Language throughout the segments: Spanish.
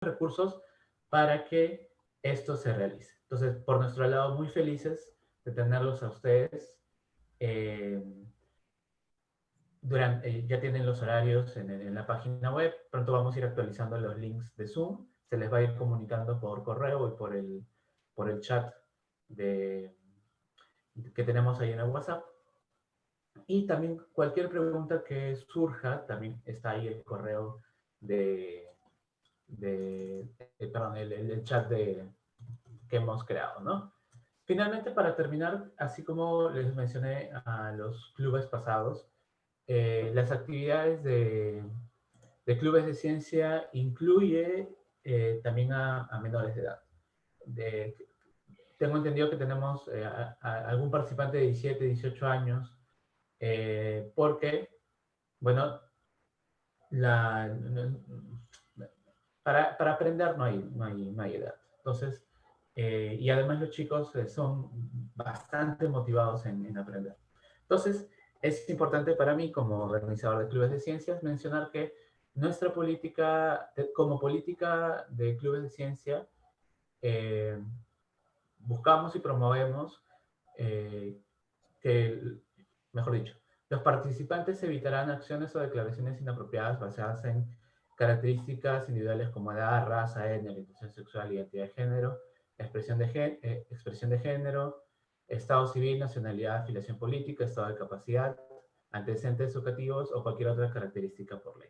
recursos para que esto se realice. Entonces, por nuestro lado, muy felices de tenerlos a ustedes. Eh, ya tienen los horarios en la página web. Pronto vamos a ir actualizando los links de Zoom. Se les va a ir comunicando por correo y por el chat de, que tenemos ahí en el WhatsApp. Y también cualquier pregunta que surja, también está ahí el correo de, perdón, el chat que hemos creado, ¿no? Finalmente, para terminar, así como les mencioné a los clubes pasados, las actividades de clubes de ciencia incluye también a menores de edad. De, tengo entendido que tenemos algún participante de 17, 18 años, porque, bueno, la, para aprender no hay edad. Entonces, y además los chicos son bastante motivados en aprender. Entonces, es importante para mí, como organizador de clubes de ciencias, mencionar que nuestra política, como política de clubes de ciencia, eh, buscamos y promovemos eh, que, mejor dicho, los participantes evitarán acciones o declaraciones inapropiadas basadas en características individuales como edad, raza, etnia, orientación sexual, identidad de género, expresión de género, estado civil, nacionalidad, afiliación política, estado de capacidad, antecedentes educativos o cualquier otra característica por ley.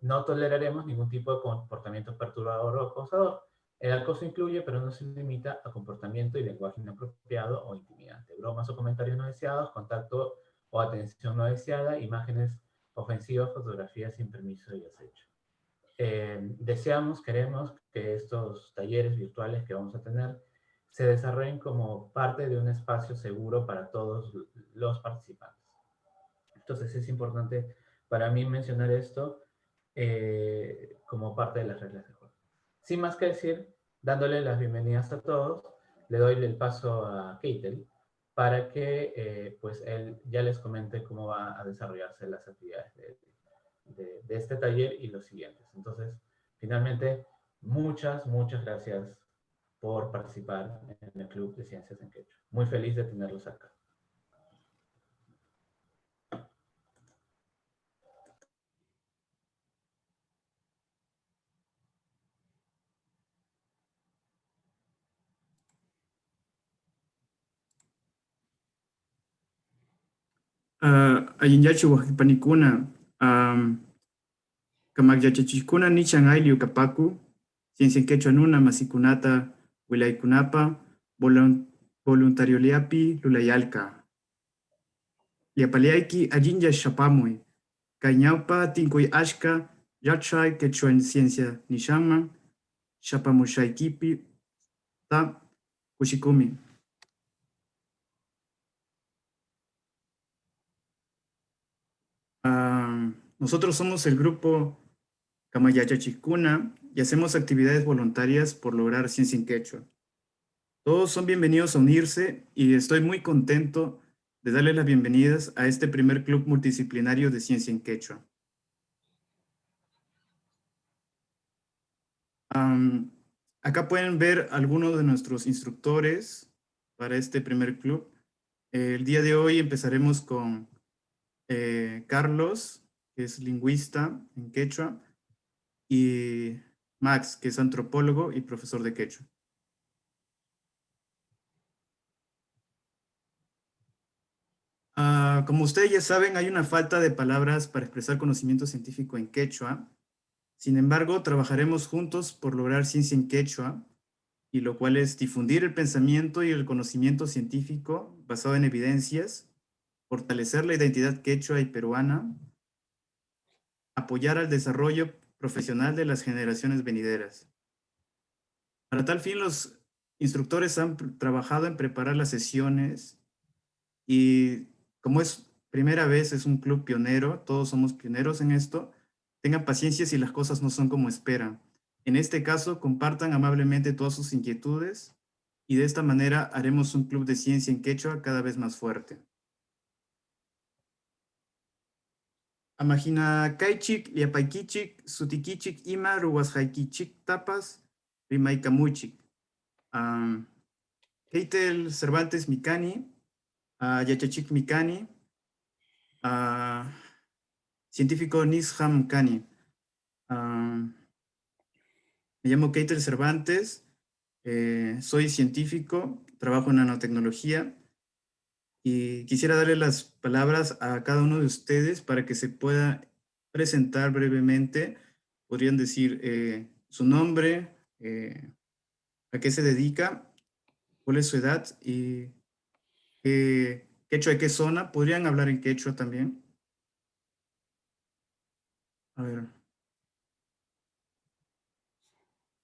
No toleraremos ningún tipo de comportamiento perturbador o acosador. El acoso incluye, pero no se limita a comportamiento y lenguaje inapropiado o intimidante, bromas o comentarios no deseados, contacto o atención no deseada, imágenes ofensivas, fotografías sin permiso y acecho. Queremos que estos talleres virtuales que vamos a tener se desarrollen como parte de un espacio seguro para todos los participantes. Entonces es importante para mí mencionar esto como parte de las reglas de juego. Sin más que decir, dándole las bienvenidas a todos, le doy el paso a Keitel para que pues él ya les comente cómo va a desarrollarse las actividades de este taller y los siguientes. Entonces, finalmente, muchas gracias por participar en el Club de Ciencias en Quechua. Muy feliz de tenerlos acá. Ayinyachu wakipanikuna, kamak nichan ayllu kapaku, ciencia quechua nuna masikunata wilaykunapa voluntarioliapi lulayalka. Liapaliayki allinya shapamuy, kayñawpa tinkuy ashka yachay quechua en ciencia nishanman, shapamushaykipi ta kushikumi. Nosotros somos el grupo Kamayachachikuna y hacemos actividades voluntarias por lograr ciencia en quechua. Todos son bienvenidos a unirse y estoy muy contento de darles las bienvenidas a este primer club multidisciplinario de ciencia en quechua. Acá pueden ver algunos de nuestros instructores para este primer club. El día de hoy empezaremos con Carlos, que es lingüista en quechua, y Max, que es antropólogo y profesor de quechua. Como ustedes ya saben, hay una falta de palabras para expresar conocimiento científico en quechua. Sin embargo, trabajaremos juntos por lograr ciencia en quechua, y lo cual es difundir el pensamiento y el conocimiento científico basado en evidencias, fortalecer la identidad quechua y peruana, apoyar al desarrollo profesional de las generaciones venideras. Para tal fin, los instructores han trabajado en preparar las sesiones y como es primera vez, es un club pionero, todos somos pioneros en esto, tengan paciencia si las cosas no son como esperan. En este caso, compartan amablemente todas sus inquietudes y de esta manera haremos un club de ciencia en quechua cada vez más fuerte. Amajina kaichik, liapaikichik, sutikichik, ima, ruwashaikichik, tapas, rimaikamuchik. Keitel Cervantes Mikani, Yachachik Mikani, científico Nisham Kani. Me llamo Keitel Cervantes, soy científico, trabajo en nanotecnología y quisiera darle las palabras a cada uno de ustedes para que se pueda presentar brevemente. Podrían decir su nombre, a qué se dedica, cuál es su edad y quechua de qué zona. ¿Podrían hablar en quechua también? A ver.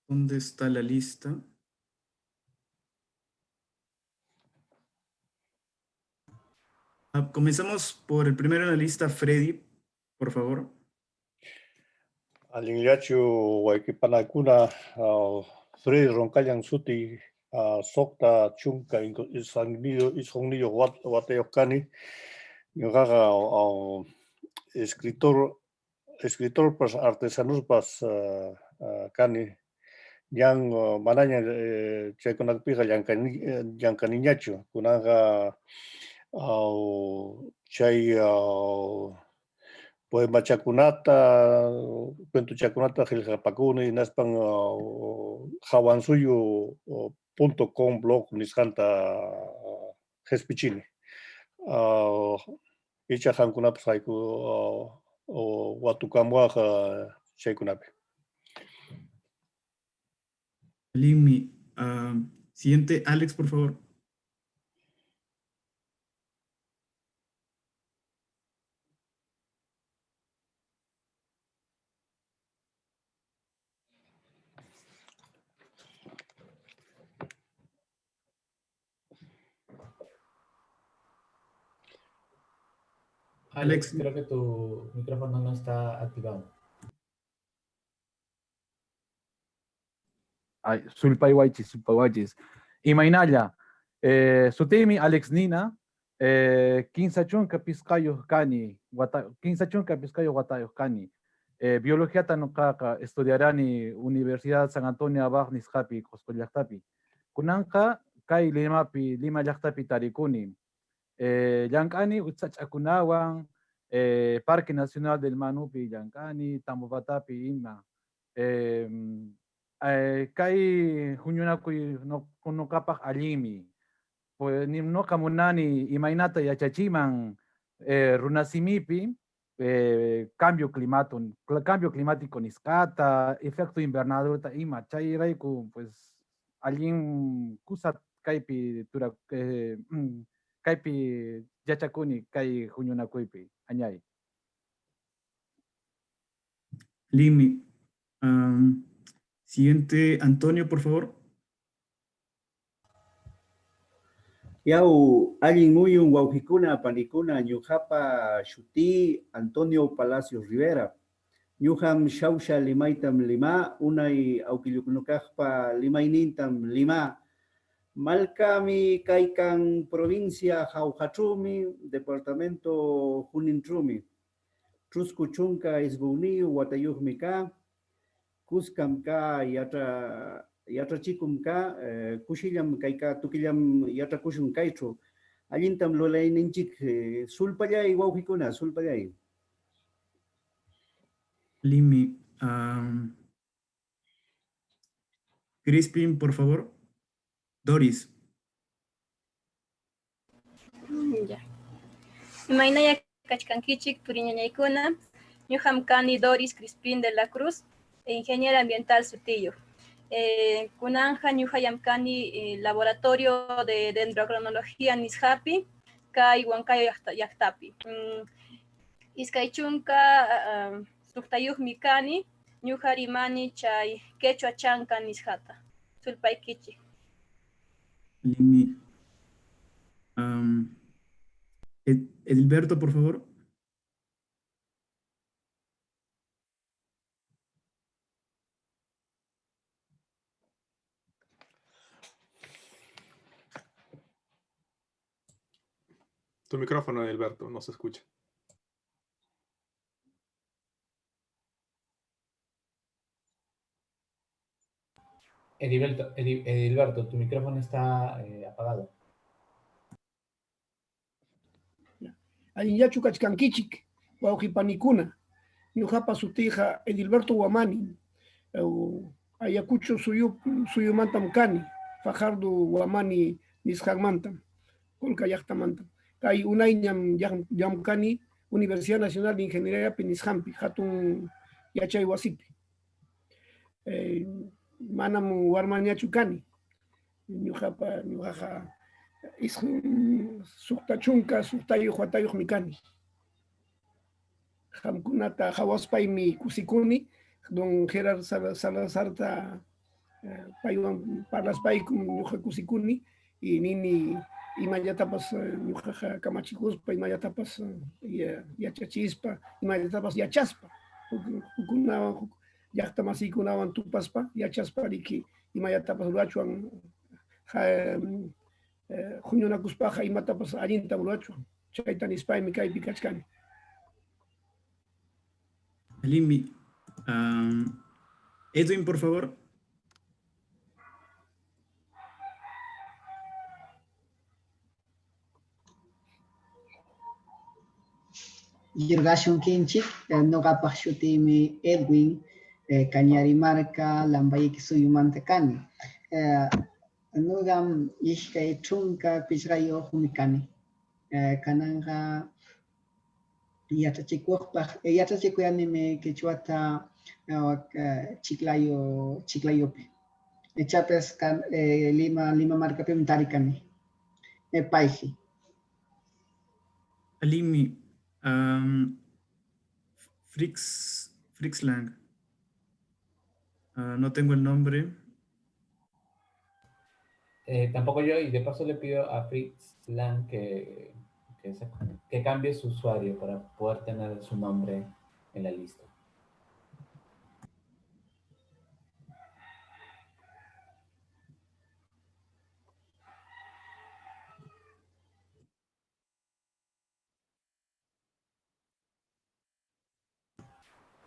¿Dónde está la lista? Comenzamos por el primero en la lista, Freddy, por favor. Alinyachu Waikipanakuna, Freddy Roncayan Suti, Sokta Chunka, Isongnillo Wateyokani, Yogaga, escritor pas artesanos pas Kani, yang mananya Chekonak Pija, Yankaniñachu, Kunaga, Chay. Poema chakunata, cuento chakunata, Giljapacuni, Naspan, jawansuyo.com blog, Nishanta Hespichini. Icha Hankunap Saiku, Watukamwa, Shaikunape. Limi. Siguiente, Alex, por favor. Alex, creo que tu micrófono no está activado. Ay, sulpaiwachis. Imainalla, sutimi Alex Nina, kinsachunka piscayo kani, kinsachunka piscayo watayo kani. Biología tanokaka estudiarani Universidad San Antonio Abaj Nisqapi, Coscollactapi. Kunanka kai limapi, lima llaqtapi tarikuni. Llankani utsachakunawan, Parque Nacional del Manupi Llankani, Tambopatapi ima. Kai huñunakuy no kapaq allimi. Pues ni no kamunani imainata yachachiman runasimipi cambio climático niscata, efecto invernadero ta ima chay raiku pues alguien kusa kaipi tura kaipi yachakuni kai huñunakuypi añay. Limi. Siguiente, Antonio, por favor. Yau allin muyun wauhikuna panikuna ñuqapa shuti Antonio Palacios Rivera. Ñuqam Shausha Limaitam Lima, unay awkillukunukaqpa limaynintam Lima. Malkami kaykan provincia Jaujaćhumi, departamento Juninćhumi. Trusku chunka isbuniyu watayuqmi ka, kuskam ka yatrachikum ka, kushillam kayka tukillam yatrakushun kaychu. Allintam lulayninchik sulpallay wawqikuna, sulpallay. Limi. Crispin, por favor. Doris. Ya. Imaynaya kachkankichik puriñañaykuna, ñuqam kani Doris Crispin de la Cruz, ingeniera ambiental Sutillo. Kunanja ñuqallam kani laboratorio de dendrochronología Nisqapi, kay Huancayo llaqtapi. Iskay chunka suqtayuqmi kani, ñuqa rimani chay quechua chanka nisqata. Sulpaykichik. Limi. Edilberto, por favor. Tu micrófono, Edilberto, no se escucha. Edilberto, tu micrófono está apagado. Allinllachu kachkankichik, wawqipanikuna. Ñuqapa sutiqa Edilberto Guamani. Ayacucho suyumantam kani. Fajardo Guamani nisqanmantam. Colca llaqtamantam. Kay unayñam llamkani Universidad Nacional de Ingeniería nisqanpi, hatun yachay wasipi. Manam warmañachu kani. Ñuqaqa sukta chunka, suktayuq watayuq mikani. Hamkunata hawaspaymi kusikuni, don Gerard Salazarta paywan parlaspaykum ñuqa kusikuni, y nini imallatapas ñuqaqa kamachikuspa, imallatapas yachachispa, imallatapas yachaspa. Hukkunawan llaqta masiykunawan tupaspa, yachaspa riki imallatapas rurachuan huñunakuspaqa imatapas allinta rurachuan. Chayta nispaymi kaypi kachkani. Alimi, Edwin, por favor. Yirgashun kinchik, noqapaq shutiymi Edwin, Cañarimarca, Lambayki suyumanta kani. Nuqam ishkay chunka pichqayuqmi kani. Kananqa yachachikuyanimi Quechuata Chiclayupi. Chapes Lima marcapim tarikani. Payji. Alimi, Frixlang. No tengo el nombre. Tampoco yo, y de paso le pido a Fritz Lang que cambie su usuario para poder tener su nombre en la lista.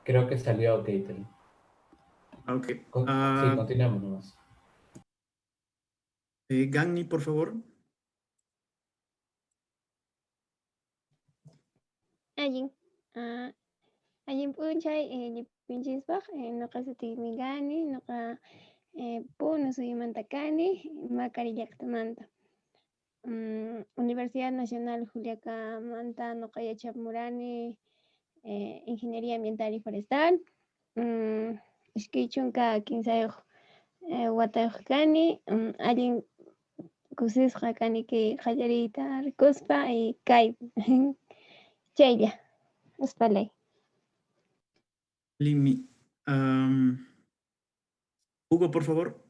Creo que salió Gatel. Ok. Sí, continuamos nomás. Gagni, por favor. Allin punchay llipinchispak noqa sutiymi Gani, noqa Puno suyumanta kani, Macari llaqtamanta. Universidad Nacional Juliacamanta noqa yachamurani Ingeniería Ambiental y Forestal. Ishkay chunka kinsayuq watayuq kani, allin kusisqa kani kay qallariyta rikuspa y kay chaylla uspallay. Limi. Hugo, por favor.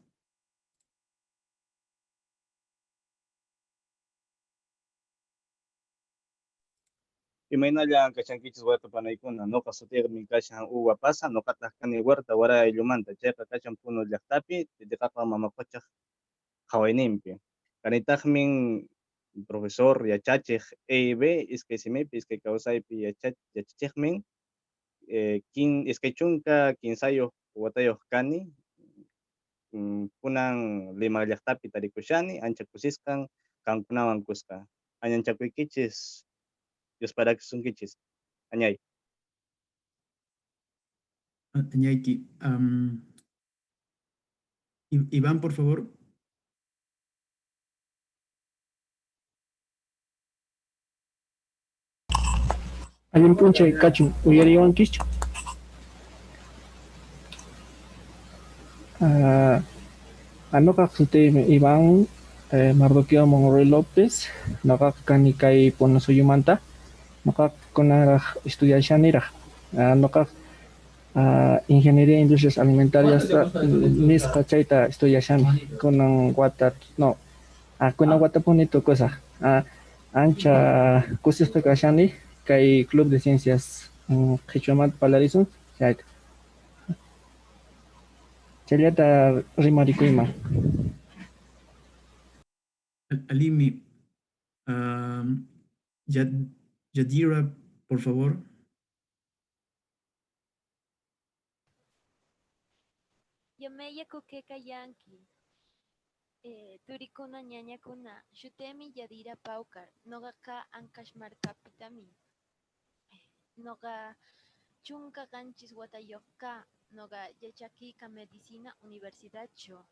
Imaynallan kashankichis wayqipanaykuna, noqa sutiqmi kashan Uva Pasa, noqataq kani Huerta Waray Aylumanta, chayqa kashan Puno llaqtapi, titiqaqa mamaquchaq qhawaynimpi. Kanitaqmin profesor yachachiq EIB, iskay simipi, iskay kawsaypi yachachiqmin, iskay chunka kinsayuq watayuq kani, kunan Lima llaqtapi tarikushani, ancha kusisqan, kankunawan kusqa. Añanchakuykichis, Diosparaqsunkichis, añay. Añayki. Iván, por favor. Allin punchay kachun uyariwankichu. Noqa sutiymi Iván Mardoqueo Monroy López, noqa kani kay Puno suyumanta, noqa kunaraq estudiashaniraq. Noqa Ingeniería de Industrias Alimentarias nisqa chayta estudiashani kunan wata punito kusaq. Ancha kusisqa kashani kay Club de Ciencias Qhichwamanta Palarizun chayta. Chayllata rimarikuyman. Alimi. Yadira, por favor. Yo Meya kukeka yanki. Turikuna ñañakuna. Shutemi Yadira Paukar. Nogaka Ancash Marcapitami. Noga chunka ganchis watayoka. Noga yachakika medicina universidadcho.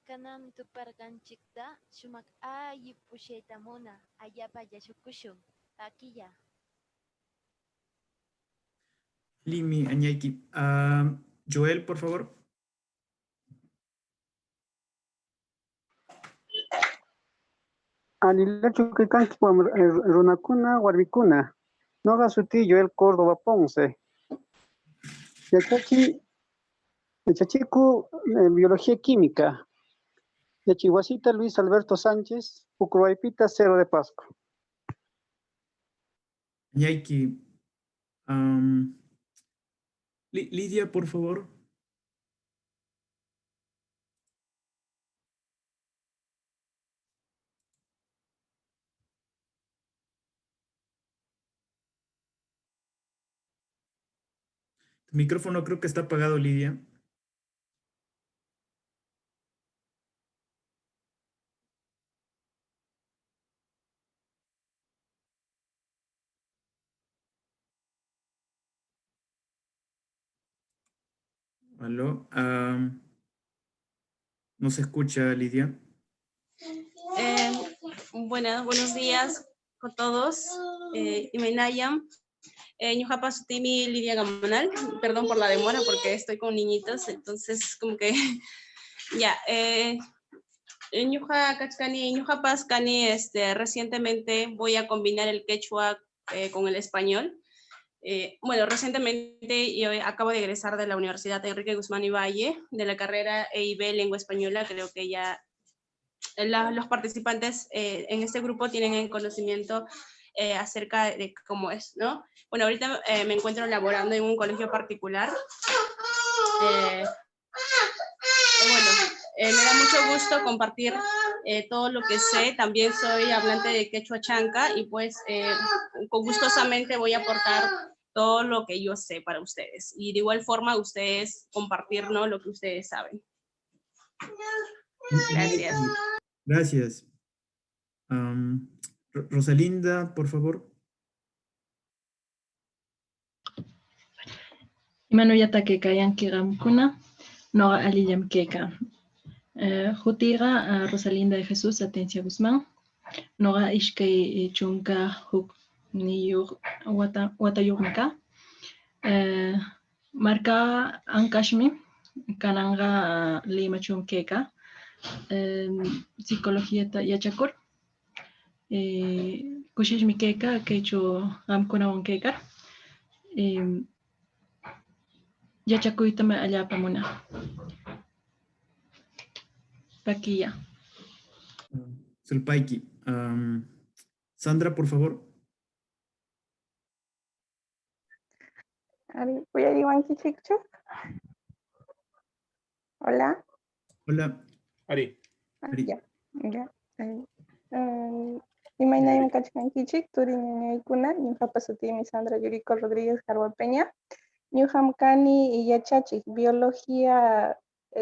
Kanan tuparganchikta shumak ayi pushaytamuna. Ayapa yashukushun. Akiya. Limi, Añaiki. Joel, por favor. Alilachu que canqui runakuna warmikuna. Noga suti Joel Córdoba Ponce. Yachachiku biología química. Yachihuasita Luis Alberto Sánchez, Pucruaipita, Cerro de Pasco. Añaiki. Lidia, por favor. Tu micrófono creo que está apagado, Lidia. ¿Aló? No se escucha, Lidia. Buenos días con todos. Imaynayam. Ñuqapa sutimi Lidia Gamonal. Perdón por la demora porque estoy con niñitos, entonces como que ya. Ñuqapas kani recientemente voy a combinar el quechua con el español. Bueno, recientemente yo acabo de egresar de la Universidad Enrique Guzmán y Valle, de la carrera EIB Lengua Española. Creo que ya los participantes en este grupo tienen el conocimiento acerca de cómo es, ¿no? Bueno, ahorita me encuentro laborando en un colegio particular. Bueno, me da mucho gusto compartir todo lo que sé. También soy hablante de quechua chanca y pues con gustosamente voy a aportar todo lo que yo sé para ustedes. Y de igual forma ustedes compartirnos lo que ustedes saben. Gracias. Gracias. Rosalinda, por favor. Imanuyata keka yankigamkuna, noga alillam keka. Jutiga Rosalinda de Jesús Atencia Guzmán, noga ishkay chunka huk niyuk watayuknika. Marca Ankashmi, kananga Lima Chumkeka, psicología yachakur. Kushishmi keka, kechu gamkuna wankekar. Yachakuytame allapamuna. Paquilla. Sulpaiki. Sandra, por favor. Hola. Hola. Ari. Ya. Imaynayam kachkankichik, turiñañaykuna, ñuqapa sutimi Sandra Yuriko Rodríguez Jarwa Peña. Ñuqam kani yachachik biología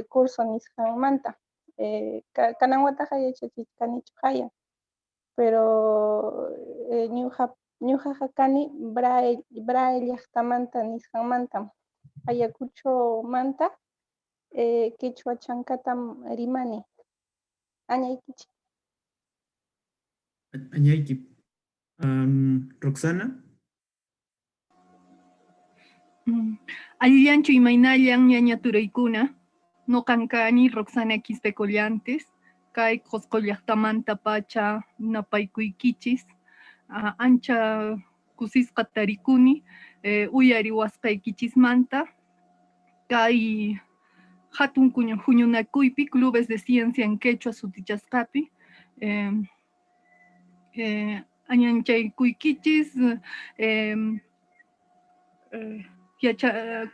curso nisqanmanta. Kanan wataqa yachachishkanichu hayan. Pero ñuqaqa kani Brae llaqtamanta nisqanmantam. Ayacuchomanta quechua chankatam rimani. Añaykichik. Añaiki. Roxana. Alillanchu imaynallan ñañaturaykuna, noqankani Roxana Quispecollantes, kay Qusqu llaqtamanta pacha napaykuykichis, ancha kusisqa tarikuni, uyariwasqaykichismanta, kay hatun huñunakuypi Clubes de Ciencia en Quechua sutichasqapi, añanchaykuykichis,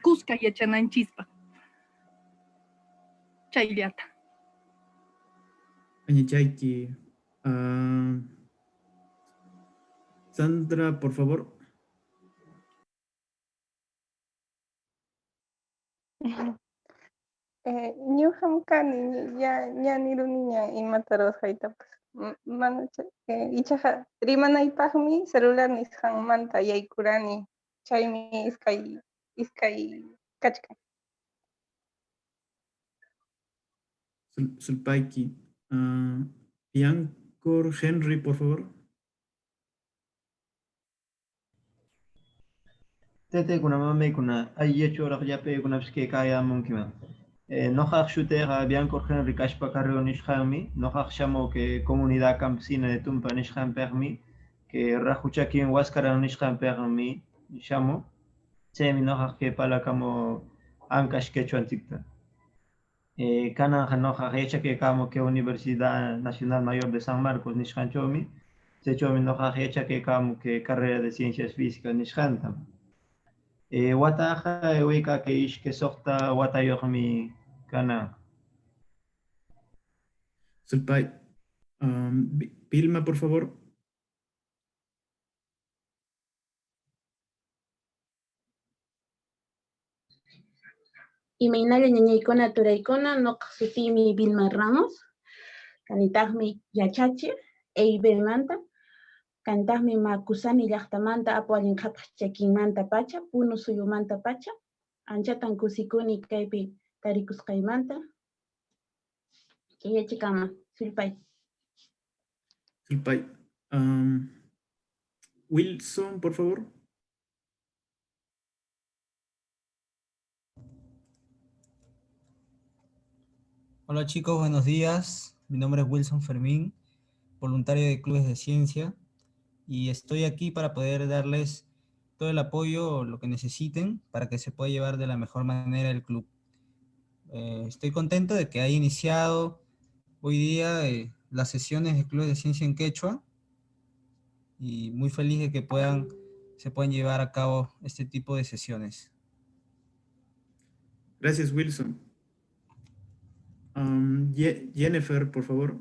kuska yachananchispa. Chayllata. Añachaiki. Sandra, por favor. Ñuqam kani ñaniruni ñan imataros haytapas. Mana ichaqa rimanaypaqmi celular nisqanmanta yaykurani. Chaymi iskay kachkan. Sulpayki. Biancor Henry, por favor. Tete kuna mame kuna ayyecho raqllape kuna pske kaya munkima. Noqaq shutega Biancor Henry kashpa carreo nishqanmi, noqaq shamo que comunidad campesina de Tumpa nishqanpaqmi, que rajuchakin Huascara nishqanpaqmi shamo, chaymi noqaq que palakamo ancash quechuantikta. Kanan noqaq yachakaykamu que Universidad Nacional Mayor de San Marcos nishqanchomi, chaychomi noqaq yachakaykamu que carrera de Ciencias Físicas nishqantam. Wataqa wika que ishke soqta watayoqmi kana. Sulpay. Vilma, por favor. Imaynalla ñañaykuna turaykuna nuqa sutiymi Vilma Ramos, kanitaqmi yachachiq EIB-manta, kanitaqmi Macusani llaqtamanta Apu Allinqapaq chakinmanta pacha, Punu suyumanta pacha, anchatan kusikuni kaypi tarikusqaymanta. Yachikaman, Sulpay. Sulpay. Wilson, por favor. Hola chicos, buenos días. Mi nombre es Wilson Fermín, voluntario de Clubes de Ciencia, y estoy aquí para poder darles todo el apoyo, lo que necesiten, para que se pueda llevar de la mejor manera el club. Estoy contento de que haya iniciado hoy día las sesiones de Clubes de Ciencia en Quechua, y muy feliz de que se puedan llevar a cabo este tipo de sesiones. Gracias, Wilson. Jennifer, por favor.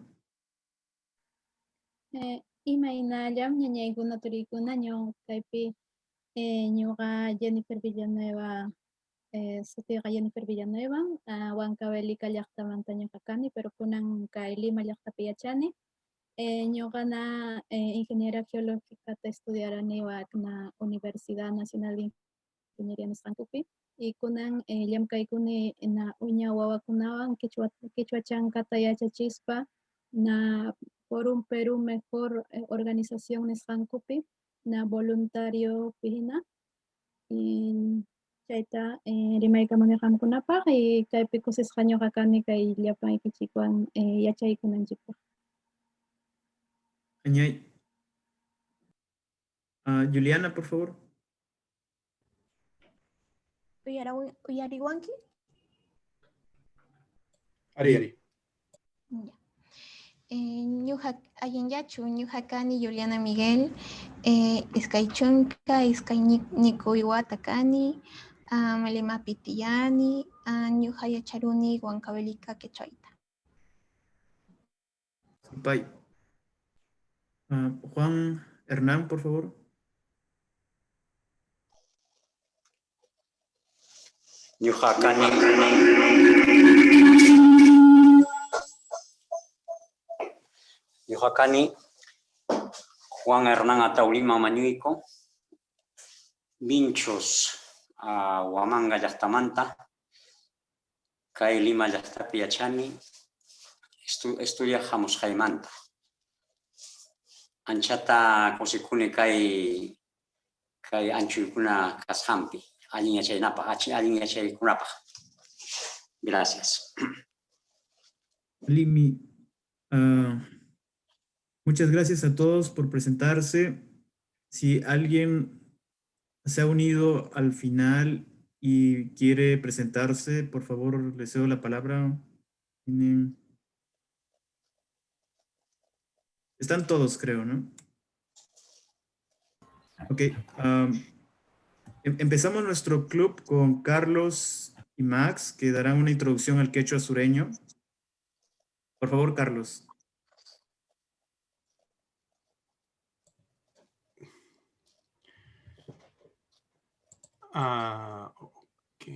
Imaynallam ñañaykuna turiykuna ñuqa kaypi ñuqa Jennifer Villanueva, sutiqa Jennifer Villanueva, Huancavelica llaqtamanta ñuqa kani, pero kunan kay Lima llaqtapi yachani. Ñuqana ingeniera geológicata estudiarani waqna Universidad Nacional de Ingeniería nisqankupi, y kunan llamkaykuni na uña wawakunawan Quechua chankata yachachispa na por un Perú mejor organización nisqankupi na voluntario pihina, y chayta rimaykamuni qamkunapaq, y kaypi kusisqa ñuqa kani kay llapan ikichikwan yachaykunanchikpaq. Añay. Juliana, por favor. ¿Uyariwanki? Ari. Ya. Ñuqa allinllachu, ñuqa kani Juliana Miguel, iskaychunka, iskayniku wata kani, Limapi tiyani, ñuqa yacharuni Huancavelica Quechuayta. Sulpay. Juan Hernán, por favor. Ñuqa kani Juan Hernán Ataulima Mañuico, Vinchos Huamanga llaqtamanta, kay Lima llaqtapi yachani, estudia hamusqaymanta. Anchata kusikuni kay anchuykuna kasqanpi, allin yachaykunapaq. Gracias. Limi, muchas gracias a todos por presentarse. Si alguien se ha unido al final y quiere presentarse, por favor, le cedo la palabra. Están todos, creo, ¿no? Ok. Empezamos nuestro club con Carlos y Max, que darán una introducción al quechua sureño. Por favor, Carlos. Ok.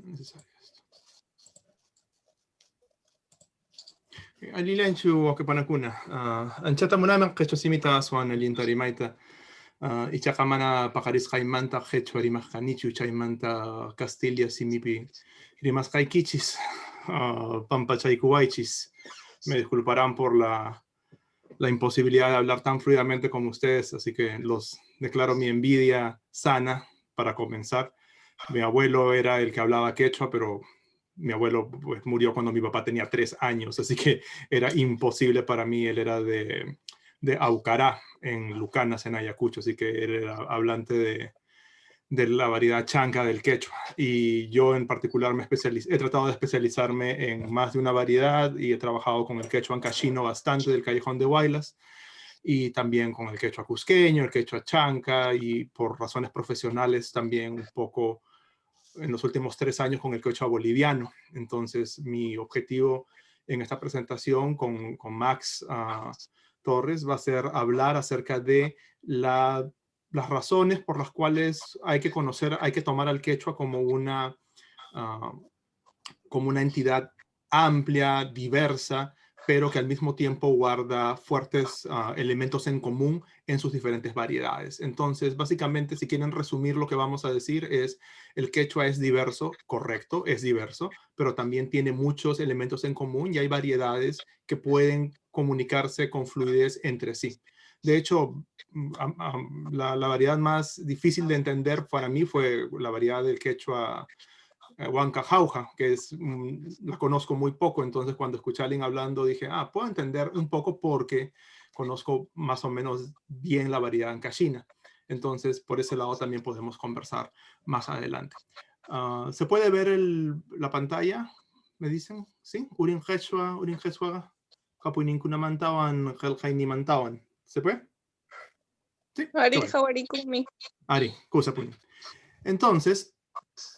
Necesario esto. Alilenchu okepanakuna. Anchata munaman qechosimita aswan alintarimaita. Ichakamana paqaris qaymanta qecho rimaqanichu chaymanta Castilla simipi rimasqaykichis pampachaykuwaychis. Me disculparán por la imposibilidad de hablar tan fluidamente como ustedes, así que los declaro mi envidia sana para comenzar. Mi abuelo era el que hablaba quechua, pero mi abuelo pues, murió cuando mi papá tenía 3 años, así que era imposible para mí. Él era de Aucará, en Lucanas, en Ayacucho, así que él era hablante de la variedad chanca del quechua. Y yo en particular he tratado de especializarme en más de una variedad y he trabajado con el quechua ancashino bastante del Callejón de Huaylas y también con el quechua cusqueño, el quechua chanca y por razones profesionales también un poco en los últimos 3 años con el quechua boliviano. Entonces mi objetivo en esta presentación con Max Torres va a ser hablar acerca de las razones por las cuales hay que tomar al quechua como una entidad amplia, diversa, pero que al mismo tiempo guarda fuertes elementos en común en sus diferentes variedades. Entonces, básicamente, si quieren resumir lo que vamos a decir es, el quechua es diverso, correcto, es diverso, pero también tiene muchos elementos en común y hay variedades que pueden comunicarse con fluidez entre sí. De hecho, la variedad más difícil de entender para mí fue la variedad del quechua Huanca Jauja, que la conozco muy poco, entonces cuando escuché a alguien hablando dije, puedo entender un poco porque conozco más o menos bien la variedad ancashina. Entonces, por ese lado también podemos conversar más adelante. ¿Se puede ver la pantalla? ¿Me dicen? ¿Sí? Urin Quechua, Kapuininkuna mantawan, Heljaini mantawan. ¿Se puede? Sí. Ari, Jawarikumi. Ari, Kusapuni. Entonces,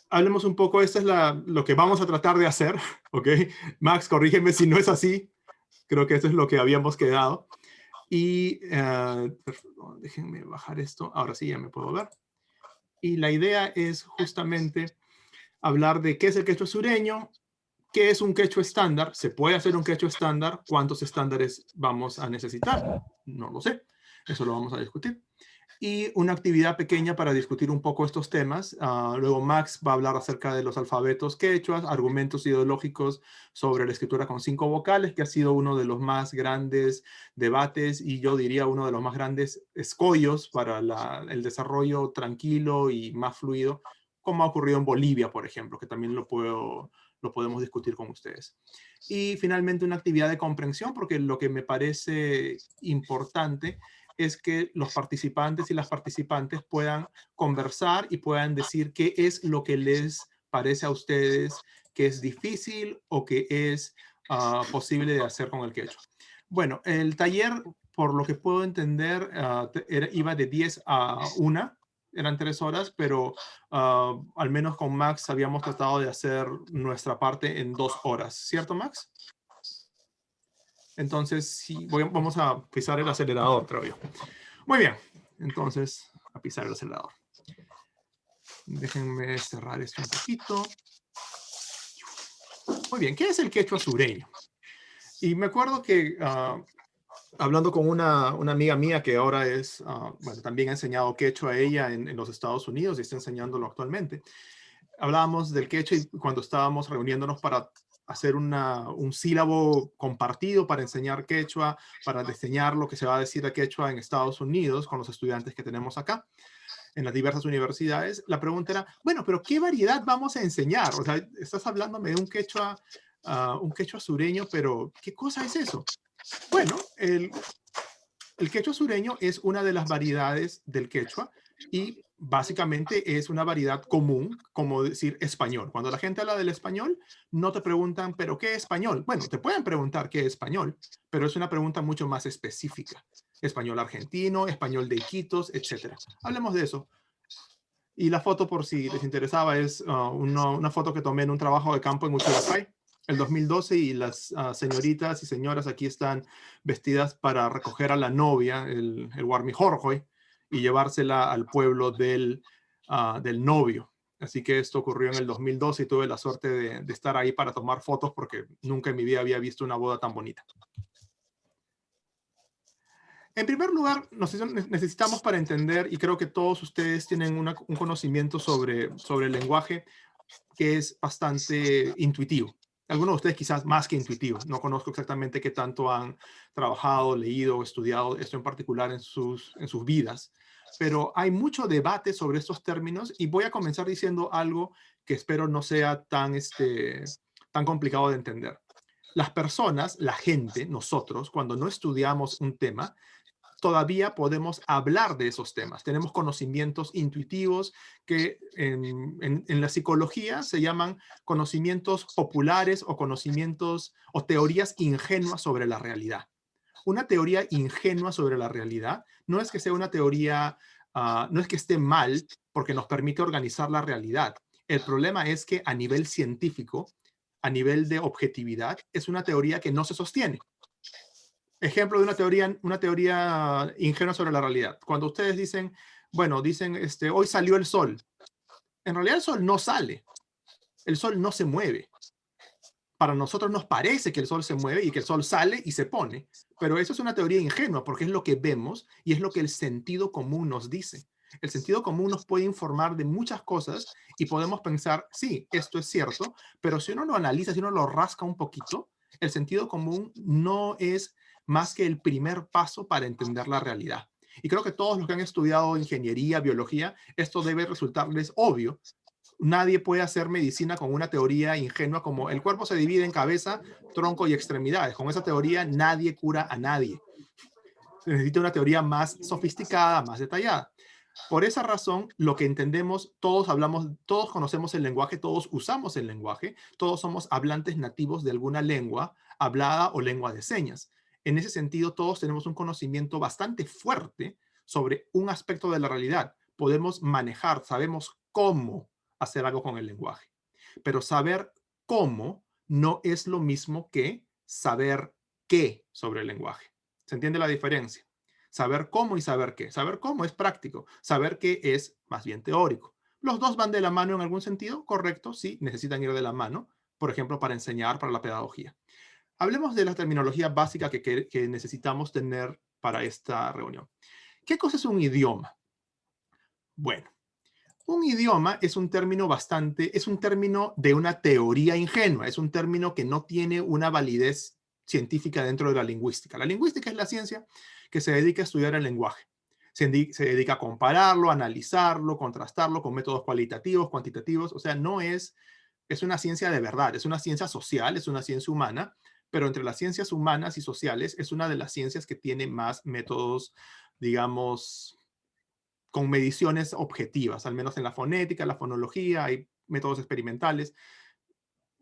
hablemos un poco, esto es lo que vamos a tratar de hacer, ¿ok? Max, corrígeme si no es así. Creo que esto es lo que habíamos quedado. Y déjenme bajar esto. Ahora sí, ya me puedo ver. Y la idea es justamente hablar de qué es el quechua sureño, qué es un quechua estándar, se puede hacer un quechua estándar, cuántos estándares vamos a necesitar, no lo sé, eso lo vamos a discutir. Y una actividad pequeña para discutir un poco estos temas. Luego Max va a hablar acerca de los alfabetos quechuas, argumentos ideológicos sobre la escritura con 5 vocales, que ha sido uno de los más grandes debates y yo diría uno de los más grandes escollos para el desarrollo tranquilo y más fluido, como ha ocurrido en Bolivia, por ejemplo, que también lo podemos discutir con ustedes. Y finalmente una actividad de comprensión, porque lo que me parece importante es que los participantes y las participantes puedan conversar y puedan decir qué es lo que les parece a ustedes que es difícil o que es posible de hacer con el quechua. Bueno, el taller, por lo que puedo entender, iba de 10 a 1, eran 3 horas, pero al menos con Max habíamos tratado de hacer nuestra parte en 2 horas. ¿Cierto, Max? Entonces, sí, vamos a pisar el acelerador, creo yo. Muy bien. Entonces, a pisar el acelerador. Déjenme cerrar esto un poquito. Muy bien. ¿Qué es el quechua sureño? Y me acuerdo que hablando con una amiga mía que ahora es, bueno, también ha enseñado quechua a ella en los Estados Unidos y está enseñándolo actualmente. Hablábamos del quechua y cuando estábamos reuniéndonos para hacer un sílabo compartido para enseñar quechua, para diseñar lo que se va a decir de quechua en Estados Unidos con los estudiantes que tenemos acá en las diversas universidades. La pregunta era, bueno, pero ¿qué variedad vamos a enseñar? O sea, estás hablándome de un quechua sureño, pero ¿qué cosa es eso? Bueno, el quechua sureño es una de las variedades del quechua y básicamente es una variedad común, como decir español. Cuando la gente habla del español, no te preguntan, ¿pero qué español? Bueno, te pueden preguntar qué es español, pero es una pregunta mucho más específica. Español argentino, español de Iquitos, etc. Hablemos de eso. Y la foto, por si les interesaba, es una foto que tomé en un trabajo de campo en Uchuracay, el 2012, y las señoritas y señoras aquí están vestidas para recoger a la novia, el Huarmijorjoy, y llevársela al pueblo del novio. Así que esto ocurrió en el 2012 y tuve la suerte de estar ahí para tomar fotos porque nunca en mi vida había visto una boda tan bonita. En primer lugar, necesitamos para entender, y creo que todos ustedes tienen un conocimiento sobre el lenguaje que es bastante intuitivo. Algunos de ustedes quizás más que intuitivo. No conozco exactamente qué tanto han trabajado, leído o estudiado esto en particular en sus vidas. Pero hay mucho debate sobre estos términos y voy a comenzar diciendo algo que espero no sea tan complicado de entender. Las personas, la gente, nosotros, cuando no estudiamos un tema, todavía podemos hablar de esos temas. Tenemos conocimientos intuitivos que en la psicología se llaman conocimientos populares o conocimientos o teorías ingenuas sobre la realidad. Una teoría ingenua sobre la realidad no es que sea una teoría, no es que esté mal porque nos permite organizar la realidad. El problema es que a nivel científico, a nivel de objetividad, es una teoría que no se sostiene. Ejemplo de una teoría ingenua sobre la realidad. Cuando ustedes dicen, bueno, dicen, hoy salió el sol. En realidad el sol no sale. El sol no se mueve. Para nosotros nos parece que el sol se mueve y que el sol sale y se pone. Pero eso es una teoría ingenua porque es lo que vemos y es lo que el sentido común nos dice. El sentido común nos puede informar de muchas cosas y podemos pensar, sí, esto es cierto, pero si uno lo analiza, si uno lo rasca un poquito, el sentido común no es más que el primer paso para entender la realidad. Y creo que todos los que han estudiado ingeniería, biología, esto debe resultarles obvio. Nadie puede hacer medicina con una teoría ingenua como el cuerpo se divide en cabeza, tronco y extremidades. Con esa teoría nadie cura a nadie. Se necesita una teoría más sofisticada, más detallada. Por esa razón, lo que entendemos, todos hablamos, todos conocemos el lenguaje, todos usamos el lenguaje, todos somos hablantes nativos de alguna lengua hablada o lengua de señas. En ese sentido, todos tenemos un conocimiento bastante fuerte sobre un aspecto de la realidad. Podemos manejar, sabemos cómo hacer algo con el lenguaje. Pero saber cómo no es lo mismo que saber qué sobre el lenguaje. ¿Se entiende la diferencia? Saber cómo y saber qué. Saber cómo es práctico. Saber qué es más bien teórico. ¿Los dos van de la mano en algún sentido? Correcto, sí, necesitan ir de la mano. Por ejemplo, para enseñar, para la pedagogía. Hablemos de la terminología básica que necesitamos tener para esta reunión. ¿Qué cosa es un idioma? Bueno, un idioma es un término de una teoría ingenua, es un término que no tiene una validez científica dentro de la lingüística. La lingüística es la ciencia que se dedica a estudiar el lenguaje. Se dedica a compararlo, analizarlo, contrastarlo con métodos cualitativos, cuantitativos. O sea, no es una ciencia de verdad, es una ciencia social, es una ciencia humana, pero entre las ciencias humanas y sociales es una de las ciencias que tiene más métodos, digamos, con mediciones objetivas, al menos en la fonética, la fonología, hay métodos experimentales.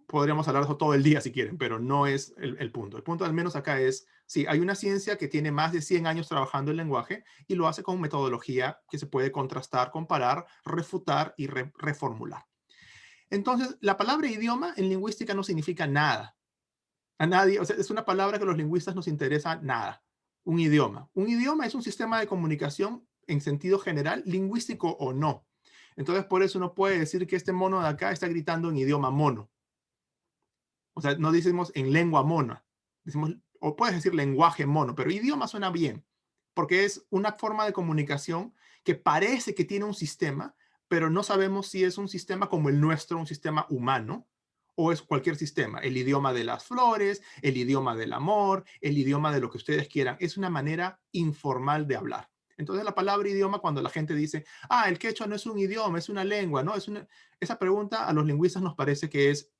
Podríamos hablar de eso todo el día si quieren, pero no es el punto. El punto al menos acá es, sí, hay una ciencia que tiene más de 100 años trabajando el lenguaje y lo hace con metodología que se puede contrastar, comparar, refutar y reformular. Entonces, la palabra idioma en lingüística no significa nada. A nadie, o sea, es una palabra que a los lingüistas nos interesa nada. Un idioma. Un idioma es un sistema de comunicación en sentido general, lingüístico o no. Entonces, por eso uno puede decir que este mono de acá está gritando en idioma mono. O sea, no decimos en lengua mona. Decimos, o puedes decir lenguaje mono, pero idioma suena bien, porque es una forma de comunicación que parece que tiene un sistema, pero no sabemos si es un sistema como el nuestro, un sistema humano, o es cualquier sistema, el idioma de las flores, el idioma del amor, el idioma de lo que ustedes quieran. Es una manera informal de hablar. Entonces la palabra idioma, cuando la gente dice, el quechua no es un idioma, es una lengua, ¿no? Esa pregunta a los lingüistas nos parece que es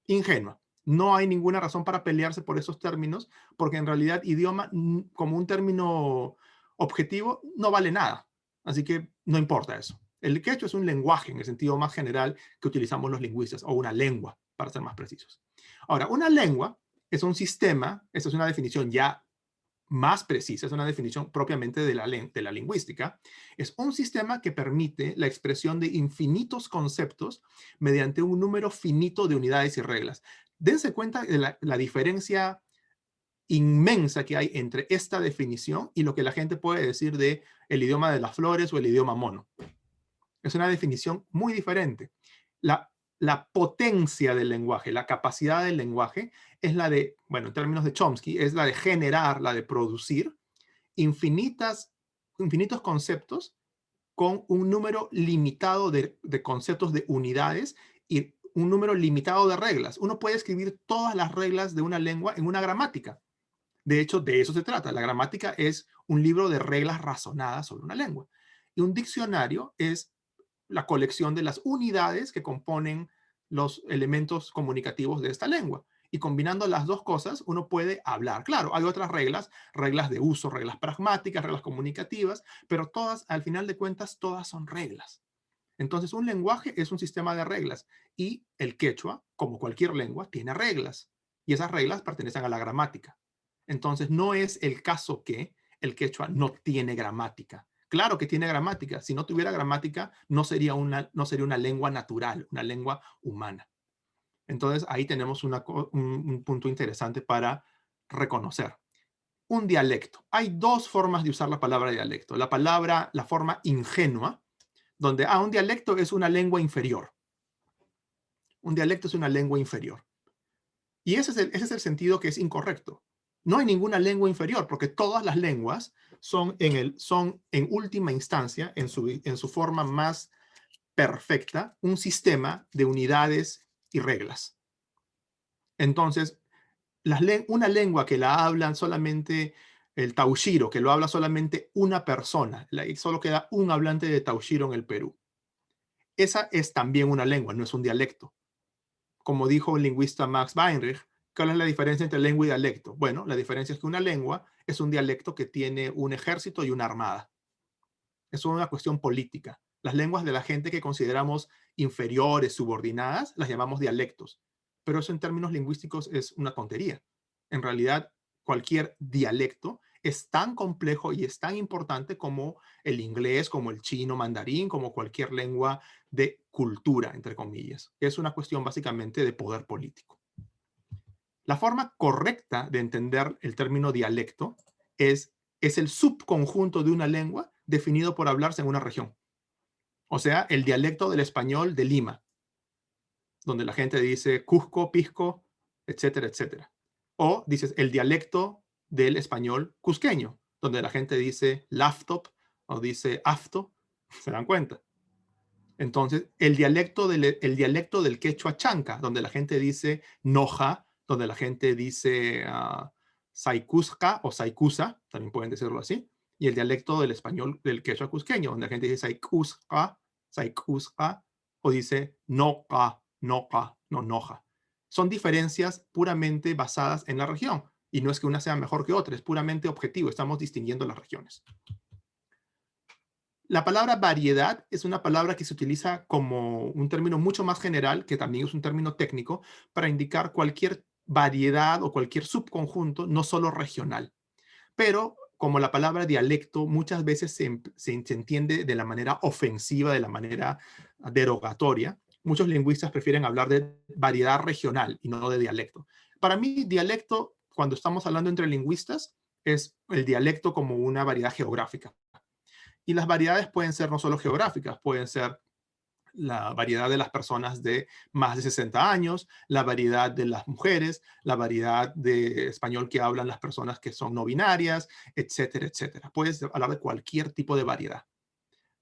ingenua. No hay ninguna razón para pelearse por esos términos, porque en realidad idioma, como un término objetivo, no vale nada. Así que no importa eso. El quechua es un lenguaje en el sentido más general que utilizamos los lingüistas, o una lengua, para ser más precisos. Ahora, una lengua es un sistema, esa es una definición ya más precisa, es una definición propiamente de la lingüística, es un sistema que permite la expresión de infinitos conceptos mediante un número finito de unidades y reglas. Dense cuenta de la diferencia inmensa que hay entre esta definición y lo que la gente puede decir de el idioma de las flores o el idioma mono. Es una definición muy diferente. La potencia del lenguaje, la capacidad del lenguaje es la de, bueno, en términos de Chomsky, es la de generar, la de producir infinitos conceptos con un número limitado de conceptos, de unidades y un número limitado de reglas. Uno puede escribir todas las reglas de una lengua en una gramática. De hecho, de eso se trata. La gramática es un libro de reglas razonadas sobre una lengua. Y un diccionario es la colección de las unidades que componen los elementos comunicativos de esta lengua. Y combinando las dos cosas, uno puede hablar. Claro, hay otras reglas, reglas de uso, reglas pragmáticas, reglas comunicativas, pero todas, al final de cuentas, todas son reglas. Entonces, un lenguaje es un sistema de reglas y el quechua, como cualquier lengua, tiene reglas. Y esas reglas pertenecen a la gramática. Entonces, no es el caso que el quechua no tiene gramática. Claro que tiene gramática. Si no tuviera gramática, no sería una lengua natural, una lengua humana. Entonces, ahí tenemos un punto interesante para reconocer. Un dialecto. Hay dos formas de usar la palabra dialecto. La forma ingenua, donde un dialecto es una lengua inferior. Un dialecto es una lengua inferior. Y ese es el sentido que es incorrecto. No hay ninguna lengua inferior, porque todas las lenguas son en última instancia, en su forma más perfecta, un sistema de unidades y reglas. Entonces, una lengua que la hablan solamente el Taushiro, que lo habla solamente una persona, y solo queda un hablante de Taushiro en el Perú. Esa es también una lengua, no es un dialecto. Como dijo el lingüista Max Weinreich, ¿cuál es la diferencia entre lengua y dialecto? Bueno, la diferencia es que una lengua es un dialecto que tiene un ejército y una armada. Es una cuestión política. Las lenguas de la gente que consideramos inferiores, subordinadas, las llamamos dialectos. Pero eso en términos lingüísticos es una tontería. En realidad, cualquier dialecto es tan complejo y es tan importante como el inglés, como el chino mandarín, como cualquier lengua de cultura, entre comillas. Es una cuestión básicamente de poder político. La forma correcta de entender el término dialecto es el subconjunto de una lengua definido por hablarse en una región. O sea, el dialecto del español de Lima, donde la gente dice Cusco, Pisco, etcétera, etcétera. O dices el dialecto del español cusqueño, donde la gente dice laptop o dice afto. ¿Se dan cuenta? Entonces, el dialecto del quechua chanca, donde la gente dice noja, donde la gente dice saicusca o saicusa, también pueden decirlo así, y el dialecto del español del quechua cusqueño, donde la gente dice saicusca, saicusca, o dice noca, noca, no noja. Son diferencias puramente basadas en la región, y no es que una sea mejor que otra, es puramente objetivo, estamos distinguiendo las regiones. La palabra variedad es una palabra que se utiliza como un término mucho más general, que también es un término técnico, para indicar cualquier variedad o cualquier subconjunto, no solo regional. Pero como la palabra dialecto muchas veces se entiende de la manera ofensiva, de la manera derogatoria, muchos lingüistas prefieren hablar de variedad regional y no de dialecto. Para mí, dialecto, cuando estamos hablando entre lingüistas, es el dialecto como una variedad geográfica. Y las variedades pueden ser no solo geográficas, pueden ser la variedad de las personas de más de 60 años, la variedad de las mujeres, la variedad de español que hablan las personas que son no binarias, etcétera, etcétera. Puedes hablar de cualquier tipo de variedad.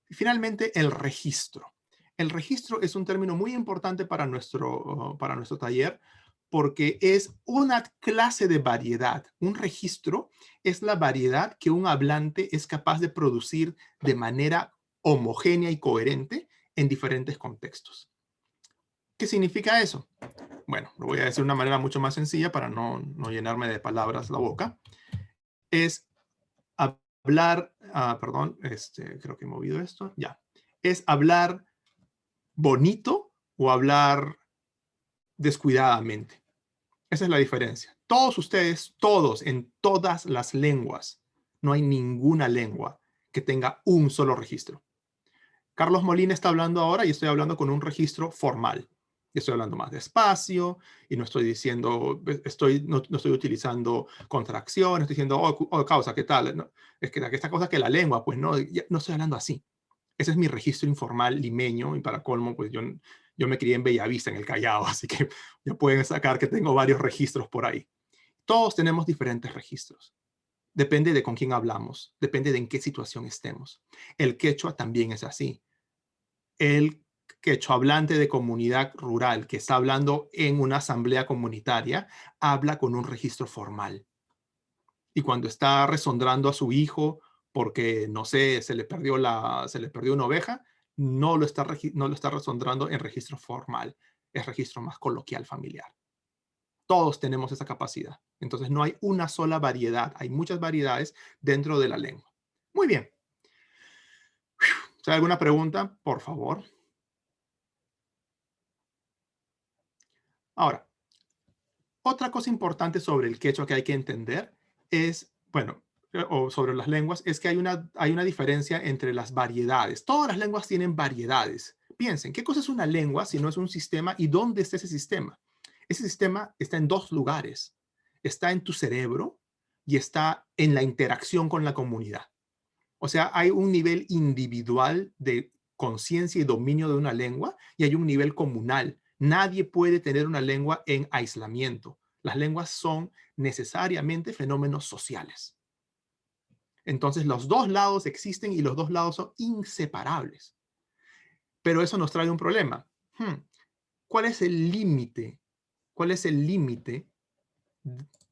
Y finalmente, el registro. El registro es un término muy importante para nuestro taller porque es una clase de variedad. Un registro es la variedad que un hablante es capaz de producir de manera homogénea y coherente en diferentes contextos. ¿Qué significa eso? Bueno, lo voy a decir de una manera mucho más sencilla para no llenarme de palabras la boca. Es hablar, perdón, creo que he movido esto, ya. Es hablar bonito o hablar descuidadamente. Esa es la diferencia. Todos ustedes, todos, en todas las lenguas, no hay ninguna lengua que tenga un solo registro. Carlos Molina está hablando ahora y estoy hablando con un registro formal. Estoy hablando más despacio y no estoy diciendo, no estoy utilizando contracciones, estoy diciendo, oh, causa, ¿qué tal? No, es que esta cosa que la lengua, pues no estoy hablando así. Ese es mi registro informal limeño y para colmo, pues yo me crié en Bellavista, en el Callao, así que ya pueden sacar que tengo varios registros por ahí. Todos tenemos diferentes registros. Depende de con quién hablamos, depende de en qué situación estemos. El quechua también es así. El quechua hablante de comunidad rural que está hablando en una asamblea comunitaria habla con un registro formal. Y cuando está resondrando a su hijo porque, no sé, se le perdió una oveja, no lo está resondrando en registro formal, es registro más coloquial familiar. Todos tenemos esa capacidad. Entonces no hay una sola variedad, hay muchas variedades dentro de la lengua. Muy bien. ¿Hay alguna pregunta? Por favor. Ahora, otra cosa importante sobre el quechua que hay que entender es, bueno, o sobre las lenguas, es que hay una diferencia entre las variedades. Todas las lenguas tienen variedades. Piensen, ¿qué cosa es una lengua si no es un sistema y dónde está ese sistema? Ese sistema está en dos lugares. Está en tu cerebro y está en la interacción con la comunidad. O sea, hay un nivel individual de conciencia y dominio de una lengua y hay un nivel comunal. Nadie puede tener una lengua en aislamiento. Las lenguas son necesariamente fenómenos sociales. Entonces, los dos lados existen y los dos lados son inseparables. Pero eso nos trae un problema. ¿Cuál es el límite? ¿Cuál es el límite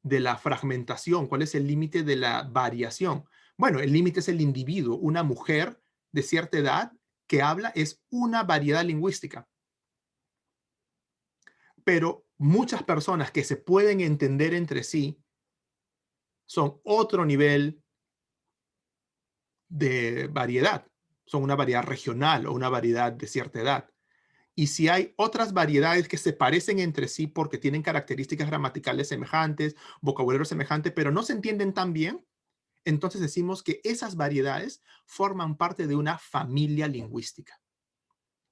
de la fragmentación? ¿Cuál es el límite de la variación? Bueno, el límite es el individuo. Una mujer de cierta edad que habla es una variedad lingüística. Pero muchas personas que se pueden entender entre sí son otro nivel de variedad. Son una variedad regional o una variedad de cierta edad. Y si hay otras variedades que se parecen entre sí porque tienen características gramaticales semejantes, vocabulario semejante, pero no se entienden tan bien, entonces decimos que esas variedades forman parte de una familia lingüística.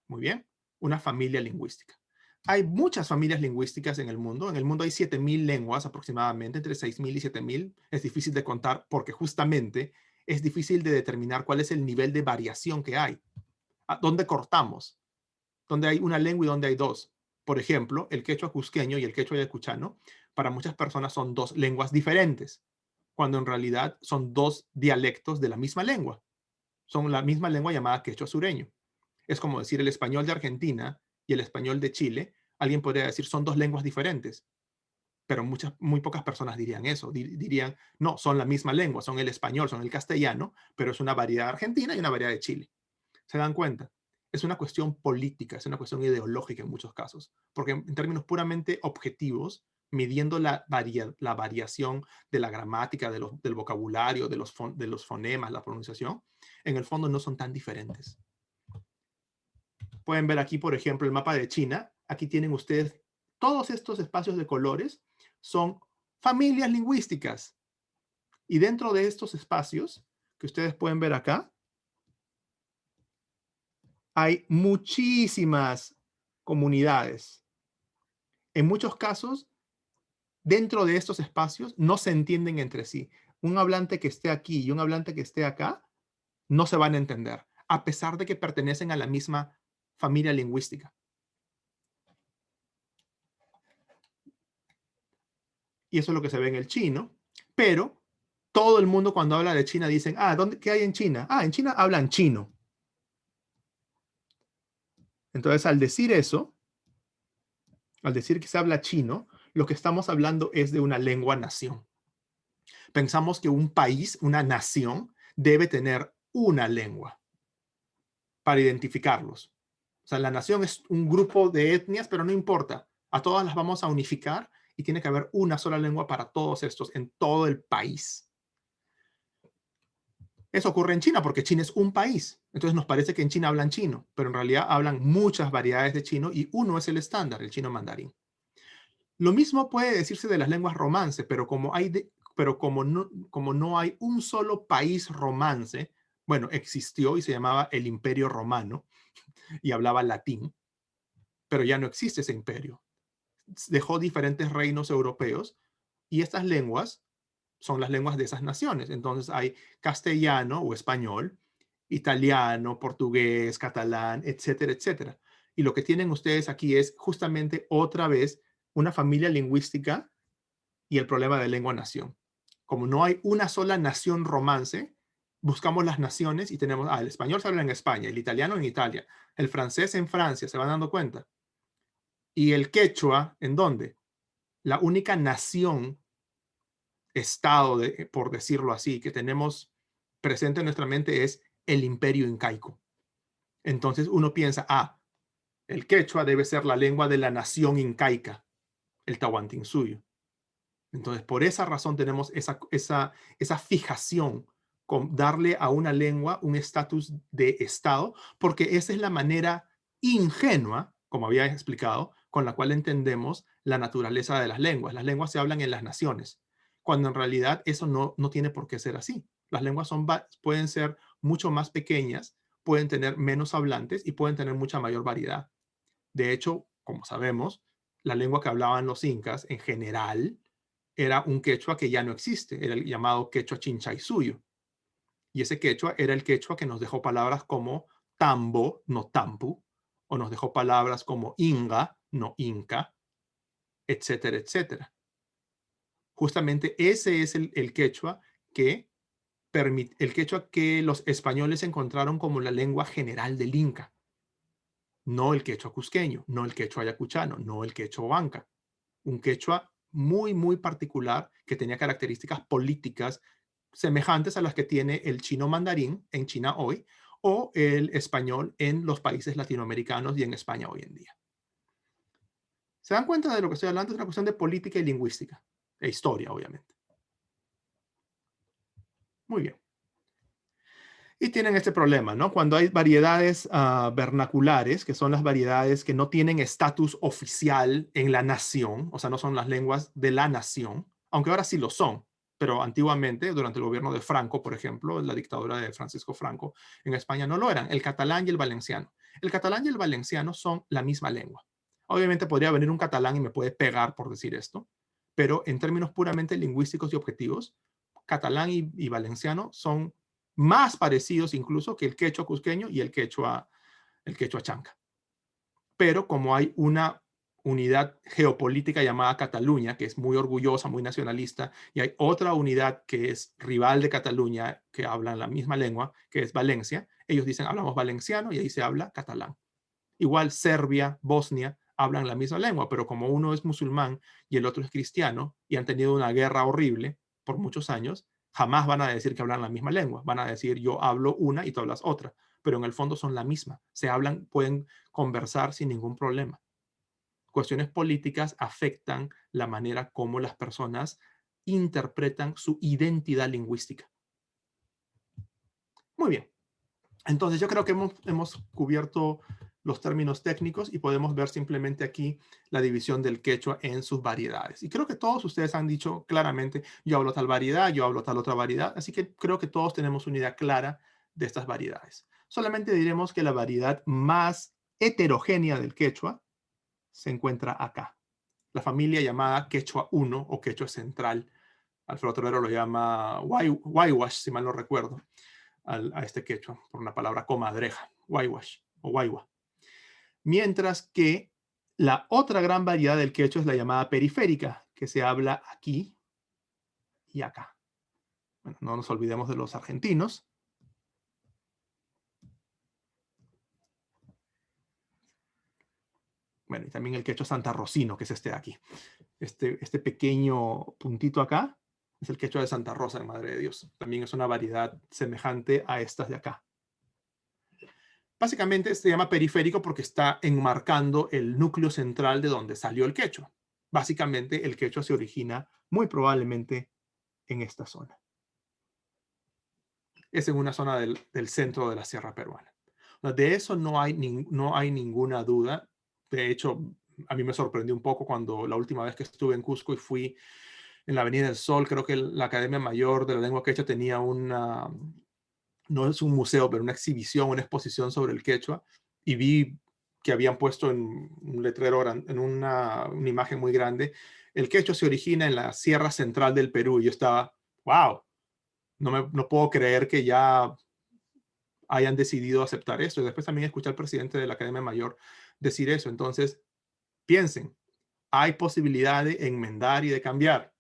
Muy bien, una familia lingüística. Hay muchas familias lingüísticas en el mundo. En el mundo hay 7.000 lenguas aproximadamente, entre 6.000 y 7.000. Es difícil de contar porque justamente es difícil de determinar cuál es el nivel de variación que hay. ¿Dónde cortamos? ¿Dónde hay una lengua y dónde hay dos? Por ejemplo, el quechua cusqueño y el quechua ayacuchano, para muchas personas son dos lenguas diferentes, cuando en realidad son dos dialectos de la misma lengua. Son la misma lengua llamada quechua sureño. Es como decir el español de Argentina y el español de Chile. Alguien podría decir son dos lenguas diferentes, pero muy pocas personas dirían eso. Dirían, no, son la misma lengua, son el español, son el castellano, pero es una variedad argentina y una variedad de Chile. ¿Se dan cuenta? Es una cuestión política, es una cuestión ideológica en muchos casos, porque en términos puramente objetivos, midiendo la variación de la gramática, del vocabulario, de los fonemas, la pronunciación, en el fondo no son tan diferentes. Pueden ver aquí, por ejemplo, el mapa de China. Aquí tienen ustedes todos estos espacios de colores, son familias lingüísticas. Y dentro de estos espacios, que ustedes pueden ver acá, hay muchísimas comunidades. En muchos casos, dentro de estos espacios, no se entienden entre sí. Un hablante que esté aquí y un hablante que esté acá, no se van a entender, a pesar de que pertenecen a la misma familia lingüística. Y eso es lo que se ve en el chino, pero todo el mundo cuando habla de China dicen, ¿qué hay en China? En China hablan chino. Entonces, al decir eso, al decir que se habla chino, lo que estamos hablando es de una lengua-nación. Pensamos que un país, una nación, debe tener una lengua para identificarlos. O sea, la nación es un grupo de etnias, pero no importa. A todas las vamos a unificar y tiene que haber una sola lengua para todos estos en todo el país. Eso ocurre en China porque China es un país. Entonces nos parece que en China hablan chino, pero en realidad hablan muchas variedades de chino y uno es el estándar, el chino mandarín. Lo mismo puede decirse de las lenguas romance, pero como no hay un solo país romance, bueno, existió y se llamaba el Imperio Romano y hablaba latín, pero ya no existe ese imperio. Dejó diferentes reinos europeos y estas lenguas son las lenguas de esas naciones. Entonces hay castellano o español italiano, portugués, catalán, etcétera, etcétera. Y lo que tienen ustedes aquí es justamente otra vez una familia lingüística y el problema de lengua-nación. Como no hay una sola nación romance, buscamos las naciones y tenemos, el español se habla en España, el italiano en Italia, el francés en Francia, ¿se van dando cuenta? Y el quechua, ¿en dónde? La única nación, estado, por decirlo así, que tenemos presente en nuestra mente es el imperio incaico. Entonces uno piensa, el quechua debe ser la lengua de la nación incaica, el Tahuantinsuyo. Entonces, por esa razón tenemos esa fijación con darle a una lengua un estatus de Estado, porque esa es la manera ingenua, como había explicado, con la cual entendemos la naturaleza de las lenguas. Las lenguas se hablan en las naciones, cuando en realidad eso no tiene por qué ser así. Las lenguas pueden ser mucho más pequeñas, pueden tener menos hablantes y pueden tener mucha mayor variedad. De hecho, como sabemos, la lengua que hablaban los incas en general era un quechua que ya no existe, era el llamado quechua chinchaysuyo. Y ese quechua era el quechua que nos dejó palabras como tambo, no tampu, o nos dejó palabras como inga, no inca, etcétera, etcétera. Justamente ese es el quechua que los españoles encontraron como la lengua general del Inca. No el quechua cusqueño, no el quechua ayacuchano, no el quechua huanca. Un quechua muy, muy particular que tenía características políticas semejantes a las que tiene el chino mandarín en China hoy o el español en los países latinoamericanos y en España hoy en día. ¿Se dan cuenta de lo que estoy hablando? Es una cuestión de política y lingüística e historia, obviamente. Muy bien. Y tienen este problema, ¿no? Cuando hay variedades vernaculares, que son las variedades que no tienen estatus oficial en la nación, o sea, no son las lenguas de la nación, aunque ahora sí lo son, pero antiguamente, durante el gobierno de Franco, por ejemplo, la dictadura de Francisco Franco, en España no lo eran, el catalán y el valenciano. El catalán y el valenciano son la misma lengua. Obviamente podría venir un catalán y me puede pegar por decir esto, pero en términos puramente lingüísticos y objetivos, catalán y valenciano son más parecidos incluso que el quechua cusqueño y el quechua chanca. Pero como hay una unidad geopolítica llamada Cataluña, que es muy orgullosa, muy nacionalista, y hay otra unidad que es rival de Cataluña, que hablan la misma lengua, que es Valencia, ellos dicen hablamos valenciano y ahí se habla catalán. Igual Serbia, Bosnia, hablan la misma lengua, pero como uno es musulmán y el otro es cristiano y han tenido una guerra horrible por muchos años, jamás van a decir que hablan la misma lengua. Van a decir yo hablo una y tú hablas otra, pero en el fondo son la misma. Se hablan, pueden conversar sin ningún problema. Cuestiones políticas afectan la manera como las personas interpretan su identidad lingüística. Muy bien. Entonces yo creo que hemos cubierto los términos técnicos y podemos ver simplemente aquí la división del quechua en sus variedades. Y creo que todos ustedes han dicho claramente, yo hablo tal variedad, yo hablo tal otra variedad, así que creo que todos tenemos una idea clara de estas variedades. Solamente diremos que la variedad más heterogénea del quechua se encuentra acá. La familia llamada quechua 1 o quechua central. Alfredo Torero lo llama Waiwash, si mal no recuerdo, a este quechua, por una palabra comadreja, Waiwash o Waiwa. Mientras que la otra gran variedad del quechua es la llamada periférica, que se habla aquí y acá. Bueno, no nos olvidemos de los argentinos. Bueno, y también el quechua santarrocino, que es este de aquí. Este pequeño puntito acá es el quechua de Santa Rosa de Madre de Dios. También es una variedad semejante a estas de acá. Básicamente se llama periférico porque está enmarcando el núcleo central de donde salió el quechua. Básicamente el quechua se origina muy probablemente en esta zona. Es en una zona del centro de la sierra peruana. De eso no hay ninguna duda. De hecho, a mí me sorprendió un poco cuando la última vez que estuve en Cusco y fui en la Avenida del Sol, creo que la Academia Mayor de la Lengua Quechua tenía una... no es un museo, pero una exhibición, una exposición sobre el quechua, y vi que habían puesto en un letrero, en una imagen muy grande, el quechua se origina en la Sierra Central del Perú, y yo estaba, wow, no puedo creer que ya hayan decidido aceptar esto. Y después también escuché al presidente de la Academia Mayor decir eso. Entonces, piensen, hay posibilidad de enmendar y de cambiar.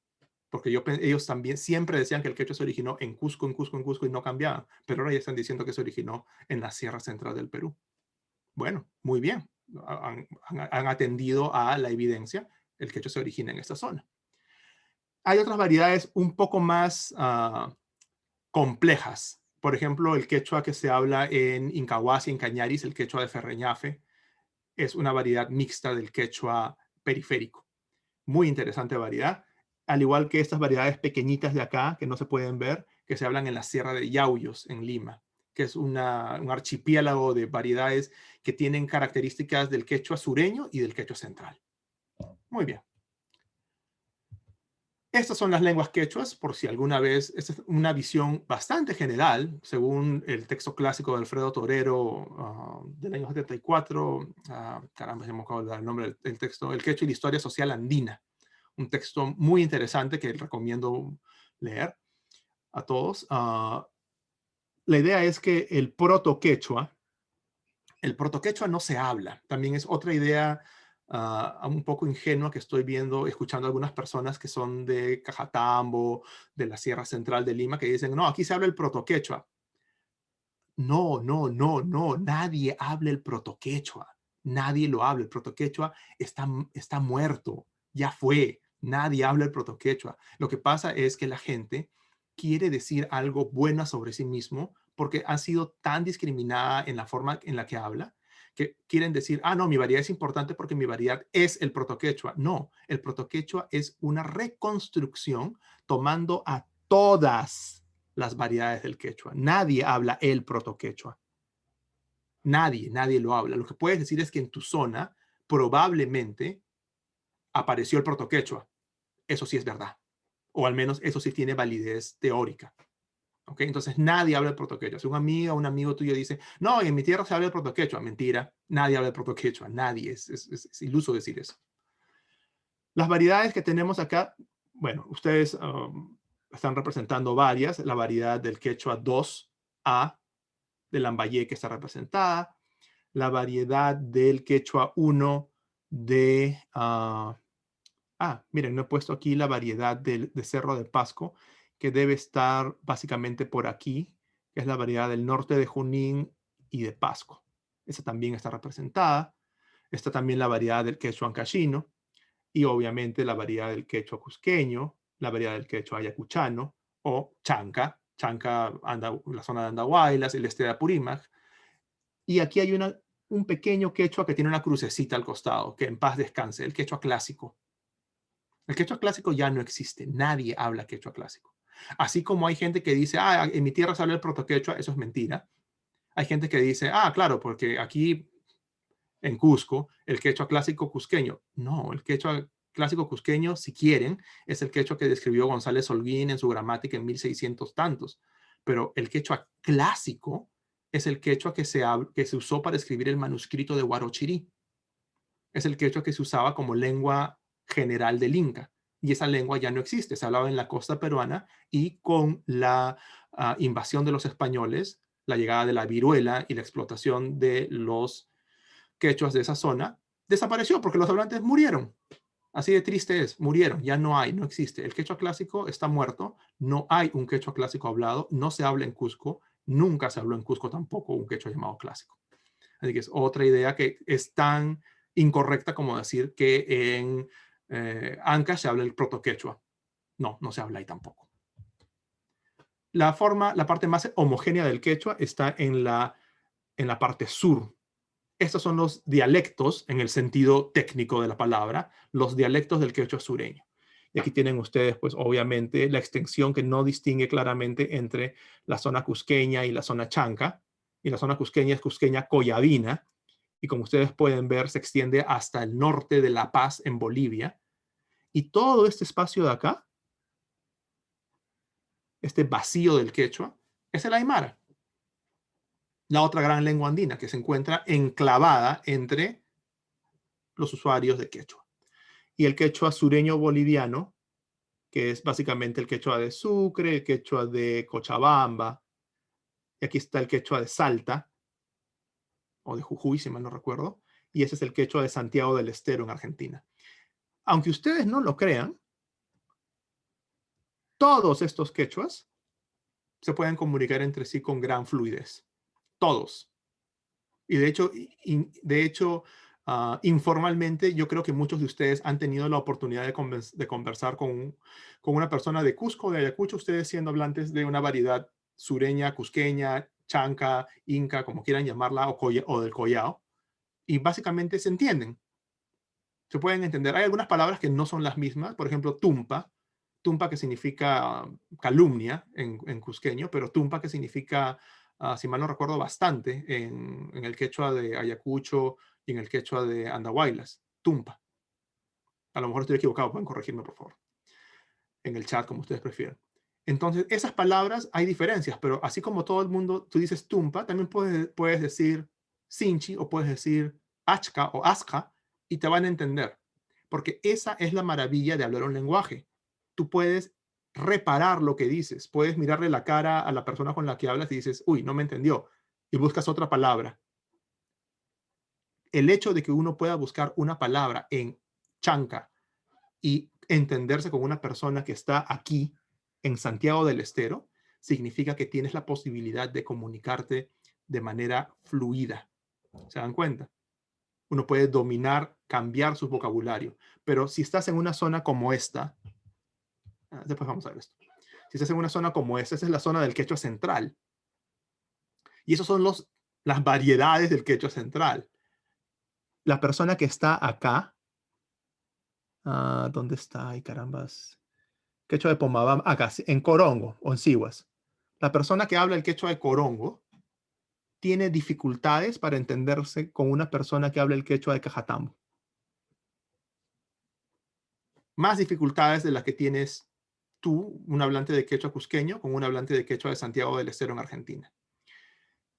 Porque ellos también siempre decían que el quechua se originó en Cusco y no cambiaban. Pero ahora ya están diciendo que se originó en la Sierra Central del Perú. Bueno, muy bien. Han atendido a la evidencia. El quechua se origina en esta zona. Hay otras variedades un poco más complejas. Por ejemplo, el quechua que se habla en Incahuasi, en Cañaris, el quechua de Ferreñafe, es una variedad mixta del quechua periférico. Muy interesante variedad. Al igual que estas variedades pequeñitas de acá, que no se pueden ver, que se hablan en la Sierra de Yauyos, en Lima, que es un archipiélago de variedades que tienen características del quechua sureño y del quechua central. Muy bien. Estas son las lenguas quechuas, por si alguna vez, esta es una visión bastante general, según el texto clásico de Alfredo Torero del año 74, caramba, se me acaba de dar el nombre del texto, El quechua y la historia social andina, un texto muy interesante que recomiendo leer a todos. La idea es que el proto-quechua no se habla, también es otra idea un poco ingenua que estoy escuchando a algunas personas que son de Cajatambo, de la Sierra Central de Lima, que dicen, no, aquí se habla el protoquechua. No, nadie habla el protoquechua. Nadie lo habla. El protoquechua está muerto, ya fue. Nadie habla el protoquechua. Lo que pasa es que la gente quiere decir algo bueno sobre sí mismo porque ha sido tan discriminada en la forma en la que habla, que quieren decir, no, mi variedad es importante porque mi variedad es el protoquechua. No, el protoquechua es una reconstrucción tomando a todas las variedades del quechua. Nadie habla el protoquechua. Nadie lo habla. Lo que puedes decir es que en tu zona probablemente apareció el protoquechua. Eso sí es verdad. O al menos eso sí tiene validez teórica. ¿Okay? Entonces nadie habla el protoquechua. Si un amigo tuyo dice, no, en mi tierra se habla el protoquechua. Mentira, nadie habla el protoquechua. Nadie. Es iluso decir eso. Las variedades que tenemos acá, bueno, ustedes están representando varias. La variedad del quechua 2A de Lambayeque que está representada. La variedad del quechua 1 de... miren, no he puesto aquí la variedad de Cerro de Pasco, que debe estar básicamente por aquí, que es la variedad del norte de Junín y de Pasco. Esa también está representada. Está también la variedad del quechua ancashino y obviamente la variedad del quechua cusqueño, la variedad del quechua ayacuchano o chanca. Chanca, la zona de Andahuaylas, el este de Apurímac. Y aquí hay un pequeño quechua que tiene una crucecita al costado, que en paz descanse, el quechua clásico. El quechua clásico ya no existe. Nadie habla quechua clásico. Así como hay gente que dice, en mi tierra se habla el protoquechua, eso es mentira. Hay gente que dice, claro, porque aquí en Cusco, el quechua clásico cusqueño. No, el quechua clásico cusqueño, si quieren, es el quechua que describió González Holguín en su gramática en 1600 tantos. Pero el quechua clásico es el quechua que se usó para escribir el manuscrito de Huarochirí. Es el quechua que se usaba como lengua general del Inca. Y esa lengua ya no existe. Se hablaba en la costa peruana y con la invasión de los españoles, la llegada de la viruela y la explotación de los quechuas de esa zona, desapareció porque los hablantes murieron. Así de triste es, murieron, ya no hay, no existe. El quechua clásico está muerto, no hay un quechua clásico hablado, no se habla en Cusco, nunca se habló en Cusco tampoco un quechua llamado clásico. Así que es otra idea que es tan incorrecta como decir que en Ancash se habla el protoquechua. No, no se habla ahí tampoco. La parte más homogénea del quechua está en la parte sur. Estos son los dialectos en el sentido técnico de la palabra, los dialectos del quechua sureño. Y aquí tienen ustedes, pues obviamente, la extensión que no distingue claramente entre la zona cusqueña y la zona chanca. Y la zona cusqueña es cusqueña coyabina. Y como ustedes pueden ver, se extiende hasta el norte de La Paz, en Bolivia. Y todo este espacio de acá, este vacío del quechua, es el aymara. La otra gran lengua andina que se encuentra enclavada entre los usuarios de quechua. Y el quechua sureño boliviano, que es básicamente el quechua de Sucre, el quechua de Cochabamba, Y aquí está el quechua de Salta, o de Jujuy, si mal no recuerdo. Y ese es el quechua de Santiago del Estero en Argentina. Aunque ustedes no lo crean, todos estos quechuas se pueden comunicar entre sí con gran fluidez. Todos. Y de hecho, informalmente, yo creo que muchos de ustedes han tenido la oportunidad de conversar con una persona de Cusco, de Ayacucho, ustedes siendo hablantes de una variedad sureña, cusqueña, chanca, inca, como quieran llamarla, o del Collao. Y básicamente se entienden. Se pueden entender. Hay algunas palabras que no son las mismas. Por ejemplo, tumpa. Tumpa que significa calumnia en cusqueño, pero tumpa que significa, si mal no recuerdo, bastante en el quechua de Ayacucho y en el quechua de Andahuaylas. Tumpa. A lo mejor estoy equivocado, pueden corregirme, por favor. En el chat, como ustedes prefieran. Entonces, esas palabras hay diferencias, pero así como todo el mundo, tú dices tumpa, también puedes decir sinchi o puedes decir achka o asca y te van a entender. Porque esa es la maravilla de hablar un lenguaje. Tú puedes reparar lo que dices, puedes mirarle la cara a la persona con la que hablas y dices, uy, no me entendió, y buscas otra palabra. El hecho de que uno pueda buscar una palabra en chanca y entenderse con una persona que está aquí en Santiago del Estero, significa que tienes la posibilidad de comunicarte de manera fluida. ¿Se dan cuenta? Uno puede dominar, cambiar su vocabulario. Pero si estás en una zona como esta, después vamos a ver esto. Si estás en una zona como esta, esa es la zona del quechua central. Y esos son las variedades del quechua central. La persona que está acá, ¿dónde está? Ay, carambas. Quechua de Pomabamba, acá, en Corongo o en Sihuas. La persona que habla el quechua de Corongo tiene dificultades para entenderse con una persona que habla el quechua de Cajatambo. Más dificultades de las que tienes tú, un hablante de quechua cusqueño, con un hablante de quechua de Santiago del Estero en Argentina.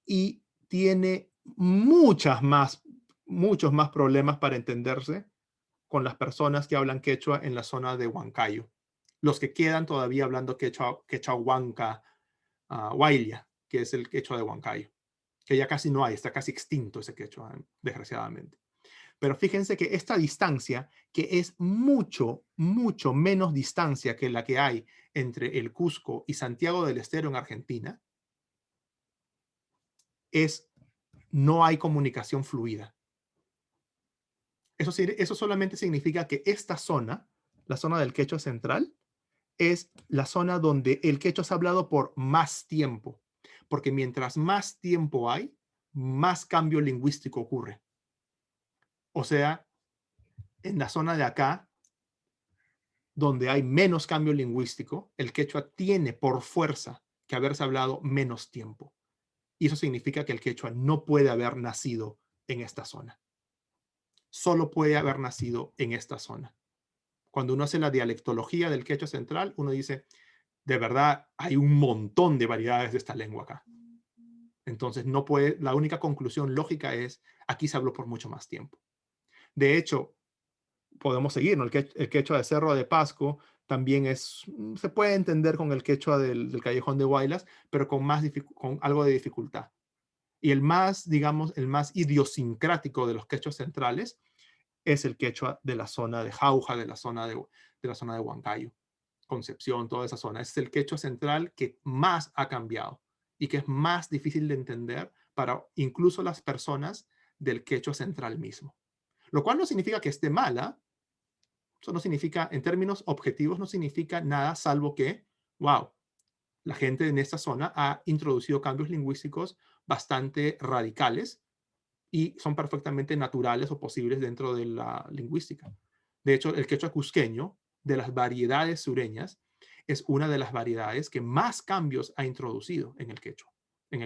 Y tiene muchos más problemas para entenderse con las personas que hablan quechua en la zona de Huancayo. Los que quedan todavía hablando quechua huanca, huaylia, que es el quechua de Huancayo, que ya casi no hay, está casi extinto ese quechua, desgraciadamente. Pero fíjense que esta distancia, que es mucho, mucho menos distancia que la que hay entre el Cusco y Santiago del Estero en Argentina, no hay comunicación fluida. Eso solamente significa que esta zona, la zona del quechua central, es la zona donde el quechua es hablado por más tiempo, porque mientras más tiempo hay, más cambio lingüístico ocurre. O sea, en la zona de acá, donde hay menos cambio lingüístico, el quechua tiene por fuerza que haberse hablado menos tiempo. Y eso significa que el quechua no puede haber nacido en esta zona. Solo puede haber nacido en esta zona. Cuando uno hace la dialectología del quechua central, uno dice, de verdad, hay un montón de variedades de esta lengua acá. Entonces, la única conclusión lógica es, aquí se habló por mucho más tiempo. De hecho, podemos seguir, ¿no? El quechua de Cerro de Pasco también se puede entender con el quechua del Callejón de Huaylas, pero con algo de dificultad. Y el más idiosincrático de los quechuas centrales es el quechua de la zona de Jauja, de la zona de Huancayo, Concepción, toda esa zona. Es el quechua central que más ha cambiado y que es más difícil de entender para incluso las personas del quechua central mismo. Lo cual no significa que esté mala. Eso no significa, en términos objetivos, no significa nada salvo que, wow, la gente en esta zona ha introducido cambios lingüísticos bastante radicales y son perfectamente naturales o posibles dentro de la lingüística. De hecho, el quechua cusqueño, de las variedades sureñas, es una de las variedades que más cambios ha introducido en el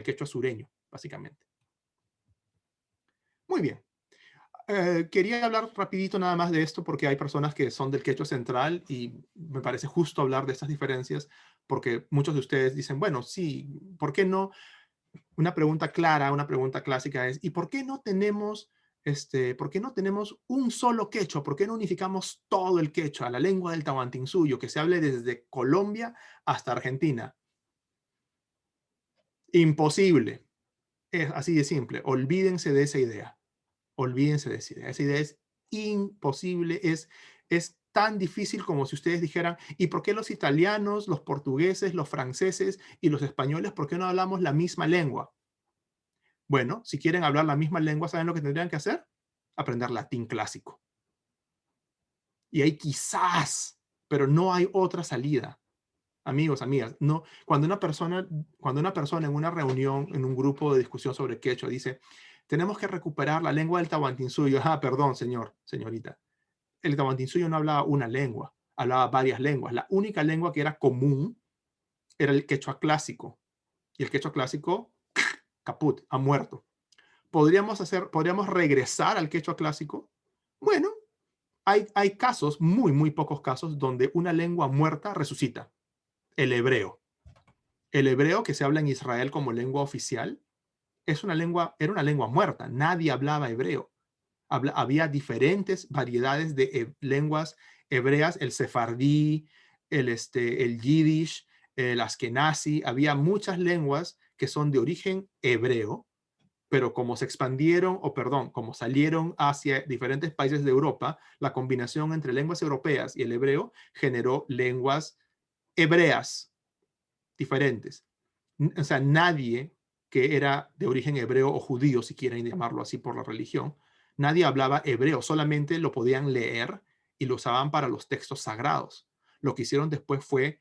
quechua sureño, básicamente. Muy bien. Quería hablar rapidito nada más de esto porque hay personas que son del quechua central y me parece justo hablar de estas diferencias porque muchos de ustedes dicen, bueno, sí, ¿por qué no? Una pregunta clara, una pregunta clásica es, ¿y por qué no tenemos un solo quechua? ¿Por qué no unificamos todo el quechua, la lengua del Tahuantinsuyo, que se hable desde Colombia hasta Argentina? Imposible. Es así de simple. Olvídense de esa idea. Olvídense de esa idea. Esa idea es imposible. Es tan difícil como si ustedes dijeran, ¿y por qué los italianos, los portugueses, los franceses y los españoles, por qué no hablamos la misma lengua? Bueno, si quieren hablar la misma lengua, ¿saben lo que tendrían que hacer? Aprender latín clásico. Y ahí quizás, pero no hay otra salida. Amigos, amigas, no, cuando una persona en una reunión, en un grupo de discusión sobre quechua dice, tenemos que recuperar la lengua del Tahuantinsuyo. Ah, perdón, señorita. El Tahuantinsuyo no hablaba una lengua, hablaba varias lenguas. La única lengua que era común era el quechua clásico. Y el quechua clásico, caput, ha muerto. ¿Podríamos regresar al quechua clásico? Bueno, hay casos, muy pocos casos, donde una lengua muerta resucita. El hebreo. El hebreo que se habla en Israel como lengua oficial era una lengua muerta. Nadie hablaba hebreo. Había diferentes variedades de lenguas hebreas, el sefardí, el yiddish, el askenazi. Había muchas lenguas que son de origen hebreo, pero como como salieron hacia diferentes países de Europa, la combinación entre lenguas europeas y el hebreo generó lenguas hebreas diferentes. O sea, nadie que era de origen hebreo o judío, si quieren llamarlo así por la religión, nadie hablaba hebreo, solamente lo podían leer y lo usaban para los textos sagrados. Lo que hicieron después fue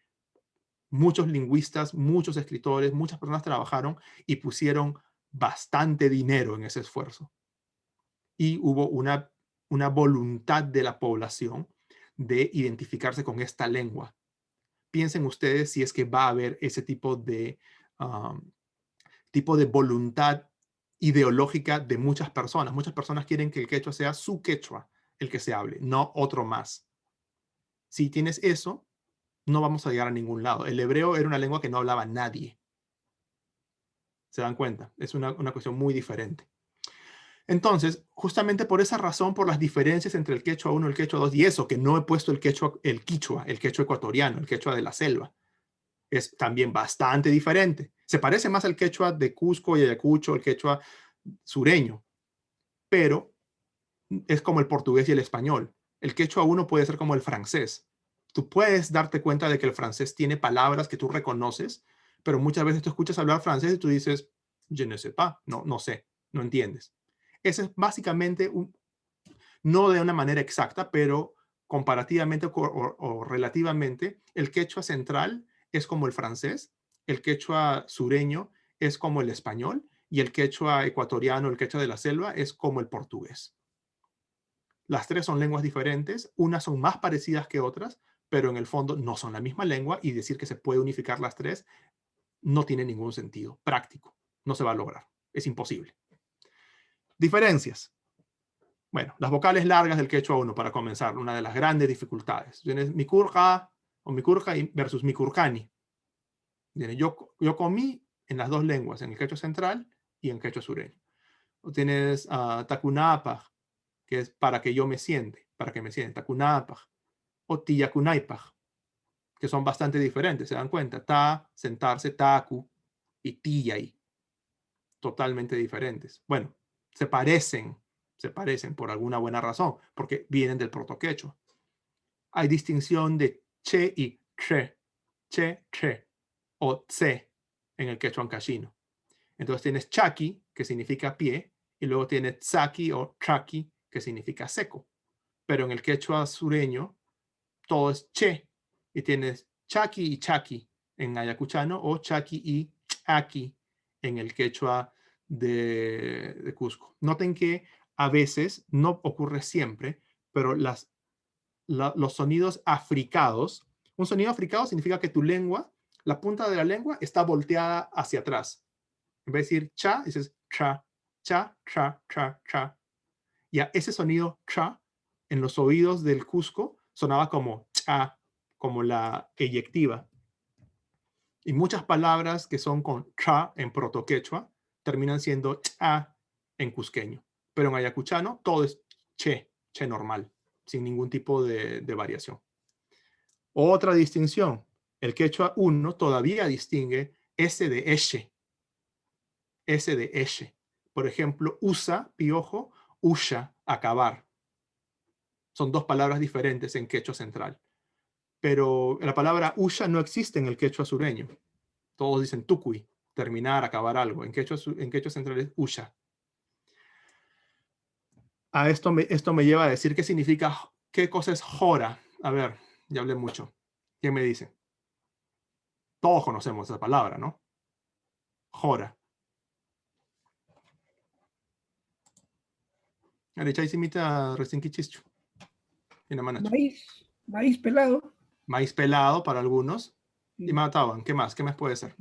muchos lingüistas, muchos escritores, muchas personas trabajaron y pusieron bastante dinero en ese esfuerzo. Y hubo una voluntad de la población de identificarse con esta lengua. Piensen ustedes si es que va a haber ese tipo de voluntad ideológica de muchas personas. Muchas personas quieren que el quechua sea su quechua, el que se hable, no otro más. Si tienes eso, no vamos a llegar a ningún lado. El hebreo era una lengua que no hablaba nadie. ¿Se dan cuenta? Es una cuestión muy diferente. Entonces, justamente por esa razón, por las diferencias entre el quechua 1 y el quechua 2, y eso que no he puesto el quechua ecuatoriano, el quechua de la selva, es también bastante diferente. Se parece más al quechua de Cusco y Ayacucho, el quechua sureño, pero es como el portugués y el español. El quechua 1 puede ser como el francés. Tú puedes darte cuenta de que el francés tiene palabras que tú reconoces, pero muchas veces tú escuchas hablar francés y tú dices, je ne sais pas, no sé, no entiendes. Ese es básicamente, no de una manera exacta, pero comparativamente o relativamente, el quechua central es como el francés, el quechua sureño es como el español y el quechua ecuatoriano, el quechua de la selva, es como el portugués. Las tres son lenguas diferentes, unas son más parecidas que otras, pero en el fondo no son la misma lengua y decir que se puede unificar las tres no tiene ningún sentido práctico. No se va a lograr. Es imposible. Diferencias. Bueno, las vocales largas del quechua 1 para comenzar, una de las grandes dificultades. Tienes mikurja o mikurja versus mikurjani. Yo comí en las dos lenguas, en el quechua central y en el quechua sureño. O tienes takunapaj, que es para que yo me siente, takunapaj. O tiyakunaipaj, que son bastante diferentes, ¿se dan cuenta? Ta, sentarse, taku, y tiyay. Totalmente diferentes. Bueno, se parecen por alguna buena razón, porque vienen del protoquechua. Hay distinción de che y che, o tse en el quechua ancashino. Entonces tienes chaki, que significa pie, y luego tienes tsaki o chaki, que significa seco. Pero en el quechua sureño, todo es che, y tienes chaki y chaki en ayacuchano, o chaki y chaki en el quechua de Cusco. Noten que a veces, no ocurre siempre, pero los sonidos africados, un sonido africado significa que tu lengua, la punta de la lengua está volteada hacia atrás. En vez de decir cha, dices cha, cha, cha, cha, cha. Y a ese sonido cha, en los oídos del Cusco, sonaba como cha, como la eyectiva. Y muchas palabras que son con cha en protoquechua terminan siendo cha en cusqueño. Pero en ayacuchano todo es che normal, sin ningún tipo de variación. Otra distinción, el quechua 1 todavía distingue S de eche. S de eshe. Por ejemplo, usa, piojo, usha, acabar. Son dos palabras diferentes en quechua central. Pero la palabra usha no existe en el quechua sureño. Todos dicen tukui, terminar, acabar algo. En quechua central es usha. Esto me lleva a decir qué significa, qué cosa es jora. A ver, ya hablé mucho. ¿Quién me dice? Todos conocemos esa palabra, ¿no? Jora. Recién quichicho. Maíz pelado. Maíz pelado para algunos. Y mataban. ¿Qué más? ¿Qué más puede ser?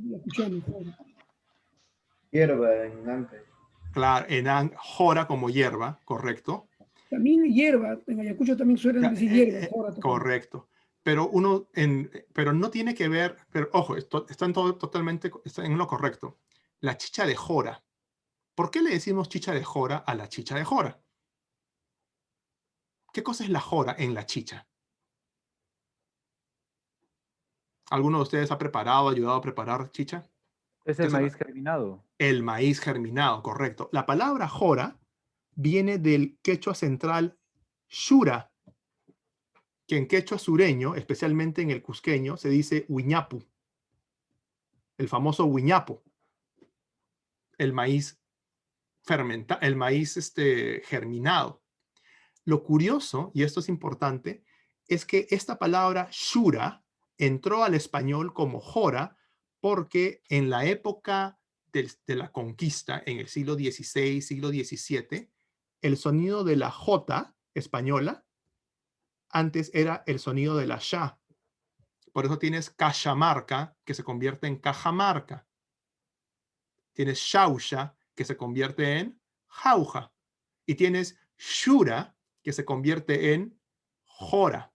Hierba en Ancash. Claro, jora como hierba, correcto. También hierba. En Ayacucho también suelen decir hierba. Correcto. Pero pero no tiene que ver, pero ojo, están totalmente en lo correcto. La chicha de jora. ¿Por qué le decimos chicha de jora a la chicha de jora? ¿Qué cosa es la jora en la chicha? ¿Alguno de ustedes ha preparado, ayudado a preparar chicha? Es el maíz germinado. El maíz germinado, correcto. La palabra jora viene del quechua central shura, que en quechua sureño, especialmente en el cusqueño, se dice huiñapu. El famoso huiñapu. El maíz germinado. Lo curioso, y esto es importante, es que esta palabra shura entró al español como jora porque en la época de la conquista, en el siglo XVI, siglo XVII, el sonido de la J española antes era el sonido de la sha. Por eso tienes Cajamarca, que se convierte en Cajamarca. Tienes Xauxa, que se convierte en Jauja. Y tienes Shura, que se convierte en Jora.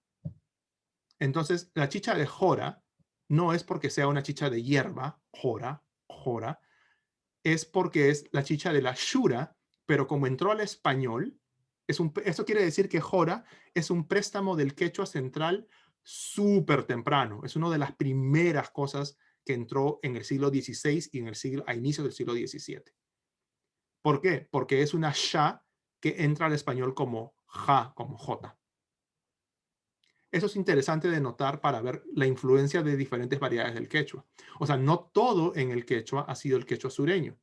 Entonces, la chicha de jora no es porque sea una chicha de hierba, jora, es porque es la chicha de la shura, pero como entró al español, eso quiere decir que jora es un préstamo del quechua central súper temprano. Es una de las primeras cosas que entró en el siglo XVI y a inicio del siglo XVII. ¿Por qué? Porque es una sha que entra al español como ja, como jota. Eso es interesante de notar para ver la influencia de diferentes variedades del quechua. O sea, no todo en el quechua ha sido el quechua sureño,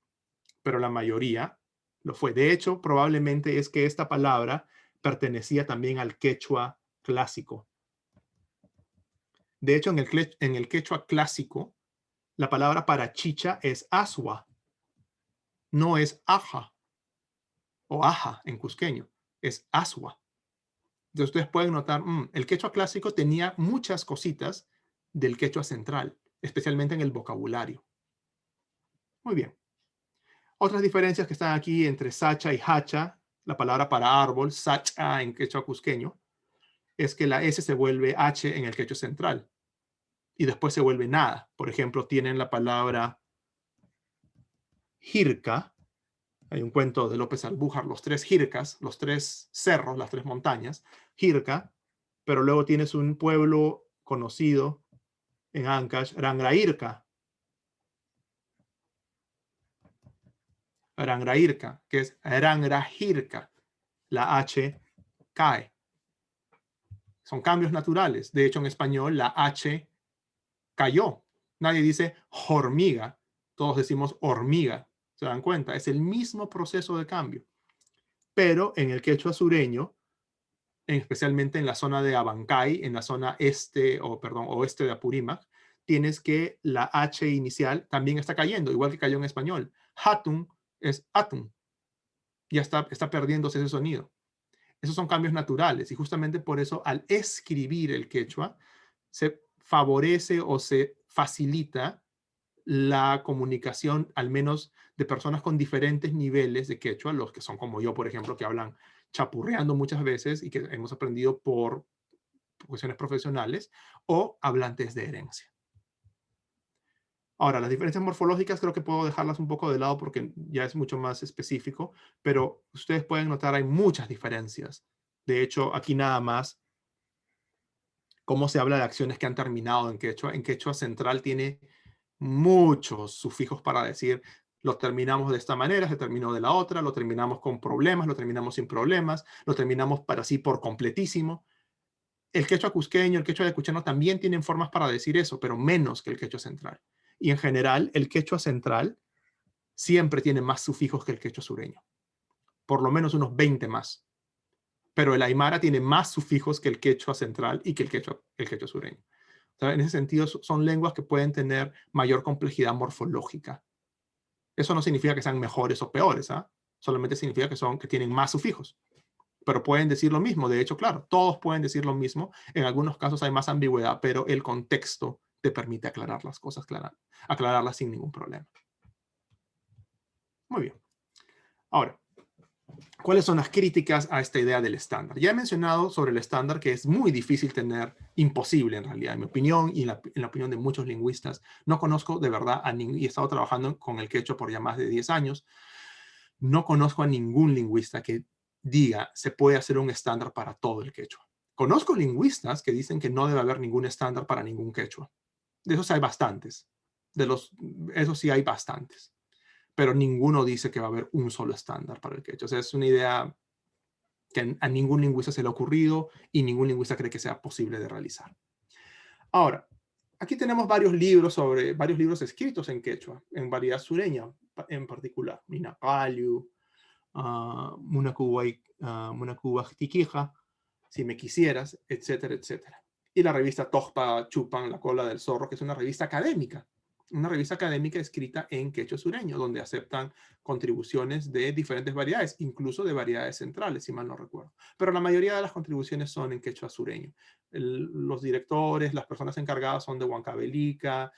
pero la mayoría lo fue. De hecho, probablemente es que esta palabra pertenecía también al quechua clásico. De hecho, en el quechua clásico, la palabra para chicha es asua, no es aja o aja en cusqueño, es asua. Entonces ustedes pueden notar, el quechua clásico tenía muchas cositas del quechua central, especialmente en el vocabulario. Muy bien. Otras diferencias que están aquí entre sacha y hacha, la palabra para árbol, sacha en quechua cusqueño, es que la S se vuelve H en el quechua central y después se vuelve nada. Por ejemplo, tienen la palabra jirca. Hay un cuento de López Albújar, los tres jircas, los tres cerros, las tres montañas, jirca, pero luego tienes un pueblo conocido en Ancash, Rangrairca. Rangrairca, que es Rangrajirca. La H cae. Son cambios naturales. De hecho, en español, la H cayó. Nadie dice hormiga. Todos decimos hormiga. ¿Se dan cuenta? Es el mismo proceso de cambio. Pero en el quechua sureño, especialmente en la zona de Abancay, en la zona oeste de Apurímac, tienes que la H inicial también está cayendo, igual que cayó en español. Hatun es atun. Ya está perdiéndose ese sonido. Esos son cambios naturales y justamente por eso al escribir el quechua se favorece o se facilita la comunicación, al menos de personas con diferentes niveles de quechua, los que son como yo, por ejemplo, que hablan chapurreando muchas veces y que hemos aprendido por cuestiones profesionales, o hablantes de herencia. Ahora, las diferencias morfológicas creo que puedo dejarlas un poco de lado porque ya es mucho más específico, pero ustedes pueden notar hay muchas diferencias. De hecho, aquí nada más, cómo se habla de acciones que han terminado en quechua. En quechua central tiene muchos sufijos para decir Lo terminamos de esta manera, se terminó de la otra, lo terminamos con problemas, lo terminamos sin problemas, lo terminamos para sí por completísimo. El quechua cusqueño, el quechua ayacuchano también tienen formas para decir eso, pero menos que el quechua central. Y en general, el quechua central siempre tiene más sufijos que el quechua sureño. Por lo menos unos 20 más. Pero el aymara tiene más sufijos que el quechua central y que el quechua sureño. O sea, en ese sentido, son lenguas que pueden tener mayor complejidad morfológica. Eso no significa que sean mejores o peores, ¿ah? Solamente significa que tienen más sufijos. Pero pueden decir lo mismo. De hecho, claro, todos pueden decir lo mismo. En algunos casos hay más ambigüedad, pero el contexto te permite aclarar las cosas, aclararlas sin ningún problema. Muy bien. Ahora, ¿cuáles son las críticas a esta idea del estándar? Ya he mencionado sobre el estándar que es muy difícil tener, imposible en realidad, en mi opinión y en la opinión de muchos lingüistas. No conozco de verdad y he estado trabajando con el quechua por ya más de 10 años. No conozco a ningún lingüista que diga se puede hacer un estándar para todo el quechua. Conozco lingüistas que dicen que no debe haber ningún estándar para ningún quechua. De esos hay bastantes. Esos sí hay bastantes. Pero ninguno dice que va a haber un solo estándar para el quechua. O sea, es una idea que a ningún lingüista se le ha ocurrido y ningún lingüista cree que sea posible de realizar. Ahora, aquí tenemos varios libros escritos en quechua, en variedad sureña en particular. Minacaliu, Munacubaxtiquija, Si me quisieras, etcétera, etcétera. Y la revista Tojpa Chupan, La cola del zorro, que es una revista académica. Una revista académica escrita en quechua sureño, donde aceptan contribuciones de diferentes variedades, incluso de variedades centrales, si mal no recuerdo. Pero la mayoría de las contribuciones son en quechua sureño. Los directores, las personas encargadas son de Huancavelica,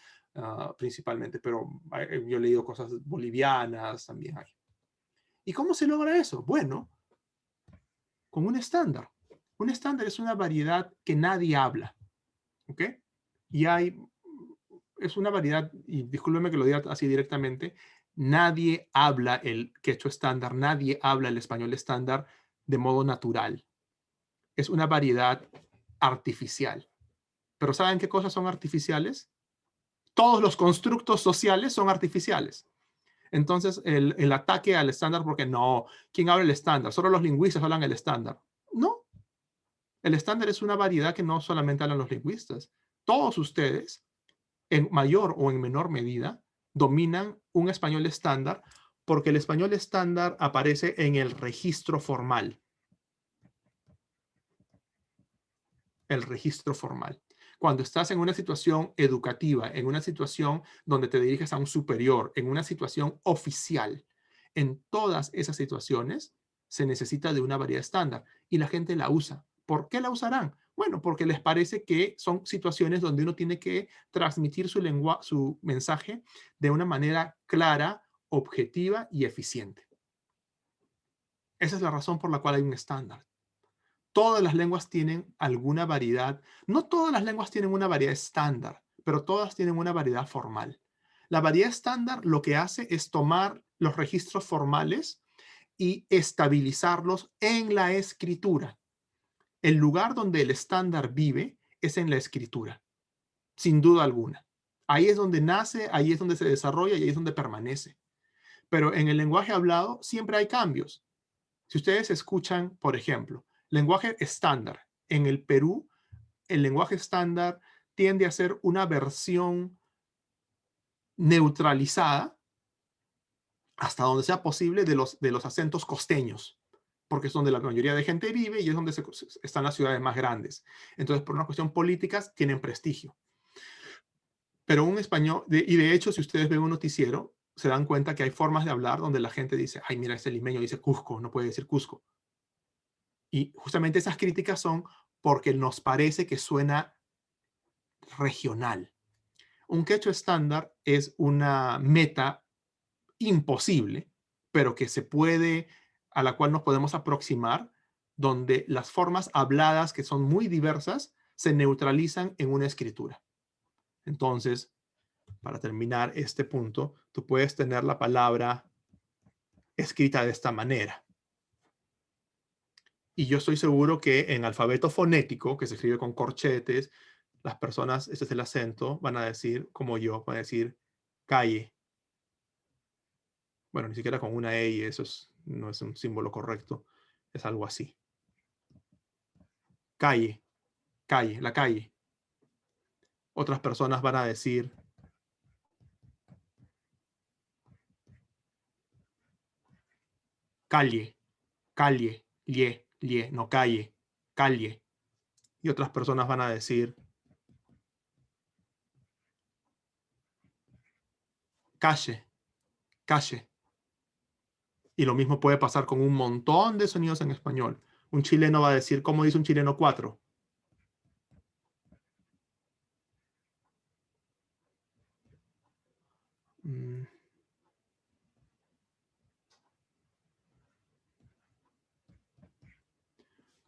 principalmente, pero yo he leído cosas bolivianas también hay. ¿Y cómo se logra eso? Bueno, con un estándar. Un estándar es una variedad que nadie habla, ¿ok? Y es una variedad, y discúlpeme que lo diga así directamente, nadie habla el quechua estándar, nadie habla el español estándar de modo natural. Es una variedad artificial. ¿Pero saben qué cosas son artificiales? Todos los constructos sociales son artificiales. Entonces, el ataque al estándar, porque no, ¿quién habla el estándar? Solo los lingüistas hablan el estándar. No. El estándar es una variedad que no solamente hablan los lingüistas. Todos ustedes, en mayor o en menor medida, dominan un español estándar porque el español estándar aparece en el registro formal. El registro formal. Cuando estás en una situación educativa, en una situación donde te diriges a un superior, en una situación oficial, en todas esas situaciones se necesita de una variedad estándar y la gente la usa. ¿Por qué la usarán? Bueno, porque les parece que son situaciones donde uno tiene que transmitir su mensaje de una manera clara, objetiva y eficiente. Esa es la razón por la cual hay un estándar. Todas las lenguas tienen alguna variedad. No todas las lenguas tienen una variedad estándar, pero todas tienen una variedad formal. La variedad estándar lo que hace es tomar los registros formales y estabilizarlos en la escritura. El lugar donde el estándar vive es en la escritura, sin duda alguna. Ahí es donde nace, ahí es donde se desarrolla y ahí es donde permanece. Pero en el lenguaje hablado siempre hay cambios. Si ustedes escuchan, por ejemplo, lenguaje estándar. En el Perú, el lenguaje estándar tiende a ser una versión neutralizada hasta donde sea posible de los acentos costeños, porque es donde la mayoría de gente vive y es donde están las ciudades más grandes. Entonces, por una cuestión política, tienen prestigio. Pero un español, y de hecho, si ustedes ven un noticiero, se dan cuenta que hay formas de hablar donde la gente dice, ay, mira, ese limeño dice Cusco, no puede decir Cusco. Y justamente esas críticas son porque nos parece que suena regional. Un quechua estándar es una meta imposible, pero que a la cual nos podemos aproximar, donde las formas habladas, que son muy diversas, se neutralizan en una escritura. Entonces, para terminar este punto, tú puedes tener la palabra escrita de esta manera. Y yo estoy seguro que en alfabeto fonético, que se escribe con corchetes, las personas, este es el acento, van a decir, como yo, van a decir calle. Bueno, ni siquiera con una E, y eso no es un símbolo correcto. Es algo así. Calle, calle, la calle. Otras personas van a decir calle, calle, lie, no calle, calle. Y otras personas van a decir calle, calle. Y lo mismo puede pasar con un montón de sonidos en español. Un chileno va a decir, ¿cómo dice un chileno 4?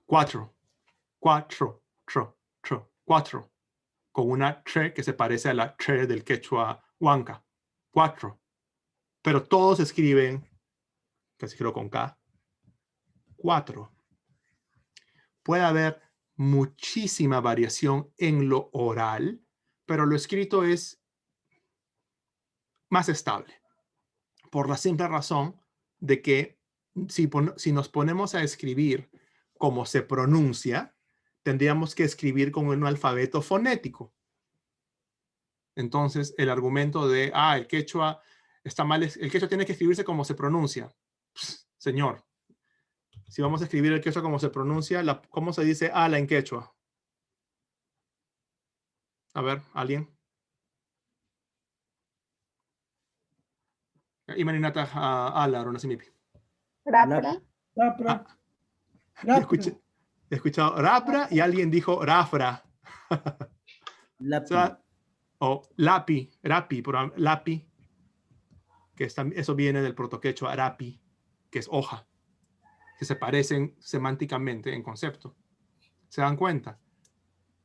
Cuatro, cuatro, cuatro, con una tre que se parece a la tre del quechua huanca. Cuatro. Pero todos escriben, casi creo con K, 4. Puede haber muchísima variación en lo oral, pero lo escrito es más estable. Por la simple razón de que si nos ponemos a escribir como se pronuncia, tendríamos que escribir con un alfabeto fonético. Entonces, el argumento de, el quechua está mal, el quechua tiene que escribirse como se pronuncia. Pss, señor, si vamos a escribir el quechua como se pronuncia, ¿cómo se dice ala en quechua? A ver, ¿alguien? Imaninata ala, Ronasimipi. Rapra. Rapra. He escuchado rapra y alguien dijo rafra. O lapi, rapi, lapi, que eso viene del protoquechua rapi, que es hoja, que se parecen semánticamente en concepto. ¿Se dan cuenta?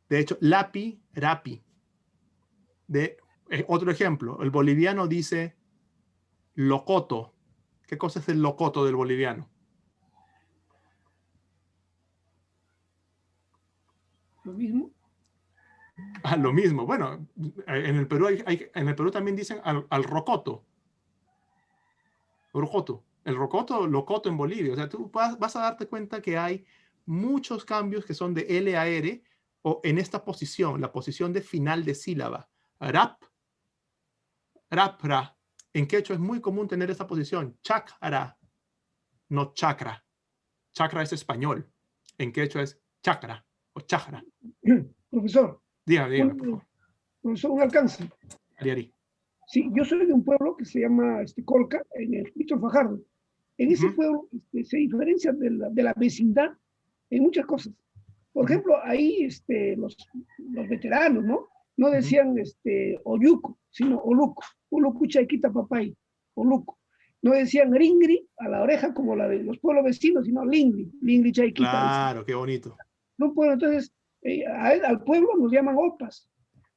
De hecho, lapi, rapi. Otro ejemplo, el boliviano dice locoto. ¿Qué cosa es el locoto del boliviano? Lo mismo. Lo mismo. Bueno, en el Perú, en el Perú también dicen al rocoto. Rocoto. El rocoto, locoto en Bolivia. O sea, tú vas a darte cuenta que hay muchos cambios que son de L a R o en esta posición, la posición de final de sílaba. Rap, rapra. En quechua es muy común tener esta posición. Chakra, no chakra. Chakra es español. En quechua es chakra o chakra. Profesor. Dígame, por favor. Profesor, un alcance. Ariari. Sí, yo soy de un pueblo que se llama Colca, en el Víctor Fajardo. En ese pueblo se diferencia de la vecindad en muchas cosas. Por ejemplo, ahí los veteranos, no decían oyuco, sino oluco. Oluco chaiquita papay, oluco. No decían ringri a la oreja como la de los pueblos vecinos, sino lingri, lingri chaiquita. Claro, qué bonito. No puedo, entonces, al pueblo nos llaman opas.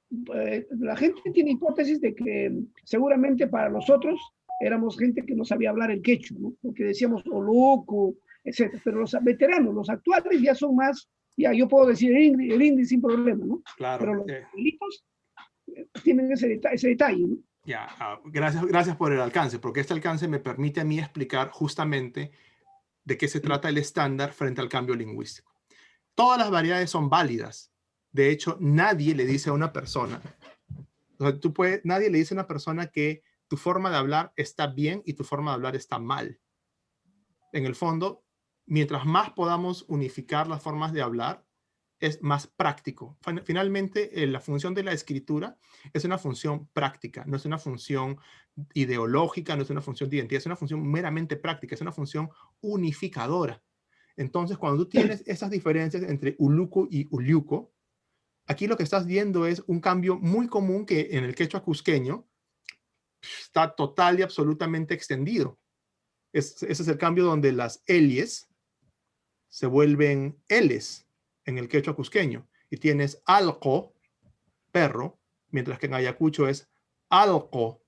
La gente tiene hipótesis de que seguramente para nosotros éramos gente que no sabía hablar el quechua, ¿no? Porque decíamos oluco, etc. Pero los veteranos, los actuales ya son más, ya yo puedo decir el indi sin problema, ¿no? Claro. Pero los abuelitos tienen ese detalle, ¿no? Ya, gracias por el alcance, porque este alcance me permite a mí explicar justamente de qué se trata el estándar frente al cambio lingüístico. Todas las variedades son válidas. De hecho, nadie le dice a una persona, nadie le dice a una persona que tu forma de hablar está bien y tu forma de hablar está mal. En el fondo, mientras más podamos unificar las formas de hablar, es más práctico. Finalmente, la función de la escritura es una función práctica, no es una función ideológica, no es una función de identidad, es una función meramente práctica, es una función unificadora. Entonces, cuando tú tienes esas diferencias entre uluco y uliuco, aquí lo que estás viendo es un cambio muy común que en el quechua cusqueño está total y absolutamente extendido. Ese es el cambio donde las Ls se vuelven Ls en el quechua cusqueño. Y tienes alco, perro, mientras que en ayacucho es alco.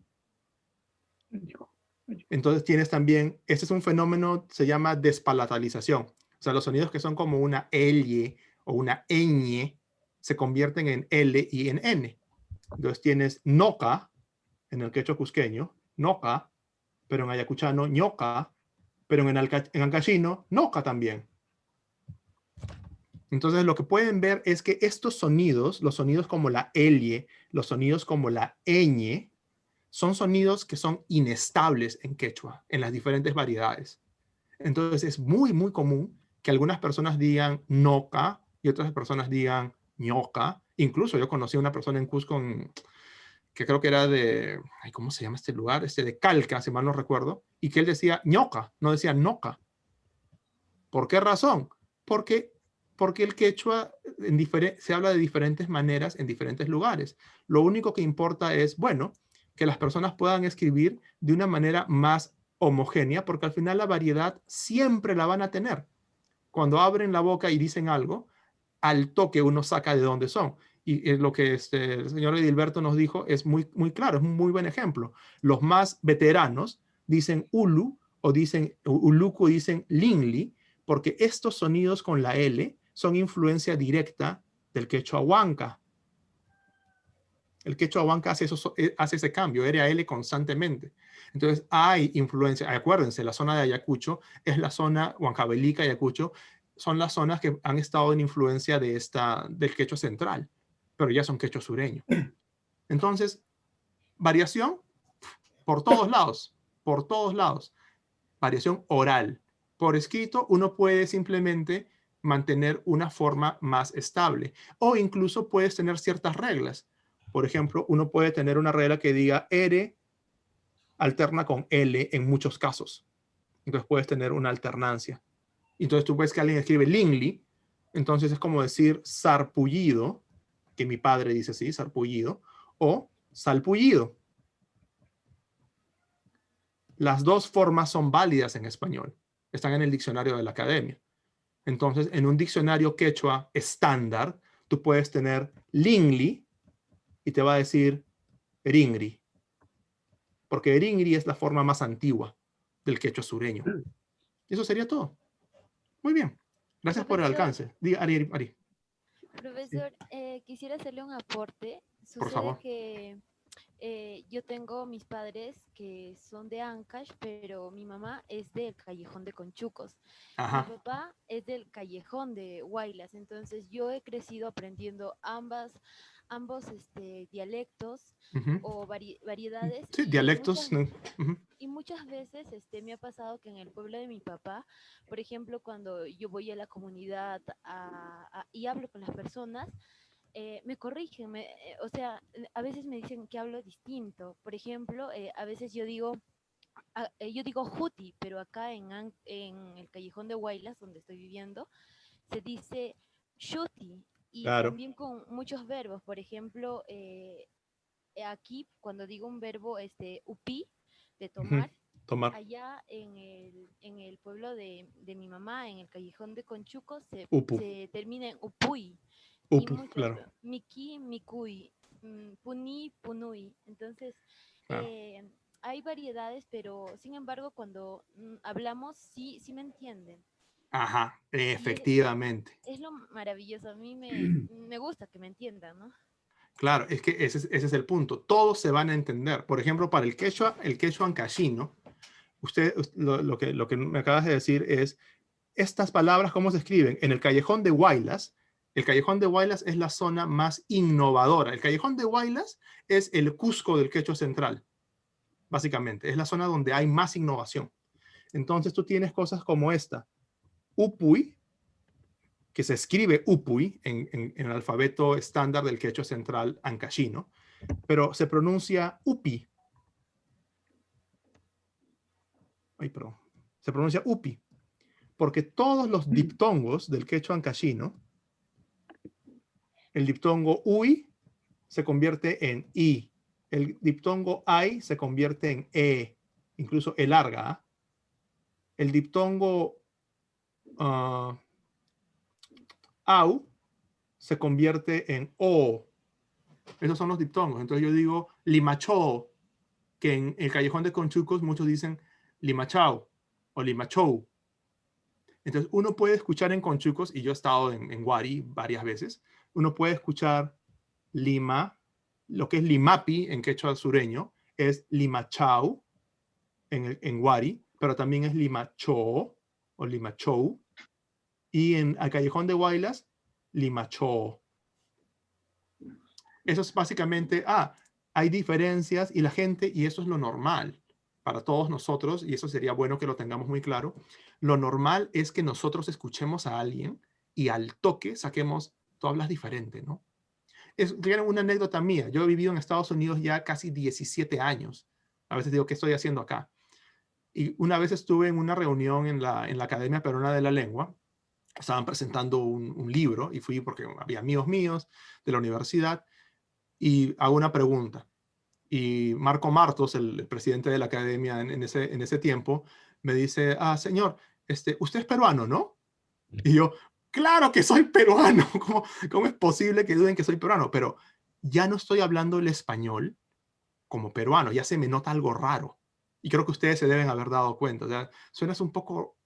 Entonces tienes también, este es un fenómeno, se llama despalatalización. O sea, los sonidos que son como una L o una ñ se convierten en L y en N. Entonces tienes noca en el quechua cusqueño, noca, pero en ayacuchano ñoca, pero en ancashino noca también. Entonces lo que pueden ver es que estos sonidos, los sonidos como la L, los sonidos como la ñ, son sonidos que son inestables en quechua, en las diferentes variedades. Entonces es muy, muy común que algunas personas digan noca y otras personas digan ñoca. Incluso yo conocí a una persona en Cusco que creo que era de, ¿cómo se llama este lugar? De Calca, si mal no recuerdo, y que él decía ñoca, no decía noca. ¿Por qué razón? Porque el quechua se habla de diferentes maneras en diferentes lugares. Lo único que importa es, bueno, que las personas puedan escribir de una manera más homogénea, porque al final la variedad siempre la van a tener. Cuando abren la boca y dicen algo, al toque uno saca de dónde son. Y lo que el señor Edilberto nos dijo es muy, muy claro, es un muy buen ejemplo. Los más veteranos dicen ulu o dicen uluku, dicen lingli, porque estos sonidos con la L son influencia directa del quechua huanca. El quechua huanca hace ese cambio, R a L constantemente. Entonces hay influencia. Acuérdense, la zona de Ayacucho es la zona, Huancavelica, Ayacucho, son las zonas que han estado en influencia del quechua central, pero ya son quechua sureño. Entonces, variación por todos lados, por todos lados. Variación oral. Por escrito, uno puede simplemente mantener una forma más estable, o incluso puedes tener ciertas reglas. Por ejemplo, uno puede tener una regla que diga R alterna con L en muchos casos. Entonces puedes tener una alternancia. Entonces tú ves que alguien escribe lingli, entonces es como decir sarpullido, que mi padre dice así, sarpullido, o salpullido. Las dos formas son válidas en español. Están en el diccionario de la academia. Entonces, en un diccionario quechua estándar, tú puedes tener lingli y te va a decir ringri. Porque ringri es la forma más antigua del quechua sureño. Eso sería todo. Muy bien. Gracias por el alcance. Diga, Ari. Profesor, quisiera hacerle un aporte. Por Sucede favor. que yo tengo mis padres que son de Ancash, pero mi mamá es del Callejón de Conchucos. Ajá. Mi papá es del Callejón de Huaylas. Entonces yo he crecido aprendiendo ambos dialectos o variedades. Sí, dialectos. Y muchas veces me ha pasado que en el pueblo de mi papá, por ejemplo, cuando yo voy a la comunidad y hablo con las personas, me corrigen, o sea, a veces me dicen que hablo distinto. Por ejemplo, a veces yo digo juti, pero acá en el Callejón de Huaylas, donde estoy viviendo, se dice shuti. Y claro. También con muchos verbos. Por ejemplo, aquí cuando digo un verbo, upi, de tomar, tomar. Allá en el pueblo de mi mamá, en el Callejón de Conchucos, se termina en upuy. Upu, y muchos, claro. Miki, Mikuy, Puni, Punui. Entonces, Claro. Hay variedades, pero sin embargo, cuando hablamos, sí me entienden. Ajá, efectivamente. Es lo maravilloso. A mí me gusta que me entiendan, ¿no? Claro, es que ese es el punto. Todos se van a entender. Por ejemplo, para el quechua ancashino, lo que me acabas de decir es, estas palabras, ¿cómo se escriben? En el Callejón de Huaylas, el Callejón de Huaylas es la zona más innovadora. El Callejón de Huaylas es el Cusco del quechua central, básicamente. Es la zona donde hay más innovación. Entonces tú tienes cosas como esta. Upuy, que se escribe upuy en el alfabeto estándar del quechua central ancashino, pero se pronuncia upi. Perdón. Se pronuncia upi, porque todos los diptongos del quechua ancashino, el diptongo uy se convierte en i, el diptongo ay se convierte en e, incluso e larga. El diptongo au se convierte en o. Esos son los diptongos. Entonces yo digo limachó, que en el Callejón de Conchucos muchos dicen limachao o limachou. Entonces uno puede escuchar en Conchucos, y yo he estado en Guari varias veces, uno puede escuchar lima, lo que es limapi en quechua sureño, es limachau, en Wari, pero también es Limacho o Limachou. Y en el Callejón de Huaylas, Limacho. Eso es básicamente, hay diferencias y la gente, y eso es lo normal para todos nosotros, y eso sería bueno que lo tengamos muy claro. Lo normal es que nosotros escuchemos a alguien y al toque saquemos, tú hablas diferente, ¿no? Es una anécdota mía. Yo he vivido en Estados Unidos ya casi 17 años. A veces digo, ¿qué estoy haciendo acá? Y una vez estuve en una reunión en la Academia Peruana de la Lengua. Estaban presentando un libro y fui porque había amigos míos de la universidad y hago una pregunta. Y Marco Martos, el presidente de la academia en ese tiempo, me dice, señor, usted es peruano, ¿no? Y yo, claro que soy peruano. ¿Cómo es posible que duden que soy peruano? Pero ya no estoy hablando el español como peruano, ya se me nota algo raro. Y creo que ustedes se deben haber dado cuenta. O sea, suenas un poco,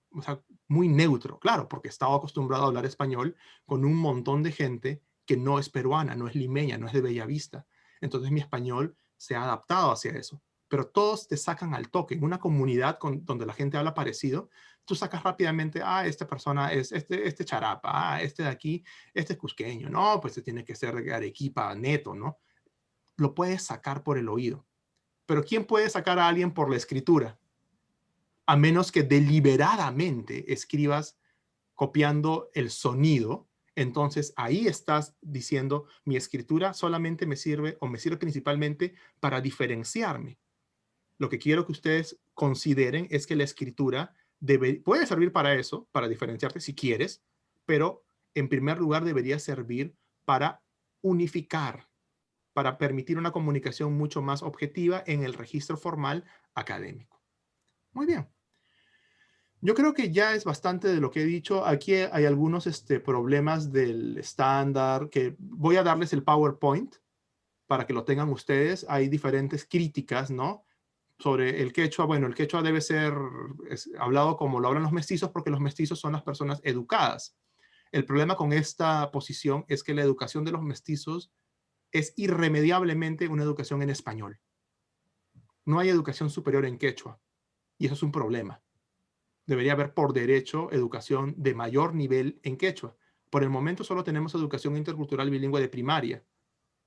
muy neutro, claro, porque estaba acostumbrado a hablar español con un montón de gente que no es peruana, no es limeña, no es de Bellavista. Entonces mi español se ha adaptado hacia eso. Pero todos te sacan al toque. En una comunidad donde la gente habla parecido, tú sacas rápidamente, esta persona es este charapa, este de aquí, este es cusqueño. No, pues tiene que ser de Arequipa neto, ¿no? Lo puedes sacar por el oído. Pero ¿quién puede sacar a alguien por la escritura? A menos que deliberadamente escribas copiando el sonido. Entonces ahí estás diciendo, mi escritura solamente me sirve o me sirve principalmente para diferenciarme. Lo que quiero que ustedes consideren es que la escritura puede servir para eso, para diferenciarte si quieres, pero en primer lugar debería servir para unificar, para permitir una comunicación mucho más objetiva en el registro formal académico. Muy bien. Yo creo que ya es bastante de lo que he dicho. Aquí hay algunos problemas del estándar, que voy a darles el PowerPoint para que lo tengan ustedes. Hay diferentes críticas, ¿no? Sobre el quechua. Bueno, el quechua debe ser hablado como lo hablan los mestizos, porque los mestizos son las personas educadas. El problema con esta posición es que la educación de los mestizos es irremediablemente una educación en español. No hay educación superior en quechua, y eso es un problema. Debería haber por derecho educación de mayor nivel en quechua. Por el momento solo tenemos educación intercultural bilingüe de primaria.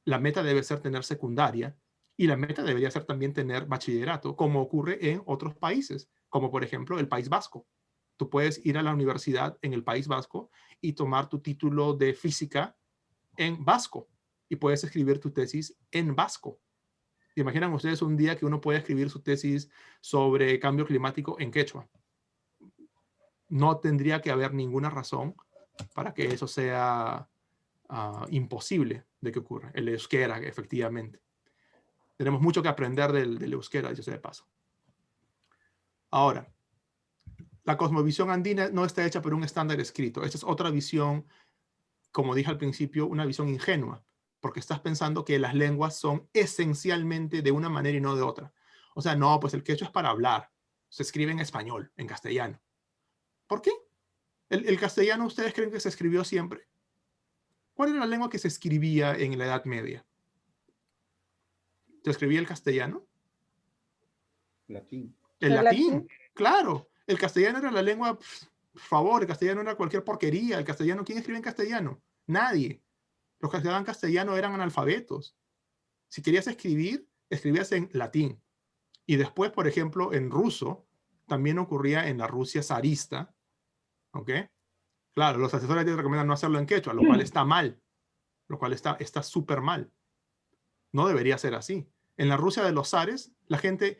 La meta debe ser tener secundaria y la meta debería ser también tener bachillerato, como ocurre en otros países, como por ejemplo el País Vasco. Tú puedes ir a la universidad en el País Vasco y tomar tu título de física en vasco y puedes escribir tu tesis en vasco. ¿Imaginan ustedes un día que uno puede escribir su tesis sobre cambio climático en quechua? No tendría que haber ninguna razón para que eso sea imposible de que ocurra. El euskera, efectivamente. Tenemos mucho que aprender del euskera, dicho sea de paso. Ahora, la cosmovisión andina no está hecha por un estándar escrito. Esta es otra visión, como dije al principio, una visión ingenua, porque estás pensando que las lenguas son esencialmente de una manera y no de otra. O sea, no, pues el quechua es para hablar. Se escribe en español, en castellano. ¿Por qué? ¿El castellano ustedes creen que se escribió siempre? ¿Cuál era la lengua que se escribía en la Edad Media? ¿Se escribía el castellano? Latín. El latín, claro. El castellano era la lengua, por favor, el castellano era cualquier porquería. El castellano, ¿quién escribe en castellano? Nadie. Los que escribían castellano eran analfabetos. Si querías escribir, escribías en latín. Y después, por ejemplo, en ruso, también ocurría en la Rusia zarista. ¿Ok? Claro, los asesores te recomiendan no hacerlo en quechua, lo cual está mal. Lo cual está súper mal. No debería ser así. En la Rusia de los zares, la gente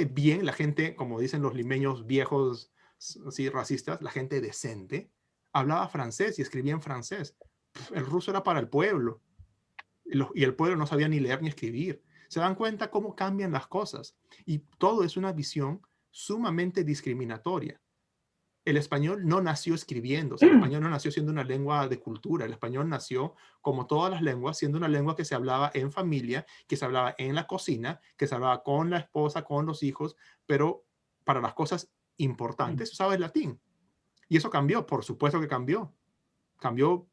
bien, la gente, como dicen los limeños viejos, así racistas, la gente decente, hablaba francés y escribía en francés. El ruso era para el pueblo. Y el pueblo no sabía ni leer ni escribir. ¿Se dan cuenta cómo cambian las cosas? Y todo es una visión sumamente discriminatoria. El español no nació escribiendo, o sea, el español no nació siendo una lengua de cultura, el español nació, como todas las lenguas, siendo una lengua que se hablaba en familia, que se hablaba en la cocina, que se hablaba con la esposa, con los hijos, pero para las cosas importantes se usaba el latín. Y eso cambió, por supuesto que cambió. Cambió,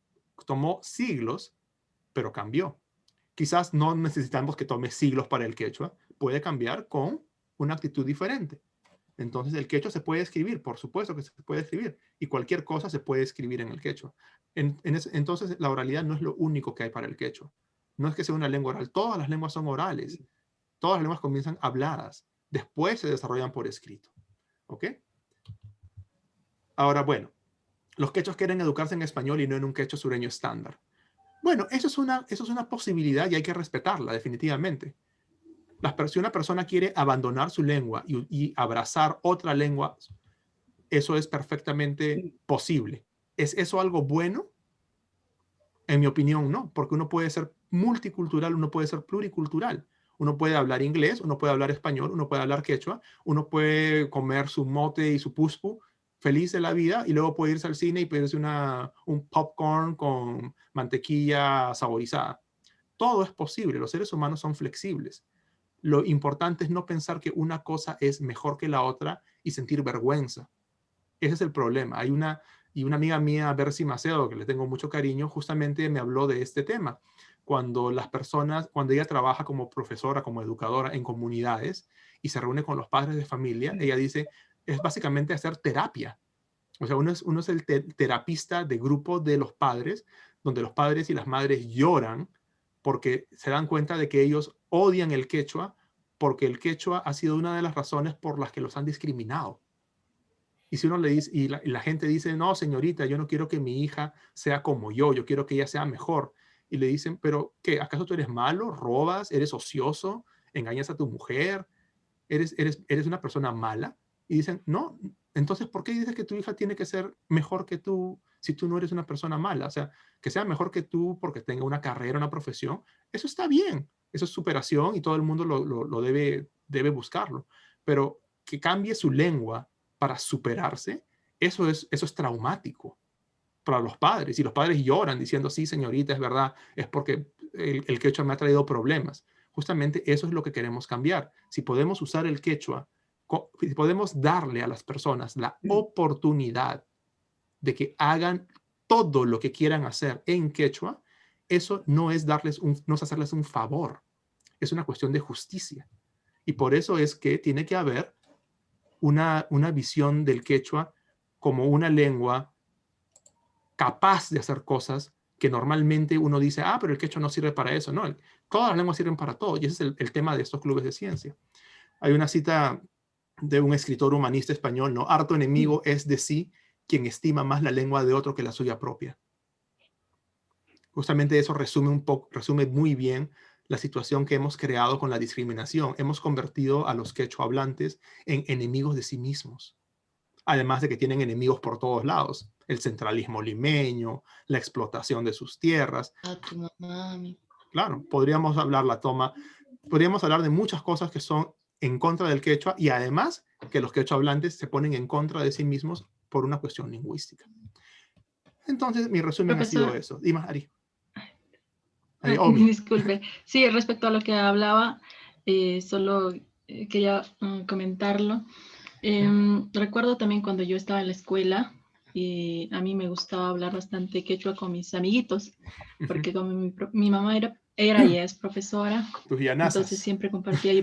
tomó siglos, pero cambió. Quizás no necesitamos que tome siglos para el quechua, puede cambiar con una actitud diferente. Entonces el quechua se puede escribir, por supuesto que se puede escribir, y cualquier cosa se puede escribir en el quechua. Entonces la oralidad no es lo único que hay para el quechua. No es que sea una lengua oral, todas las lenguas son orales. Todas las lenguas comienzan habladas, después se desarrollan por escrito. ¿Ok? Ahora, bueno, los quechuas quieren educarse en español y no en un quechua sureño estándar. Bueno, eso es una posibilidad y hay que respetarla, definitivamente. Si una persona quiere abandonar su lengua y abrazar otra lengua, eso es perfectamente posible. ¿Es eso algo bueno? En mi opinión, no, porque uno puede ser multicultural, uno puede ser pluricultural. Uno puede hablar inglés, uno puede hablar español, uno puede hablar quechua, uno puede comer su mote y su puspu feliz de la vida y luego puede irse al cine y pedirse un popcorn con mantequilla saborizada. Todo es posible, los seres humanos son flexibles. Lo importante es no pensar que una cosa es mejor que la otra y sentir vergüenza. Ese es el problema. Hay una amiga mía, Bercy Macedo, que le tengo mucho cariño, justamente me habló de este tema. Cuando ella trabaja como profesora, como educadora en comunidades y se reúne con los padres de familia, ella dice, es básicamente hacer terapia. O sea, uno es el terapista de grupo de los padres, donde los padres y las madres lloran porque se dan cuenta de que ellos odian el quechua porque el quechua ha sido una de las razones por las que los han discriminado. Y si uno le dice, y la gente dice, no, señorita, yo no quiero que mi hija sea como yo quiero que ella sea mejor. Y le dicen, pero ¿qué? ¿Acaso tú eres malo? ¿Robas? ¿Eres ocioso? ¿Engañas a tu mujer? ¿Eres una persona mala? Y dicen, no, entonces, ¿por qué dices que tu hija tiene que ser mejor que tú si tú no eres una persona mala? O sea, que sea mejor que tú porque tenga una carrera, una profesión, eso está bien. Eso es superación y todo el mundo lo debe buscarlo. Pero que cambie su lengua para superarse, eso es traumático para los padres. Y los padres lloran diciendo, sí, señorita, es verdad, es porque el quechua me ha traído problemas. Justamente eso es lo que queremos cambiar. Si podemos usar el quechua, si podemos darle a las personas la oportunidad de que hagan todo lo que quieran hacer en quechua, eso no es hacerles un favor, es una cuestión de justicia. Y por eso es que tiene que haber una visión del quechua como una lengua capaz de hacer cosas que normalmente uno dice, pero el quechua no sirve para eso. No, todas las lenguas sirven para todo, y ese es el tema de estos clubes de ciencia. Hay una cita de un escritor humanista español, ¿no? Harto enemigo es de sí quien estima más la lengua de otro que la suya propia. Justamente eso resume muy bien la situación que hemos creado con la discriminación. Hemos convertido a los quechua hablantes en enemigos de sí mismos. Además de que tienen enemigos por todos lados. El centralismo limeño, la explotación de sus tierras. Claro, podríamos hablar de muchas cosas que son en contra del quechua y además que los quechua hablantes se ponen en contra de sí mismos por una cuestión lingüística. Entonces, mi resumen ha sido eso. Dime, Ari. Disculpe. Sí, respecto a lo que hablaba, solo quería comentarlo. Recuerdo también cuando yo estaba en la escuela, a mí me gustaba hablar bastante quechua con mis amiguitos, porque como mi mamá era y es profesora, entonces siempre compartía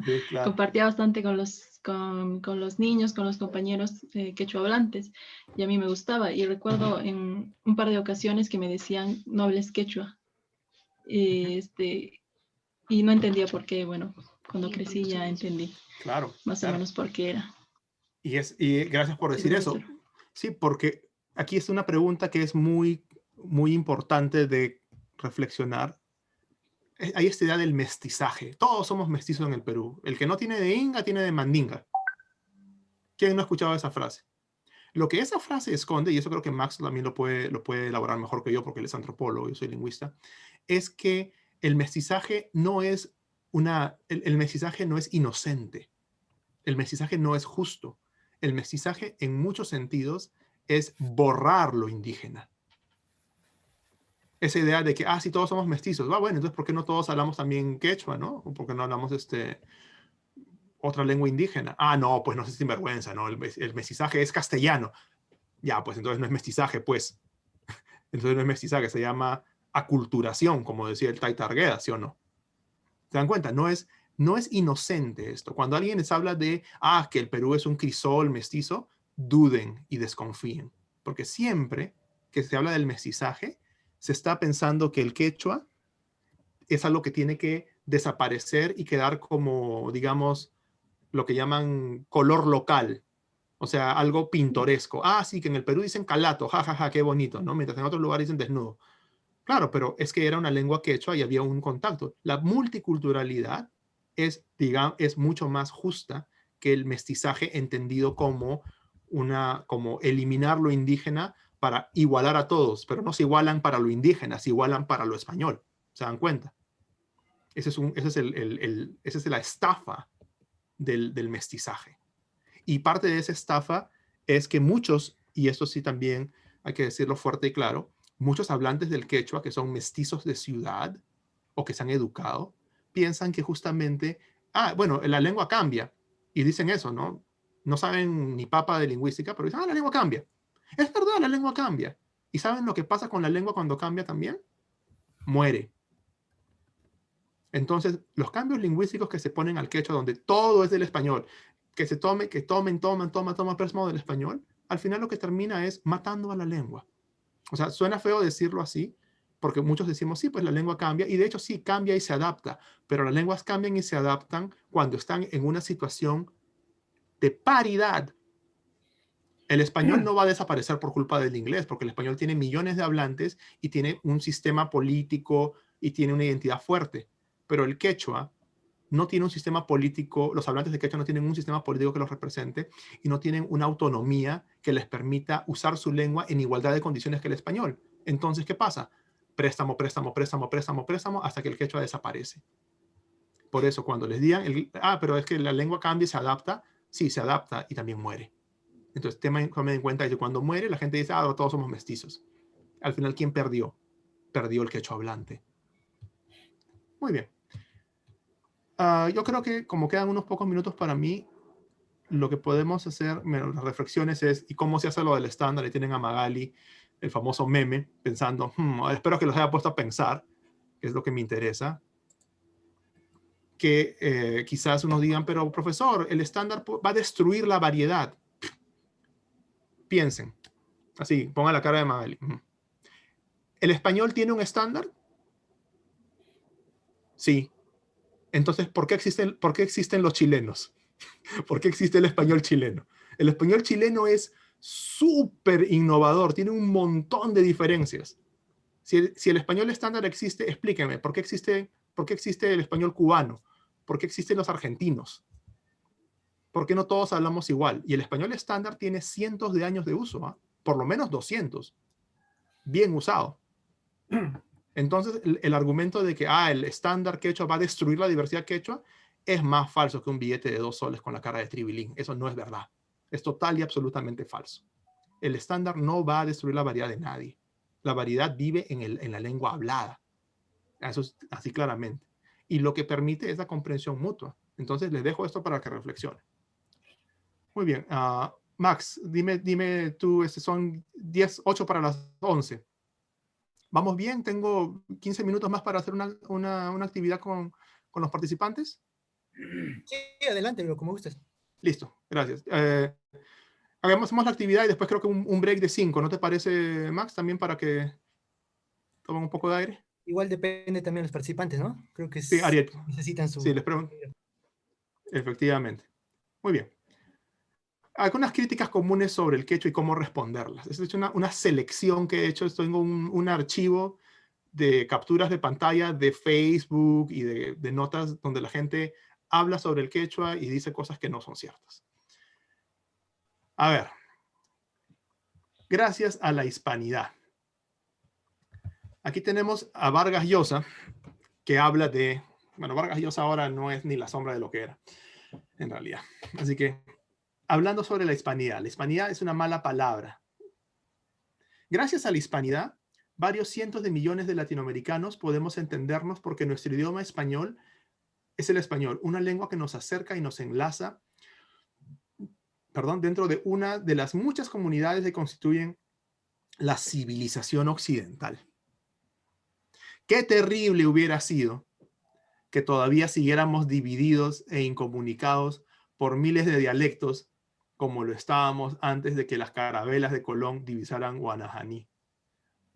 Sí, claro. compartía bastante con los niños, con los compañeros quechua hablantes, y a mí me gustaba. Y recuerdo en un par de ocasiones que me decían, no hables quechua. Y no entendía por qué. Bueno, cuando crecí ya entendí. Claro, más o menos por qué era. Y gracias por decir eso. Sí, porque aquí es una pregunta que es muy, muy importante de reflexionar. Hay esta idea del mestizaje. Todos somos mestizos en el Perú. El que no tiene de inga, tiene de mandinga. ¿Quién no ha escuchado esa frase? Lo que esa frase esconde, y eso creo que Max también lo puede elaborar mejor que yo porque él es antropólogo, yo soy lingüista, es que el mestizaje no es el mestizaje no es inocente. El mestizaje no es justo. El mestizaje, en muchos sentidos, es borrar lo indígena. Esa idea de que, si todos somos mestizos, bueno, entonces, ¿por qué no todos hablamos también quechua, no? ¿O por qué no hablamos otra lengua indígena? No, pues no es sinvergüenza, ¿no? El mestizaje es castellano. Ya, pues entonces no es mestizaje, pues. Entonces no es mestizaje, se llama aculturación, como decía el Taita Argueda, ¿sí o no? ¿Se dan cuenta? No es No es inocente esto. Cuando alguien les habla de, que el Perú es un crisol mestizo, duden y desconfíen. Porque siempre que se habla del mestizaje, se está pensando que el quechua es algo que tiene que desaparecer y quedar como, digamos, lo que llaman color local. O sea, algo pintoresco. Sí, que en el Perú dicen calato, jajaja, qué bonito, ¿no? Mientras en otros lugares dicen desnudo. Claro, pero es que era una lengua quechua y había un contacto. La multiculturalidad es, digamos, es mucho más justa que el mestizaje entendido como eliminar lo indígena para igualar a todos, pero no se igualan para lo indígena, se igualan para lo español. ¿Se dan cuenta? Esa es la estafa del mestizaje. Y parte de esa estafa es que muchos, y esto sí también hay que decirlo fuerte y claro, muchos hablantes del quechua que son mestizos de ciudad o que se han educado, piensan que justamente, bueno, la lengua cambia. Y dicen eso, ¿no? No saben ni papa de lingüística, pero dicen, la lengua cambia. Es verdad, la lengua cambia. ¿Y saben lo que pasa con la lengua cuando cambia también? Muere. Entonces, los cambios lingüísticos que se ponen al quechua, donde todo es del español, que tomen préstamo del español, al final lo que termina es matando a la lengua. O sea, suena feo decirlo así, porque muchos decimos, sí, pues la lengua cambia, y de hecho sí, cambia y se adapta, pero las lenguas cambian y se adaptan cuando están en una situación de paridad. El español no va a desaparecer por culpa del inglés, porque el español tiene millones de hablantes y tiene un sistema político y tiene una identidad fuerte, pero el quechua no tiene un sistema político, los hablantes de quechua no tienen un sistema político que los represente y no tienen una autonomía que les permita usar su lengua en igualdad de condiciones que el español. Entonces, ¿qué pasa? Préstamo, hasta que el quechua desaparece. Por eso, cuando les digan, pero es que la lengua cambia y se adapta, sí, se adapta y también muere. Entonces, tomen en cuenta que cuando muere, la gente dice, todos somos mestizos. Al final, ¿quién perdió? Perdió el quechua hablante. Muy bien. Yo creo que como quedan unos pocos minutos para mí, lo que podemos hacer, las reflexiones es, ¿y cómo se hace lo del estándar? Y tienen a Magali, el famoso meme, pensando, espero que los haya puesto a pensar, que es lo que me interesa. Que quizás unos digan, pero profesor, el estándar va a destruir la variedad. Piensen, así, pongan la cara de Magali. ¿El español tiene un estándar? Sí. Entonces, ¿por qué existen los chilenos? ¿Por qué existe el español chileno? El español chileno es súper innovador, tiene un montón de diferencias. Si el español estándar existe, explíqueme, ¿por qué existe el español cubano? ¿Por qué existen los argentinos? ¿Por qué no todos hablamos igual? Y el español estándar tiene cientos de años de uso, por lo menos 200. Bien usado. Entonces, el argumento de que el estándar quechua va a destruir la diversidad quechua es más falso que un billete de 2 soles con la cara de Tribilín. Eso no es verdad. Es total y absolutamente falso. El estándar no va a destruir la variedad de nadie. La variedad vive en la lengua hablada. Eso es así claramente. Y lo que permite es la comprensión mutua. Entonces, les dejo esto para que reflexionen. Muy bien. Max, dime tú, son 8 para las 11. ¿Vamos bien? ¿Tengo 15 minutos más para hacer una actividad con los participantes? Sí, adelante, como gustes. Listo, gracias. Hagamos la actividad y después creo que un break de 5. ¿No te parece, Max? También para que tomen un poco de aire. Igual depende también de los participantes, ¿no? Creo que sí, Ariel. Necesitan su... Sí, les pregunto. Efectivamente. Muy bien. Algunas críticas comunes sobre el quechua y cómo responderlas. He hecho una selección que he hecho. Tengo un archivo de capturas de pantalla de Facebook y de notas donde la gente habla sobre el quechua y dice cosas que no son ciertas. A ver. Gracias a la hispanidad. Aquí tenemos a Vargas Llosa, que habla de... Bueno, Vargas Llosa ahora no es ni la sombra de lo que era, en realidad. Así que, hablando sobre la hispanidad. La hispanidad es una mala palabra. Gracias a la hispanidad, varios cientos de millones de latinoamericanos podemos entendernos porque nuestro idioma español es el español, una lengua que nos acerca y nos enlaza, dentro de una de las muchas comunidades que constituyen la civilización occidental. Qué terrible hubiera sido que todavía siguiéramos divididos e incomunicados por miles de dialectos como lo estábamos antes de que las carabelas de Colón divisaran Guanajaní.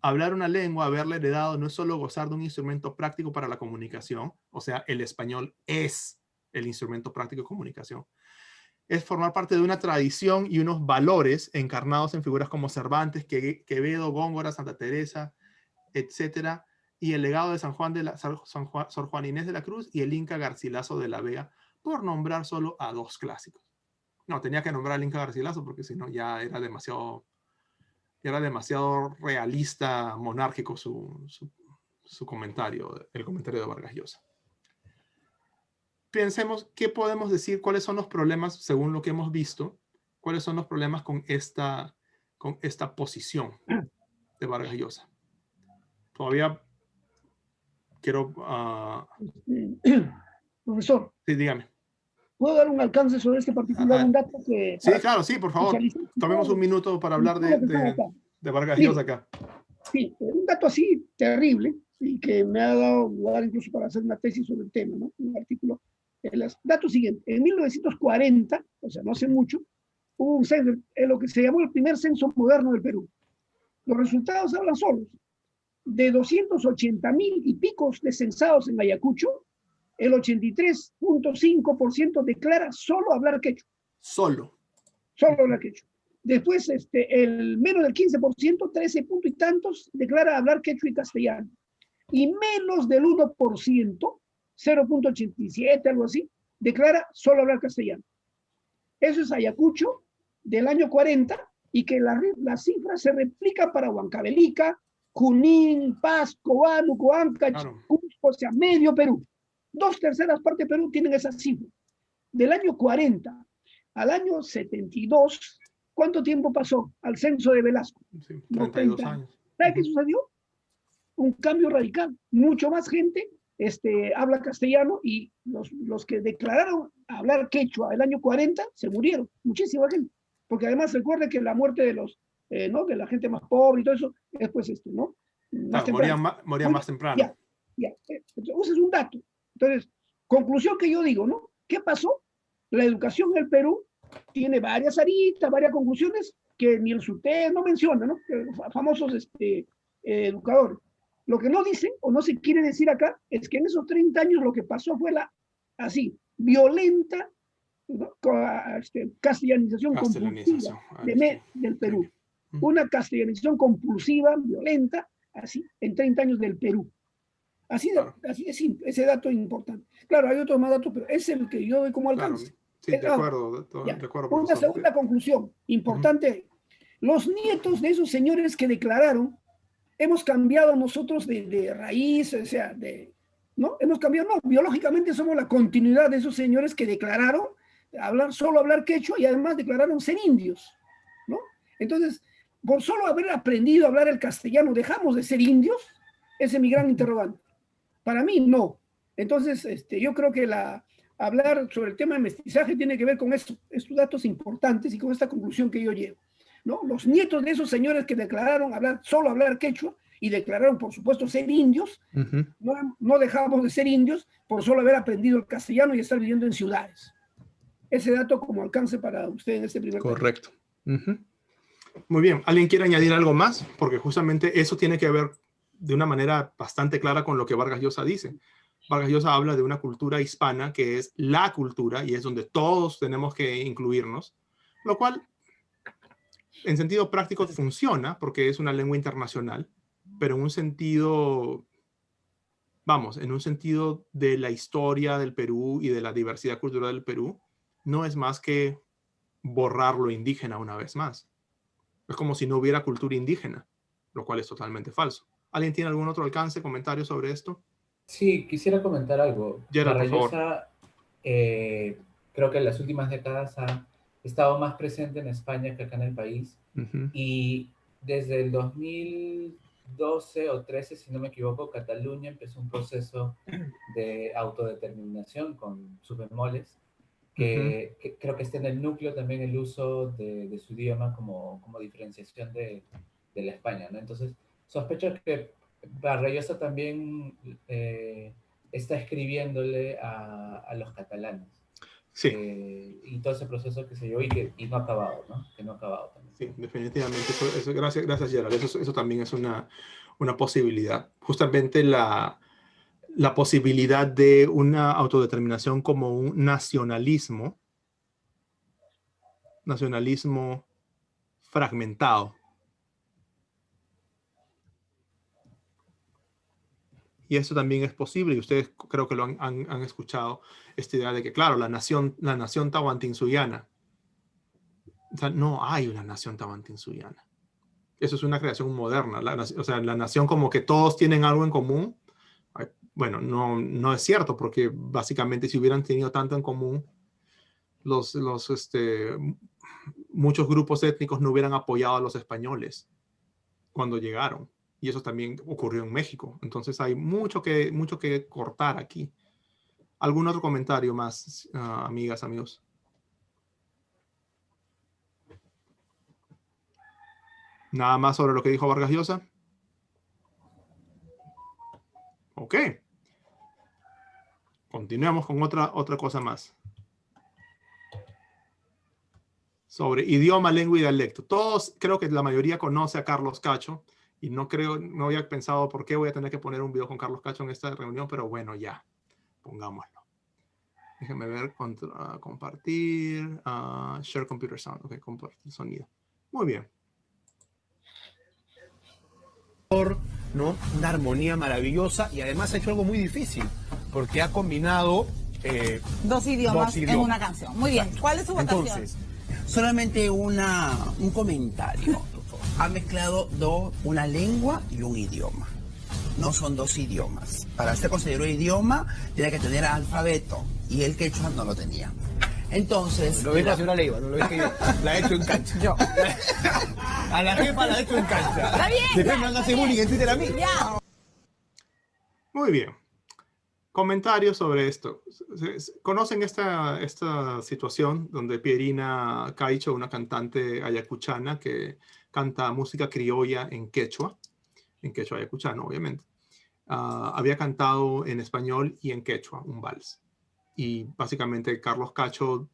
Hablar una lengua, haberla heredado, no es solo gozar de un instrumento práctico para la comunicación, o sea, el español es el instrumento práctico de comunicación. Es formar parte de una tradición y unos valores encarnados en figuras como Cervantes, Quevedo, Góngora, Santa Teresa, etcétera, y el legado de Sor Juana Inés de la Cruz y el Inca Garcilaso de la Vega, por nombrar solo a dos clásicos. No, tenía que nombrar al Inca Garcilaso porque si no ya era demasiado realista, monárquico su comentario, el comentario de Vargas Llosa. Pensemos qué podemos decir, cuáles son los problemas, según lo que hemos visto, cuáles son los problemas con esta posición de Vargas Llosa. Todavía quiero... Profesor. Sí, dígame. ¿Puedo dar un alcance sobre este particular, un dato que... Sí, claro, sí, por favor. Tomemos un minuto para hablar de Vargas Llosa acá. Sí, un dato así terrible y que me ha dado lugar incluso para hacer una tesis sobre el tema, ¿no? Un artículo. El dato siguiente, en 1940, o sea, no hace mucho, hubo un censo, lo que se llamó el primer censo moderno del Perú. Los resultados hablan solos. De 280,000 y picos de censados en Ayacucho, el 83.5% declara solo hablar quechua. Solo hablar quechua. Después, el menos del 15%, 13 punto y tantos, declara hablar quechua y castellano. Y menos del 1%, 0.87, algo así, declara solo hablar castellano. Eso es Ayacucho del año 40 y que la cifra se replica para Huancavelica, Junín, Paz, Cobán, Ucoanca, Cusco, o sea, medio Perú. 2/3 partes de Perú tienen esa cifra. Del año 40 al año 72, ¿cuánto tiempo pasó al censo de Velasco? Sí, 32 años. ¿Sabe qué sucedió? Un cambio radical. Mucho más gente habla castellano y los que declararon hablar quechua el año 40 se murieron. Muchísima gente. Porque además recuerde que la muerte de los, ¿no? De la gente más pobre y todo eso, es pues ¿no? Morían más temprano. Ya. Entonces es un dato. Entonces, conclusión que yo digo, ¿no? ¿Qué pasó? La educación en el Perú tiene varias aristas, varias conclusiones que ni el SUTEP no menciona, ¿no? Famosos educadores. Lo que no dicen o no se quiere decir acá es que en esos 30 años lo que pasó fue la, así, violenta, ¿no? Castellanización compulsiva del Perú. Una castellanización compulsiva, violenta, así, en 30 años del Perú. Así es simple, ese dato es importante. Claro, hay otros más datos, pero es el que yo doy como alcance. Claro, sí, de acuerdo. Una segunda conclusión importante. Los nietos de esos señores que declararon, hemos cambiado nosotros de raíz, o sea, ¿no? Hemos cambiado, no, biológicamente somos la continuidad de esos señores que declararon solo hablar quechua y además declararon ser indios, ¿no? Entonces, por solo haber aprendido a hablar el castellano, ¿dejamos de ser indios? Ese es mi gran interrogante. Para mí, no. Entonces, yo creo que hablar sobre el tema de mestizaje tiene que ver con estos datos importantes y con esta conclusión que yo llevo, ¿no? Los nietos de esos señores que declararon solo hablar quechua y declararon, por supuesto, ser indios, no dejamos de ser indios por solo haber aprendido el castellano y estar viviendo en ciudades. Ese dato como alcance para usted en este primer Correcto. Muy bien. ¿Alguien quiere añadir algo más? Porque justamente eso tiene que ver de una manera bastante clara con lo que Vargas Llosa dice. Vargas Llosa habla de una cultura hispana que es la cultura y es donde todos tenemos que incluirnos, lo cual en sentido práctico funciona porque es una lengua internacional, pero en un sentido, en un sentido de la historia del Perú y de la diversidad cultural del Perú, no es más que borrar lo indígena una vez más. Es como si no hubiera cultura indígena, lo cual es totalmente falso. ¿Alguien tiene algún otro alcance, comentario sobre esto? Sí, quisiera comentar algo. Gerard, por favor. Vargas Llosa, creo que en las últimas décadas ha estado más presente en España que acá en el país. Y desde el 2012 o 13, si no me equivoco, Cataluña empezó un proceso de autodeterminación con sus bemoles, que creo que está en el núcleo también el uso de su idioma como diferenciación de la España, ¿no? Entonces, sospecho que Vargas Llosa también está escribiéndole a los catalanes. Sí. Y todo ese proceso que se llevó y no ha acabado, ¿no? Que no ha acabado también. Sí, definitivamente. Gracias Gerald. Eso también es una posibilidad. Justamente la posibilidad de una autodeterminación como un nacionalismo fragmentado. Y eso también es posible, y ustedes creo que lo han escuchado, esta idea de que, claro, la nación tahuantinsuyana. O sea, no hay una nación tahuantinsuyana. Eso es una creación moderna. O sea, la nación como que todos tienen algo en común. Bueno, no es cierto, porque básicamente si hubieran tenido tanto en común, muchos grupos étnicos no hubieran apoyado a los españoles cuando llegaron. Y eso también ocurrió en México. Entonces hay mucho que cortar aquí. ¿Algún otro comentario más, amigas, amigos? ¿Nada más sobre lo que dijo Vargas Llosa? Ok. Continuemos con otra cosa más. Sobre idioma, lengua y dialecto. Todos, creo que la mayoría conoce a Carlos Cacho. Y no había pensado por qué voy a tener que poner un video con Carlos Cacho en esta reunión, pero bueno, ya, pongámoslo. Déjenme ver, compartir, share computer sound, ok, compartir sonido. Muy bien. ¿No? Una armonía maravillosa y además ha hecho algo muy difícil, porque ha combinado dos idiomas en una canción. Muy bien, ¿cuál es su votación? Entonces, solamente un comentario. Ha mezclado una lengua y un idioma. No son dos idiomas. Para ser considerado idioma, tiene que tener alfabeto. Y el quechua no lo tenía. Entonces... Lo ves hacer una lengua, no lo ves que yo la he hecho en cancha. Yo. A la jefa la he hecho en cancha. Está bien. Después me hace bullying en Twitter a mí. Ya. Muy bien. Comentarios sobre esto. ¿Conocen esta situación donde Pierina Caicho, una cantante ayacuchana que canta música criolla en quechua ayacuchano, obviamente, había cantado en español y en quechua un vals? Y básicamente Carlos Cacho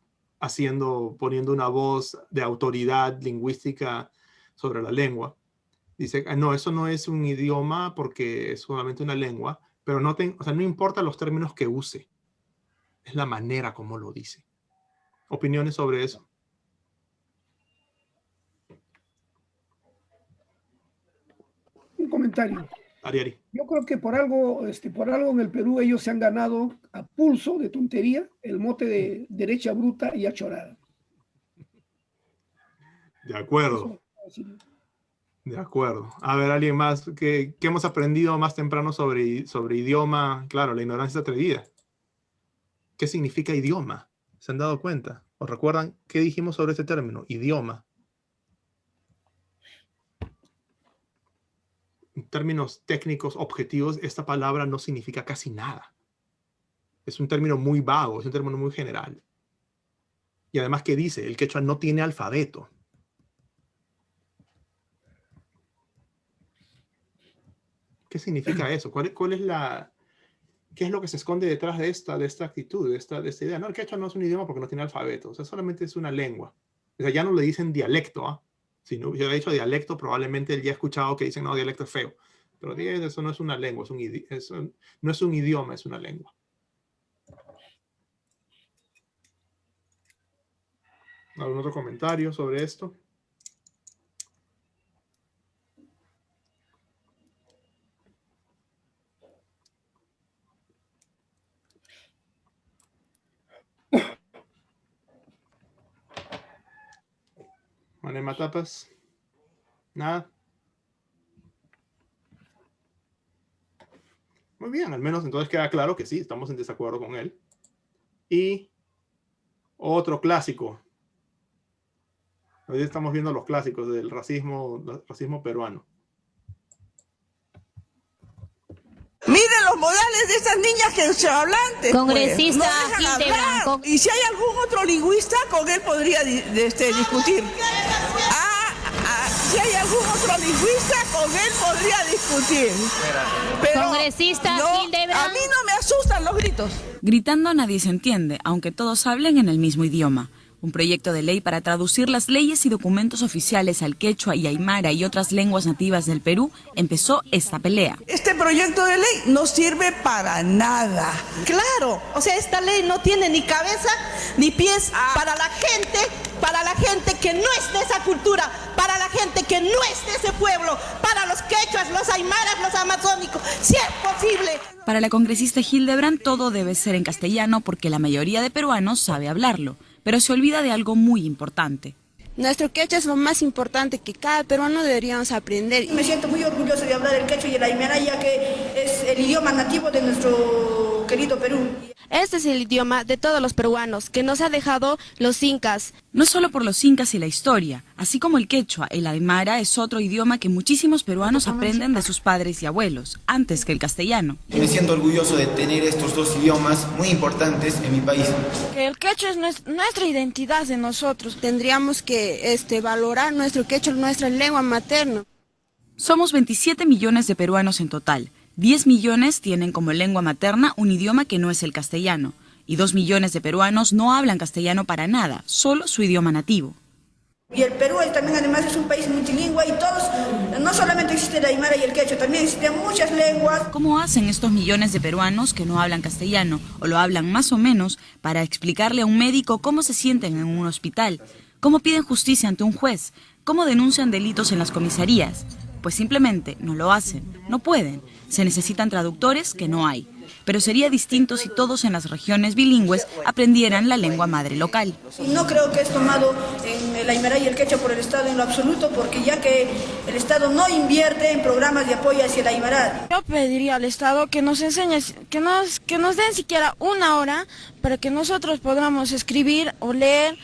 poniendo una voz de autoridad lingüística sobre la lengua. Dice, no, eso no es un idioma porque es solamente una lengua, pero no importa los términos que use, es la manera como lo dice. ¿Opiniones sobre eso? Un comentario. Ariari. Yo creo que por algo en el Perú ellos se han ganado a pulso de tontería el mote de derecha bruta y achorada. De acuerdo. De acuerdo. A ver, alguien más. ¿Qué hemos aprendido más temprano sobre idioma? Claro, la ignorancia atrevida. ¿Qué significa idioma? ¿Se han dado cuenta? ¿O recuerdan qué dijimos sobre este término? Idioma. En términos técnicos, objetivos, esta palabra no significa casi nada. Es un término muy vago, es un término muy general. Y además, ¿qué dice? El quechua no tiene alfabeto. ¿Qué significa eso? ¿Qué es lo que se esconde detrás de esta actitud, de esta idea? No, el quechua no es un idioma porque no tiene alfabeto. O sea, solamente es una lengua. O sea, ya no le dicen dialecto, ¿ah? Si no hubiera dicho dialecto, probablemente él ya ha escuchado que dicen, no, dialecto es feo. Pero eso no es una lengua, no es un idioma, es una lengua. ¿Algún otro comentario sobre esto? Manema Tapas. Nada. Muy bien, al menos entonces queda claro que sí, estamos en desacuerdo con él. Y otro clásico. Hoy estamos viendo los clásicos del racismo peruano. Miren los modales de estas niñas quechohablantes. Congresista pues. No dejan Gil de hablar. Blanco. Y si hay algún otro lingüista, con él podría discutir. Si hay algún otro lingüista, con él podría discutir. Pero Congresista Gil de Blanco. a mí no me asusta gustan los gritos. Gritando nadie se entiende, aunque todos hablen en el mismo idioma. Un proyecto de ley para traducir las leyes y documentos oficiales al quechua y aymara y otras lenguas nativas del Perú empezó esta pelea. Este proyecto de ley no sirve para nada. Claro, o sea, esta ley no tiene ni cabeza ni pies para la gente que no es de esa cultura, para la gente que no es de ese pueblo, para los quechuas, los aymaras, los amazónicos, si es posible. Para la congresista Hildebrand todo debe ser en castellano porque la mayoría de peruanos sabe hablarlo, pero se olvida de algo muy importante. Nuestro quechua es lo más importante que cada peruano deberíamos aprender. Me siento muy orgulloso de hablar el quechua y el aymara, ya que es el idioma nativo de nuestro querido Perú. Este es el idioma de todos los peruanos, que nos ha dejado los incas. No solo por los incas y la historia, así como el quechua, el aymara es otro idioma que muchísimos peruanos aprenden de sus padres y abuelos, antes que el castellano. Me siento orgulloso de tener estos dos idiomas muy importantes en mi país. Que el quechua es nuestra identidad de nosotros. Tendríamos que valorar nuestro quechua, nuestra lengua materna. Somos 27 millones de peruanos en total. 10 millones tienen como lengua materna un idioma que no es el castellano, y 2 millones de peruanos no hablan castellano para nada, solo su idioma nativo. Y el Perú también además es un país multilingüe y todos, no solamente existe el aymara y el quechua, también existen muchas lenguas. ¿Cómo hacen estos millones de peruanos que no hablan castellano, o lo hablan más o menos, para explicarle a un médico cómo se sienten en un hospital? ¿Cómo piden justicia ante un juez? ¿Cómo denuncian delitos en las comisarías? Pues simplemente no lo hacen, no pueden. Se necesitan traductores que no hay. Pero sería distinto si todos en las regiones bilingües aprendieran la lengua madre local. No creo que es tomado en el aymara y el quechua por el Estado en lo absoluto, porque ya que el Estado no invierte en programas de apoyo hacia el aymara. Yo pediría al Estado que nos enseñe, que nos den siquiera una hora para que nosotros podamos escribir o leer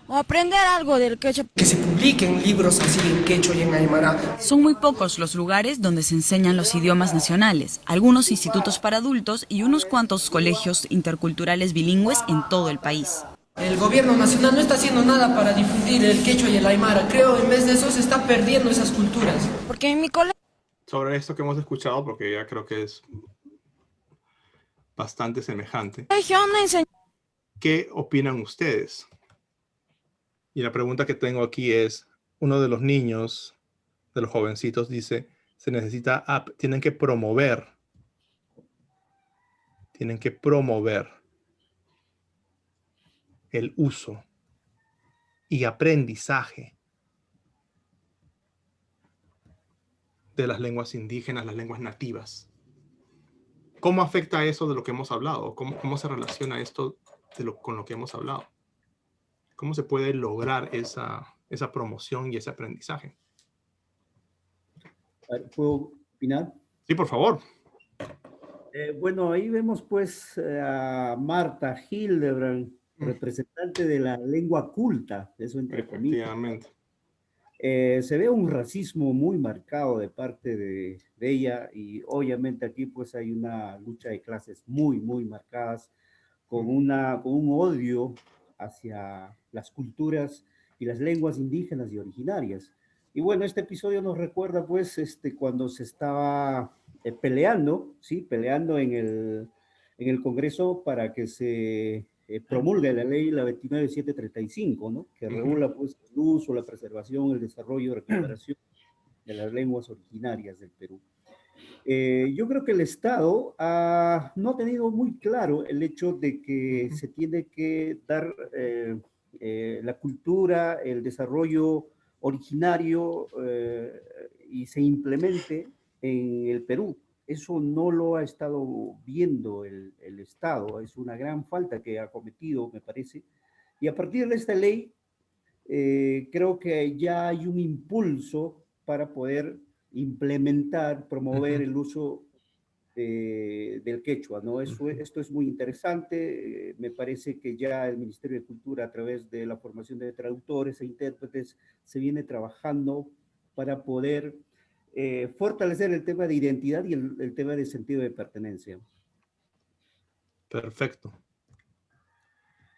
o aprender algo del quechua. Que se publiquen libros así en quechua y en aymara. Son muy pocos los lugares donde se enseñan los idiomas nacionales, algunos institutos para adultos y unos cuantos colegios interculturales bilingües en todo el país. El gobierno nacional no está haciendo nada para difundir el quechua y el aymara. Creo en vez de eso se está perdiendo esas culturas. Porque en mi colegio... Sobre esto que hemos escuchado, porque ya creo que es bastante semejante. ¿Qué opinan ustedes? Y la pregunta que tengo aquí es, uno de los niños, de los jovencitos, dice, tienen que promover el uso y aprendizaje de las lenguas indígenas, las lenguas nativas. ¿Cómo afecta eso de lo que hemos hablado? ¿Cómo se relaciona esto con lo que hemos hablado? ¿Cómo se puede lograr esa promoción y ese aprendizaje? ¿Puedo opinar? Sí, por favor. Bueno, ahí vemos pues a Marta Hildebrand, representante de la lengua culta, eso entre comillas. Efectivamente. Se ve un racismo muy marcado de parte de ella y obviamente aquí pues hay una lucha de clases muy marcadas con un odio hacia las culturas y las lenguas indígenas y originarias. Y bueno, este episodio nos recuerda pues cuando se estaba peleando en el Congreso para que se promulgue la ley, la 29735, ¿no? Que regula pues el uso, la preservación, el desarrollo y recuperación de las lenguas originarias del Perú. Yo creo que el Estado no ha tenido muy claro el hecho de que se tiene que dar la cultura, el desarrollo originario y se implemente en el Perú. Eso no lo ha estado viendo el Estado, es una gran falta que ha cometido, me parece. Y a partir de esta ley, creo que ya hay un impulso para poder implementar, promover el uso del quechua, ¿no? Esto es muy interesante. Me parece que ya el Ministerio de Cultura, a través de la formación de traductores e intérpretes, se viene trabajando para poder fortalecer el tema de identidad y el tema de sentido de pertenencia. Perfecto.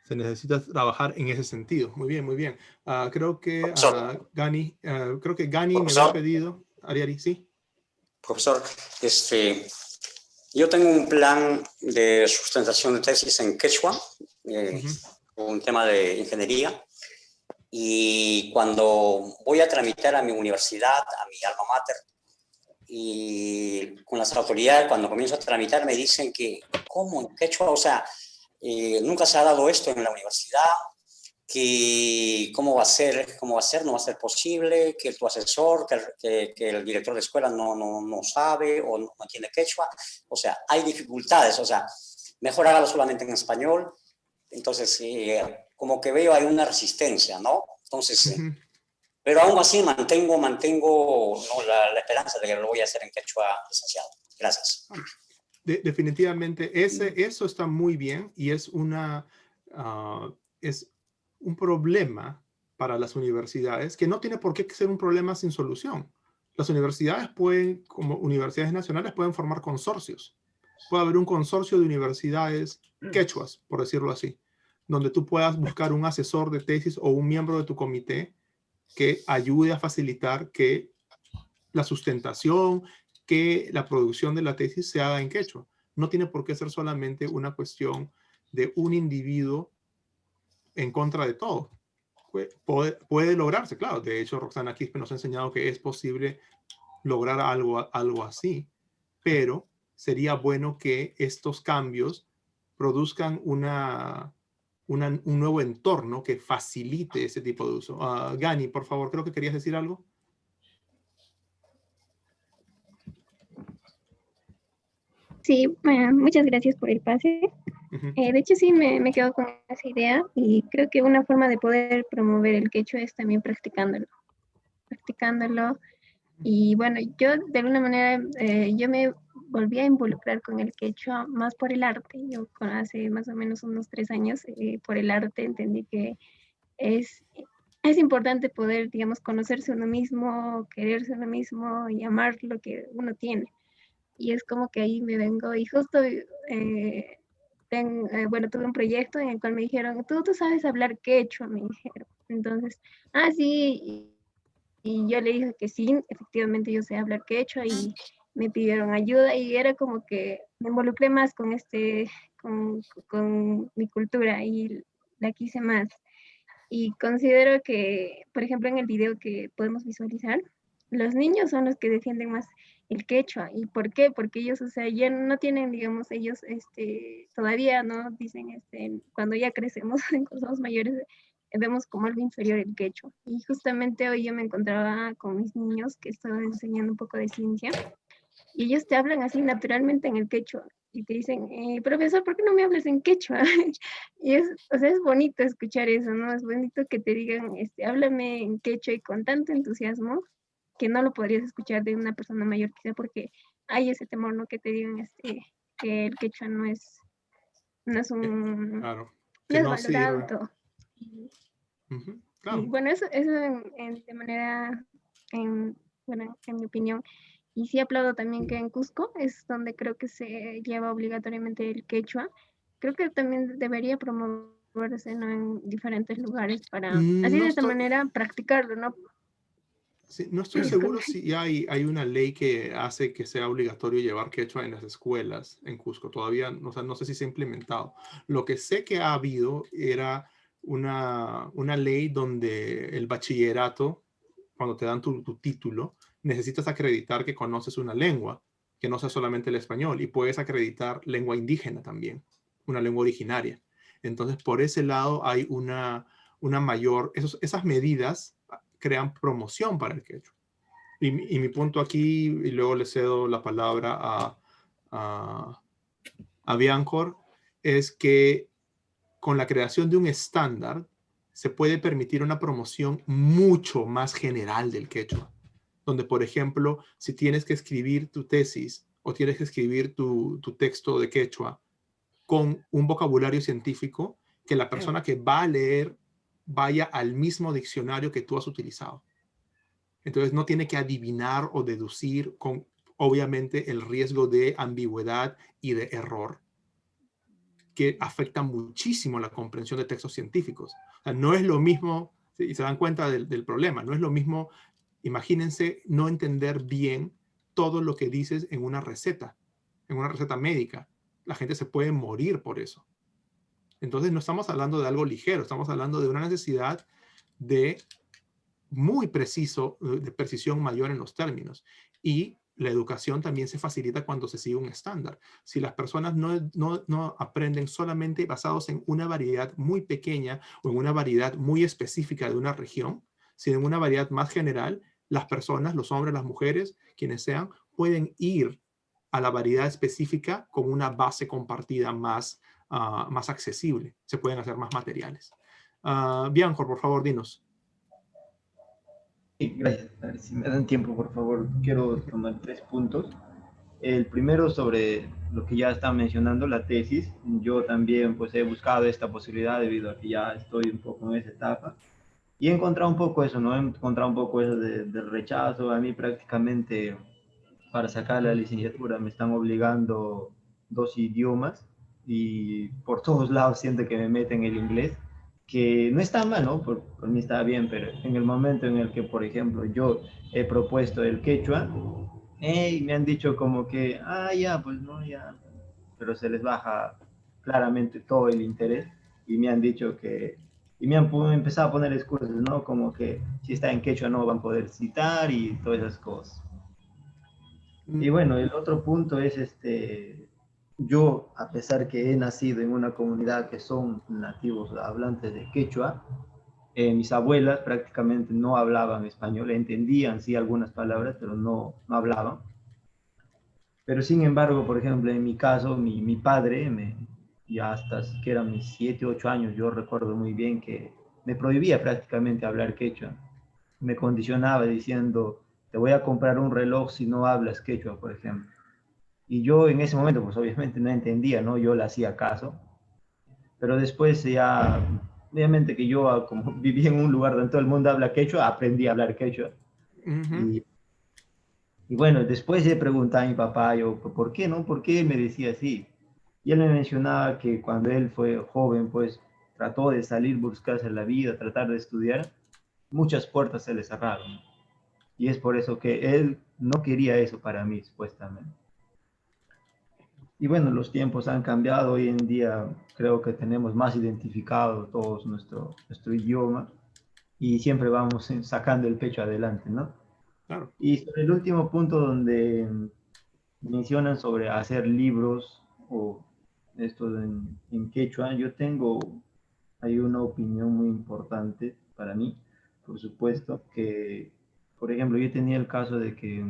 Se necesita trabajar en ese sentido. Muy bien, muy bien. Creo que Gani me había pedido. Ariari, ¿sí? Profesor, Yo tengo un plan de sustentación de tesis en quechua, un tema de ingeniería, y cuando voy a tramitar a mi universidad, a mi alma mater, y con las autoridades, cuando comienzo a tramitar, me dicen que, ¿cómo en quechua? O sea, nunca se ha dado esto en la universidad, que cómo va a ser, no va a ser posible, que tu asesor, que el director de escuela no sabe o no entiende quechua. O sea, hay dificultades, o sea, mejor hágalo solamente en español. Entonces, como que veo hay una resistencia, ¿no? Entonces, pero aún así mantengo ¿no? la esperanza de que lo voy a hacer en quechua, licenciado. Gracias. Definitivamente, eso está muy bien y es un problema para las universidades que no tiene por qué ser un problema sin solución. Las universidades como universidades nacionales, pueden formar consorcios. Puede haber un consorcio de universidades quechuas, por decirlo así, donde tú puedas buscar un asesor de tesis o un miembro de tu comité que ayude a facilitar que la sustentación, que la producción de la tesis se haga en quechua. No tiene por qué ser solamente una cuestión de un individuo en contra de todo. Puede lograrse, claro. De hecho, Roxana Quispe nos ha enseñado que es posible lograr algo así, pero sería bueno que estos cambios produzcan un nuevo entorno que facilite ese tipo de uso. Gani, por favor, creo que querías decir algo. Sí, muchas gracias por el pase. De hecho, sí, me quedo con esa idea y creo que una forma de poder promover el quechua es también practicándolo. Y bueno, yo de alguna manera, yo me volví a involucrar con el quechua más por el arte. Yo hace más o menos unos 3 años, por el arte, entendí que es importante poder, digamos, conocerse uno mismo, quererse uno mismo y amar lo que uno tiene. Y es como que ahí me vengo y justo, bueno, tuve un proyecto en el cual me dijeron, tú sabes hablar quechua, me dijeron. Entonces, sí, y yo le dije que sí, efectivamente yo sé hablar quechua y me pidieron ayuda y era como que me involucré más con mi cultura y la quise más. Y considero que, por ejemplo, en el video que podemos visualizar, los niños son los que defienden más el quechua. ¿Y por qué? Porque ellos, o sea, ya no tienen, digamos, ellos todavía no dicen, cuando ya crecemos, cuando somos mayores, vemos como algo inferior el quechua. Y justamente hoy yo me encontraba con mis niños que estoy enseñando un poco de ciencia y ellos te hablan así naturalmente en el quechua y te dicen, profesor, ¿por qué no me hablas en quechua? Y o sea, es bonito escuchar eso, ¿no? Es bonito que te digan, háblame en quechua y con tanto entusiasmo que no lo podrías escuchar de una persona mayor, quizá porque hay ese temor, ¿no? Que te digan que el quechua no es un... Claro, que no es valorado todo. Claro. Y bueno, eso de manera, bueno, en mi opinión. Y sí aplaudo también que en Cusco es donde creo que se lleva obligatoriamente el quechua. Creo que también debería promoverse, ¿no? En diferentes lugares para, así de esta manera, practicarlo, ¿no? Sí, no estoy seguro si hay una ley que hace que sea obligatorio llevar quechua en las escuelas en Cusco. Todavía, o sea, no sé si se ha implementado. Lo que sé que ha habido era una ley donde el bachillerato, cuando te dan tu título, necesitas acreditar que conoces una lengua, que no sea solamente el español, y puedes acreditar lengua indígena también, una lengua originaria. Entonces, por ese lado hay una mayor, esas medidas crean promoción para el quechua. Y mi punto aquí, y luego le cedo la palabra a Biancor, es que con la creación de un estándar se puede permitir una promoción mucho más general del quechua, donde, por ejemplo, si tienes que escribir tu tesis o tienes que escribir tu texto de quechua con un vocabulario científico, que la persona que va a leer vaya al mismo diccionario que tú has utilizado. Entonces no tiene que adivinar o deducir con, obviamente, el riesgo de ambigüedad y de error que afecta muchísimo la comprensión de textos científicos. O sea, no es lo mismo, y se dan cuenta del problema, no es lo mismo, imagínense, no entender bien todo lo que dices en una receta en una receta médica. La gente se puede morir por eso. Entonces no estamos hablando de algo ligero, estamos hablando de una necesidad de muy preciso, de precisión mayor en los términos. Y la educación también se facilita cuando se sigue un estándar. Si las personas no aprenden solamente basados en una variedad muy pequeña o en una variedad muy específica de una región, sino en una variedad más general, las personas, los hombres, las mujeres, quienes sean, pueden ir a la variedad específica con una base compartida más accesible. Se pueden hacer más materiales. Bianco, por favor, dinos. Sí, gracias. A ver, si me dan tiempo, por favor, quiero tomar 3 puntos. El primero sobre lo que ya está mencionando, la tesis. Yo también pues he buscado esta posibilidad debido a que ya estoy un poco en esa etapa. Y he encontrado un poco eso, ¿no? He encontrado un poco eso del rechazo. A mí prácticamente para sacar la licenciatura me están obligando 2 idiomas y por todos lados siento que me meten el inglés, que no está mal, ¿no? Por mí está bien, pero en el momento en el que, por ejemplo, yo he propuesto el quechua, me han dicho como que, ya, pues no, ya, pero se les baja claramente todo el interés y me han dicho que, y me han empezado a poner excusas, ¿no? Como que si está en quechua no van a poder citar y todas esas cosas. Y bueno, el otro punto es yo, a pesar que he nacido en una comunidad que son nativos hablantes de quechua, mis abuelas prácticamente no hablaban español, entendían sí algunas palabras, pero no hablaban. Pero sin embargo, por ejemplo, en mi caso, mi padre, ya hasta que eran mis 7, 8 años, yo recuerdo muy bien que me prohibía prácticamente hablar quechua. Me condicionaba diciendo, te voy a comprar un reloj si no hablas quechua, por ejemplo. Y yo en ese momento, pues obviamente no entendía, ¿no? Yo le hacía caso. Pero después ya, obviamente que yo, como viví en un lugar donde todo el mundo habla quechua, aprendí a hablar quechua. Y bueno, después le preguntaba a mi papá, yo, ¿por qué, no? ¿Por qué él me decía así? Y él me mencionaba que cuando él fue joven, pues trató de salir, buscarse la vida, tratar de estudiar, muchas puertas se le cerraron. Y es por eso que él no quería eso para mí, supuestamente. Y bueno, los tiempos han cambiado. Hoy en día creo que tenemos más identificado todos nuestro idioma y siempre vamos sacando el pecho adelante, ¿no? Claro. Y sobre el último punto donde mencionan sobre hacer libros o esto en quechua, hay una opinión muy importante para mí, por supuesto, que, por ejemplo, yo tenía el caso de que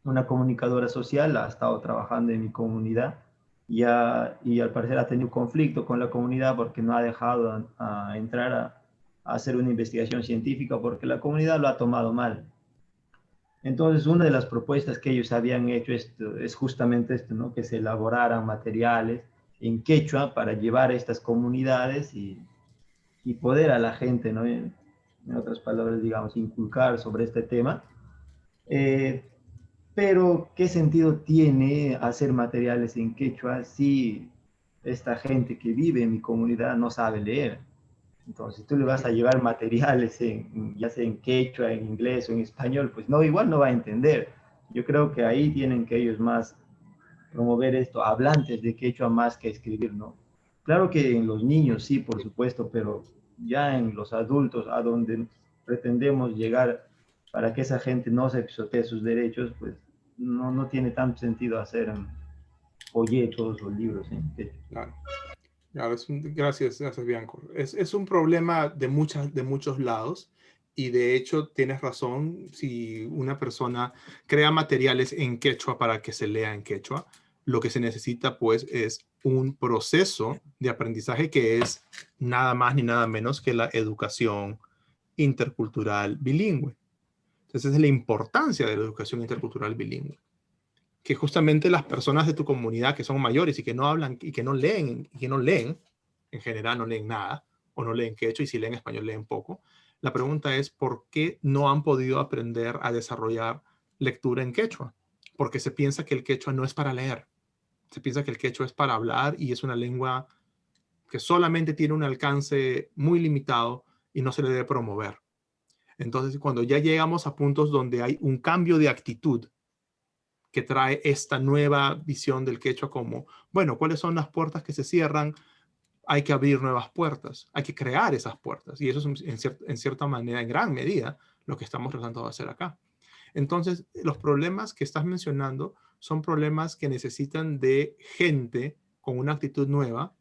una comunicadora social ha estado trabajando en mi comunidad y al parecer ha tenido conflicto con la comunidad porque no ha dejado a entrar a hacer una investigación científica porque la comunidad lo ha tomado mal. Entonces, una de las propuestas que ellos habían hecho es justamente esto, ¿no? Que se elaboraran materiales en quechua para llevar a estas comunidades y poder a la gente, ¿no? En otras palabras, digamos, inculcar sobre este tema. Pero, ¿qué sentido tiene hacer materiales en quechua si esta gente que vive en mi comunidad no sabe leer? Entonces, si tú le vas a llevar materiales ya sea en quechua, en inglés o en español, pues no, igual no va a entender. Yo creo que ahí tienen que ellos más promover esto, hablantes de quechua más que escribir, ¿no? Claro que en los niños sí, por supuesto, pero ya en los adultos, a donde pretendemos llegar para que esa gente no se pisotee sus derechos, pues no tiene tanto sentido hacer folletos o libros en quechua. Claro. Claro, gracias Bianco. Es un problema de muchos lados y de hecho tienes razón. Si una persona crea materiales en quechua para que se lea en quechua, lo que se necesita pues es un proceso de aprendizaje que es nada más ni nada menos que la educación intercultural bilingüe. Entonces, esa es la importancia de la educación intercultural bilingüe. Que justamente las personas de tu comunidad que son mayores y que no hablan y que no leen, en general no leen nada, o no leen quechua, y si leen español leen poco. La pregunta es, ¿por qué no han podido aprender a desarrollar lectura en quechua? Porque se piensa que el quechua no es para leer. Se piensa que el quechua es para hablar y es una lengua que solamente tiene un alcance muy limitado y no se le debe promover. Entonces, cuando ya llegamos a puntos donde hay un cambio de actitud, que trae esta nueva visión del quechua como, bueno, ¿cuáles son las puertas que se cierran? Hay que abrir nuevas puertas, hay que crear esas puertas. Y eso es en cierta manera, en gran medida, lo que estamos tratando de hacer acá. Entonces, los problemas que estás mencionando son problemas que necesitan de gente con una actitud nueva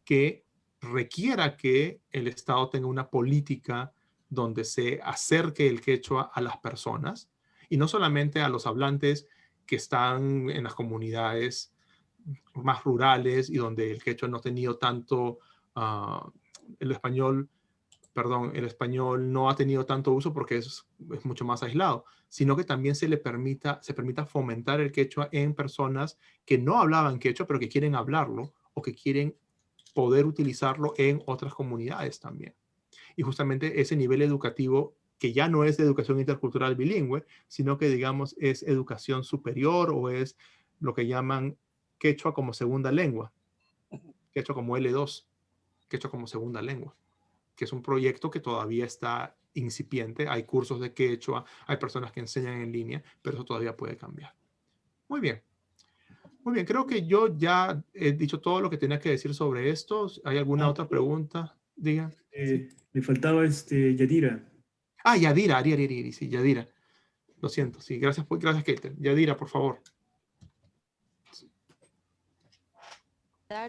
que requiera que el Estado tenga una política donde se acerque el quechua a las personas y no solamente a los hablantes que están en las comunidades más rurales y donde el quechua no ha tenido tanto, el español no ha tenido tanto uso porque es mucho más aislado, sino que también se permita fomentar el quechua en personas que no hablaban quechua, pero que quieren hablarlo o que quieren poder utilizarlo en otras comunidades también. Y justamente ese nivel educativo, que ya no es de educación intercultural bilingüe, sino que digamos es educación superior o es lo que llaman quechua como segunda lengua, quechua como L2, quechua como segunda lengua, que es un proyecto que todavía está incipiente. Hay cursos de quechua, hay personas que enseñan en línea, pero eso todavía puede cambiar. Muy bien. Muy bien, creo que yo ya he dicho todo lo que tenía que decir sobre esto. ¿Hay alguna otra pregunta? Diga. Me faltaba Yadira. Ah, Yadira, sí, Yadira. Lo siento, sí, gracias, Keiter. Yadira, por favor.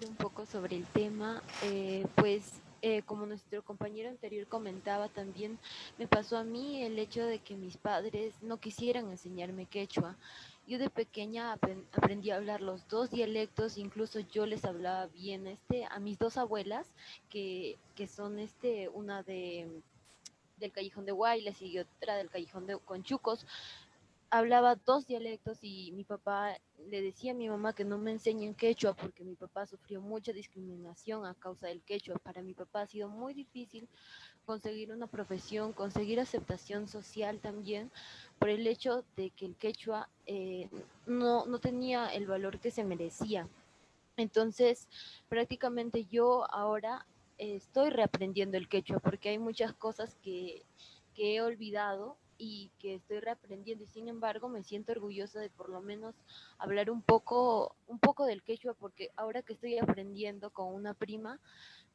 Un poco sobre el tema, como nuestro compañero anterior comentaba, también me pasó a mí el hecho de que mis padres no quisieran enseñarme quechua. Yo de pequeña aprendí a hablar los dos dialectos, incluso yo les hablaba bien a mis dos abuelas, que son una del Callejón de Guaylas y otra del Callejón de Conchucos. Hablaba dos dialectos y mi papá le decía a mi mamá que no me enseñen quechua porque mi papá sufrió mucha discriminación a causa del quechua. Para mi papá ha sido muy difícil conseguir una profesión, conseguir aceptación social también, por el hecho de que el quechua no tenía el valor que se merecía. Entonces, prácticamente yo ahora estoy reaprendiendo el quechua porque hay muchas cosas que he olvidado y que estoy reaprendiendo, y sin embargo me siento orgullosa de por lo menos hablar un poco del quechua, porque ahora que estoy aprendiendo con una prima,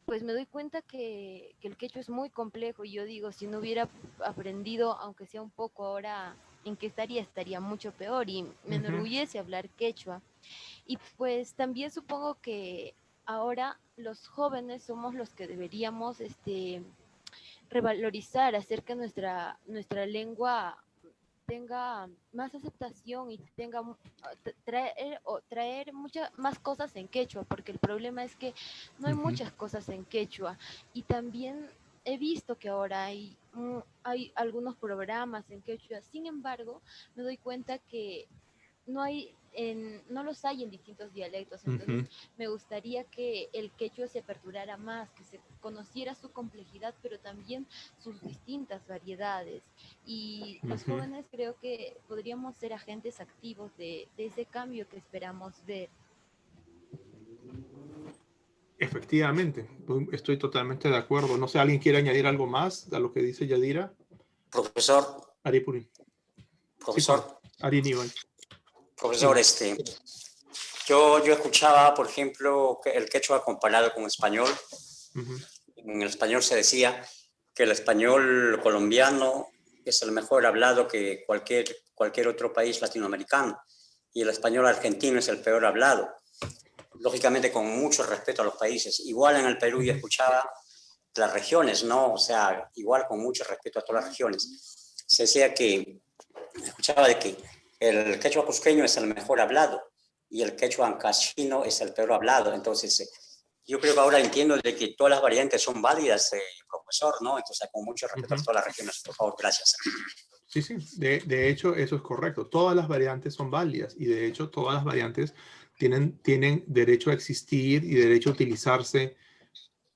pues me doy cuenta que el quechua es muy complejo, y yo digo, si no hubiera aprendido, aunque sea un poco ahora, ¿en qué estaría mucho peor? Y me enorgullece hablar quechua. Y pues también supongo que ahora los jóvenes somos los que deberíamos revalorizar, hacer que nuestra lengua tenga más aceptación y tenga traer muchas más cosas en quechua, porque el problema es que no hay muchas cosas en quechua. Y también he visto que ahora hay algunos programas en quechua, sin embargo me doy cuenta que no los hay en distintos dialectos. Entonces me gustaría que el quechua se aperturara más, que se conociera su complejidad, pero también sus distintas variedades. Y los jóvenes creo que podríamos ser agentes activos de ese cambio que esperamos ver. Efectivamente, estoy totalmente de acuerdo. No sé, ¿alguien quiere añadir algo más a lo que dice Yadira? Profesor. Ari Purín. Profesor. Sí, Ari Níbal. Profesor, yo escuchaba, por ejemplo, que el quechua comparado con español. En el español se decía que el español colombiano es el mejor hablado que cualquier otro país latinoamericano, y el español argentino es el peor hablado. Lógicamente, con mucho respeto a los países. Igual en el Perú yo escuchaba las regiones, ¿no? O sea, igual con mucho respeto a todas las regiones. Se decía escuchaba de que el quechua cusqueño es el mejor hablado y el quechua ancaschino es el peor hablado. Entonces, yo creo que ahora entiendo de que todas las variantes son válidas, profesor, ¿no? Entonces, con mucho respeto a todas las regiones, por favor, gracias. Sí, sí, de hecho, eso es correcto. Todas las variantes son válidas y de hecho todas las variantes tienen derecho a existir y derecho a utilizarse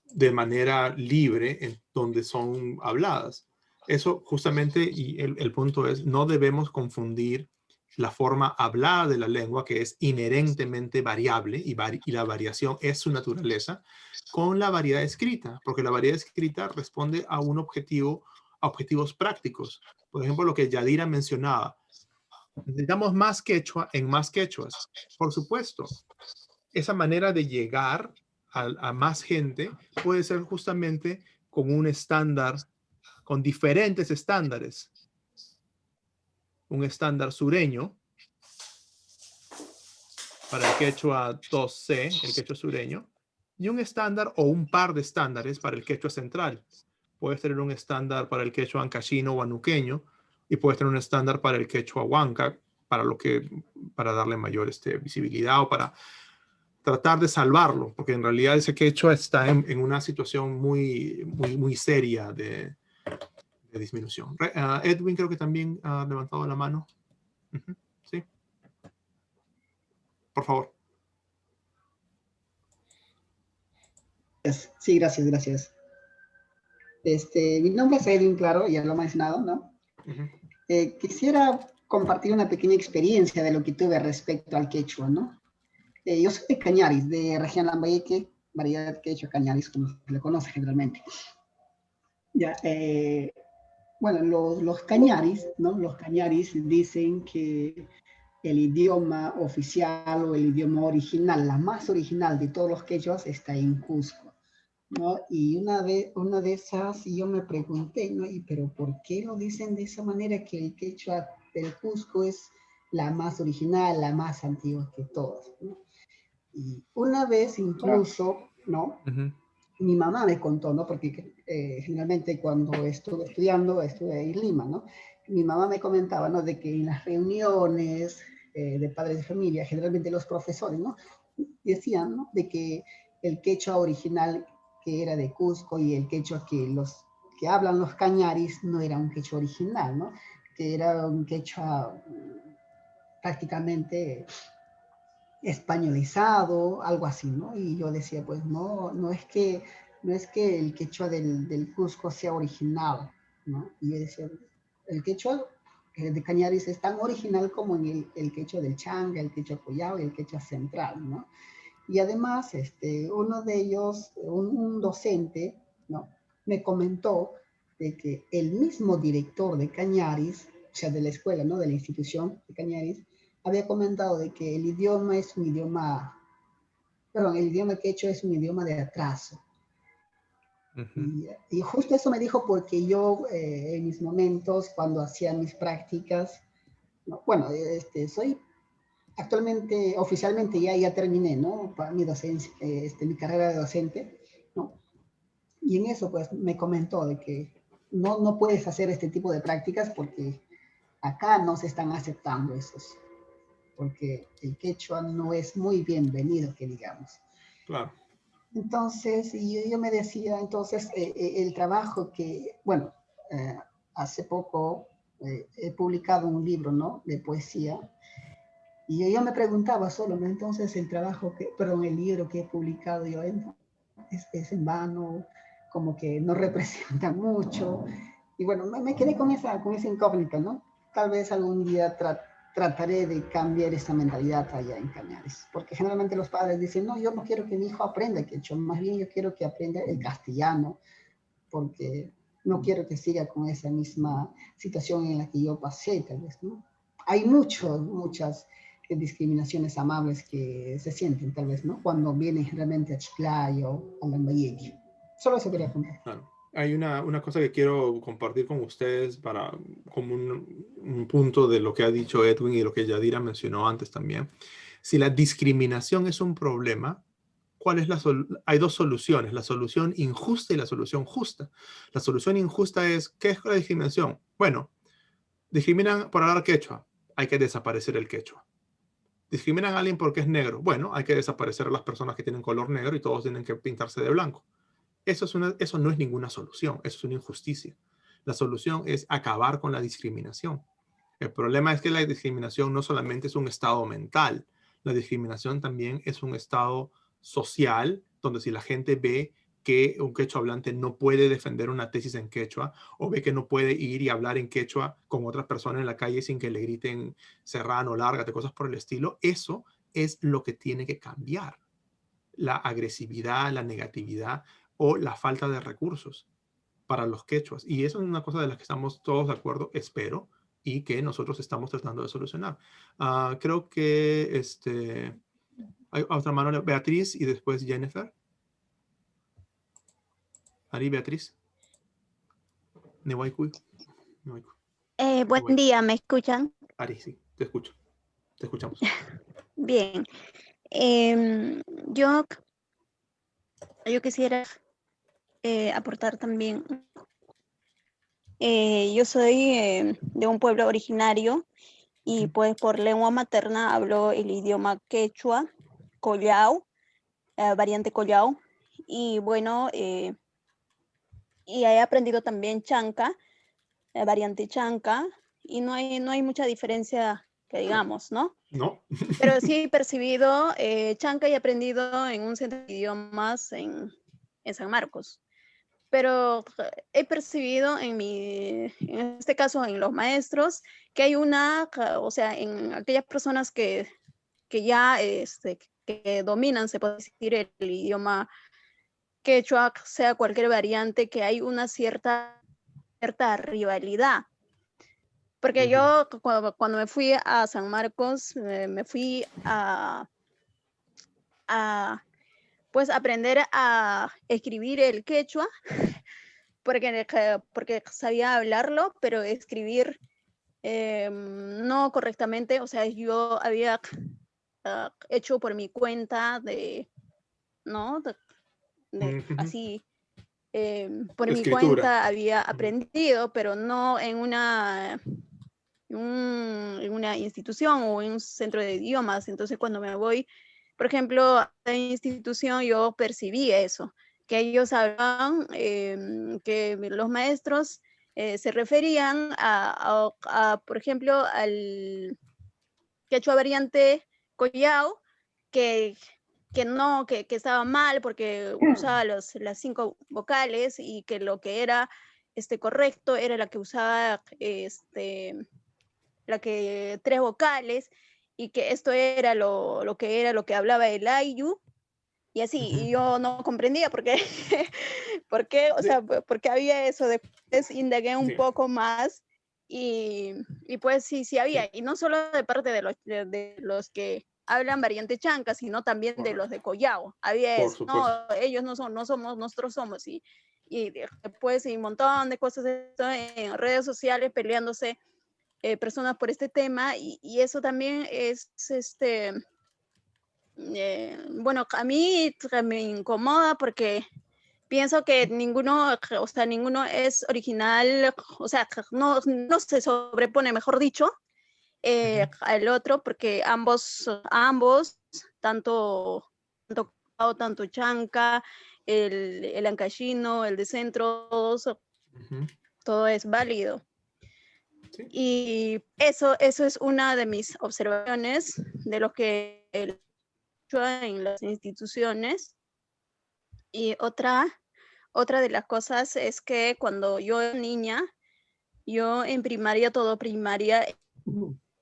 de manera libre en donde son habladas. Eso justamente, y el punto es, no debemos confundir la forma hablada de la lengua, que es inherentemente variable y la variación es su naturaleza, con la variedad escrita, porque la variedad escrita responde a un objetivo, a objetivos prácticos. Por ejemplo, lo que Yadira mencionaba, Necesitamos más quechua en más quechuas. Por supuesto, esa manera de llegar a más gente puede ser justamente con un estándar, con diferentes estándares. Un estándar sureño para el quechua 2C, el quechua sureño, y un estándar o un par de estándares para el quechua central. Puedes tener un estándar para el quechua ancashino o anuqueño, y puedes tener un estándar para el quechua huanca, para darle mayor visibilidad o para tratar de salvarlo, porque en realidad ese quechua está en una situación muy seria de disminución. Edwin creo que también ha levantado la mano. Sí. Por favor. Sí, gracias. Mi nombre es Edwin, claro, ya lo he mencionado, ¿no? Quisiera compartir una pequeña experiencia de lo que tuve respecto al quechua, ¿no? Yo soy de Cañaris, de región Lambayeque, variedad quechua Cañaris, como se le conoce generalmente. Ya, bueno, los Cañaris, ¿no? Los Cañaris dicen que el idioma oficial o el idioma original, la más original de todos los quechuas, está en Cusco, ¿no? Y una de esas yo me pregunté, ¿no? ¿Pero por qué lo dicen de esa manera, que el quechua del Cusco es la más original, la más antigua que todas, ¿no? Y una vez incluso, ¿no? Mi mamá me contó, ¿no? Porque generalmente cuando estuve estudiando, estuve en Lima, ¿no? Mi mamá me comentaba, ¿no? De que en las reuniones de padres de familia, generalmente los profesores, ¿no? Decían, ¿no? De que el quechua original que era de Cusco y el quechua que hablan los cañaris no era un quechua original, ¿no? Que era un quechua prácticamente españolizado, algo así, ¿no? Y yo decía, pues no es que el quechua del Cusco sea original, ¿no? Y yo decía, el quechua de Cañaris es tan original como en el quechua del Changa, el quechua Collao y el quechua central, ¿no? Y además, uno de ellos, un docente, ¿no? Me comentó de que el mismo director de Cañaris, o sea, de la escuela, ¿no? De la institución de Cañaris, había comentado de que el idioma quechua es un idioma de atraso. Y justo eso me dijo porque yo en mis momentos, cuando hacía mis prácticas, ¿no? Bueno, soy actualmente, oficialmente ya terminé, ¿no? Para mi docencia, mi carrera de docente, ¿no? Y en eso pues me comentó de que no puedes hacer este tipo de prácticas porque acá no se están aceptando esos, porque el quechua no es muy bienvenido, que digamos. Claro. Entonces, y yo me decía, entonces, el trabajo que, bueno, hace poco he publicado un libro, ¿no? De poesía, y yo me preguntaba solo, ¿no? Entonces, el libro que he publicado yo es en vano, como que no representa mucho, y bueno, me quedé con esa incógnita, ¿no? Tal vez algún día trataré de cambiar esa mentalidad allá en Cañaris, porque generalmente los padres dicen, no, yo no quiero que mi hijo aprenda quechua, más bien yo quiero que aprenda el castellano, porque no quiero que siga con esa misma situación en la que yo pasé, tal vez, ¿no? Hay muchas discriminaciones amables que se sienten, tal vez, ¿no? Cuando vienen realmente a Chiclayo, a Lambayeque. Solo eso quería contar. Claro. Hay una cosa que quiero compartir con ustedes como un punto de lo que ha dicho Edwin y lo que Yadira mencionó antes también. Si la discriminación es un problema, hay dos soluciones, la solución injusta y la solución justa. La solución injusta es, ¿qué es la discriminación? Bueno, discriminan por hablar quechua, hay que desaparecer el quechua. Discriminan a alguien porque es negro, bueno, hay que desaparecer a las personas que tienen color negro y todos tienen que pintarse de blanco. Eso no es ninguna solución, eso es una injusticia. La solución es acabar con la discriminación. El problema es que la discriminación no solamente es un estado mental, la discriminación también es un estado social, donde si la gente ve que un quechua hablante no puede defender una tesis en quechua, o ve que no puede ir y hablar en quechua con otras personas en la calle sin que le griten serrano, lárgate, cosas por el estilo, eso es lo que tiene que cambiar. La agresividad, la negatividad o la falta de recursos para los quechuas. Y eso es una cosa de la que estamos todos de acuerdo, espero, y que nosotros estamos tratando de solucionar. Creo que hay otra mano, Beatriz, y después Jennifer. Ari, Beatriz. Newaiku. Buen día, ¿me escuchan? Ari, sí, te escucho. Te escuchamos. Bien. Yo quisiera aportar también. Yo soy de un pueblo originario y pues por lengua materna hablo el idioma quechua, collao, variante collao, y bueno, y he aprendido también chanca, variante chanca, y no hay mucha diferencia que digamos, ¿no? No. Pero sí he percibido chanca y he aprendido en un centro de idiomas en San Marcos. Pero he percibido en este caso en los maestros, que hay o sea, en aquellas personas que ya que dominan, se puede decir, el idioma quechua, sea cualquier variante, que hay una cierta rivalidad. Porque yo cuando me fui a San Marcos, me fui pues aprender a escribir el quechua, porque sabía hablarlo, pero escribir no correctamente. O sea, yo había hecho por mi cuenta ¿no? Así, por mi cuenta había aprendido, pero no en una institución o en un centro de idiomas. Entonces, cuando me voy, por ejemplo, a la institución, yo percibí eso, que ellos hablaban, que los maestros se referían por ejemplo, al quechua variante collao, que estaba mal porque usaba las 5 vocales, y que lo que era correcto era la que usaba 3 vocales, y que esto era lo que hablaba el ayu, y así. Y yo no comprendía por qué, o sea, porque había eso. Después indagué un poco más, y pues sí había, y no solo de parte de los que hablan variante chanca, sino también de los de collao. Había eso, no, ellos no somos, nosotros somos, y después un montón de cosas en redes sociales peleándose personas por este tema, y eso también es bueno, a mí me incomoda porque pienso que ninguno es original, o sea, no se sobrepone, mejor dicho, al otro, porque ambos, tanto chanca, el ancashino, el de centro, todo es válido. ¿Sí? Y eso es una de mis observaciones de lo que he hecho en las instituciones. Y otra de las cosas es que cuando yo era niña, yo en primaria,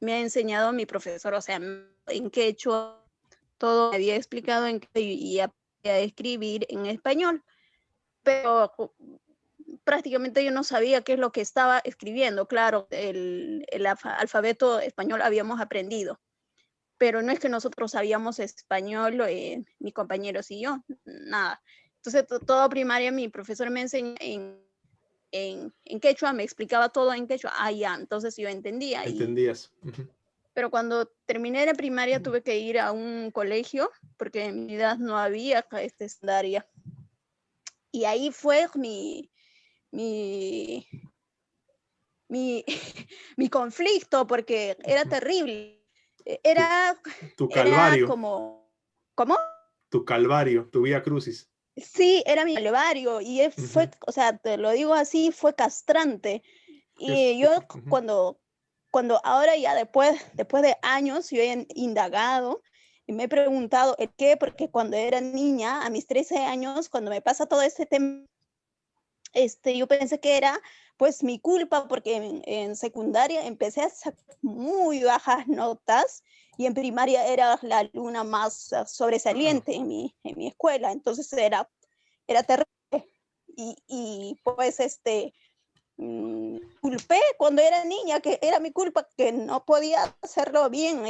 me ha enseñado mi profesor, o sea, en quechua, todo me había explicado en quechua, y a escribir en español, pero prácticamente yo no sabía qué es lo que estaba escribiendo. Claro, el alfabeto español habíamos aprendido, pero no es que nosotros sabíamos español, mis compañeros y yo, nada. Entonces, toda primaria mi profesor me enseñó en quechua, me explicaba todo en quechua. Ya, entonces yo entendía. Entendías. Pero cuando terminé la primaria tuve que ir a un colegio, porque en mi edad no había secundaria. Y ahí fue mi conflicto, porque era terrible. Era tu calvario. Era como... ¿Cómo? Tu calvario, tu vía crucis. Sí, era mi calvario, y fue, o sea, te lo digo así, fue castrante. Y yo cuando ahora ya después de años, yo he indagado y me he preguntado el qué, porque cuando era niña, a mis 13 años, cuando me pasa todo este tema, yo pensé que era pues mi culpa, porque en secundaria empecé a sacar muy bajas notas, y en primaria era la alumna más sobresaliente en mi escuela. Entonces era terrible. Y pues culpé cuando era niña, que era mi culpa que no podía hacerlo bien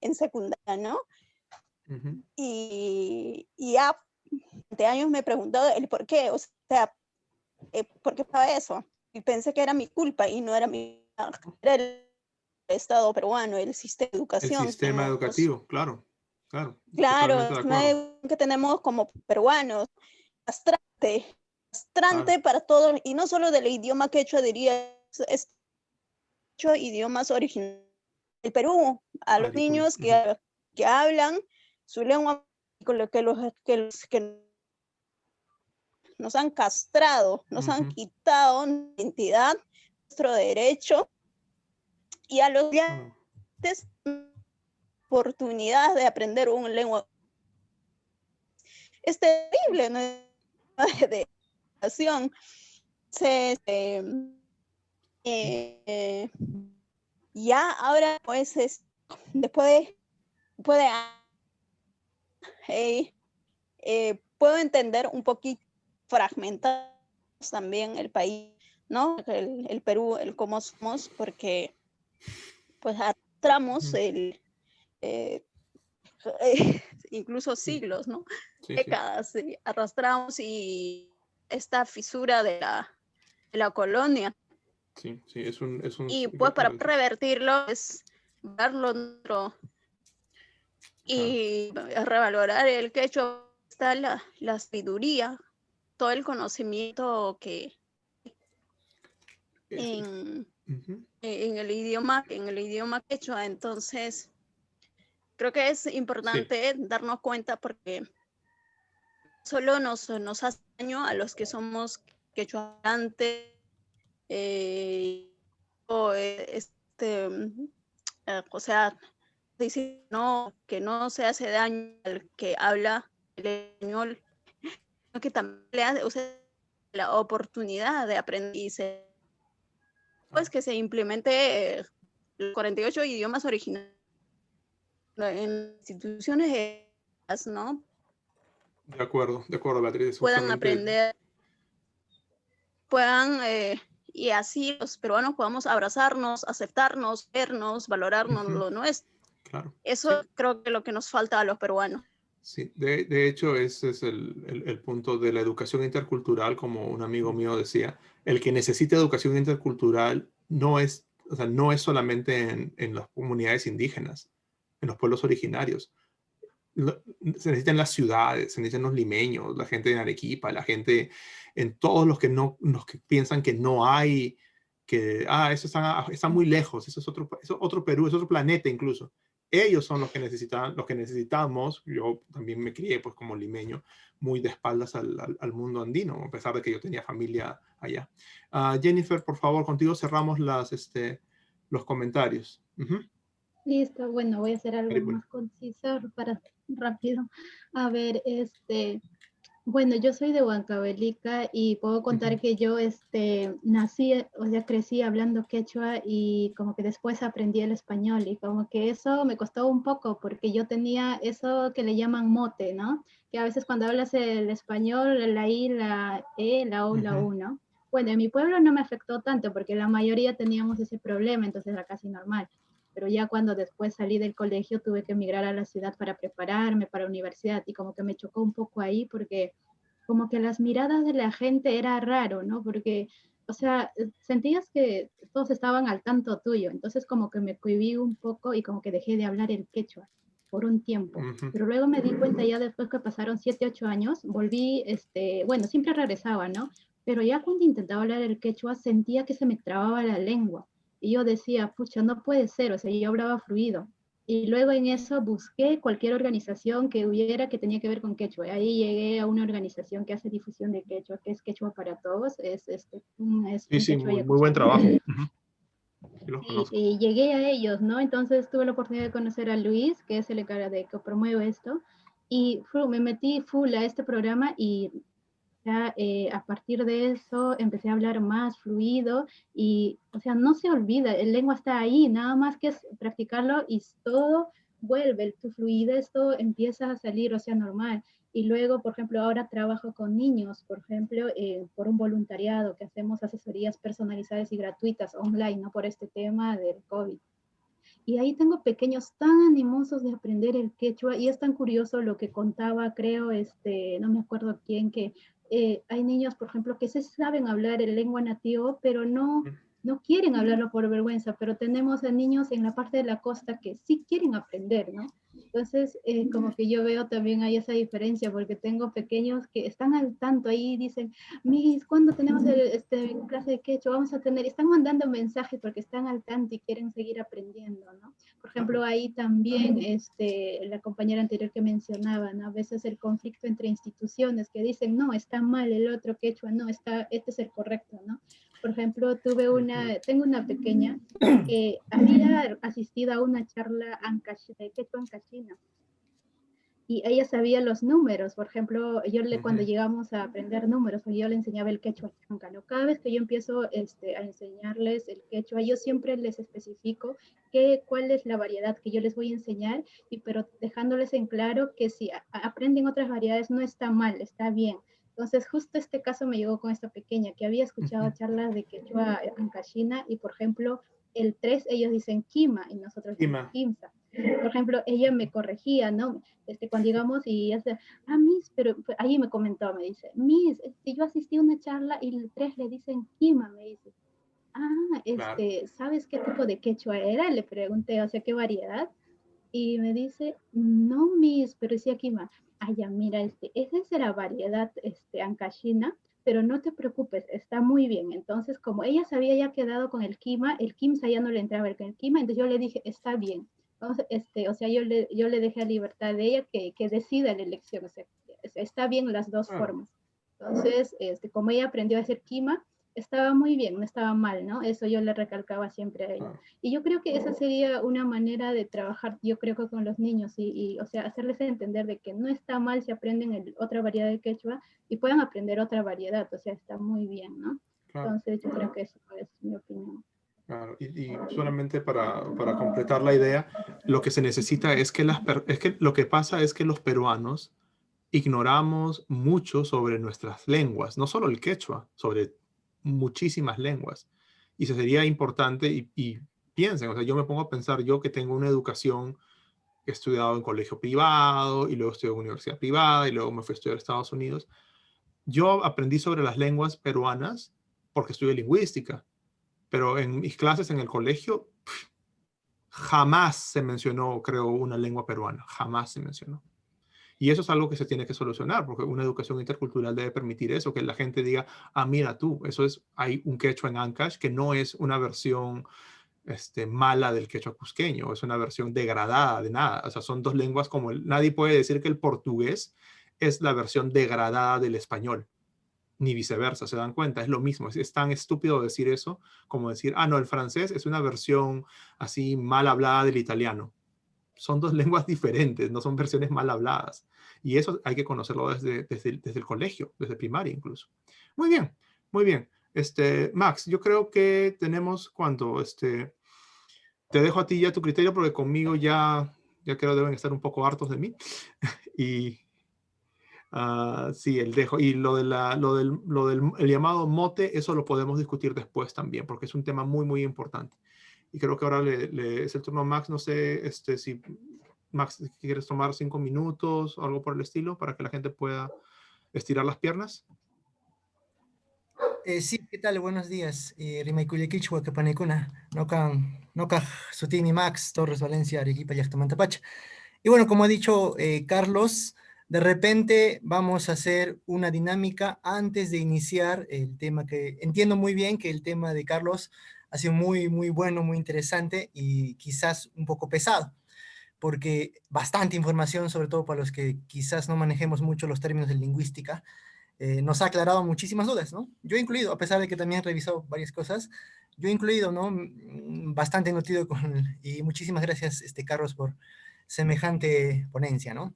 en secundaria, ¿no? Y ya de años me he preguntado el por qué, o sea, ¿por qué pasaba eso? Y pensé que era mi culpa y no era era el Estado peruano, el sistema de educación. El sistema educativo, claro. Claro, que tenemos como peruanos, castrante para todos, y no solo del idioma quechua, diría, es idiomas originales del Perú, a los niños que hablan su lengua, con lo que nos han castrado, nos han quitado identidad, nuestro derecho, y a los oportunidad de aprender una lengua. Es terrible, ¿no? De educación. Ya ahora, pues, después puedo entender un poquito fragmentado también el país, ¿no? El Perú, el cómo somos, porque pues arrastramos incluso siglos, ¿no? Décadas, arrastramos y esta fisura de la colonia. Sí, es un y pues para revertirlo es darlo otro y revalorar el quechua, está la sabiduría, todo el conocimiento que en el idioma quechua. Entonces creo que es importante darnos cuenta, porque solo nos hace daño a los que somos quechualantes, o sea, dice que no se hace daño al que habla el español, sino que también le hace, o sea, la oportunidad de aprendizaje, pues que se implemente los 48 idiomas originales en instituciones, ¿no? De acuerdo, Beatriz. Puedan aprender, y así los peruanos podamos abrazarnos, aceptarnos, vernos, valorarnos lo nuestro. Claro. Eso creo que es lo que nos falta a los peruanos. Sí, de hecho ese es el punto de la educación intercultural, como un amigo mío decía. El que necesita educación intercultural no es solamente en las comunidades indígenas, en los pueblos originarios. Se necesitan las ciudades, se necesitan los limeños, la gente en Arequipa, la gente en todos los que piensan que no hay, que eso está muy lejos, eso es otro Perú, es otro planeta incluso. Ellos son los que necesitamos. Yo también me crié pues como limeño, muy de espaldas al mundo andino, a pesar de que yo tenía familia allá. Jennifer, por favor, contigo cerramos los comentarios. Listo, bueno, voy a hacer algo más conciso para rápido. A ver, bueno, yo soy de Huancavelica y puedo contar que yo nací, o sea, crecí hablando quechua y como que después aprendí el español, y como que eso me costó un poco porque yo tenía eso que le llaman mote, ¿no? Que a veces cuando hablas el español, la I, la E, la O, la U, ¿no? Bueno, en mi pueblo no me afectó tanto porque la mayoría teníamos ese problema, entonces era casi normal. Pero ya cuando después salí del colegio tuve que emigrar a la ciudad para prepararme para la universidad, y como que me chocó un poco ahí porque como que las miradas de la gente era raro, ¿no? Porque, o sea, sentías que todos estaban al tanto tuyo, entonces como que me cohibí un poco y como que dejé de hablar el quechua por un tiempo. Pero luego me di cuenta, ya después que pasaron 7, 8 años, volví, bueno, siempre regresaba, ¿no? Pero ya cuando intentaba hablar el quechua sentía que se me trababa la lengua. Y yo decía, pucha, no puede ser, o sea, yo hablaba fluido. Y luego en eso busqué cualquier organización que hubiera que tenía que ver con quechua. Ahí llegué a una organización que hace difusión de quechua, que es Quechua para Todos. Sí, muy buen trabajo. Y llegué a ellos, ¿no? Entonces tuve la oportunidad de conocer a Luis, que es el encargado que promueve esto. Y me metí full a este programa y ya, a partir de eso empecé a hablar más fluido y, o sea, no se olvida, el lengua está ahí, nada más que es practicarlo y todo vuelve, tu fluidez, todo empieza a salir, o sea, normal. Y luego, por ejemplo, ahora trabajo con niños, por ejemplo, por un voluntariado que hacemos asesorías personalizadas y gratuitas online, ¿no? Por este tema del COVID. Y ahí tengo pequeños tan animosos de aprender el quechua, y es tan curioso lo que contaba, creo, no me acuerdo quién, que hay niños, por ejemplo, que se saben hablar el lengua nativo, pero no quieren hablarlo por vergüenza, pero tenemos a niños en la parte de la costa que sí quieren aprender, ¿no? Entonces, como que yo veo también ahí esa diferencia, porque tengo pequeños que están al tanto ahí, dicen, Miss, ¿cuándo tenemos clase de quechua? Vamos a tener, están mandando mensajes porque están al tanto y quieren seguir aprendiendo, ¿no? Por ejemplo, ahí también, la compañera anterior que mencionaba, ¿no? A veces el conflicto entre instituciones que dicen, no, está mal el otro quechua, no, este es el correcto, ¿no? Por ejemplo, tengo una pequeña que había asistido a una charla de quechua ancashina, y ella sabía los números. Por ejemplo, cuando llegamos a aprender números, yo le enseñaba el quechua chanca, ¿no? Cada vez que yo empiezo a enseñarles el quechua, yo siempre les especifico cuál es la variedad que yo les voy a enseñar, pero dejándoles en claro que si aprenden otras variedades no está mal, está bien. Entonces, justo este caso me llegó con esta pequeña que había escuchado charlas de quechua ancashina, y por ejemplo, el 3 ellos dicen quima y nosotros decimos quimsa. Por ejemplo, ella me corregía, ¿no? Cuando llegamos y ella dice, Miss, pero ahí me comentó, me dice, Miss, yo asistí a una charla y el 3 le dicen quima, me dice. Claro. ¿Sabes qué tipo de quechua era? Le pregunté, o sea, ¿qué variedad? Y me dice, no, Miss, pero decía quima. Ya, mira, esa es la variedad ancashina, pero no te preocupes, está muy bien. Entonces, como ella se había ya quedado con el quimsa ya no le entraba el quima, entonces yo le dije, está bien. Entonces, o sea, yo le dejé a libertad de ella que decida la elección, o sea, está bien las dos formas. Entonces, como ella aprendió a hacer quima, estaba muy bien, no estaba mal, ¿no? Eso yo le recalcaba siempre a ella. Y yo creo que esa sería una manera de trabajar, yo creo que con los niños, o sea, hacerles entender de que no está mal si aprenden otra variedad de quechua y puedan aprender otra variedad, o sea, está muy bien, ¿no? Claro. Entonces, yo creo que eso es mi opinión. Claro, y solamente para completar la idea, lo que se necesita es que lo que pasa es que los peruanos ignoramos mucho sobre nuestras lenguas, no solo el quechua, sobre muchísimas lenguas. Y eso sería importante, y piensen, o sea, yo me pongo a pensar, yo que tengo una educación, he estudiado en colegio privado, y luego estudié en universidad privada, y luego me fui a estudiar a Estados Unidos. Yo aprendí sobre las lenguas peruanas porque estudié lingüística, pero en mis clases en el colegio jamás se mencionó, creo, una lengua peruana, jamás se mencionó. Y eso es algo que se tiene que solucionar, porque una educación intercultural debe permitir eso, que la gente diga, mira tú, hay un quechua en Ancash que no es una versión mala del quechua cusqueño, es una versión degradada de nada. O sea, son dos lenguas como nadie puede decir que el portugués es la versión degradada del español, ni viceversa, ¿se dan cuenta? Es lo mismo, es tan estúpido decir eso como decir, no, el francés es una versión así mal hablada del italiano. Son dos lenguas diferentes, no son versiones mal habladas. Y eso hay que conocerlo desde el colegio, desde primaria incluso. Muy bien, muy bien. Max, yo creo que tenemos ¿cuánto? Te dejo a ti ya tu criterio, porque conmigo ya creo deben estar un poco hartos de mí. Y sí, el dejo. Y lo del el mote, eso lo podemos discutir después también, porque es un tema muy, muy importante. Y creo que ahora es el turno a Max. No sé si Max, ¿quieres tomar 5 minutos o algo por el estilo para que la gente pueda estirar las piernas? Sí, ¿qué tal? Buenos días. Rimaikulle Quichua, Capanecuna, Noca Sutini Max, Torres Valencia, Arequipa, Yachtamantapacha. Y bueno, como ha dicho Carlos, de repente vamos a hacer una dinámica antes de iniciar el tema, que entiendo muy bien que el tema de Carlos ha sido muy, muy bueno, muy interesante y quizás un poco pesado, porque bastante información, sobre todo para los que quizás no manejemos mucho los términos de lingüística, nos ha aclarado muchísimas dudas, ¿no? Yo he incluido, a pesar de que también he revisado varias cosas, yo he incluido, ¿no? Bastante nutrido y muchísimas gracias, Carlos, por semejante ponencia, ¿no?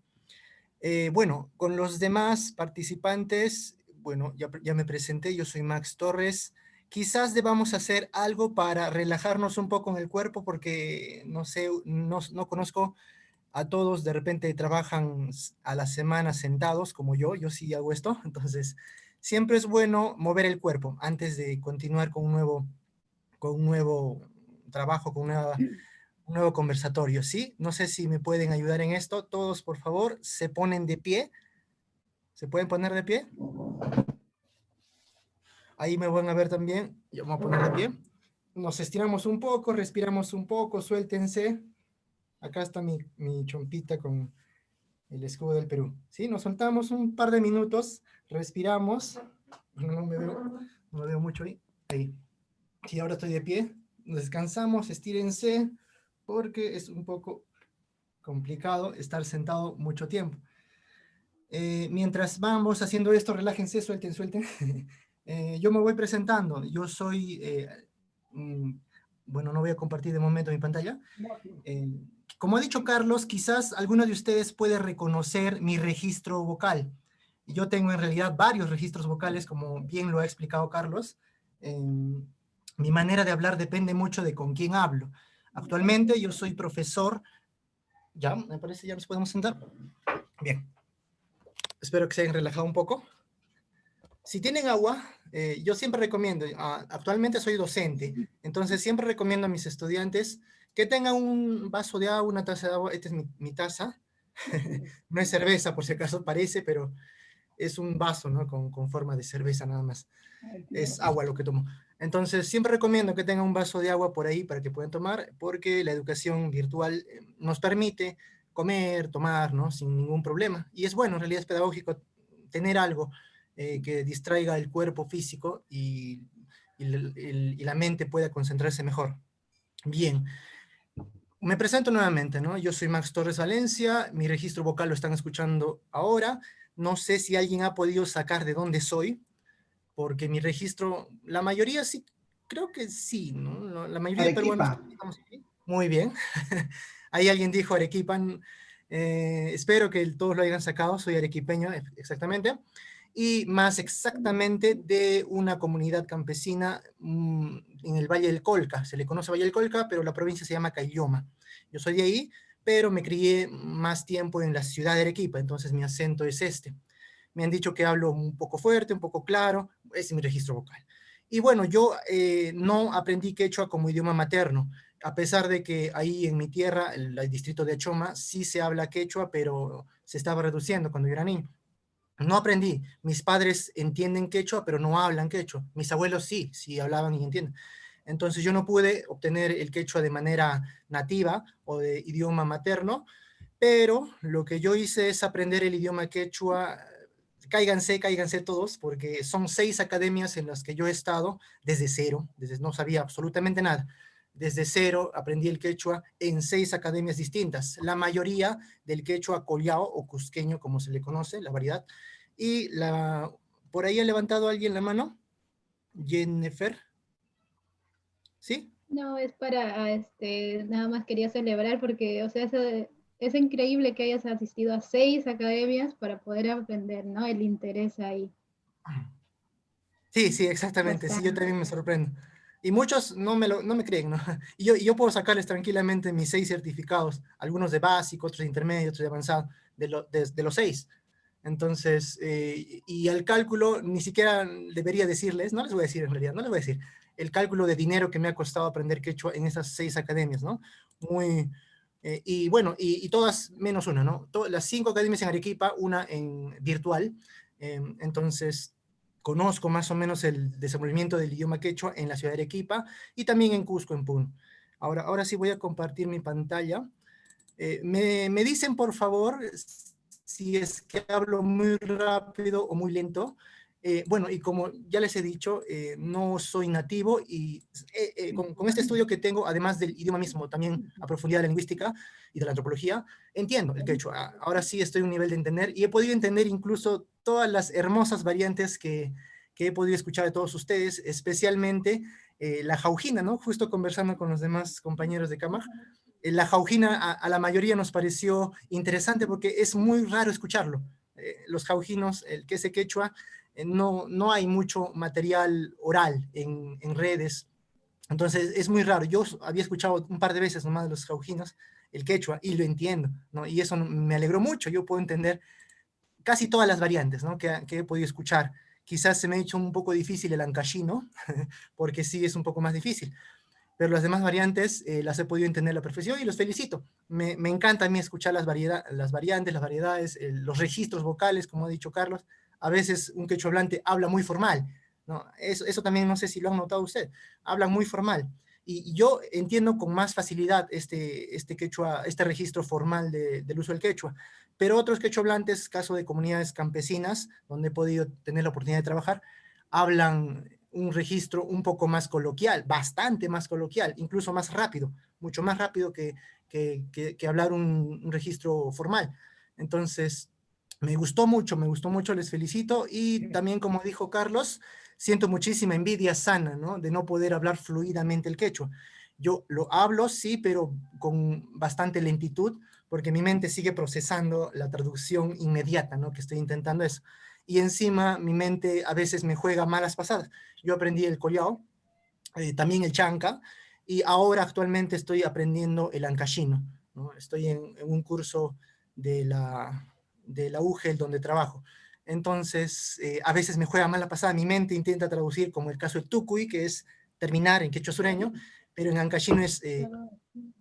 Bueno, con los demás participantes, bueno, ya me presenté, yo soy Max Torres. Quizás debamos hacer algo para relajarnos un poco en el cuerpo, porque no sé, no conozco a todos de repente trabajan a la semana sentados, como yo sí hago esto, entonces siempre es bueno mover el cuerpo antes de continuar con un nuevo trabajo, con un nuevo conversatorio, ¿sí? No sé si me pueden ayudar en esto. Todos, por favor, se ponen de pie. ¿Se pueden poner de pie? Ahí me van a ver también. Yo me voy a poner de pie. Nos estiramos un poco, respiramos un poco, suéltense. Acá está mi chompita con el escudo del Perú. ¿Sí? Nos soltamos un par de minutos, respiramos. No me veo mucho ahí. Ahí. Sí, ahora estoy de pie. Descansamos, estírense, porque es un poco complicado estar sentado mucho tiempo. Mientras vamos haciendo esto, relájense, suelten. Yo me voy presentando. Yo soy, bueno, no voy a compartir de momento mi pantalla. Como ha dicho Carlos, quizás alguno de ustedes puede reconocer mi registro vocal. Yo tengo en realidad varios registros vocales, como bien lo ha explicado Carlos. Mi manera de hablar depende mucho de con quién hablo. Actualmente yo soy profesor. Ya, me parece, ya nos podemos sentar. Bien. Espero que se hayan relajado un poco. Si tienen agua, yo siempre recomiendo, actualmente soy docente, entonces siempre recomiendo a mis estudiantes que tengan un vaso de agua, una taza de agua. Esta es mi taza. No es cerveza, por si acaso parece, pero es un vaso, ¿no? Con forma de cerveza nada más. Es agua lo que tomo. Entonces, siempre recomiendo que tengan un vaso de agua por ahí para que puedan tomar, porque la educación virtual nos permite comer, tomar, ¿no? Sin ningún problema. Y es bueno, en realidad es pedagógico tener algo que distraiga el cuerpo físico y la mente pueda concentrarse mejor. Bien. Me presento nuevamente, ¿no? Yo soy Max Torres Valencia, mi registro vocal lo están escuchando ahora. No sé si alguien ha podido sacar de dónde soy, porque mi registro, la mayoría sí, creo que sí, ¿no? La mayoría de peruanos estamos aquí. Muy bien. Ahí alguien dijo Arequipa. Espero que todos lo hayan sacado, soy arequipeño, exactamente. Y más exactamente de una comunidad campesina en el Valle del Colca. Se le conoce Valle del Colca, pero la provincia se llama Caylloma. Yo soy de ahí, pero me crié más tiempo en la ciudad de Arequipa, entonces mi acento es este. Me han dicho que hablo un poco fuerte, un poco claro, ese es mi registro vocal. Y bueno, yo no aprendí quechua como idioma materno, a pesar de que ahí en mi tierra, el distrito de Achoma, sí se habla quechua, pero se estaba reduciendo cuando yo era niño. No aprendí. Mis padres entienden quechua, pero no hablan quechua. Mis abuelos sí hablaban y entienden. Entonces yo no pude obtener el quechua de manera nativa o de idioma materno, pero lo que yo hice es aprender el idioma quechua. Cáiganse todos, porque son 6 academias en las que yo he estado desde cero, no sabía absolutamente nada. Desde cero aprendí el quechua en 6 academias distintas, la mayoría del quechua collao o cusqueño, como se le conoce, la variedad. Y por ahí ha levantado alguien la mano. Jennifer. ¿Sí? No, es para, nada más quería celebrar porque, o sea, es increíble que hayas asistido a 6 academias para poder aprender, ¿no? El interés ahí. Sí, exactamente. Bastante. Sí, yo también me sorprendo. Y muchos no me creen, ¿no? Y yo puedo sacarles tranquilamente mis 6 certificados, algunos de básico, otros de intermedio, otros de avanzado, de los 6. Entonces, y el cálculo ni siquiera debería decirles, no les voy a decir en realidad, no les voy a decir el cálculo de dinero que me ha costado aprender quechua en esas 6 academias, ¿no? Y bueno, y todas menos una, ¿no? Las 5 academias en Arequipa, una en virtual, entonces conozco más o menos el desenvolvimiento del idioma quechua en la ciudad de Arequipa y también en Cusco, en Puno. Ahora sí voy a compartir mi pantalla. Me dicen, por favor, si es que hablo muy rápido o muy lento. Bueno, y como ya les he dicho, no soy nativo y con este estudio que tengo, además del idioma mismo, también a profundidad de la lingüística y de la antropología, entiendo el quechua. Ahora sí estoy a un nivel de entender y he podido entender incluso todas las hermosas variantes que he podido escuchar de todos ustedes, especialmente la jaujina, ¿no? Justo conversando con los demás compañeros de Camaj. La jaujina a la mayoría nos pareció interesante porque es muy raro escucharlo. Los jaujinos, el que es quechua, no hay mucho material oral en redes, entonces es muy raro. Yo había escuchado un par de veces nomás de los jaujinos, el quechua, y lo entiendo, ¿no? Y eso me alegró mucho. Yo puedo entender casi todas las variantes, ¿no? que he podido escuchar. Quizás se me ha hecho un poco difícil el ancashino, porque sí es un poco más difícil, pero las demás variantes las he podido entender a la perfección y los felicito. Me encanta a mí escuchar las variantes, las variedades, los registros vocales, como ha dicho Carlos. A veces un quechua hablante habla muy formal, ¿no? Eso también no sé si lo han notado usted, hablan muy formal. Y yo entiendo con más facilidad este quechua, este registro formal del uso del quechua, pero otros quechua hablantes, caso de comunidades campesinas, donde he podido tener la oportunidad de trabajar, hablan un registro un poco más coloquial, bastante más coloquial, incluso más rápido, mucho más rápido que hablar un registro formal. Entonces, me gustó mucho, les felicito, y también, como dijo Carlos, siento muchísima envidia sana, ¿no? De no poder hablar fluidamente el quechua. Yo lo hablo, sí, pero con bastante lentitud, porque mi mente sigue procesando la traducción inmediata, ¿no? Que estoy intentando eso. Y encima mi mente a veces me juega malas pasadas. Yo aprendí el collao, también el chanca, y ahora actualmente estoy aprendiendo el ancashino, ¿no? Estoy en un curso de la UGEL donde trabajo. Entonces, a veces me juega mala pasada, mi mente intenta traducir, como el caso de tucuy, que es terminar en quechua sureño, pero en ancashino es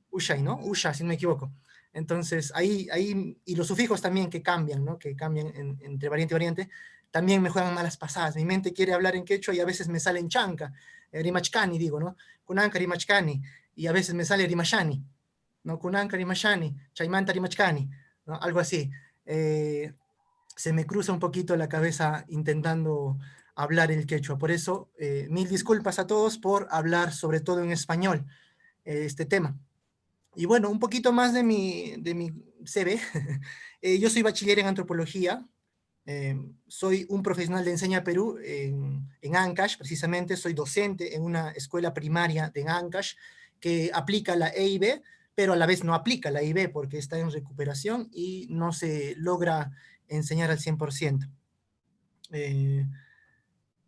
ushay, ¿no? Usha, si no me equivoco. Entonces, ahí, y los sufijos también que cambian, ¿no? Que cambian entre variante y variante, también me juegan malas pasadas. Mi mente quiere hablar en quechua y a veces me sale en chanca, rimachkani, digo, ¿no? Kunanka rimachkani, y a veces me sale rimashani, ¿no? Kunanka rimashani, chaymanta rimachkani, ¿no? Algo así. Se me cruza un poquito la cabeza intentando hablar el quechua. Por eso, mil disculpas a todos por hablar sobre todo en español este tema. Y bueno, un poquito más de mi CV. Yo soy bachiller en antropología. Soy un profesional de Enseña Perú en Ancash, precisamente. Soy docente en una escuela primaria de Ancash que aplica la EIB, pero a la vez no aplica la EIB porque está en recuperación y no se logra enseñar al 100%.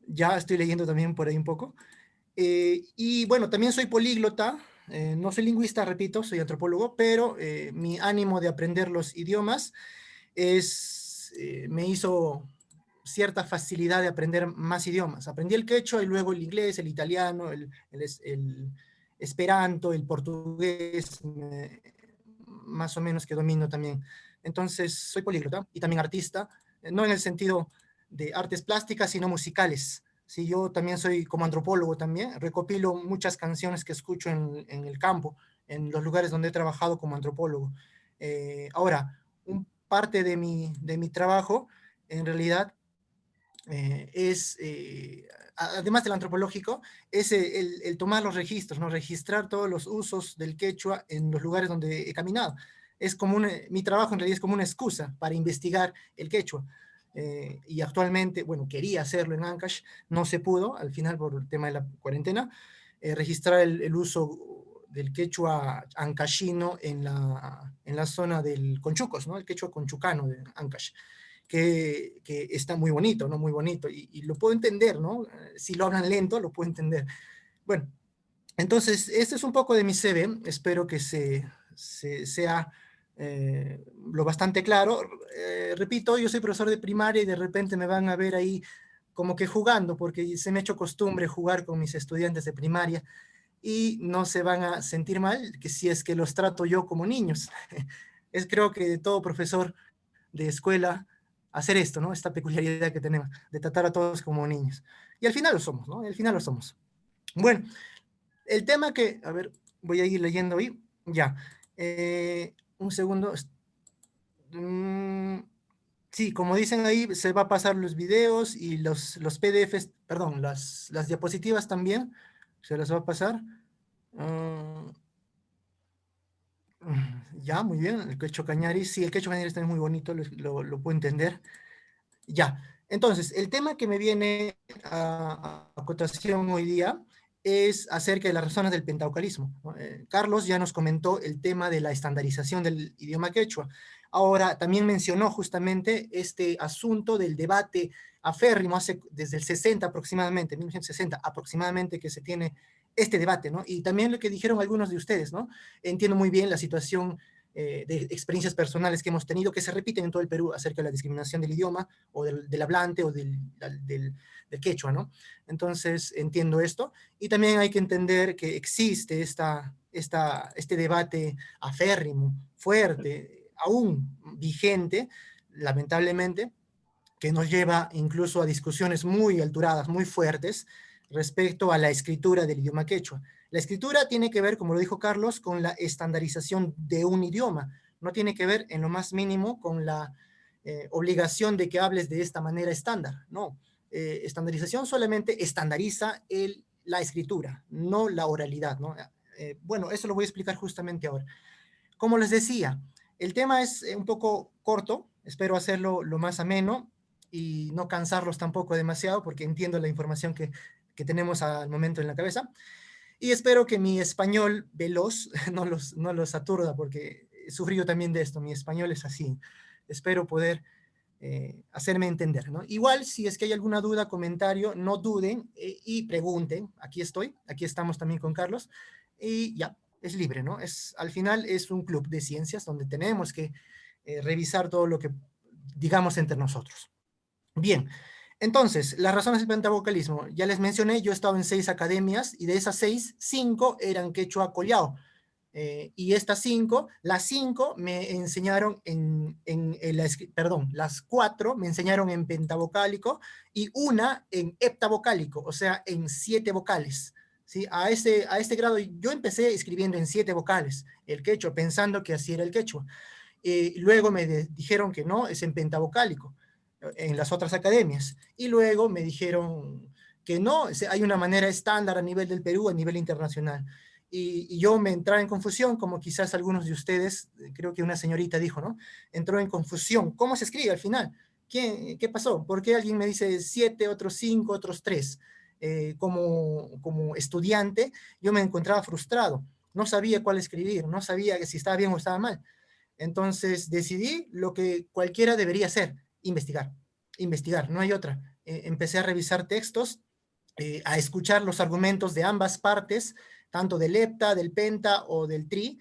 Ya estoy leyendo también por ahí un poco. Y bueno, también soy políglota. No soy lingüista, repito, soy antropólogo, pero mi ánimo de aprender los idiomas me hizo cierta facilidad de aprender más idiomas. Aprendí el quechua y luego el inglés, el italiano, el esperanto, el portugués, más o menos que domino también. Entonces, soy políglota y también artista, no en el sentido de artes plásticas, sino musicales. Sí, yo también soy como antropólogo también, recopilo muchas canciones que escucho en el campo, en los lugares donde he trabajado como antropólogo. Ahora, parte de mi trabajo, en realidad, además del antropológico, es el tomar los registros, ¿no? Registrar todos los usos del quechua en los lugares donde he caminado. Es como mi trabajo en realidad es como una excusa para investigar el quechua. Y actualmente, bueno, quería hacerlo en Ancash, no se pudo, al final por el tema de la cuarentena, registrar el uso del quechua ancashino en la zona del Conchucos, ¿no? El quechua conchucano de Ancash, que está muy bonito, ¿no? Muy bonito, y lo puedo entender, ¿no? Si lo hablan lento, lo puedo entender. Bueno, entonces, este es un poco de mi CV, espero que sea lo bastante claro. Repito, yo soy profesor de primaria y de repente me van a ver ahí como que jugando, porque se me ha hecho costumbre jugar con mis estudiantes de primaria y no se van a sentir mal que si es que los trato yo como niños. Creo que de todo profesor de escuela hacer esto, ¿no? Esta peculiaridad que tenemos de tratar a todos como niños. Y al final lo somos, ¿no? Al final lo somos. Bueno, el tema que, a ver, voy a ir leyendo ahí, ya. Un segundo. Sí, como dicen ahí, se va a pasar los videos y los PDFs, perdón, las diapositivas también, se las va a pasar. Ya, muy bien, el quechua cañari, sí, el quechua cañari está muy bonito, lo puedo entender. Ya, entonces, el tema que me viene a cotación hoy día es acerca de las razones del pentaucalismo. Carlos ya nos comentó el tema de la estandarización del idioma quechua. Ahora, también mencionó justamente este asunto del debate aférrimo desde el 60 aproximadamente, 1960 aproximadamente, que se tiene este debate, ¿no? Y también lo que dijeron algunos de ustedes, ¿no? Entiendo muy bien la situación de experiencias personales que hemos tenido que se repiten en todo el Perú acerca de la discriminación del idioma o del hablante o del quechua, ¿no? Entonces entiendo esto, y también hay que entender que existe este debate aférrimo, fuerte, aún vigente, lamentablemente, que nos lleva incluso a discusiones muy alturadas, muy fuertes, respecto a la escritura del idioma quechua. La escritura tiene que ver, como lo dijo Carlos, con la estandarización de un idioma. No tiene que ver en lo más mínimo con la obligación de que hables de esta manera estándar. No, estandarización solamente estandariza la escritura, no la oralidad, ¿no? Bueno, eso lo voy a explicar justamente ahora. Como les decía, el tema es un poco corto, espero hacerlo lo más ameno y no cansarlos tampoco demasiado, porque entiendo la información que tenemos al momento en la cabeza. Y espero que mi español veloz no los aturda, porque he sufrido también de esto. Mi español es así. Espero poder hacerme entender, ¿no? Igual, si es que hay alguna duda, comentario, no duden y pregunten. Aquí estamos también con Carlos. Y ya, es libre, ¿no? Al final es un club de ciencias donde tenemos que revisar todo lo que digamos entre nosotros. Bien. Entonces, las razones del pentavocalismo, ya les mencioné, yo he estado en 6 academias y de esas 6, 5 eran quechua collao. Y estas 5, las 5 me enseñaron las 4 me enseñaron en pentavocálico y una en heptavocálico, o sea, en 7 vocales. ¿Sí? A este grado yo empecé escribiendo en 7 vocales el quechua, pensando que así era el quechua. Luego me dijeron que no, es en pentavocálico en las otras academias, y luego me dijeron que no, hay una manera estándar a nivel del Perú, a nivel internacional, y yo me entraba en confusión, como quizás algunos de ustedes, creo que una señorita dijo, ¿no? Entró en confusión, ¿cómo se escribe al final? ¿Qué pasó? ¿Por qué alguien me dice 7, otros 5, otros 3? Como estudiante, yo me encontraba frustrado, no sabía cuál escribir, no sabía si estaba bien o estaba mal. Entonces decidí lo que cualquiera debería hacer: investigar, no hay otra. Empecé a revisar textos, a escuchar los argumentos de ambas partes, tanto del hepta, del penta o del tri.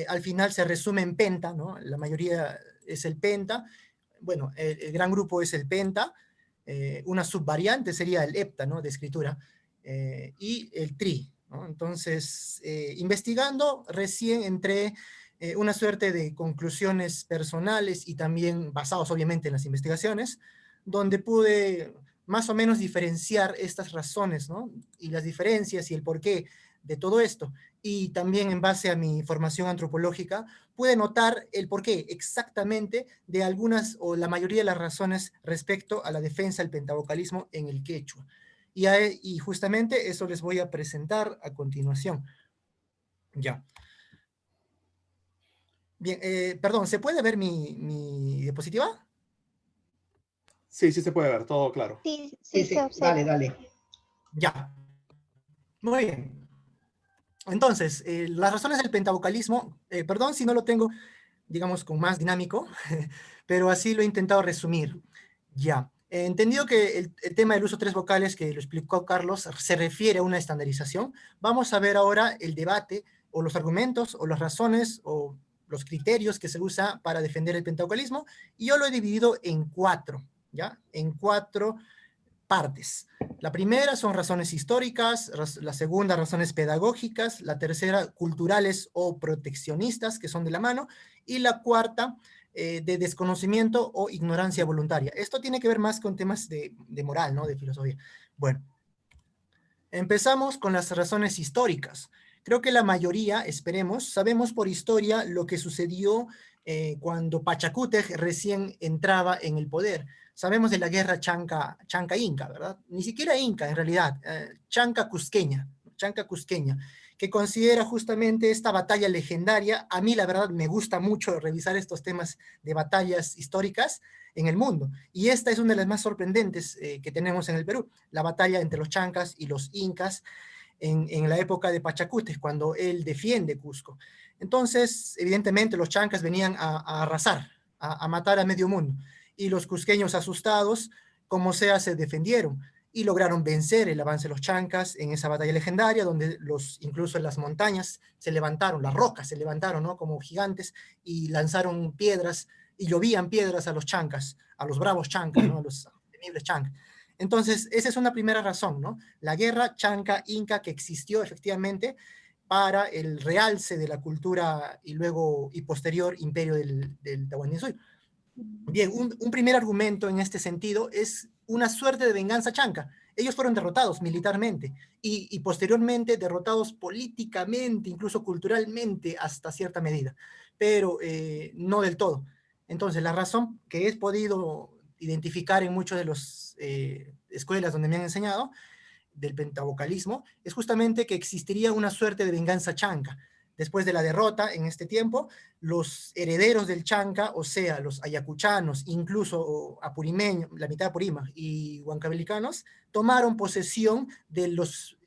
Al final se resume en penta, ¿no? La mayoría es el penta. Bueno, el gran grupo es el penta. Una subvariante sería el hepta, ¿no? De escritura. Y el tri, ¿no? Entonces, investigando, recién entré una suerte de conclusiones personales y también basados obviamente en las investigaciones, donde pude más o menos diferenciar estas razones, ¿no? Y las diferencias y el porqué de todo esto. Y también en base a mi formación antropológica, pude notar el porqué exactamente de algunas o la mayoría de las razones respecto a la defensa del pentavocalismo en el quechua. Y justamente eso les voy a presentar a continuación. Ya. Bien, perdón, ¿se puede ver mi diapositiva? Sí, sí se puede ver, todo claro. Sí, dale. Ya. Muy bien. Entonces, las razones del pentavocalismo, perdón si no lo tengo, digamos, con más dinámico, pero así lo he intentado resumir. Ya. Entendido que el tema del uso de 3 vocales que lo explicó Carlos se refiere a una estandarización, vamos a ver ahora el debate o los argumentos o las razones o los criterios que se usa para defender el pentavocalismo, y yo lo he dividido en 4, ¿ya? En 4 partes. La primera son razones históricas, la segunda razones pedagógicas, la tercera culturales o proteccionistas, que son de la mano, y la cuarta de desconocimiento o ignorancia voluntaria. Esto tiene que ver más con temas de moral, ¿no? De filosofía. Bueno, empezamos con las razones históricas. Creo que la mayoría, esperemos, sabemos por historia lo que sucedió cuando Pachacútec recién entraba en el poder. Sabemos de la guerra chanca-inca, ¿verdad? Ni siquiera inca, en realidad, chanca-cusqueña, que considera justamente esta batalla legendaria. A mí, la verdad, me gusta mucho revisar estos temas de batallas históricas en el mundo, y esta es una de las más sorprendentes que tenemos en el Perú, la batalla entre los chancas y los incas, en la época de Pachacútec, cuando él defiende Cusco. Entonces, evidentemente, los chancas venían a arrasar, a matar a medio mundo, y los cusqueños asustados, como sea, se defendieron. y lograron vencer el avance de los chancas en esa batalla legendaria, donde incluso en las montañas se levantaron, las rocas se levantaron, ¿no?, como gigantes, y lanzaron piedras, y llovían piedras a los chancas, a los bravos chancas, ¿no?, a los temibles chancas. Entonces, esa es una primera razón, ¿no? La guerra chanca-inca que existió efectivamente para el realce de la cultura y posterior imperio del Tahuantinsuyo. Bien, un primer argumento en este sentido es una suerte de venganza chanca. Ellos fueron derrotados militarmente y posteriormente derrotados políticamente, incluso culturalmente hasta cierta medida, pero no del todo. Entonces, la razón que he podido identificar en muchas de las escuelas donde me han enseñado del pentavocalismo es justamente que existiría una suerte de venganza chanca. Después de la derrota en este tiempo, los herederos del chanca, o sea, los ayacuchanos, incluso apurimeños, la mitad de Apurímac y huancavelicanos, tomaron posesión de las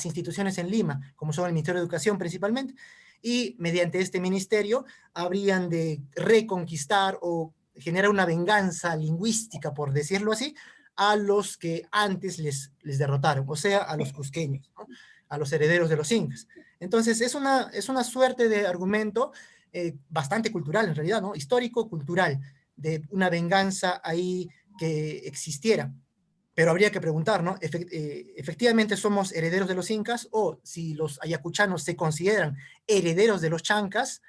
instituciones en Lima, como son el Ministerio de Educación principalmente, y mediante este ministerio habrían de reconquistar o generar una venganza lingüística, por decirlo así, a los que antes les derrotaron, o sea, a los cusqueños, ¿no?, a los herederos de los incas. Entonces, es una suerte de argumento bastante cultural, en realidad, ¿no?, histórico-cultural, de una venganza ahí que existiera. Pero habría que preguntar, ¿no? ¿Efectivamente somos herederos de los incas? O si los ayacuchanos se consideran herederos de los chancas,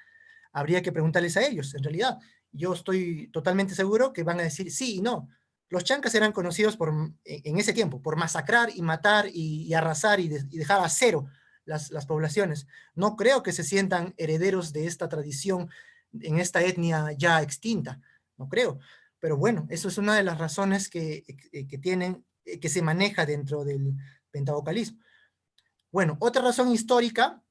habría que preguntarles a ellos, en realidad. Yo estoy totalmente seguro que van a decir sí y no. Los chancas eran conocidos en ese tiempo por masacrar y matar y arrasar y dejar a cero las poblaciones. No creo que se sientan herederos de esta tradición en esta etnia ya extinta, no creo. Pero bueno, eso es una de las razones que se maneja dentro del pentavocalismo. Bueno, otra razón histórica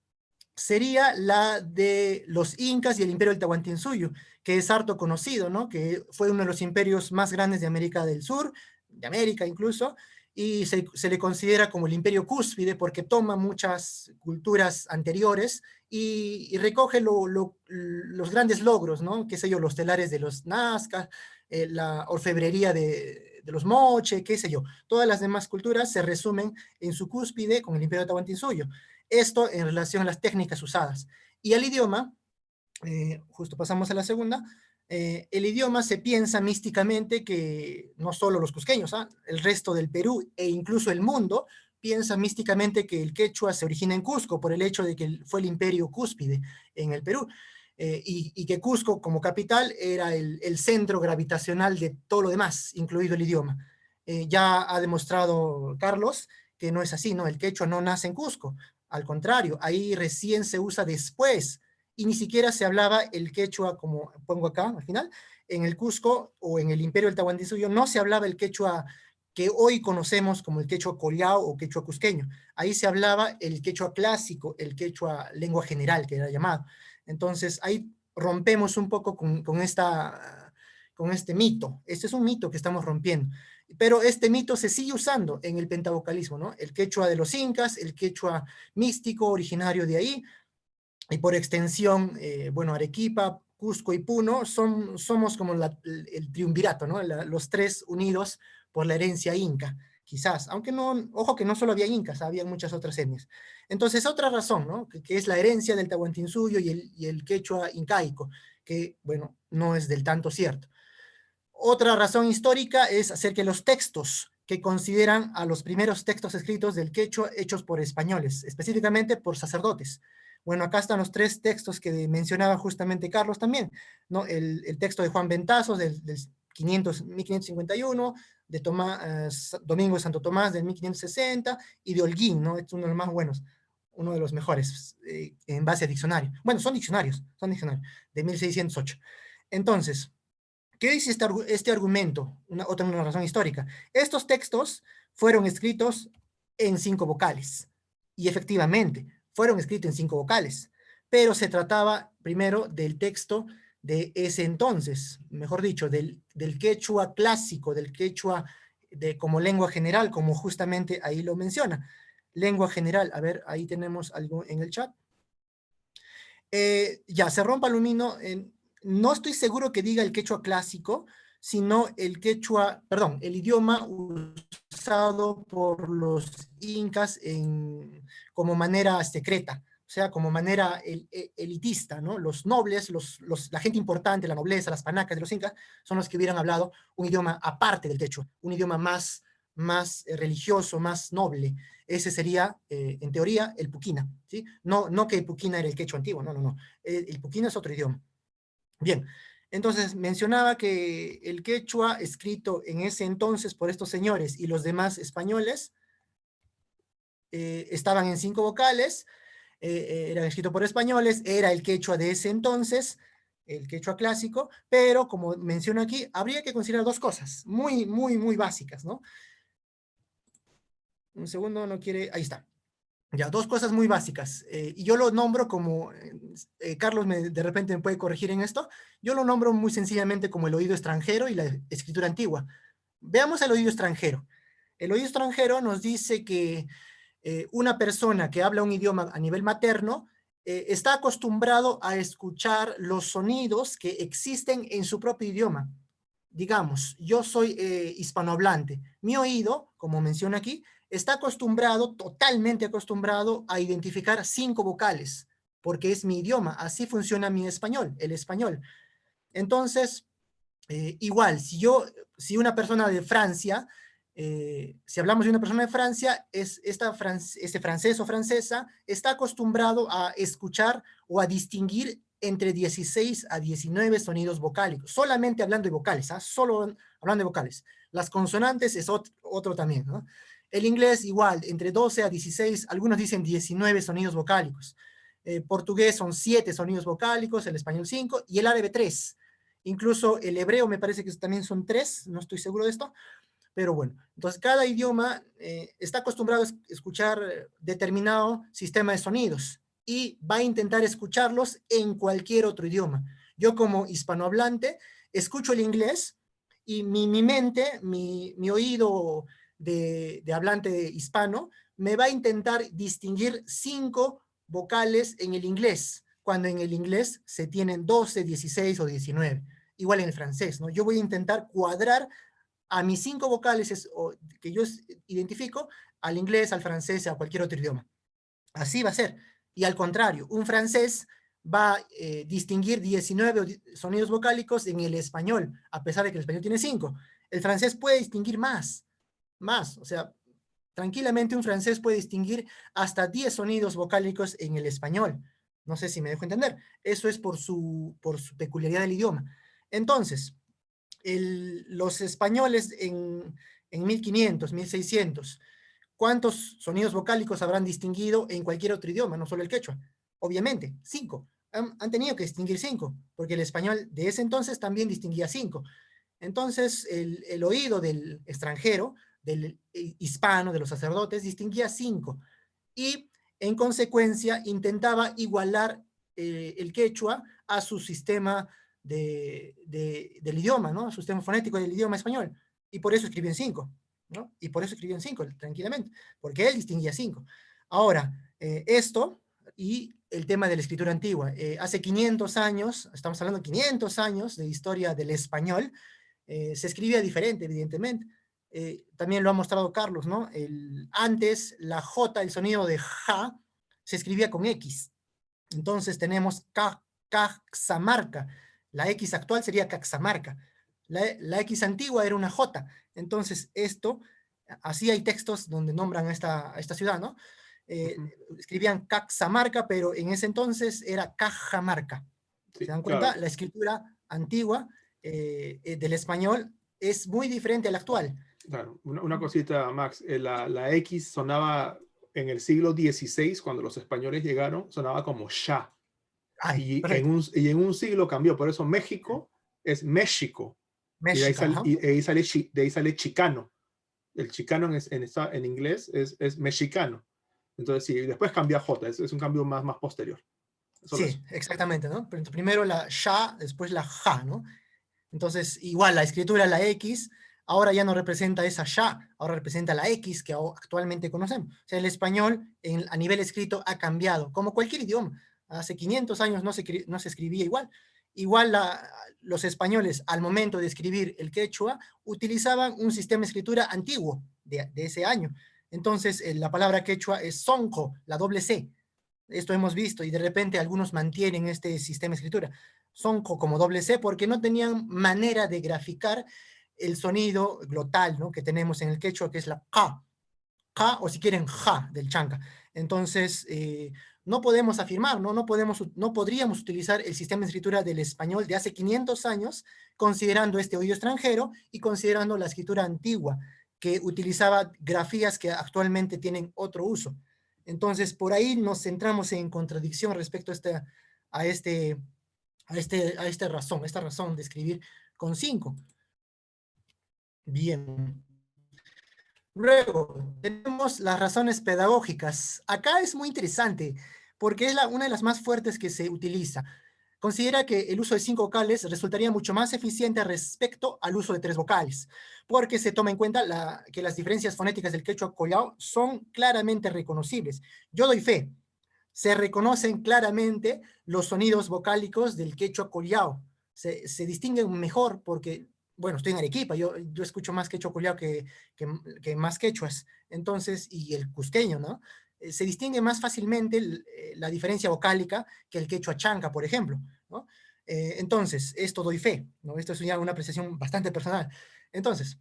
sería la de los incas y el imperio del Tahuantinsuyo, que es harto conocido, ¿no?, que fue uno de los imperios más grandes de América del Sur, de América incluso, y se le considera como el imperio cúspide porque toma muchas culturas anteriores y recoge los grandes logros, ¿no?, qué sé yo, los telares de los Nazca, la orfebrería de los Moche, qué sé yo. Todas las demás culturas se resumen en su cúspide con el imperio de Tahuantinsuyo. Esto en relación a las técnicas usadas. Y el idioma, justo pasamos a la segunda, el idioma se piensa místicamente que no solo los cusqueños, el resto del Perú e incluso el mundo piensa místicamente que el quechua se origina en Cusco por el hecho de que fue el imperio cúspide en el Perú, y que Cusco como capital era el centro gravitacional de todo lo demás, incluido el idioma. Ya ha demostrado Carlos que no es así, ¿no? El quechua no nace en Cusco, al contrario, ahí recién se usa después, y ni siquiera se hablaba el quechua, como pongo acá al final, en el Cusco o en el imperio del Tahuantinsuyo no se hablaba el quechua que hoy conocemos como el quechua collao o quechua cusqueño. Ahí se hablaba el quechua clásico, el quechua lengua general, que era llamado. Entonces, ahí rompemos un poco con este mito. Este es un mito que estamos rompiendo. Pero este mito se sigue usando en el pentavocalismo, ¿no? El quechua de los incas, el quechua místico originario de ahí, y por extensión, bueno, Arequipa, Cusco y Puno somos como el triunvirato, ¿no? Los tres unidos por la herencia inca, quizás, aunque no, ojo que no solo había incas, había muchas otras etnias. Entonces, otra razón, ¿no?, que es la herencia del Tahuantinsuyo y el quechua incaico, que, bueno, no es del tanto cierto. Otra razón histórica es acerca de los textos que consideran a los primeros textos escritos del quechua hechos por españoles, específicamente por sacerdotes. Bueno, acá están los tres textos que mencionaba justamente Carlos también, ¿no? El texto de Juan Ventazos del 1551, de Domingo de Santo Tomás del 1560, y de Holguín, ¿no? Es uno de los más buenos, uno de los mejores en base a diccionario. Bueno, son diccionarios, de 1608. Entonces, ¿qué dice este argumento? Una razón histórica. Estos textos fueron escritos en 5 vocales, y efectivamente, fueron escritos en 5 vocales, pero se trataba primero del texto de ese entonces, mejor dicho, del quechua clásico, del quechua como lengua general, como justamente ahí lo menciona. Lengua general, a ver, ahí tenemos algo en el chat. Ya, Cerrón Palomino, no estoy seguro que diga el quechua clásico, sino el quechua, perdón, el idioma usado por los incas como manera secreta, o sea, como manera elitista, ¿no? Los nobles, la gente importante, la nobleza, las panacas de los incas, son los que hubieran hablado un idioma aparte del quechua, un idioma más religioso, más noble. Ese sería, en teoría, el puquina, ¿sí? No que el puquina era el quechua antiguo, no. El puquina es otro idioma. Bien, entonces mencionaba que el quechua escrito en ese entonces por estos señores y los demás españoles estaban en 5 vocales, eran escritos por españoles, era el quechua de ese entonces, el quechua clásico, pero como menciono aquí, habría que considerar 2 cosas muy básicas, ¿no? Un segundo, no quiere, ahí está. Ya, 2 cosas muy básicas, y yo lo nombro como, Carlos de repente me puede corregir en esto, yo lo nombro muy sencillamente como el oído extranjero y la escritura antigua. Veamos el oído extranjero. El oído extranjero nos dice que una persona que habla un idioma a nivel materno está acostumbrado a escuchar los sonidos que existen en su propio idioma. Digamos, yo soy hispanohablante. Mi oído, como menciona aquí, está totalmente acostumbrado a identificar 5 vocales, porque es mi idioma, así funciona mi español, el español. Entonces, igual, si una persona de Francia, si hablamos de una persona de Francia, este francés o francesa está acostumbrado a escuchar o a distinguir entre 16 a 19 sonidos vocálicos, solamente hablando de vocales, solo hablando de vocales. Las consonantes es otro también, ¿no? El inglés igual, entre 12 a 16, algunos dicen 19 sonidos vocálicos. Portugués son 7 sonidos vocálicos, el español 5, y el árabe 3. Incluso el hebreo me parece que también son 3, no estoy seguro de esto, pero bueno. Entonces cada idioma está acostumbrado a escuchar determinado sistema de sonidos, y va a intentar escucharlos en cualquier otro idioma. Yo como hispanohablante escucho el inglés, y mi mente, mi oído de hablante hispano, me va a intentar distinguir 5 vocales en el inglés, cuando en el inglés se tienen 12, 16 o 19. Igual en el francés, ¿no? Yo voy a intentar cuadrar a mis 5 vocales que yo identifico al inglés, al francés, a cualquier otro idioma. Así va a ser. Y al contrario, un francés va a distinguir 19 sonidos vocálicos en el español, a pesar de que el español tiene 5. El francés puede distinguir más, o sea, tranquilamente un francés puede distinguir hasta 10 sonidos vocálicos en el español. No sé si me dejo entender. Eso es por su peculiaridad del idioma. Entonces, los españoles en 1500, 1600, ¿cuántos sonidos vocálicos habrán distinguido en cualquier otro idioma, no solo el quechua? Obviamente, 5. Han tenido que distinguir 5, porque el español de ese entonces también distinguía 5. Entonces, el oído del extranjero, del hispano, de los sacerdotes, distinguía 5. Y, en consecuencia, intentaba igualar el quechua a su sistema del idioma, ¿no? A su sistema fonético del idioma español. Y por eso escribió en 5, ¿no? Y por eso escribió en 5, tranquilamente, porque él distinguía 5. Ahora, esto y el tema de la escritura antigua. Hace 500 años, estamos hablando de 500 años de historia del español, se escribía diferente, evidentemente. También lo ha mostrado Carlos, ¿no? Antes, la J, el sonido de ja, se escribía con X. Entonces tenemos Caxamarca. La X actual sería Caxamarca. La X antigua era una J. Entonces así hay textos donde nombran a esta ciudad, ¿no? Escribían Caxamarca, pero en ese entonces era Cajamarca. ¿Se dan cuenta? Claro. La escritura antigua del español es muy diferente a la actual. Claro, una cosita, Max. La X sonaba en el siglo XVI, cuando los españoles llegaron, sonaba como sha. Y en un siglo cambió, por eso México es México. Y de ahí sale chicano. El chicano en inglés es mexicano. Entonces, sí, después cambia a J, es un cambio más posterior. Sí, exactamente, ¿no? Primero la sha, después la ja, ¿no? Entonces, igual, la escritura, la X, ahora ya no representa esa sha, ahora representa la X que actualmente conocemos. O sea, el español a nivel escrito ha cambiado, como cualquier idioma. Hace 500 años no se escribía igual. Igual los españoles, al momento de escribir el quechua, utilizaban un sistema de escritura antiguo, de ese año. Entonces, la palabra quechua es sonco, la doble C. Esto hemos visto, y de repente algunos mantienen este sistema de escritura. Sonco como doble C, porque no tenían manera de graficar el sonido glotal, ¿no?, que tenemos en el quechua, que es la ka, o si quieren ja, del chanca. Entonces, no podemos afirmar, ¿no? No podríamos utilizar el sistema de escritura del español de hace 500 años, considerando este oído extranjero y considerando la escritura antigua, que utilizaba grafías que actualmente tienen otro uso. Entonces, por ahí nos centramos en contradicción respecto a esta razón de escribir con 5. Bien. Luego, tenemos las razones pedagógicas. Acá es muy interesante, porque es una de las más fuertes que se utiliza. Considera que el uso de 5 vocales resultaría mucho más eficiente respecto al uso de 3 vocales, porque se toma en cuenta que las diferencias fonéticas del quechua collao son claramente reconocibles. Yo doy fe, se reconocen claramente los sonidos vocálicos del quechua collao. Se distinguen mejor porque, bueno, estoy en Arequipa, yo escucho más quechua collao que más quechuas, entonces, y el cusqueño, ¿no? Se distingue más fácilmente la diferencia vocálica que el quechua chanca, por ejemplo, ¿no? Entonces, esto doy fe, ¿no? Esto es ya una apreciación bastante personal. Entonces,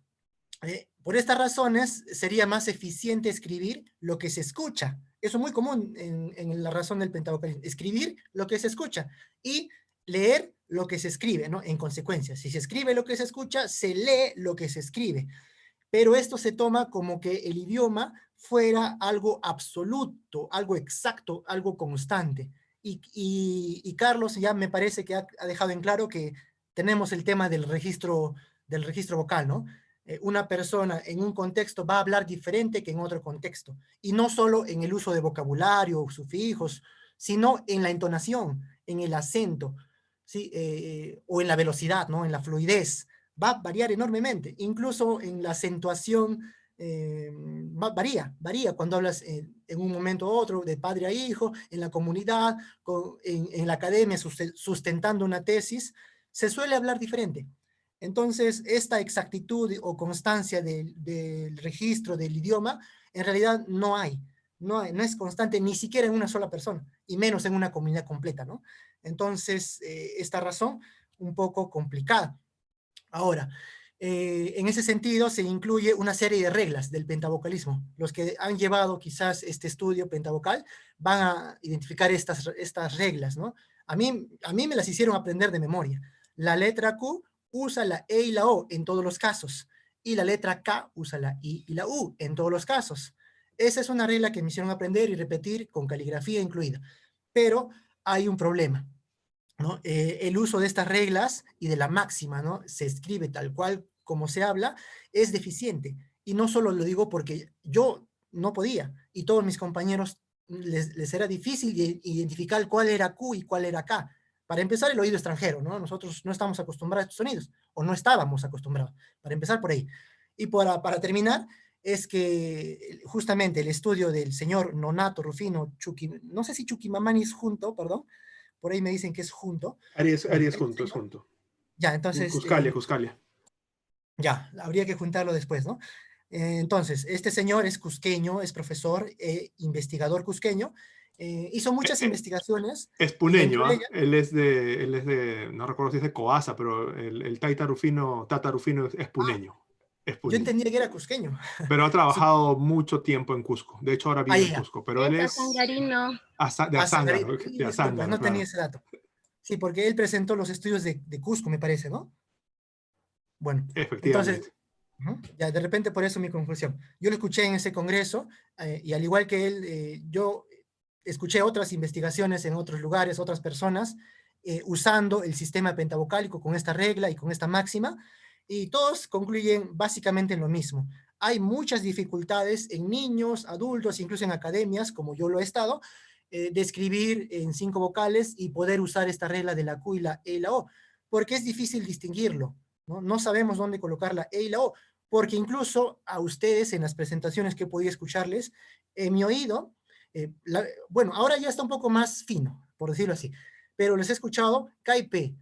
por estas razones, sería más eficiente escribir lo que se escucha. Eso es muy común en la razón del pentavocalismo. Escribir lo que se escucha y leer lo que se escribe, ¿no? En consecuencia, si se escribe lo que se escucha, se lee lo que se escribe. Pero esto se toma como que el idioma fuera algo absoluto, algo exacto, algo constante. Y Carlos ya me parece que ha dejado en claro que tenemos el tema del registro vocal, ¿no? Una persona en un contexto va a hablar diferente que en otro contexto. Y no solo en el uso de vocabulario o sufijos, sino en la entonación, en el acento, ¿sí? O en la velocidad, ¿no? En la fluidez. Va a variar enormemente. Incluso en la acentuación varía cuando hablas en un momento u otro, de padre a hijo, en la comunidad, en la academia, sustentando una tesis, se suele hablar diferente. Entonces, esta exactitud o constancia del registro del idioma, en realidad no es constante ni siquiera en una sola persona, y menos en una comunidad completa, ¿no? Entonces, esta razón, un poco complicada. Ahora, en ese sentido se incluye una serie de reglas del pentavocalismo. Los que han llevado quizás este estudio pentavocal van a identificar estas reglas, ¿no? A mí me las hicieron aprender de memoria. La letra Q usa la E y la O en todos los casos, y la letra K usa la I y la U en todos los casos. Esa es una regla que me hicieron aprender y repetir con caligrafía incluida. Pero hay un problema, ¿no? El uso de estas reglas y de la máxima, ¿no? Se escribe tal cual como se habla, es deficiente. Y no solo lo digo porque yo no podía, y todos mis compañeros les era difícil identificar cuál era Q y cuál era K. Para empezar, el oído extranjero, ¿no? Nosotros no estamos acostumbrados a estos sonidos, o no estábamos acostumbrados, para empezar por ahí. Y para terminar, es que justamente el estudio del señor Nonato Rufino, no sé si Chuquimamani es junto, perdón, por ahí me dicen que es junto. Arias junto, es junto. Ya, entonces... Cuscalia. Ya, habría que juntarlo después, ¿no? Entonces, este señor es cusqueño, es profesor, investigador cusqueño, hizo muchas investigaciones. Es puneño, ¿eh? Él es de, no recuerdo si es de Coasa, pero el Tata Rufino es puneño. Yo entendía que era cusqueño. Pero ha trabajado mucho tiempo en Cusco. De hecho, ahora vive en Cusco. Pero él es... De Azángaro. No tenía ese dato. Sí, porque él presentó los estudios de Cusco, me parece, ¿no? Bueno, efectivamente. Entonces, ya de repente por eso mi confusión. Yo lo escuché en ese congreso, y al igual que él, yo escuché otras investigaciones en otros lugares, otras personas, usando el sistema pentavocálico con esta regla y con esta máxima, y todos concluyen básicamente en lo mismo. Hay muchas dificultades en niños, adultos, incluso en academias, como yo lo he estado, de escribir en 5 vocales y poder usar esta regla de la Q y la E y la O, porque es difícil distinguirlo, ¿no? No sabemos dónde colocar la E y la O, porque incluso a ustedes en las presentaciones que he podido escucharles, en mi oído, bueno, ahora ya está un poco más fino, por decirlo así, pero les he escuchado Caipe.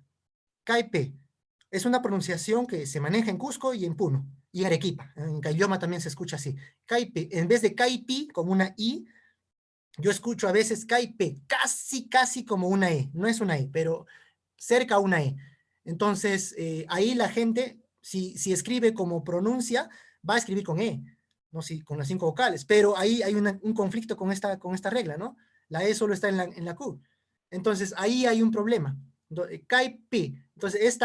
Es una pronunciación que se maneja en Cusco y en Puno. y Arequipa. En Caylloma también se escucha así. Caipe, en vez de caipi, como una I, yo escucho a veces caipe, casi como una E. No es una E, pero cerca a una E. Entonces, ahí la gente, si escribe como pronuncia, va a escribir con E, ¿no? Sí, con las 5 vocales, pero ahí hay un conflicto con esta regla, ¿no? La E solo está en la Q. Entonces, ahí hay un problema. Caipi. Entonces,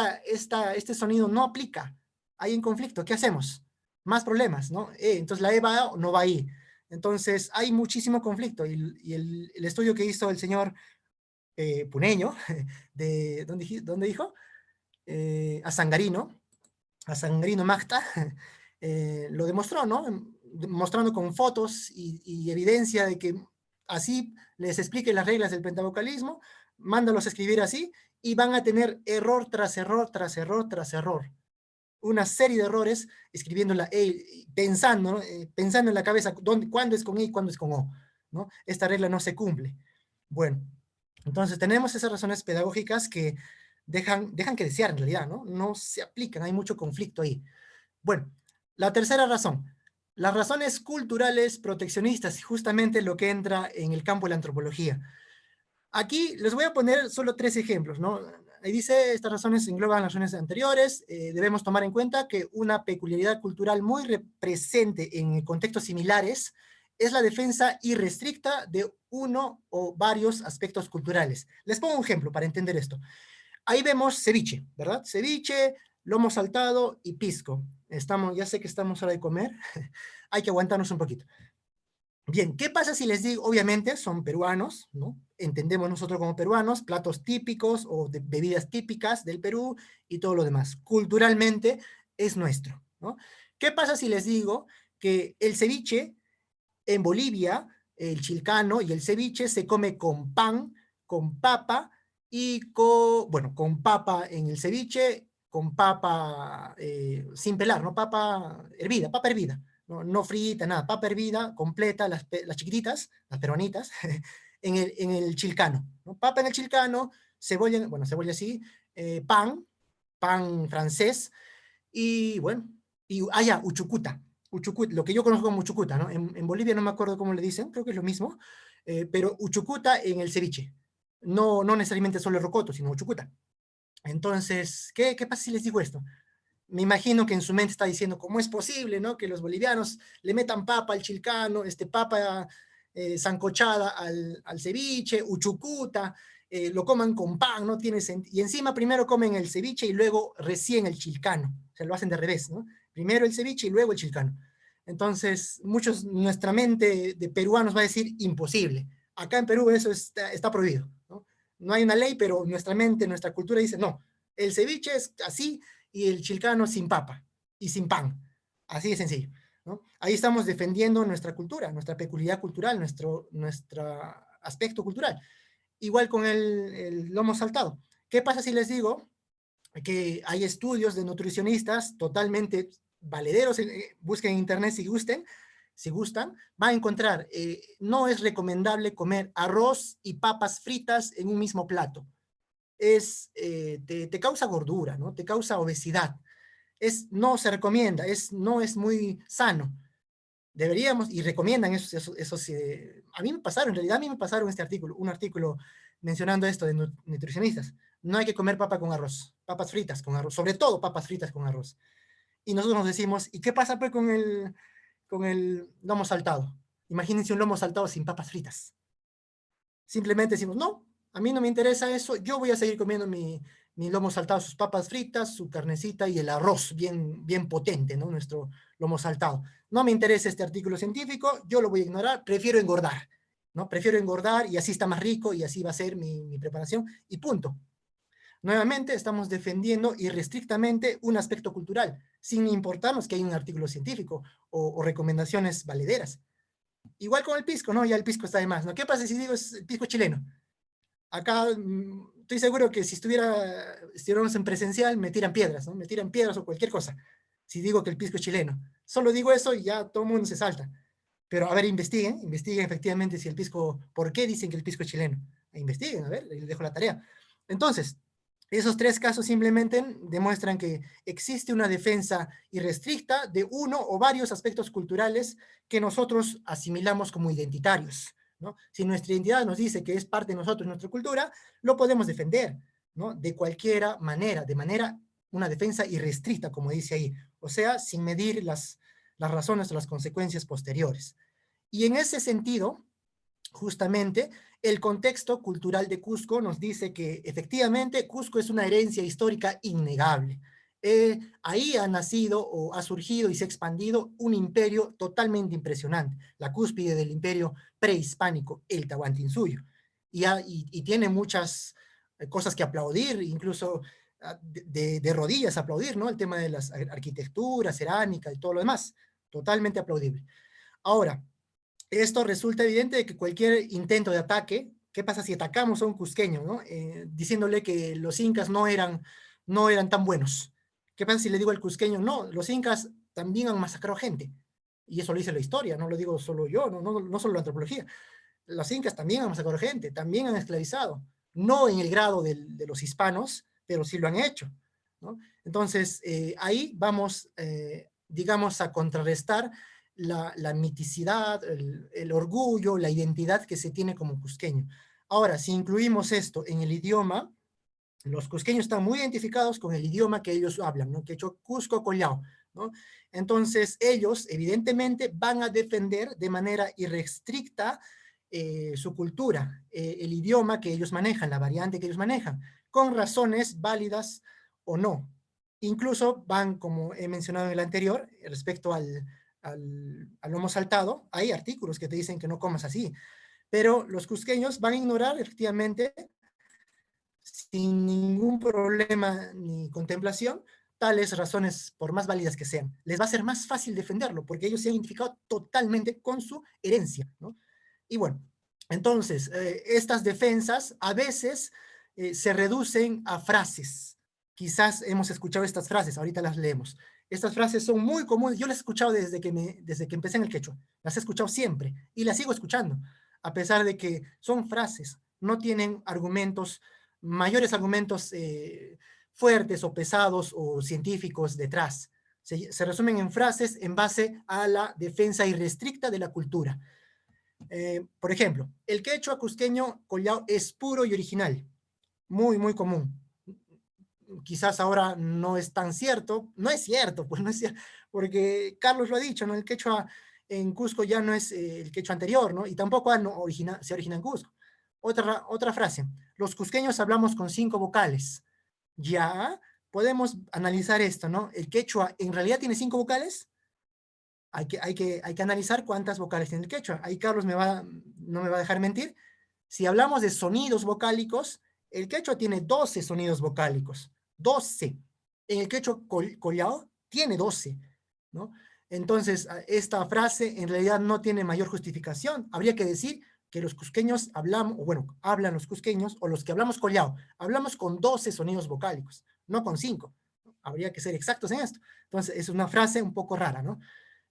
este sonido no aplica. Hay un conflicto. ¿Qué hacemos? Más problemas, ¿no? Entonces, la E va o no va ahí. Entonces, hay muchísimo conflicto. Y el estudio que hizo el señor Puneño, ¿dónde dijo? A Sangarino Magta, lo demostró, ¿no? Mostrando con fotos y evidencia de que así les explique las reglas del pentavocalismo, mándalos a escribir así, y van a tener error tras error, tras error, tras error. Una serie de errores escribiendo la E, pensando, ¿no? Pensando en la cabeza cuándo es con E y cuándo es con O, ¿no? Esta regla no se cumple. Bueno, entonces tenemos esas razones pedagógicas que dejan que desear en realidad, ¿no? No se aplican, hay mucho conflicto ahí. Bueno, la tercera razón, las razones culturales proteccionistas, justamente lo que entra en el campo de la antropología. Aquí les voy a poner solo 3 ejemplos, ¿no? Ahí dice, estas razones engloban las razones anteriores, debemos tomar en cuenta que una peculiaridad cultural muy presente en contextos similares es la defensa irrestricta de uno o varios aspectos culturales. Les pongo un ejemplo para entender esto. Ahí vemos ceviche, ¿verdad? Ceviche, lomo saltado y pisco. Ya sé que estamos a hora de comer, hay que aguantarnos un poquito. Bien, ¿qué pasa si les digo, obviamente son peruanos, ¿no? Entendemos nosotros como peruanos, platos típicos o bebidas típicas del Perú y todo lo demás. Culturalmente es nuestro, ¿no? ¿Qué pasa si les digo que el ceviche en Bolivia, el chilcano y el ceviche se come con pan, con papa y con papa en el ceviche, con papa sin pelar, ¿no? Papa hervida. No frita, nada, papa hervida, completa, las chiquititas, las peruanitas, en el chilcano, ¿no? Papa en el chilcano, cebolla así, pan francés, y bueno, uchucuta, lo que yo conozco como uchucuta, ¿no? En Bolivia no me acuerdo cómo le dicen, creo que es lo mismo, pero uchucuta en el ceviche, no necesariamente solo el rocoto, sino uchucuta. Entonces, ¿qué pasa si les digo esto? Me imagino que en su mente está diciendo, ¿cómo es posible, no? Que los bolivianos le metan papa al chilcano, papa sancochada al ceviche, uchucuta, lo coman con pan, ¿no? Y encima primero comen el ceviche y luego recién el chilcano. O sea, lo hacen de revés, ¿no? Primero el ceviche y luego el chilcano. Entonces, nuestra mente de peruanos va a decir, imposible. Acá en Perú eso está prohibido, ¿no? No hay una ley, pero nuestra mente, nuestra cultura dice, no, el ceviche es así, y el chilcano sin papa y sin pan. Así de sencillo, ¿no? Ahí estamos defendiendo nuestra cultura, nuestra peculiaridad cultural, nuestro aspecto cultural. Igual con el lomo saltado. ¿Qué pasa si les digo que hay estudios de nutricionistas totalmente valederos? Busquen en internet si gustan, van a encontrar, no es recomendable comer arroz y papas fritas en un mismo plato. Te causa gordura, ¿no? Te causa obesidad. No se recomienda, no es muy sano. Deberíamos, y recomiendan esos a mí me pasaron un artículo mencionando esto de nutricionistas. No hay que comer papa con arroz, papas fritas con arroz, sobre todo papas fritas con arroz. Y nosotros nos decimos, ¿y qué pasa pues con el lomo saltado? Imagínense un lomo saltado sin papas fritas. Simplemente decimos, no, a mí no me interesa eso, yo voy a seguir comiendo mi lomo saltado, sus papas fritas, su carnecita y el arroz bien potente, ¿no? Nuestro lomo saltado. No me interesa este artículo científico, yo lo voy a ignorar, prefiero engordar, ¿no? Prefiero engordar y así está más rico y así va a ser mi preparación y punto. Nuevamente estamos defendiendo irrestrictamente un aspecto cultural, sin importarnos que hay un artículo científico o recomendaciones valederas. Igual con el pisco, ¿no? Ya el pisco está de más, ¿no? ¿Qué pasa si digo es el pisco chileno? Acá estoy seguro que si estuviéramos en presencial me tiran piedras, ¿no? Me tiran piedras o cualquier cosa, si digo que el pisco es chileno. Solo digo eso y ya todo el mundo se salta. Pero a ver, investiguen efectivamente si el pisco, ¿por qué dicen que el pisco es chileno? Investiguen, a ver, les dejo la tarea. Entonces, Esos 3 casos simplemente demuestran que existe una defensa irrestricta de uno o varios aspectos culturales que nosotros asimilamos como identitarios, ¿no? Si nuestra identidad nos dice que es parte de nosotros, nuestra cultura, lo podemos defender, ¿no? De cualquier manera, una defensa irrestricta, como dice ahí, o sea, sin medir las razones o las consecuencias posteriores. Y en ese sentido, justamente, el contexto cultural de Cusco nos dice que efectivamente Cusco es una herencia histórica innegable. Ahí ha nacido o ha surgido y se ha expandido un imperio totalmente impresionante, la cúspide del imperio prehispánico, el Tahuantinsuyo. Y tiene muchas cosas que aplaudir, incluso de rodillas aplaudir, ¿no? El tema de las arquitecturas, cerámica y todo lo demás, totalmente aplaudible. Ahora, esto resulta evidente de que cualquier intento de ataque, ¿qué pasa si atacamos a un cusqueño, ¿no? Diciéndole que los incas no eran tan buenos? ¿Qué pasa si le digo al cusqueño, no, los incas también han masacrado gente? Y eso lo dice la historia, no lo digo solo yo, no solo la antropología. Los incas también han masacrado gente, también han esclavizado, no en el grado de los hispanos, pero sí lo han hecho, ¿no? Entonces, ahí vamos, digamos, a contrarrestar la miticidad, el orgullo, la identidad que se tiene como cusqueño. Ahora, si incluimos esto en el idioma, los cusqueños están muy identificados con el idioma que ellos hablan, ¿no? Quechua, Cusco, Collao, ¿no? Entonces, ellos evidentemente van a defender de manera irrestricta su cultura, el idioma que ellos manejan, la variante que ellos manejan, con razones válidas o no. Incluso van, como he mencionado en el anterior, respecto al lomo saltado, hay artículos que te dicen que no comas así, pero los cusqueños van a ignorar efectivamente, sin ningún problema ni contemplación, tales razones, por más válidas que sean. Les va a ser más fácil defenderlo, porque ellos se han identificado totalmente con su herencia, ¿no? Y bueno, entonces, estas defensas a veces se reducen a frases. Quizás hemos escuchado estas frases, ahorita las leemos. Estas frases son muy comunes, yo las he escuchado desde que empecé en el quechua, las he escuchado siempre, y las sigo escuchando, a pesar de que son frases, no tienen argumentos, mayores argumentos fuertes o pesados o científicos detrás. Se resumen en frases en base a la defensa irrestricta de la cultura. Por ejemplo, el quechua cusqueño collao es puro y original, muy, muy común. Quizás ahora no es tan cierto, no es cierto, pues no es cierto, porque Carlos lo ha dicho, ¿no? El quechua en Cusco ya no es el quechua anterior, ¿no? Y tampoco se origina en Cusco. Otra frase, los cusqueños hablamos con 5 vocales. Ya podemos analizar esto, ¿no? El quechua en realidad tiene 5 vocales. Hay que analizar cuántas vocales tiene el quechua. Ahí Carlos no me va a dejar mentir. Si hablamos de sonidos vocálicos, el quechua tiene 12 sonidos vocálicos. 12. En el quechua collao tiene 12, ¿no? Entonces, esta frase en realidad no tiene mayor justificación. Habría que decir que los cusqueños hablan los cusqueños, o los que hablamos collao, hablamos con 12 sonidos vocálicos, no con 5. Habría que ser exactos en esto. Entonces, es una frase un poco rara, ¿no?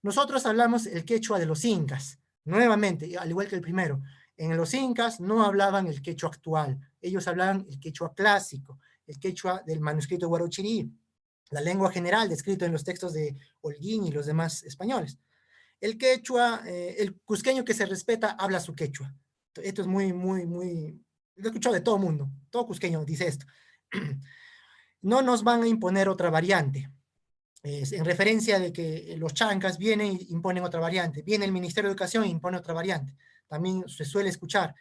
Nosotros hablamos el quechua de los incas, nuevamente, al igual que el primero. En los incas no hablaban el quechua actual, ellos hablaban el quechua clásico, el quechua del manuscrito Huarochirí, la lengua general descrito en los textos de Holguín y los demás españoles. El quechua, el cusqueño que se respeta habla su quechua. Esto es muy, muy, muy... Lo he escuchado de todo mundo, todo cusqueño dice esto. No nos van a imponer otra variante. En referencia de que los chancas vienen e imponen otra variante. Viene el Ministerio de Educación e impone otra variante. También se suele escuchar.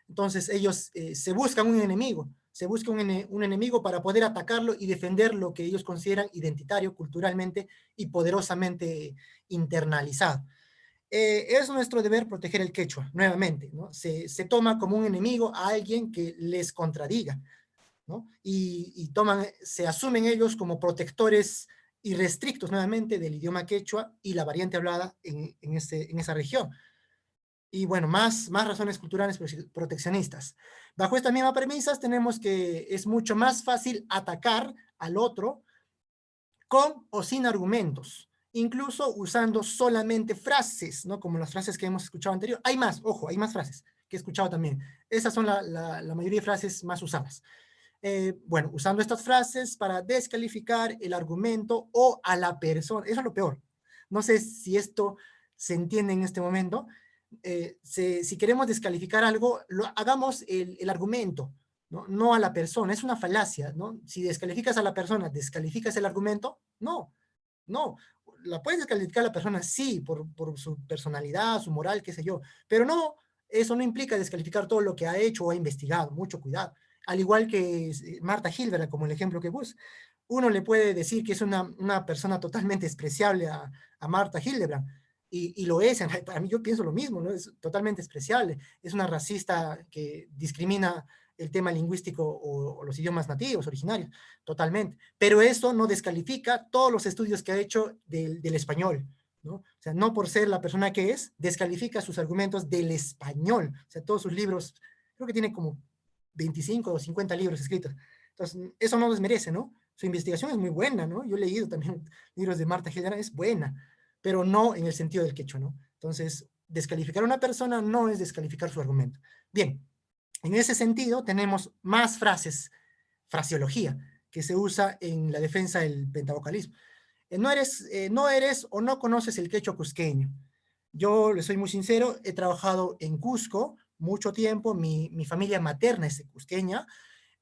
Entonces ellos se buscan un enemigo. Se busca un enemigo para poder atacarlo y defender lo que ellos consideran identitario, culturalmente y poderosamente internalizado. Es nuestro deber proteger el quechua, nuevamente, ¿no? Se toma como un enemigo a alguien que les contradiga, ¿no? Y se asumen ellos como protectores irrestrictos, nuevamente, del idioma quechua y la variante hablada en esa región. Y bueno, más razones culturales proteccionistas. Bajo estas mismas premisas tenemos que es mucho más fácil atacar al otro con o sin argumentos, incluso usando solamente frases, ¿no? Como las frases que hemos escuchado anterior. Hay más, ojo, hay más frases que he escuchado también. Esas son la mayoría de frases más usadas. Bueno, usando estas frases para descalificar el argumento o a la persona. Eso es lo peor. No sé si esto se entiende en este momento. Si queremos descalificar algo, hagamos el argumento, ¿no? No a la persona. Es una falacia, ¿no? Si descalificas a la persona, ¿descalificas el argumento? No, no. La puedes descalificar a la persona, sí, por su personalidad, su moral, qué sé yo, pero no, eso no implica descalificar todo lo que ha hecho o ha investigado. Mucho cuidado. Al igual que Marta Hildebrand, como el ejemplo que puse. Uno le puede decir que es una persona totalmente despreciable a Marta Hildebrand, y lo es. A mí yo pienso lo mismo, ¿no? Es totalmente despreciable. Es una racista que discrimina el tema lingüístico o los idiomas nativos, originarios, totalmente. Pero eso no descalifica todos los estudios que ha hecho del español, ¿no? O sea, no por ser la persona que es, descalifica sus argumentos del español. O sea, todos sus libros, creo que tiene como 25 o 50 libros escritos. Entonces, eso no desmerece, ¿no? Su investigación es muy buena, ¿no? Yo he leído también libros de Marta Hildebrand, es buena, pero no en el sentido del quechua, ¿no? Entonces, descalificar a una persona no es descalificar su argumento. Bien, en ese sentido tenemos más frases, fraseología, que se usa en la defensa del pentavocalismo. No eres o no conoces el quechua cusqueño. Yo, le soy muy sincero, he trabajado en Cusco mucho tiempo, mi familia materna es cusqueña,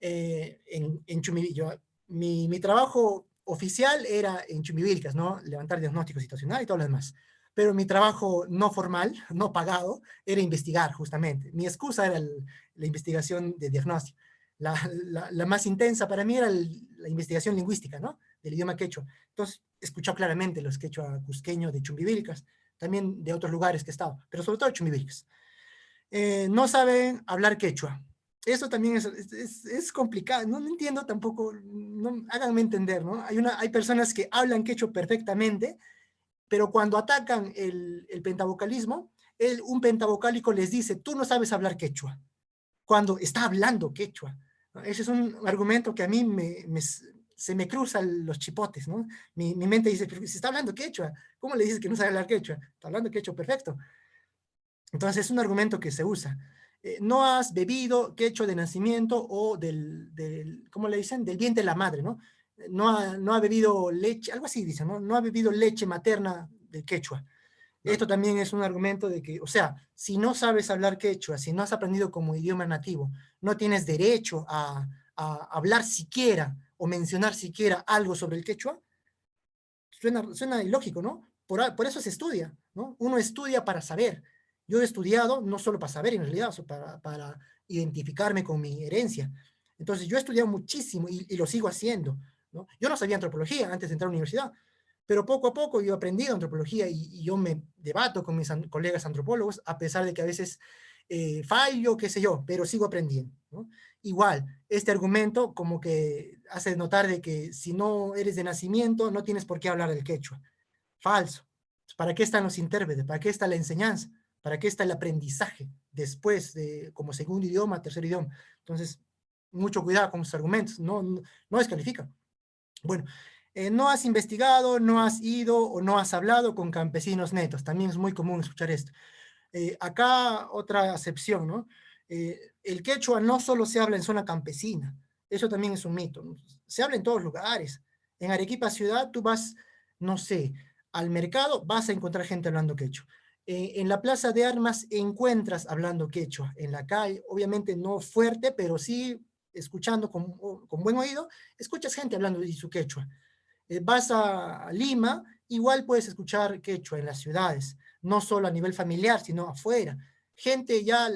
en Chumivilcas. Mi trabajo oficial era en Chumivilcas, ¿no? Levantar diagnóstico situacional y todo lo demás. Pero mi trabajo no formal, no pagado, era investigar, justamente. Mi excusa era la investigación de diagnóstico. La más intensa para mí era la investigación lingüística, ¿no? Del idioma quechua. Entonces, he escuchado claramente los quechua cusqueños de Chumbivilcas, también de otros lugares que he estado, pero sobre todo de Chumbivilcas. No saben hablar quechua. Eso también es complicado. No entiendo tampoco, no, háganme entender, ¿no? Hay personas que hablan quechua perfectamente, pero cuando atacan el pentavocalismo, un pentavocálico les dice, tú no sabes hablar quechua, cuando está hablando quechua. Ese es un argumento que a mí se me cruzan los chipotes, ¿no? Mi mente dice, pero si está hablando quechua, ¿cómo le dices que no sabe hablar quechua? Está hablando quechua perfecto. Entonces es un argumento que se usa. No has bebido quechua de nacimiento o ¿cómo le dicen? Del vientre de la madre, ¿no? No ha bebido leche, algo así dicen, ¿no? No ha bebido leche materna de quechua. Esto también es un argumento de que, o sea, si no sabes hablar quechua, si no has aprendido como idioma nativo, no tienes derecho a hablar siquiera o mencionar siquiera algo sobre el quechua. Suena ilógico, ¿no? Por eso se estudia, ¿no? Uno estudia para saber. Yo he estudiado no solo para saber, en realidad, para identificarme con mi herencia. Entonces, yo he estudiado muchísimo y lo sigo haciendo, ¿no? Yo no sabía antropología antes de entrar a la universidad, pero poco a poco yo he aprendido antropología y yo me debato con mis colegas antropólogos, a pesar de que a veces fallo, qué sé yo, pero sigo aprendiendo, ¿no? Igual, este argumento como que hace notar de que si no eres de nacimiento, no tienes por qué hablar del quechua. Falso. ¿Para qué están los intérpretes? ¿Para qué está la enseñanza? ¿Para qué está el aprendizaje después como segundo idioma, tercer idioma? Entonces, mucho cuidado con sus argumentos, no descalifica. Bueno, no has investigado, no has ido o no has hablado con campesinos netos. También es muy común escuchar esto. Acá otra acepción, ¿no? El quechua no solo se habla en zona campesina, eso también es un mito, ¿no? Se habla en todos lugares. En Arequipa ciudad tú vas, no sé, al mercado, vas a encontrar gente hablando quechua. En la plaza de armas encuentras hablando quechua. En la calle, obviamente no fuerte, pero sí escuchando con buen oído, escuchas gente hablando de su quechua. Vas a Lima, igual puedes escuchar quechua en las ciudades, no solo a nivel familiar, sino afuera. Gente ya,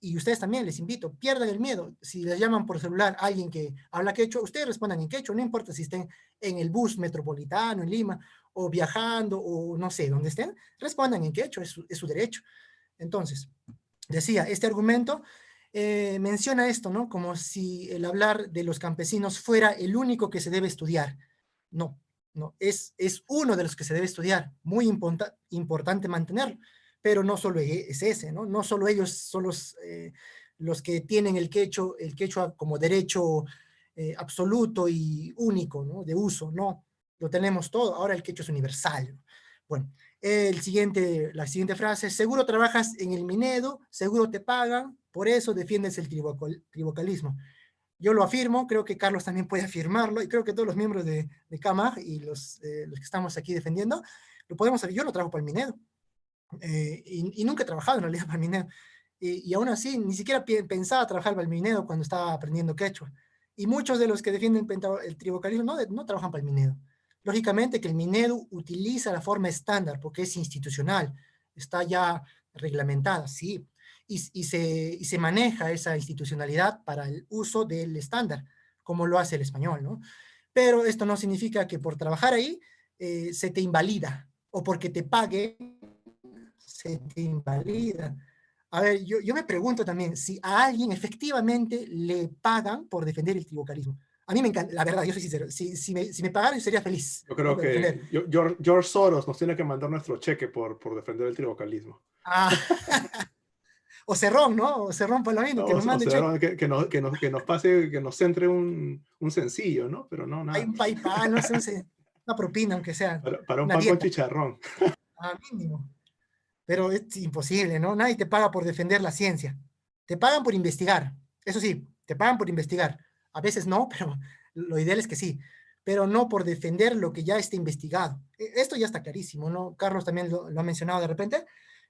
y ustedes también les invito, pierdan el miedo. Si les llaman por celular a alguien que habla quechua, ustedes respondan en quechua, no importa si estén en el bus metropolitano en Lima, o viajando, o no sé, donde estén, respondan en quechua, es su derecho. Entonces, decía, este argumento menciona esto, ¿no? Como si el hablar de los campesinos fuera el único que se debe estudiar. No, es uno de los que se debe estudiar, muy importante mantenerlo, pero no solo es ese, ¿no? No solo ellos son los que tienen el quechua como derecho absoluto y único, ¿no? De uso, no, lo tenemos todo, ahora el quechua es universal. Bueno, la siguiente frase, seguro trabajas en el Minedo, seguro te pagan, por eso defiendes el tribocalismo. Yo lo afirmo, creo que Carlos también puede afirmarlo, y creo que todos los miembros de CAMAG y los que estamos aquí defendiendo, lo podemos hacer. Yo lo trabajo para el Minedo, y nunca he trabajado en realidad para el Minedo, y aún así ni siquiera pensaba trabajar para el Minedo cuando estaba aprendiendo quechua, y muchos de los que defienden el tribocalismo no trabajan para el Minedo. Lógicamente que el Minedo utiliza la forma estándar porque es institucional, está ya reglamentada, sí, y se maneja esa institucionalidad para el uso del estándar, como lo hace el español, ¿no? Pero esto no significa que por trabajar ahí se te invalida, o porque te pague se te invalida. A ver, yo me pregunto también si a alguien efectivamente le pagan por defender el tribocalismo. A mí me encanta, la verdad, yo soy sincero, si me pagaran yo sería feliz. Yo creo que George Soros nos tiene que mandar nuestro cheque por defender el tribocalismo. Ah, o Cerrón, ¿no? O Cerrón Palomino, que nos mande cheque. Que nos pase, que nos centre un sencillo, ¿no? Pero no, nada. Hay un PayPal, no sé, una propina, aunque sea. Para un pan con chicharrón. Mínimo. Pero es imposible, ¿no? Nadie te paga por defender la ciencia. Te pagan por investigar. Eso sí, te pagan por investigar. A veces no, pero lo ideal es que sí. Pero no por defender lo que ya está investigado. Esto ya está clarísimo, ¿no? Carlos también lo ha mencionado de repente.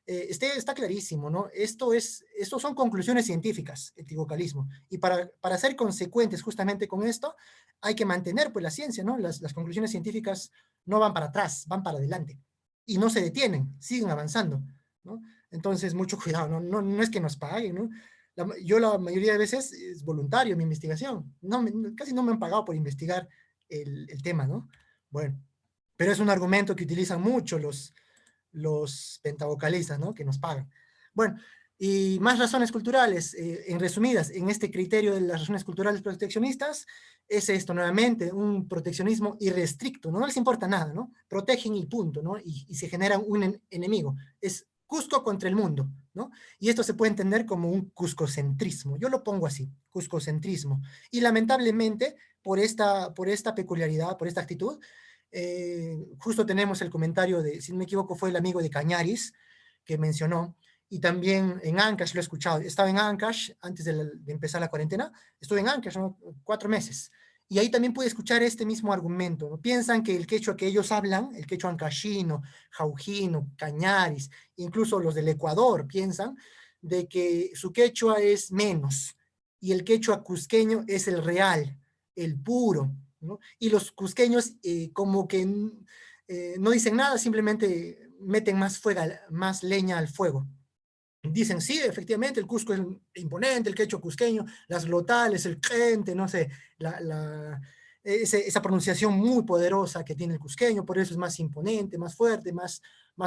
Está clarísimo, ¿no? Estos son conclusiones científicas, el tribocalismo. Y para ser consecuentes justamente con esto, hay que mantener pues la ciencia, ¿no? Las conclusiones científicas no van para atrás, van para adelante. Y no se detienen, siguen avanzando, ¿no? Entonces, mucho cuidado, no es que nos paguen, ¿no? Yo la mayoría de veces es voluntario mi investigación. Casi no me han pagado por investigar el tema, ¿no? Bueno, pero es un argumento que utilizan mucho los pentavocalistas, ¿no? Que nos pagan. Bueno, y más razones culturales, en resumidas, en este criterio de las razones culturales proteccionistas, es esto nuevamente, un proteccionismo irrestricto, no les importa nada, ¿no? Protegen y punto, ¿no? Y se genera un enemigo. Es Cusco contra el mundo, ¿no? Y esto se puede entender como un cuscocentrismo. Yo lo pongo así, cuscocentrismo. Y lamentablemente, por esta peculiaridad, por esta actitud, justo tenemos el comentario de, si no me equivoco, fue el amigo de Cañaris, que mencionó, y también en Ancash lo he escuchado. Estaba en Ancash antes de empezar la cuarentena, estuve en Ancash, ¿no? 4 meses, y ahí también pude escuchar este mismo argumento, ¿no? Piensan que el quechua que ellos hablan, el quechua ancashino, jaujino, cañaris, incluso los del Ecuador piensan de que su quechua es menos, y el quechua cusqueño es el real, el puro, ¿no? Y los cusqueños como que no dicen nada, simplemente meten más leña al fuego. Dicen, sí, efectivamente, el Cusco es imponente, el quechua cusqueño, las glotales, el gente, no sé, esa pronunciación muy poderosa que tiene el cusqueño, por eso es más imponente, más fuerte, más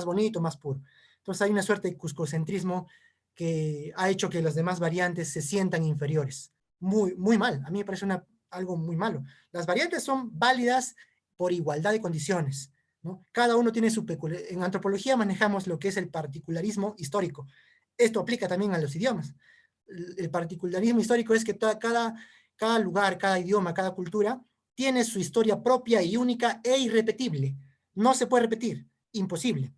bonito, más puro. Entonces hay una suerte de cuscocentrismo que ha hecho que las demás variantes se sientan inferiores. Muy, muy mal, a mí me parece algo muy malo. Las variantes son válidas por igualdad de condiciones, ¿no? Cada uno tiene su peculiaridad. En antropología manejamos lo que es el particularismo histórico. Esto aplica también a los idiomas. El particularismo histórico es que cada lugar, cada idioma, cada cultura tiene su historia propia y única e irrepetible. No se puede repetir, imposible.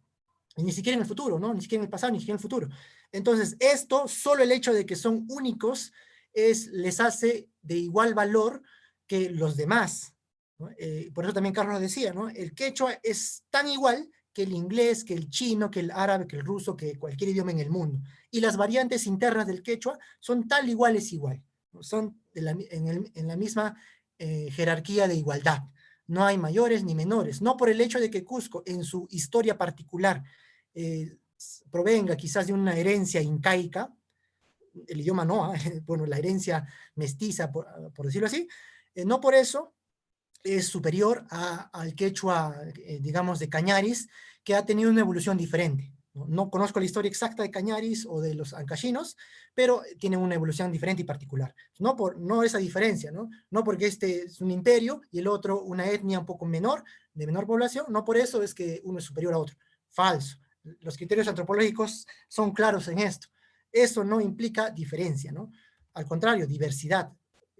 Y ni siquiera en el futuro, ¿no? Ni siquiera en el pasado, ni siquiera en el futuro. Entonces, solo el hecho de que son únicos les hace de igual valor que los demás, ¿no? Por eso también Carlos decía, ¿no? El quechua es tan igual que el inglés, que el chino, que el árabe, que el ruso, que cualquier idioma en el mundo. Y las variantes internas del quechua son tal igual, ¿no? Son en la misma jerarquía de igualdad. No hay mayores ni menores. No por el hecho de que Cusco, en su historia particular, provenga quizás de una herencia incaica, el idioma no, bueno, la herencia mestiza, por decirlo así, no por eso es superior al quechua, digamos, de Cañaris, que ha tenido una evolución diferente. No conozco la historia exacta de Cañaris o de los ancashinos, pero tienen una evolución diferente y particular. No esa diferencia, ¿no? No porque este es un imperio y el otro una etnia un poco menor, de menor población, no por eso es que uno es superior a otro. Falso. Los criterios antropológicos son claros en esto. Eso no implica diferencia, ¿no? Al contrario, diversidad,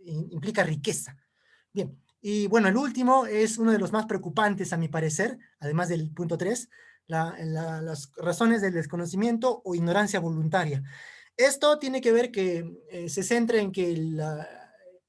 implica riqueza. Bien. Y bueno, el último es uno de los más preocupantes a mi parecer, además del punto 3, las razones del desconocimiento o ignorancia voluntaria. Esto tiene que ver que se centra en que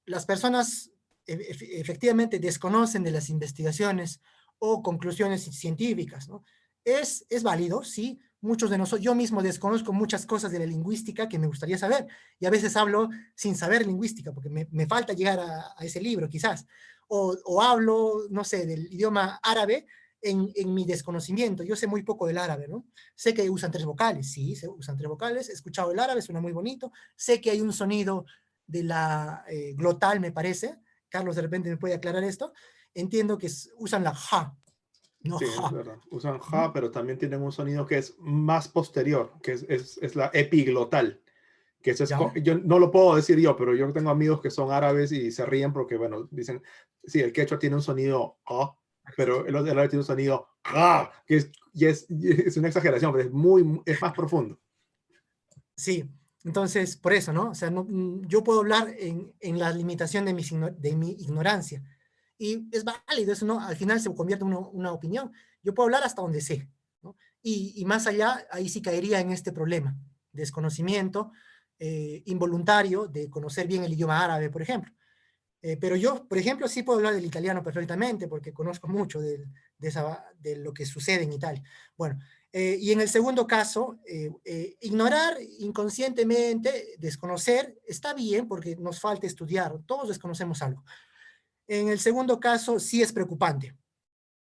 las personas efectivamente desconocen de las investigaciones o conclusiones científicas, ¿no? Es válido, sí. Muchos de nosotros, yo mismo desconozco muchas cosas de la lingüística que me gustaría saber, y a veces hablo sin saber lingüística, porque me falta llegar a ese libro, quizás. O hablo, no sé, del idioma árabe en mi desconocimiento. Yo sé muy poco del árabe, ¿no? Sé que usan 3 vocales, sí, se usan 3 vocales. He escuchado el árabe, suena muy bonito. Sé que hay un sonido de la glotal, me parece. Carlos de repente me puede aclarar esto. Entiendo que usan la ja. No, sí, ja. es verdad. Usan ja, pero también tienen un sonido que es más posterior, que es la epiglotal. Que eso es, yo no lo puedo decir yo, pero yo tengo amigos que son árabes y se ríen porque, bueno, dicen, sí, el quechua tiene un sonido a, pero el árabe tiene un sonido a, que es una exageración, pero es más profundo. Sí, entonces, por eso, ¿no? O sea, yo puedo hablar en la limitación de mi ignorancia. Y es válido, eso, ¿no? Al final se convierte en una opinión. Yo puedo hablar hasta donde sé, ¿no? Y más allá, ahí sí caería en este problema, desconocimiento involuntario de conocer bien el idioma árabe, por ejemplo. Pero yo, por ejemplo, sí puedo hablar del italiano perfectamente, porque conozco mucho de lo que sucede en Italia. Bueno, y en el segundo caso, ignorar inconscientemente, desconocer, está bien porque nos falta estudiar, todos desconocemos algo. En el segundo caso, sí es preocupante.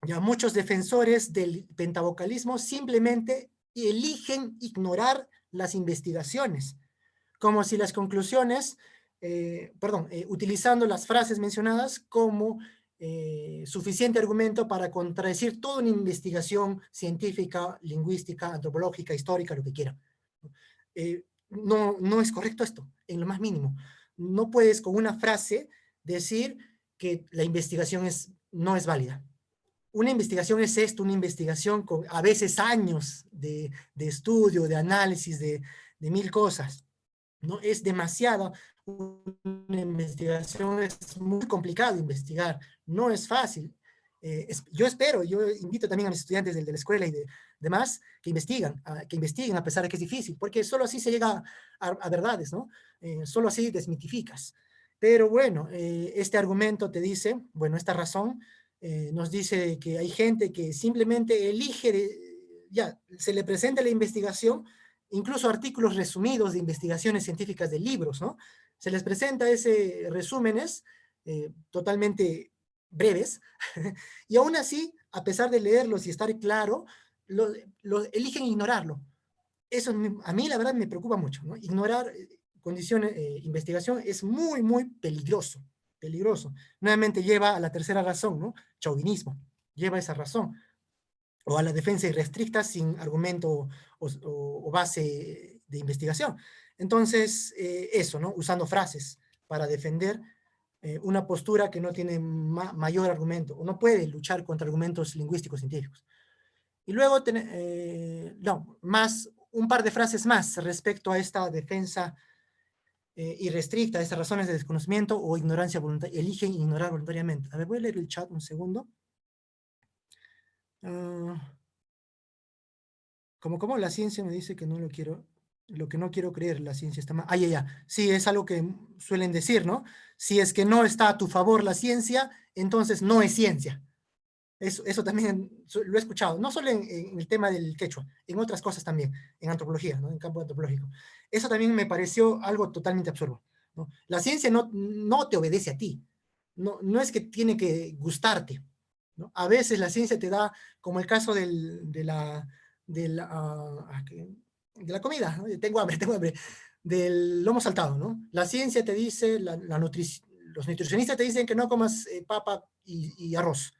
Ya muchos defensores del pentavocalismo simplemente eligen ignorar las investigaciones, como si las conclusiones, utilizando las frases mencionadas como suficiente argumento para contradecir toda una investigación científica, lingüística, antropológica, histórica, lo que quiera. No es correcto esto, en lo más mínimo. No puedes con una frase decir que la investigación no es válida. Una investigación es esto, una investigación con a veces años de estudio, de análisis, de 1000 cosas. ¿No? Es demasiado. Una investigación es muy complicado investigar, no es fácil. Yo invito también a mis estudiantes de la escuela y demás que investiguen a pesar de que es difícil, porque solo así se llega a verdades, ¿no? Solo así desmitificas. Pero bueno, este argumento te dice, bueno, esta razón nos dice que hay gente que simplemente elige, se le presenta la investigación, incluso artículos resumidos de investigaciones científicas de libros, ¿no? Se les presenta ese resúmenes totalmente breves, y aún así, a pesar de leerlos y estar claro, eligen ignorarlo. Eso a mí la verdad me preocupa mucho, ¿no? Ignorar investigación es muy, muy peligroso. Nuevamente lleva a la tercera razón, ¿no? Chauvinismo, lleva esa razón. O a la defensa irrestricta sin argumento o base de investigación. Entonces, eso, ¿no? Usando frases para defender una postura que no tiene mayor argumento, o no puede luchar contra argumentos lingüísticos científicos. Y luego, un par de frases más respecto a esta defensa irrestricta, estas razones de desconocimiento o ignorancia voluntaria, eligen ignorar voluntariamente. A ver, voy a leer el chat un segundo. Como la ciencia me dice que no lo quiero, lo que no quiero creer, la ciencia está mal. Sí, es algo que suelen decir, ¿no? Si es que no está a tu favor la ciencia, entonces no es ciencia. Eso también lo he escuchado, no solo en el tema del quechua, en otras cosas también, en antropología, ¿no? En campo antropológico. Eso también me pareció algo totalmente absurdo, ¿no? La ciencia no te obedece a ti, no es que tiene que gustarte, ¿no? A veces la ciencia te da, como el caso de la comida, ¿no? Tengo hambre, del lomo saltado, ¿no? La ciencia te dice, los nutricionistas te dicen que no comas papa y arroz,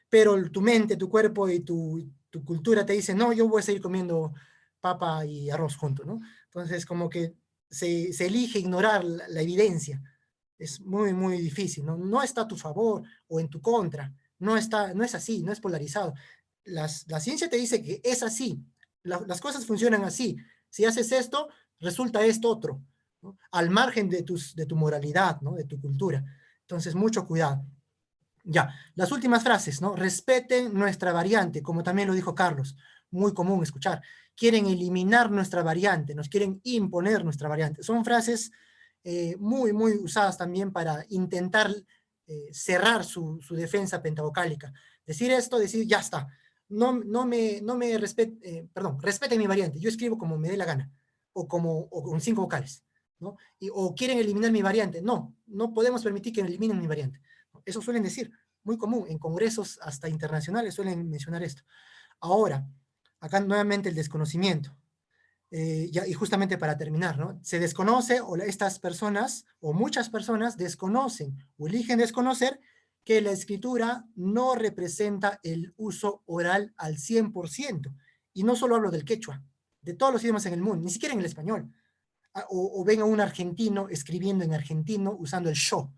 pero tu mente, tu cuerpo y tu cultura te dicen, no, yo voy a seguir comiendo papa y arroz juntos, ¿no? Entonces, como que se elige ignorar la evidencia. Es muy, muy difícil, ¿no? No está a tu favor o en tu contra. No es así, no es polarizado. La ciencia te dice que es así. Las cosas funcionan así. Si haces esto, resulta esto otro, ¿no? Al margen de tu moralidad, ¿no? De tu cultura. Entonces, mucho cuidado. Ya, las últimas frases, ¿no? Respeten nuestra variante, como también lo dijo Carlos, muy común escuchar. Quieren eliminar nuestra variante, nos quieren imponer nuestra variante. Son frases muy usadas también para intentar cerrar su defensa pentavocálica. Decir esto, decir ya está, respeten mi variante, yo escribo como me dé la gana, o con 5 vocales, ¿no? O quieren eliminar mi variante, no podemos permitir que eliminen mi variante. Eso suelen decir, muy común, en congresos hasta internacionales suelen mencionar esto. Ahora, acá nuevamente el desconocimiento. Y justamente para terminar, ¿no? Se desconoce, o estas personas, o muchas personas desconocen, o eligen desconocer, que la escritura no representa el uso oral al 100%. Y no solo hablo del quechua, de todos los idiomas en el mundo, ni siquiera en el español. O ven a un argentino escribiendo en argentino usando el yo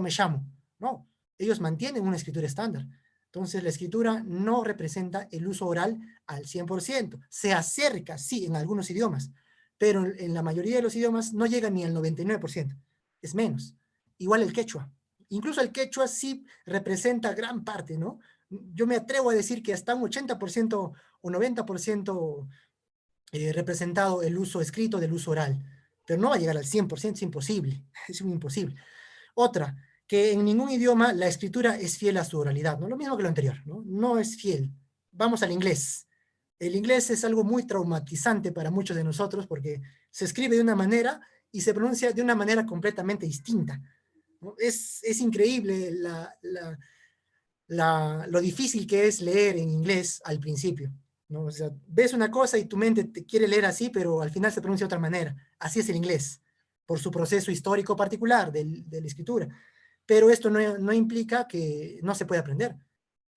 me llamo. No, ellos mantienen una escritura estándar. Entonces la escritura no representa el uso oral al 100%. Se acerca, sí, en algunos idiomas, pero en la mayoría de los idiomas no llega ni al 99%. Es menos. Igual el quechua. Incluso el quechua sí representa gran parte, ¿no? Yo me atrevo a decir que hasta un 80% o 90% representado el uso escrito del uso oral. Pero no va a llegar al 100%, es imposible. Es un imposible. Otra, que en ningún idioma la escritura es fiel a su oralidad, ¿no? Lo mismo que lo anterior, ¿no? No es fiel. Vamos al inglés. El inglés es algo muy traumatizante para muchos de nosotros porque se escribe de una manera y se pronuncia de una manera completamente distinta, ¿no? Es increíble lo difícil que es leer en inglés al principio, ¿no? O sea, ves una cosa y tu mente te quiere leer así, pero al final se pronuncia de otra manera. Así es el inglés, por su proceso histórico particular de la escritura. Pero esto no implica que no se pueda aprender.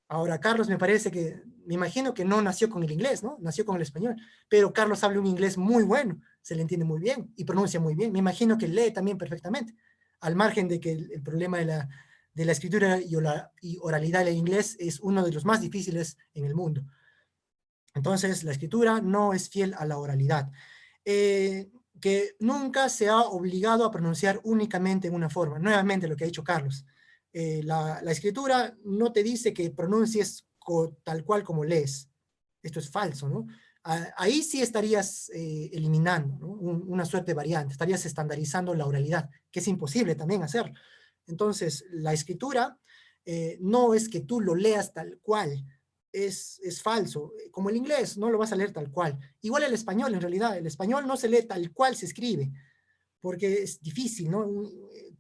Ahora, Carlos me imagino que no nació con el inglés, ¿no? Nació con el español, pero Carlos habla un inglés muy bueno, se le entiende muy bien y pronuncia muy bien. Me imagino que lee también perfectamente, al margen de que el problema de la escritura y oralidad del inglés es uno de los más difíciles en el mundo. Entonces, la escritura no es fiel a la oralidad. Que nunca se ha obligado a pronunciar únicamente en una forma. Nuevamente lo que ha dicho Carlos. La escritura no te dice que pronuncies tal cual como lees. Esto es falso, ¿no? Ahí sí estarías eliminando, ¿no? Una suerte de variante. Estarías estandarizando la oralidad, que es imposible también hacerlo. Entonces, la escritura no es que tú lo leas tal cual. Es falso, como el inglés, no lo vas a leer tal cual. Igual el español, en realidad, el español no se lee tal cual se escribe, porque es difícil, ¿no?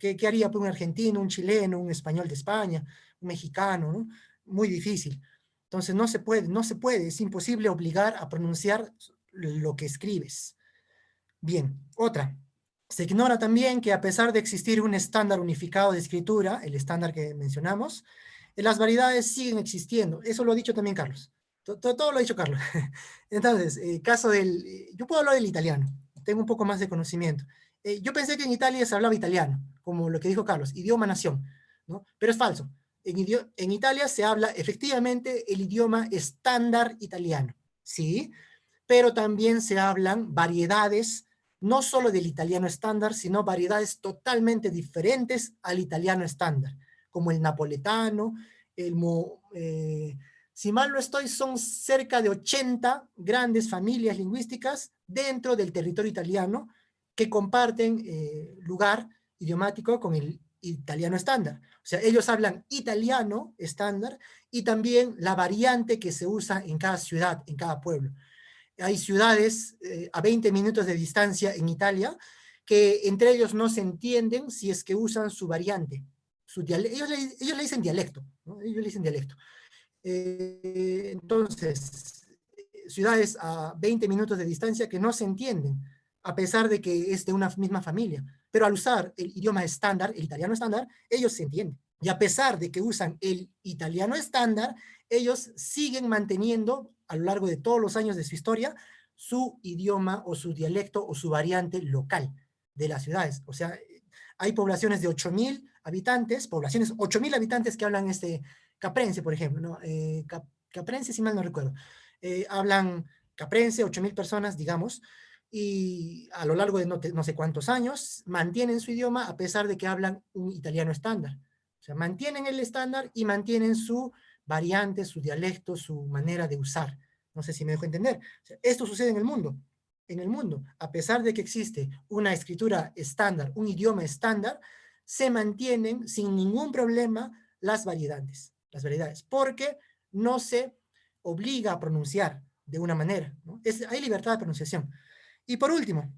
¿Qué haría un argentino, un chileno, un español de España, un mexicano, ¿no? Muy difícil. Entonces no se puede, es imposible obligar a pronunciar lo que escribes. Bien, otra. Se ignora también que a pesar de existir un estándar unificado de escritura, el estándar que mencionamos, las variedades siguen existiendo. Eso lo ha dicho también Carlos. Todo lo ha dicho Carlos. Entonces, yo puedo hablar del italiano. Tengo un poco más de conocimiento. Yo pensé que en Italia se hablaba italiano, como lo que dijo Carlos, idioma nación, ¿no? Pero es falso. En Italia se habla efectivamente el idioma estándar italiano, ¿sí? Pero también se hablan variedades, no solo del italiano estándar, sino variedades totalmente diferentes al italiano estándar, como el napoletano, si mal no estoy, son cerca de 80 grandes familias lingüísticas dentro del territorio italiano que comparten lugar idiomático con el italiano estándar. O sea, ellos hablan italiano estándar y también la variante que se usa en cada ciudad, en cada pueblo. Hay ciudades a 20 minutos de distancia en Italia que entre ellos no se entienden si es que usan su variante. Ellos le dicen dialecto, ¿no? Ellos le dicen dialecto. Entonces, ciudades a 20 minutos de distancia que no se entienden, a pesar de que es de una misma familia. Pero al usar el idioma estándar, el italiano estándar, ellos se entienden. Y a pesar de que usan el italiano estándar, ellos siguen manteniendo, a lo largo de todos los años de su historia, su idioma o su dialecto o su variante local de las ciudades. O sea, hay poblaciones de 8.000 habitantes, poblaciones 8.000 habitantes que hablan caprense, por ejemplo, ¿no? Caprense, si mal no recuerdo. Hablan caprense, 8.000 personas, digamos, y a lo largo de no sé cuántos años mantienen su idioma a pesar de que hablan un italiano estándar. O sea, mantienen el estándar y mantienen su variante, su dialecto, su manera de usar. No sé si me dejo entender. O sea, esto sucede en el mundo. en el mundo. A pesar de que existe una escritura estándar, un idioma estándar, se mantienen sin ningún problema las variedades, porque no se obliga a pronunciar de una manera, ¿no? Hay libertad de pronunciación. Y por último,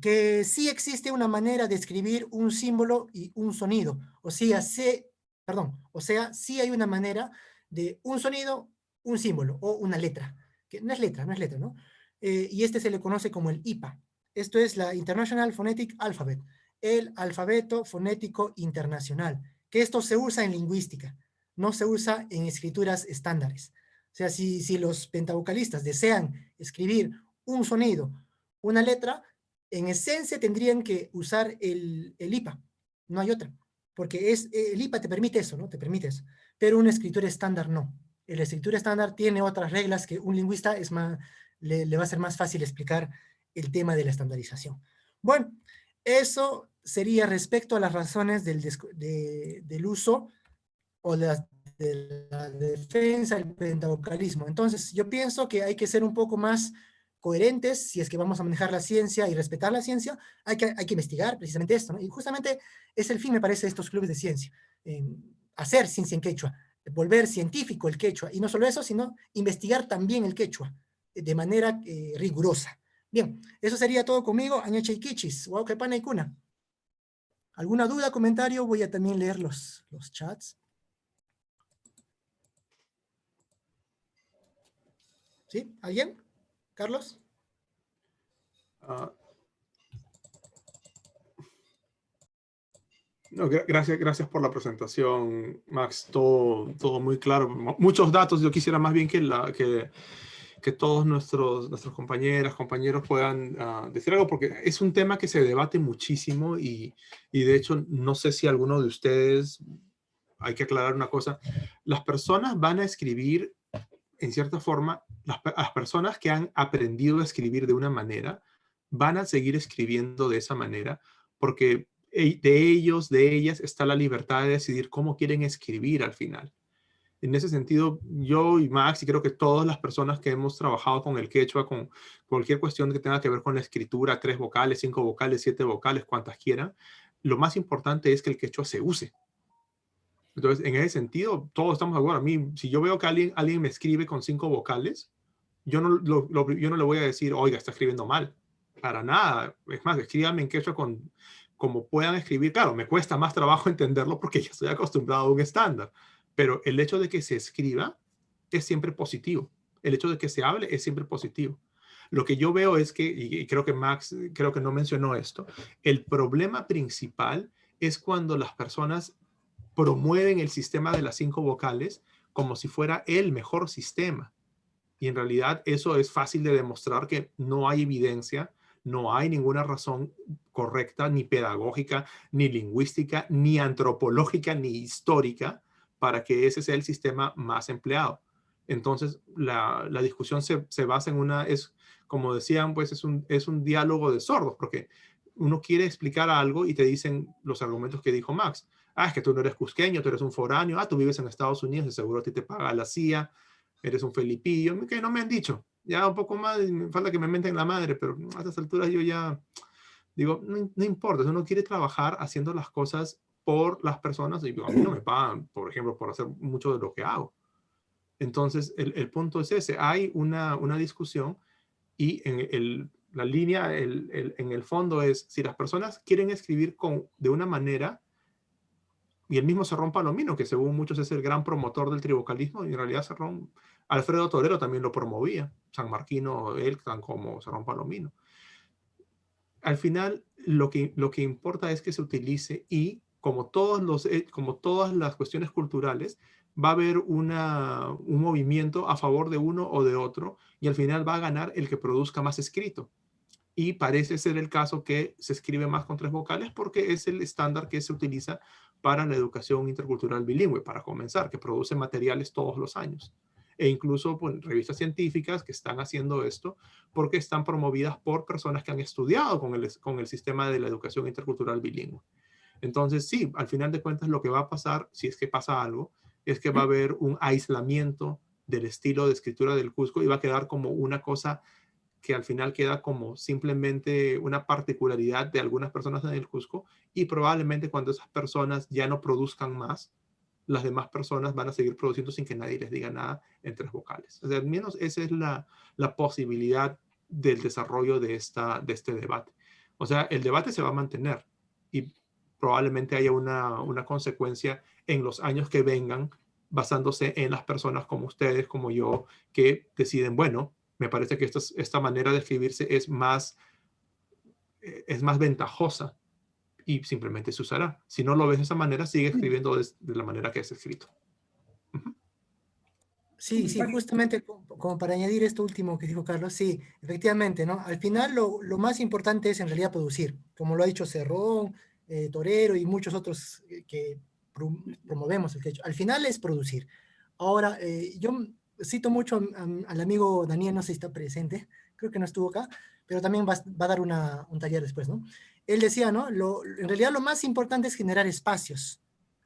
que sí existe una manera de escribir un símbolo y un sonido, o sea, sí hay una manera de un sonido, un símbolo o una letra, que no es letra, ¿no? Y este se le conoce como el IPA. Esto es la International Phonetic Alphabet, el alfabeto fonético internacional, que esto se usa en lingüística, no se usa en escrituras estándares. O sea, si los pentavocalistas desean escribir un sonido, una letra, en esencia tendrían que usar el IPA, no hay otra, porque el IPA te permite eso, ¿no? Te permite eso, pero una escritura estándar no. La escritura estándar tiene otras reglas que un lingüista le va a ser más fácil explicar el tema de la estandarización. Bueno, eso sería respecto a las razones del uso o de la defensa del pentavocalismo. Entonces, yo pienso que hay que ser un poco más coherentes si es que vamos a manejar la ciencia y respetar la ciencia. Hay que investigar precisamente esto, ¿no? Y justamente es el fin, me parece, de estos clubes de ciencia. Hacer ciencia en quechua, volver científico el quechua, y no solo eso, sino investigar también el quechua de manera rigurosa. Bien, eso sería todo conmigo. Añacha y Kichis, Huauquepana y Cuna. ¿Alguna duda, comentario? Voy a también leer los chats. ¿Sí? ¿Alguien? ¿Carlos? No, gracias por la presentación, Max. Todo muy claro. Muchos datos. Yo quisiera más bien que todos nuestros compañeros puedan decir algo, porque es un tema que se debate muchísimo y de hecho no sé si alguno de ustedes, hay que aclarar una cosa, las personas van a escribir en cierta forma, las personas que han aprendido a escribir de una manera van a seguir escribiendo de esa manera, porque de ellos, de ellas, está la libertad de decidir cómo quieren escribir al final. En ese sentido, yo y Max, y creo que todas las personas que hemos trabajado con el quechua, con cualquier cuestión que tenga que ver con la escritura, 3 vocales, 5 vocales, 7 vocales, cuantas quieran, lo más importante es que el quechua se use. Entonces, en ese sentido, todos estamos de acuerdo. A mí, si yo veo que alguien me escribe con 5 vocales, yo no le voy a decir, oiga, está escribiendo mal. Para nada. Es más, escríbanme en quechua como puedan escribir. Claro, me cuesta más trabajo entenderlo porque ya estoy acostumbrado a un estándar. Pero el hecho de que se escriba es siempre positivo. El hecho de que se hable es siempre positivo. Lo que yo veo es que, y creo que Max, creo que no mencionó esto, el problema principal es cuando las personas promueven el sistema de las 5 vocales como si fuera el mejor sistema. Y en realidad eso es fácil de demostrar que no hay evidencia, no hay ninguna razón correcta, ni pedagógica, ni lingüística, ni antropológica, ni histórica, para que ese sea el sistema más empleado. Entonces, la discusión se basa en como decían, pues es un diálogo de sordos, porque uno quiere explicar algo y te dicen los argumentos que dijo Max. Es que tú no eres cusqueño, tú eres un foráneo, tú vives en Estados Unidos, de seguro a ti te paga la CIA, eres un felipillo, que no me han dicho. Ya un poco más, me falta que me menten la madre, pero a estas alturas yo ya digo, no importa, si uno quiere trabajar haciendo las cosas por las personas, y a mí no me pagan, por ejemplo, por hacer mucho de lo que hago. Entonces, el punto es ese, hay una discusión y la línea, en el fondo es, si las personas quieren escribir de una manera, y el mismo Cerrón Palomino, que según muchos es el gran promotor del trivocalismo, y en realidad Alfredo Torero también lo promovía, San Marquino, él, tan como Cerrón Palomino. Al final, lo que importa es que se utilice y, como todas las cuestiones culturales, va a haber un movimiento a favor de uno o de otro, y al final va a ganar el que produzca más escrito. Y parece ser el caso que se escribe más con 3 vocales porque es el estándar que se utiliza para la educación intercultural bilingüe, para comenzar, que produce materiales todos los años. E incluso pues, revistas científicas que están haciendo esto porque están promovidas por personas que han estudiado con el sistema de la educación intercultural bilingüe. Entonces, sí, al final de cuentas lo que va a pasar, si es que pasa algo, es que va a haber un aislamiento del estilo de escritura del Cusco y va a quedar como una cosa que al final queda como simplemente una particularidad de algunas personas en el Cusco, y probablemente cuando esas personas ya no produzcan más, las demás personas van a seguir produciendo sin que nadie les diga nada en 3 vocales. O sea, al menos esa es la posibilidad del desarrollo de este debate. O sea, el debate se va a mantener y probablemente haya una consecuencia en los años que vengan, basándose en las personas como ustedes, como yo, que deciden, bueno, me parece que esta manera de escribirse es más ventajosa y simplemente se usará. Si no lo ves de esa manera, sigue escribiendo de la manera que es escrito. Sí, sí, justamente como para añadir esto último que dijo Carlos, sí, efectivamente, ¿no? Al final lo más importante es en realidad producir, como lo ha dicho Cerrón, Torero y muchos otros que promovemos el quechua. Al final es producir. Ahora, yo cito mucho al amigo Daniel, no sé si está presente, creo que no estuvo acá, pero también va a dar un taller después, ¿no? Él decía, ¿no? En realidad lo más importante es generar espacios,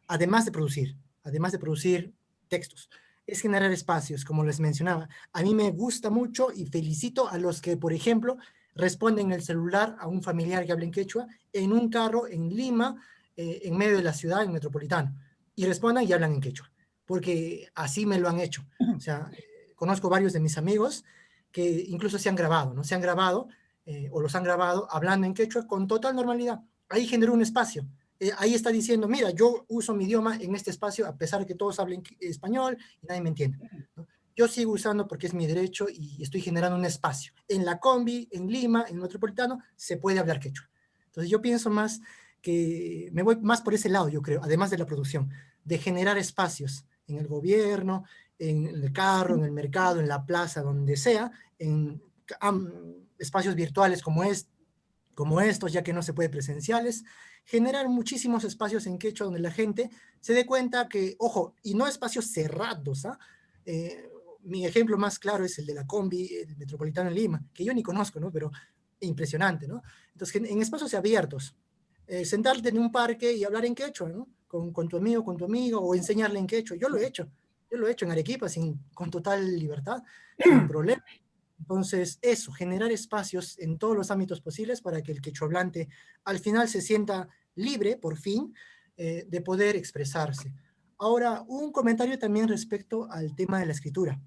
además de producir textos. Es generar espacios, como les mencionaba. A mí me gusta mucho y felicito a los que, por ejemplo, responden el celular a un familiar que habla en quechua en un carro en Lima, en medio de la ciudad, en Metropolitano, y respondan y hablan en quechua, porque así me lo han hecho. O sea, conozco varios de mis amigos que incluso se han grabado, ¿no? Se han grabado o los han grabado hablando en quechua con total normalidad. Ahí generó un espacio. Ahí está diciendo, mira, yo uso mi idioma en este espacio a pesar de que todos hablen español y nadie me entiende, ¿no? Yo sigo usando porque es mi derecho y estoy generando un espacio. En la combi, en Lima, en Metropolitano, se puede hablar quechua. Entonces yo pienso más que me voy más por ese lado, yo creo, además de la producción, de generar espacios en el gobierno, en el carro, en el mercado, en la plaza, donde sea, en espacios virtuales como estos, ya que no se puede presenciales, generar muchísimos espacios en quechua donde la gente se dé cuenta que, ojo, y no espacios cerrados, ¿ah? Mi ejemplo más claro es el de la combi, el Metropolitano en Lima, que yo ni conozco, ¿no? Pero impresionante, ¿no? Entonces, en espacios abiertos, sentarte en un parque y hablar en quechua, ¿no? Con tu amigo, con tu amigo, o enseñarle en quechua. Yo lo he hecho en Arequipa con total libertad, sin problema. Entonces, eso, generar espacios en todos los ámbitos posibles para que el quechuahablante al final se sienta libre, por fin, de poder expresarse. Ahora, un comentario también respecto al tema de la escritura.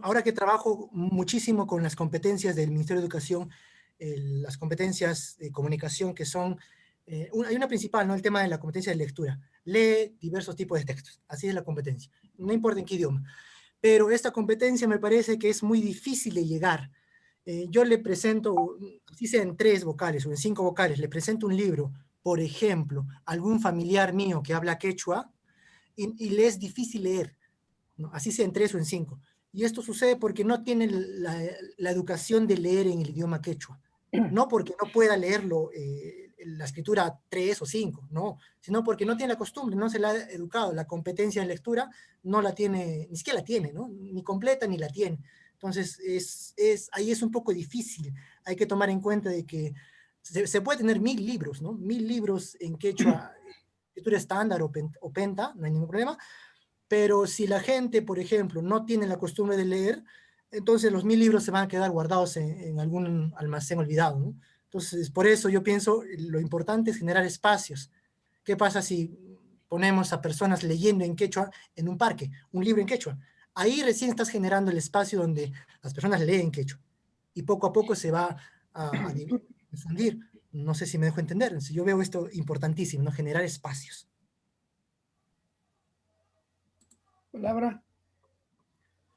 Ahora que trabajo muchísimo con las competencias del Ministerio de Educación, las competencias de comunicación que son, hay una principal, ¿no? El tema de la competencia de lectura. Lee diversos tipos de textos, así es la competencia, no importa en qué idioma. Pero esta competencia me parece que es muy difícil de llegar. Yo le presento, si sea en 3 vocales o en 5 vocales, le presento un libro, por ejemplo, a algún familiar mío que habla quechua, y le es difícil leer, ¿no? Así sea en 3 o en 5. Y esto sucede porque no tiene la educación de leer en el idioma quechua. No porque no pueda leerlo, la escritura 3 o 5, no, sino porque no tiene la costumbre, no se la ha educado. La competencia en lectura no la tiene, ni siquiera la tiene, ¿no? Ni completa ni la tiene. Entonces, ahí es un poco difícil. Hay que tomar en cuenta de que se puede tener 1000 libros, ¿no? 1000 libros en quechua, escritura estándar o penta, no hay ningún problema. Pero si la gente, por ejemplo, no tiene la costumbre de leer, entonces los 1000 libros se van a quedar guardados en algún almacén olvidado, ¿no? Entonces, por eso yo pienso, lo importante es generar espacios. ¿Qué pasa si ponemos a personas leyendo en quechua en un parque, un libro en quechua? Ahí recién estás generando el espacio donde las personas leen quechua. Y poco a poco se va a difundir. No sé si me dejo entender. Yo veo esto importantísimo, ¿no? Generar espacios. Palabra.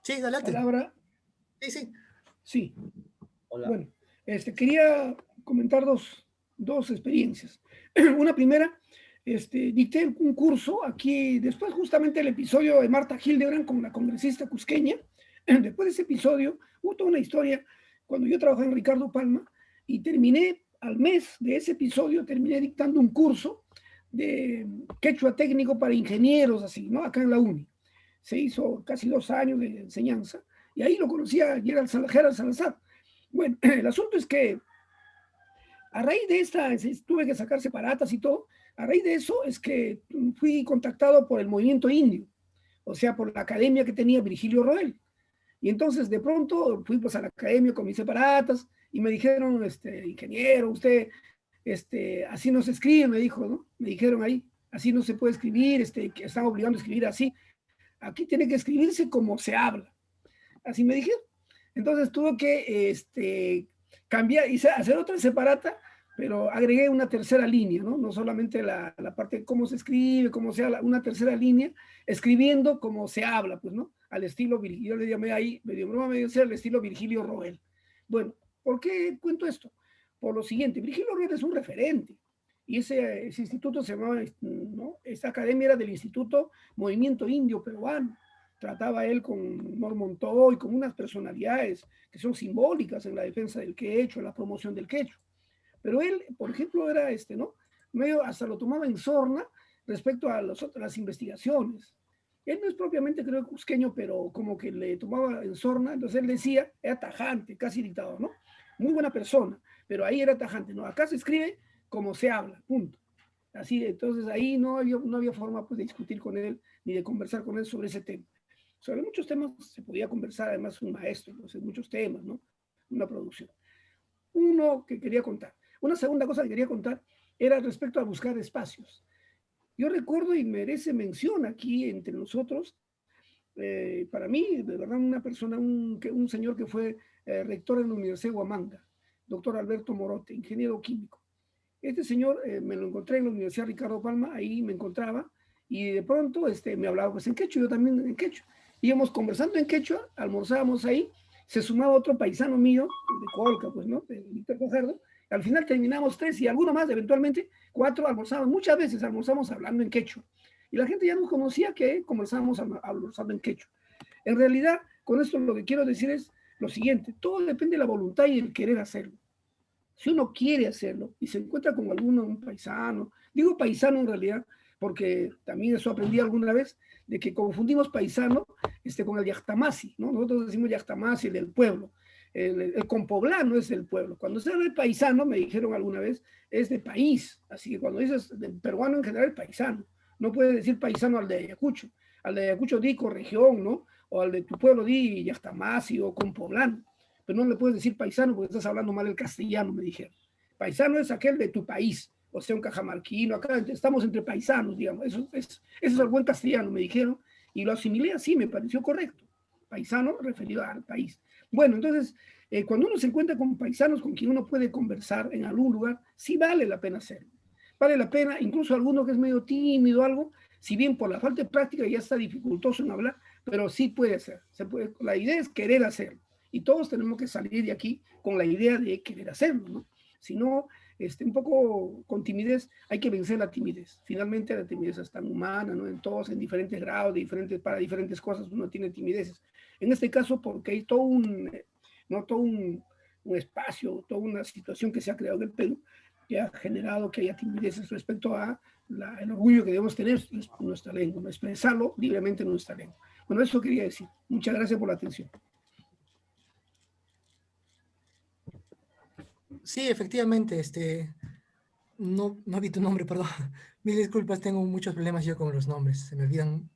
Sí, adelante. Palabra. Sí. Sí. Hola. Bueno, quería comentar dos experiencias. Una primera, dicté un curso aquí, después justamente el episodio de Marta Hildebrand con la congresista cusqueña. Después de ese episodio, hubo toda una historia cuando yo trabajaba en Ricardo Palma y terminé, al mes de ese episodio, terminé dictando un curso de quechua técnico para ingenieros, así, ¿no? Acá en la UNI. Se hizo casi 2 años de enseñanza y ahí lo conocía a Gerald Salazar. Bueno, el asunto es que a raíz de esta, tuve que sacar separatas y todo, a raíz de eso es que fui contactado por el movimiento indio, o sea, por la academia que tenía Virgilio Roel. Y entonces de pronto fui pues a la academia con mis separatas y me dijeron, ingeniero, usted, así no se escribe, me dijo, ¿no? Me dijeron ahí, así no se puede escribir, que están obligando a escribir así. Aquí tiene que escribirse como se habla. Así me dijeron. Entonces tuve que cambiar y hacer otra separata, pero agregué una tercera línea, ¿no? No solamente la parte de cómo se escribe, cómo se habla, una tercera línea, escribiendo como se habla, pues, ¿no? Al estilo, yo le llamé ahí, medio broma, medio serio, al estilo Virgilio Roel. Bueno, ¿por qué cuento esto? Por lo siguiente, Virgilio Roel es un referente, y ese instituto se llamaba, ¿no? Esta academia era del Instituto Movimiento Indio Peruano. Trataba él con Normontoy y con unas personalidades que son simbólicas en la defensa del quechua, en la promoción del quechua. Pero él, por ejemplo, era ¿no? Medio hasta lo tomaba en sorna respecto a las investigaciones. Él no es propiamente, creo, cusqueño, pero como que le tomaba en sorna, entonces él decía, era tajante, casi dictador, ¿no? Muy buena persona, pero ahí era tajante, ¿no? Acá se escribe como se habla, punto. Así, entonces ahí no había forma pues, de discutir con él, ni de conversar con él sobre ese tema. Sobre muchos temas se podía conversar, además un maestro, pues, en muchos temas, ¿no? Una producción. Uno que quería contar. Una segunda cosa que quería contar era respecto a buscar espacios. Yo recuerdo y merece mención aquí entre nosotros, para mí, de verdad, una persona, un señor que fue rector en la Universidad de Huamanga, doctor Alberto Morote, ingeniero químico. Este señor me lo encontré en la Universidad Ricardo Palma, ahí me encontraba, y de pronto me hablaba pues en quechua, yo también en quechua. Íbamos conversando en quechua, almorzábamos ahí, se sumaba otro paisano mío, de Colca, pues, ¿no? De Víctor Fajardo. Al final terminamos 3 y alguno más, eventualmente 4 almorzamos. Muchas veces almorzamos hablando en quechua. Y la gente ya nos conocía que conversábamos almorzando en quechua. En realidad, con esto lo que quiero decir es lo siguiente. Todo depende de la voluntad y el querer hacerlo. Si uno quiere hacerlo y se encuentra con un paisano, digo paisano en realidad, porque también eso aprendí alguna vez, de que confundimos paisano con el yachtamasi, ¿no? Nosotros decimos yachtamasi, el del pueblo. El compoblano es del pueblo. Cuando se habla de paisano, me dijeron alguna vez, es de país. Así que cuando dices de peruano en general, paisano. No puedes decir paisano al de Ayacucho. Al de Ayacucho di corregión, ¿no? O al de tu pueblo di yachtamasi o compoblano. Pero no le puedes decir paisano porque estás hablando mal el castellano, me dijeron. Paisano es aquel de tu país. O sea, un cajamarquino. Acá estamos entre paisanos, digamos. Eso es el buen castellano, me dijeron. Y lo asimilé así, me pareció correcto. Paisano referido al país. Bueno, entonces, cuando uno se encuentra con paisanos con quien uno puede conversar en algún lugar, sí vale la pena hacerlo. Vale la pena, incluso alguno que es medio tímido o algo, si bien por la falta de práctica ya está dificultoso en hablar, pero sí puede ser. La idea es querer hacerlo. Y todos tenemos que salir de aquí con la idea de querer hacerlo, ¿no? Si no, un poco con timidez, hay que vencer la timidez. Finalmente la timidez es tan humana, ¿no? En todos, en diferentes grados, para diferentes cosas uno tiene timideces. En este caso, porque hay todo un espacio, toda una situación que se ha creado en el Perú, que ha generado que haya timideces respecto a el orgullo que debemos tener en nuestra lengua, ¿no? Expresarlo libremente en nuestra lengua. Bueno, eso quería decir. Muchas gracias por la atención. Sí, efectivamente, no vi tu nombre, perdón. Mil disculpas, tengo muchos problemas yo con los nombres, se me olvidan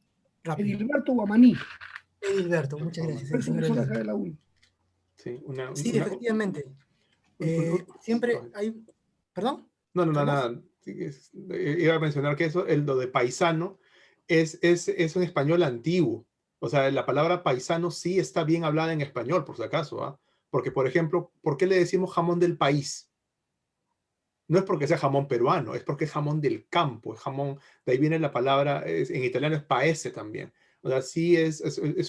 rápido. Edilberto Guamaní. Edilberto, muchas gracias. Señor Edilberto. Sí, efectivamente. Siempre hay... ¿Perdón? No, nada. Iba a mencionar que lo de paisano es un español antiguo. O sea, la palabra paisano sí está bien hablada en español, por si acaso, ¿ah? Porque, por ejemplo, ¿por qué le decimos jamón del país? No es porque sea jamón peruano, es porque es jamón del campo, es jamón, de ahí viene la palabra, en italiano es paese también. O sea, sí es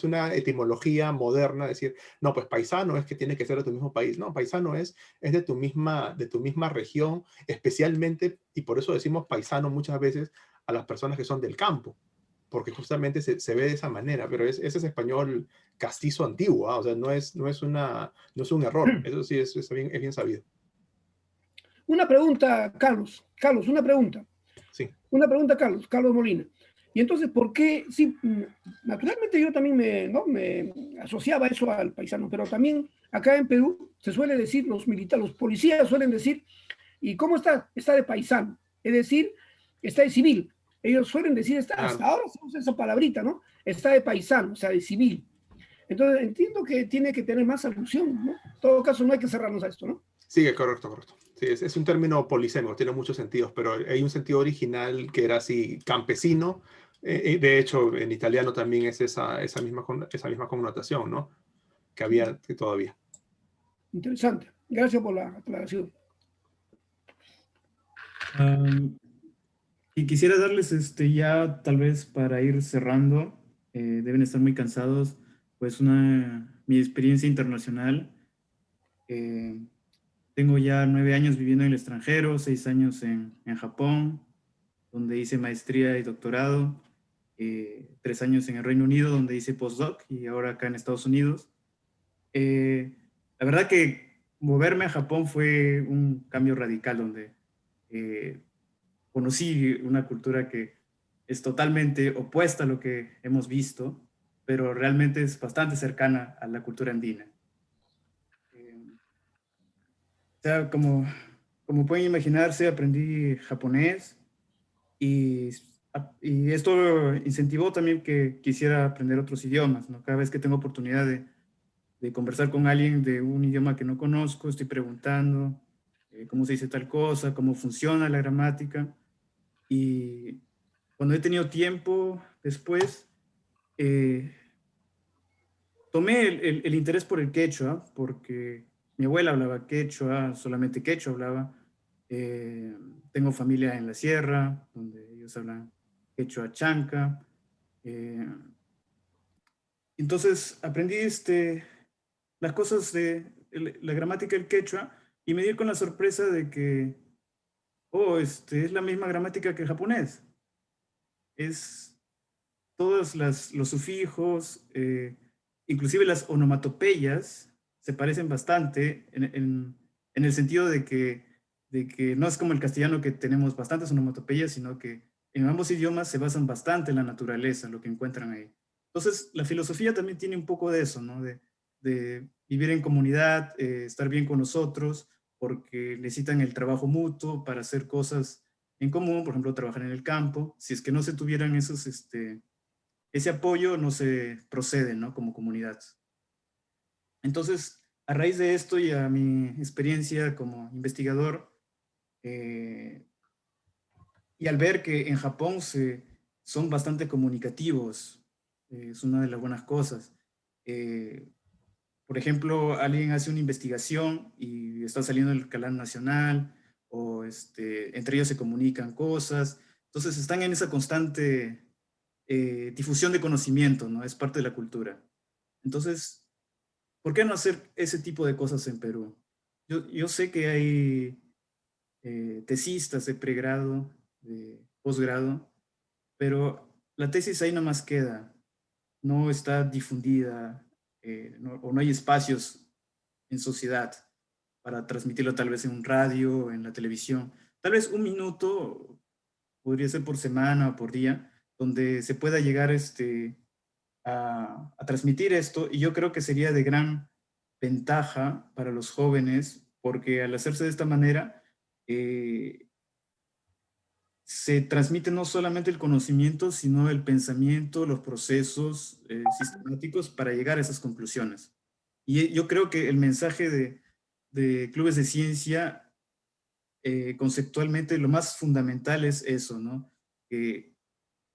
una etimología moderna decir, no, pues paisano es que tiene que ser de tu mismo país. No, paisano es de tu misma región, especialmente, y por eso decimos paisano muchas veces a las personas que son del campo, porque justamente se ve de esa manera, pero ese es español castizo antiguo, ¿eh? O sea, no es un error, eso sí es bien sabido. Una pregunta, Carlos, una pregunta. Sí. Una pregunta, Carlos Molina. Y entonces, ¿por qué? Sí, naturalmente yo también me asociaba eso al paisano, pero también acá en Perú se suele decir, los policías suelen decir, ¿y cómo está? Está de paisano, es decir, está de civil. Ellos suelen decir, hasta ahora se usa esa palabrita, ¿no? Está de paisano, o sea, de civil. Entonces entiendo que tiene que tener más alusión, ¿no? En todo caso no hay que cerrarnos a esto, ¿no? Sí, correcto, correcto. Sí, es un término polisémico, tiene muchos sentidos, pero hay un sentido original que era así, campesino. De hecho, en italiano también es esa misma connotación, ¿no? Que había todavía. Interesante. Gracias por la aclaración. Y quisiera darles ya tal vez para ir cerrando, deben estar muy cansados, pues mi experiencia internacional. Tengo ya 9 años viviendo en el extranjero, 6 años en Japón, donde hice maestría y doctorado, 3 años en el Reino Unido, donde hice postdoc, y ahora acá en Estados Unidos. La verdad que moverme a Japón fue un cambio radical, donde conocí una cultura que es totalmente opuesta a lo que hemos visto, pero realmente es bastante cercana a la cultura andina. O sea, como pueden imaginarse, aprendí japonés y esto incentivó también que quisiera aprender otros idiomas, ¿no? Cada vez que tengo oportunidad de conversar con alguien de un idioma que no conozco, estoy preguntando cómo se dice tal cosa, cómo funciona la gramática. Y cuando he tenido tiempo después, tomé el interés por el quechua, porque mi abuela hablaba quechua, solamente quechua hablaba. Tengo familia en la sierra, donde ellos hablan quechua chanca. Entonces aprendí las cosas de la gramática del quechua y me di con la sorpresa de que, es la misma gramática que el japonés. Es todos los sufijos, inclusive las onomatopeyas, se parecen bastante en el sentido de que no es como el castellano, que tenemos bastantes onomatopeyas, sino que en ambos idiomas se basan bastante en la naturaleza, lo que encuentran ahí. Entonces, la filosofía también tiene un poco de eso, ¿no? De vivir en comunidad, estar bien con los otros, porque necesitan el trabajo mutuo para hacer cosas en común, por ejemplo, trabajar en el campo. Si es que no se tuvieran ese apoyo, no se procede, ¿no? Como comunidad. Entonces, a raíz de esto y a mi experiencia como investigador, y al ver que en Japón son bastante comunicativos, es una de las buenas cosas. Por ejemplo, alguien hace una investigación y está saliendo en el canal nacional, o entre ellos se comunican cosas. Entonces están en esa constante difusión de conocimiento, ¿no? Es parte de la cultura. Entonces, ¿por qué no hacer ese tipo de cosas en Perú? Yo sé que hay tesistas de pregrado, de posgrado, pero la tesis ahí nomás queda, no está difundida, o no hay espacios en sociedad para transmitirlo, tal vez en un radio o en la televisión. Tal vez 1 minuto, podría ser por semana o por día, donde se pueda llegar a transmitir esto, y yo creo que sería de gran ventaja para los jóvenes, porque al hacerse de esta manera, se transmite no solamente el conocimiento, sino el pensamiento, los procesos sistemáticos para llegar a esas conclusiones. Y yo creo que el mensaje de clubes de ciencia, conceptualmente, lo más fundamental es eso, ¿no? Que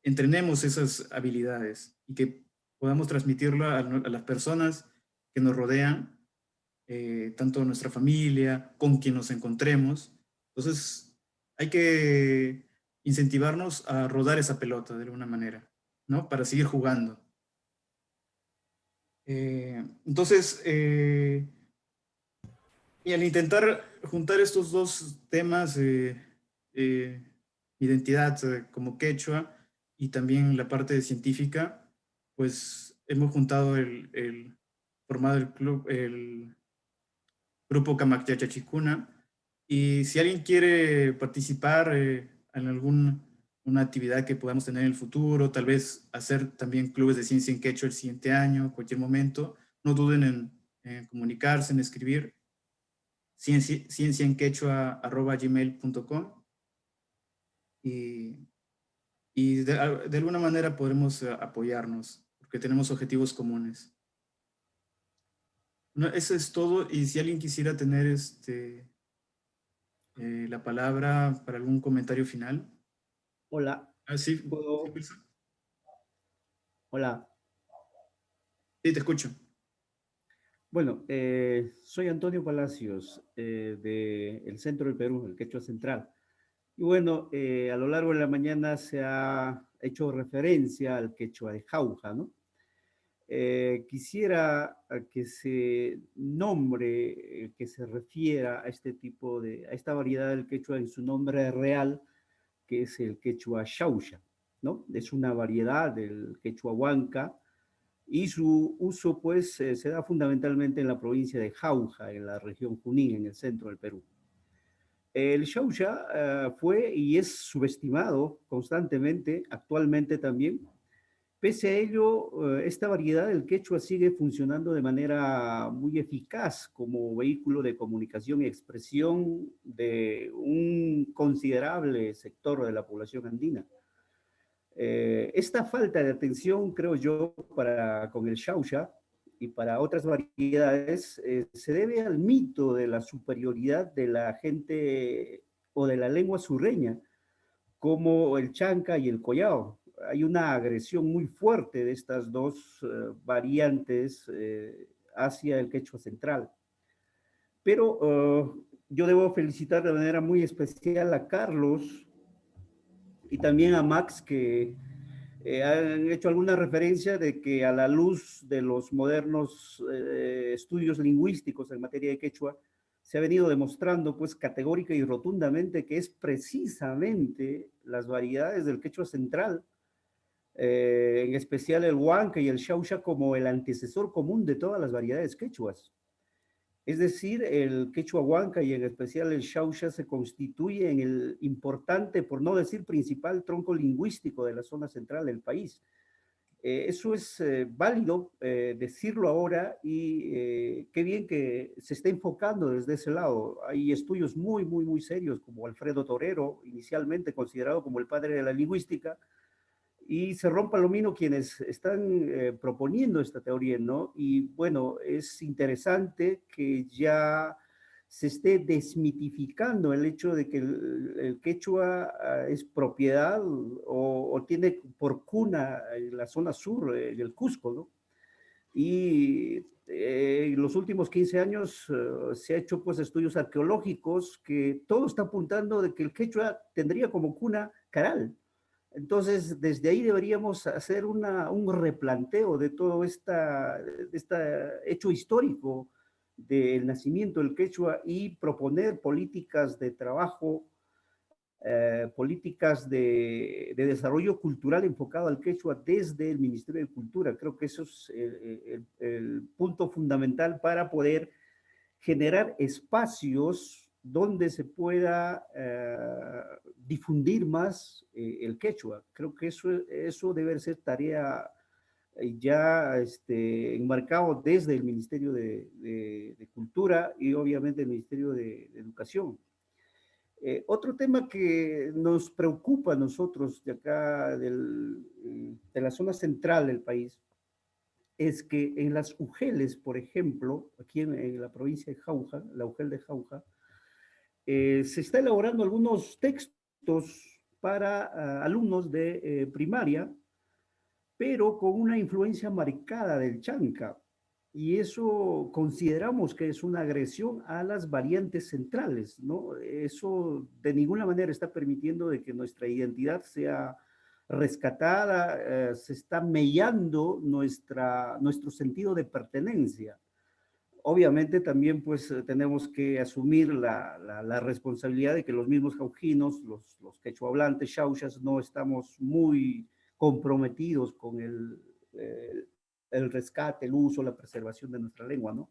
entrenemos esas habilidades y que podamos transmitirlo a las personas que nos rodean, tanto nuestra familia, con quien nos encontremos. Entonces, hay que incentivarnos a rodar esa pelota de alguna manera, ¿no? Para seguir jugando. Entonces, y al intentar juntar estos dos temas, identidad como quechua y también la parte científica, pues hemos juntado formado el grupo Camakchachachicuna. Y si alguien quiere participar en una actividad que podamos tener en el futuro, tal vez hacer también clubes de ciencia en quechua el siguiente año, cualquier momento, no duden en comunicarse, en escribir cienciaenquechua@gmail.com, y de alguna manera podremos apoyarnos, porque tenemos objetivos comunes. No, eso es todo. Y si alguien quisiera tener la palabra para algún comentario final. Hola. Sí, ¿Puedo? Hola. Sí, te escucho. Bueno, soy Antonio Palacios, del centro del Perú, el Quechua Central. Y bueno, a lo largo de la mañana se ha hecho referencia al quechua de Jauja, ¿no? Quisiera que se nombre, que se refiera a este tipo a esta variedad del quechua en su nombre real, que es el quechua Xauxa, ¿no? Es una variedad del quechua huanca y su uso, pues, se da fundamentalmente en la provincia de Jauja, en la región Junín, en el centro del Perú. El Xauxa fue y es subestimado constantemente, actualmente también. Pese a ello, esta variedad del quechua sigue funcionando de manera muy eficaz como vehículo de comunicación y expresión de un considerable sector de la población andina. Esta falta de atención, creo yo, con el Xauxa y para otras variedades, se debe al mito de la superioridad de la gente o de la lengua surreña, como el chanca y el collao. Hay una agresión muy fuerte de estas dos variantes hacia el quechua central. Pero yo debo felicitar de manera muy especial a Carlos y también a Max, que han hecho alguna referencia de que a la luz de los modernos estudios lingüísticos en materia de quechua, se ha venido demostrando pues categórica y rotundamente que es precisamente las variedades del quechua central, en especial el huanca y el xauxa, como el antecesor común de todas las variedades quechuas. Es decir, el quechua huanca y en especial el xauxa se constituye en el importante, por no decir principal, tronco lingüístico de la zona central del país. Eso es válido decirlo ahora y qué bien que se está enfocando desde ese lado. Hay estudios muy serios como Alfredo Torero, inicialmente considerado como el padre de la lingüística, y se rompa lo mino quienes están proponiendo esta teoría, ¿no? Y bueno, es interesante que ya se esté desmitificando el hecho de que el quechua es propiedad o tiene por cuna en la zona sur del Cusco, ¿no? Y en los últimos 15 años se ha hecho pues estudios arqueológicos que todo está apuntando de que el quechua tendría como cuna Caral. Entonces, desde ahí deberíamos hacer un replanteo de todo este hecho histórico del nacimiento del quechua y proponer políticas de trabajo, políticas de desarrollo cultural enfocado al quechua desde el Ministerio de Cultura. Creo que eso es el punto fundamental para poder generar espacios donde se pueda difundir más el quechua. Creo que eso debe ser tarea ya enmarcado desde el Ministerio de Cultura y obviamente el Ministerio de Educación. Otro tema que nos preocupa a nosotros de acá, de la zona central del país, es que en las UGELes, por ejemplo, aquí en la provincia de Jauja, la UGEL de Jauja, se está elaborando algunos textos para alumnos de primaria, pero con una influencia marcada del chanca. Y eso consideramos que es una agresión a las variantes centrales, ¿no? Eso de ninguna manera está permitiendo de que nuestra identidad sea rescatada, se está mellando nuestro sentido de pertenencia. Obviamente también pues tenemos que asumir la responsabilidad de que los mismos jaujinos, los quechua hablantes, xauxas, no estamos muy comprometidos con el rescate, el uso, la preservación de nuestra lengua, ¿no?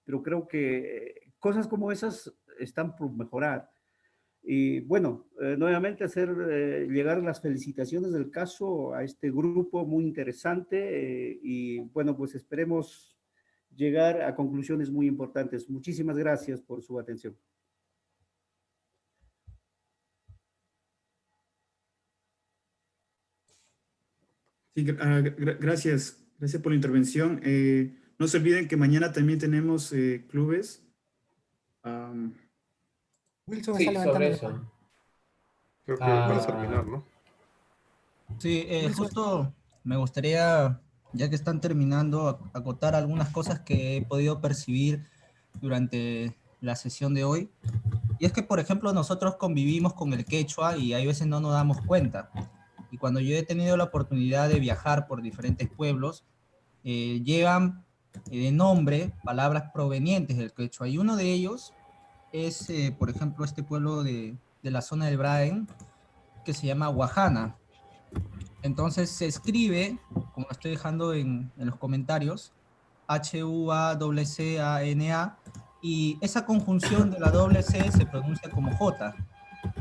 Pero creo que cosas como esas están por mejorar. Y bueno, nuevamente hacer llegar las felicitaciones del caso a este grupo muy interesante y bueno, pues esperemos llegar a conclusiones muy importantes. Muchísimas gracias por su atención. Sí, gracias por la intervención. No se olviden que mañana también tenemos clubes. Wilson Sí, está levantando sobre la eso. mano. Creo que van a terminar, ¿no? Sí, justo me gustaría, ya que están terminando, acotar algunas cosas que he podido percibir durante la sesión de hoy. Y es que, por ejemplo, nosotros convivimos con el quechua y hay veces no nos damos cuenta. Y cuando yo he tenido la oportunidad de viajar por diferentes pueblos, llevan de nombre palabras provenientes del quechua. Y uno de ellos es, por ejemplo, este pueblo de la zona del Braen, que se llama Guajana. Entonces se escribe, como estoy dejando en los comentarios, H-U-A-C-C-A-N-A, y esa conjunción de la doble C se pronuncia como J,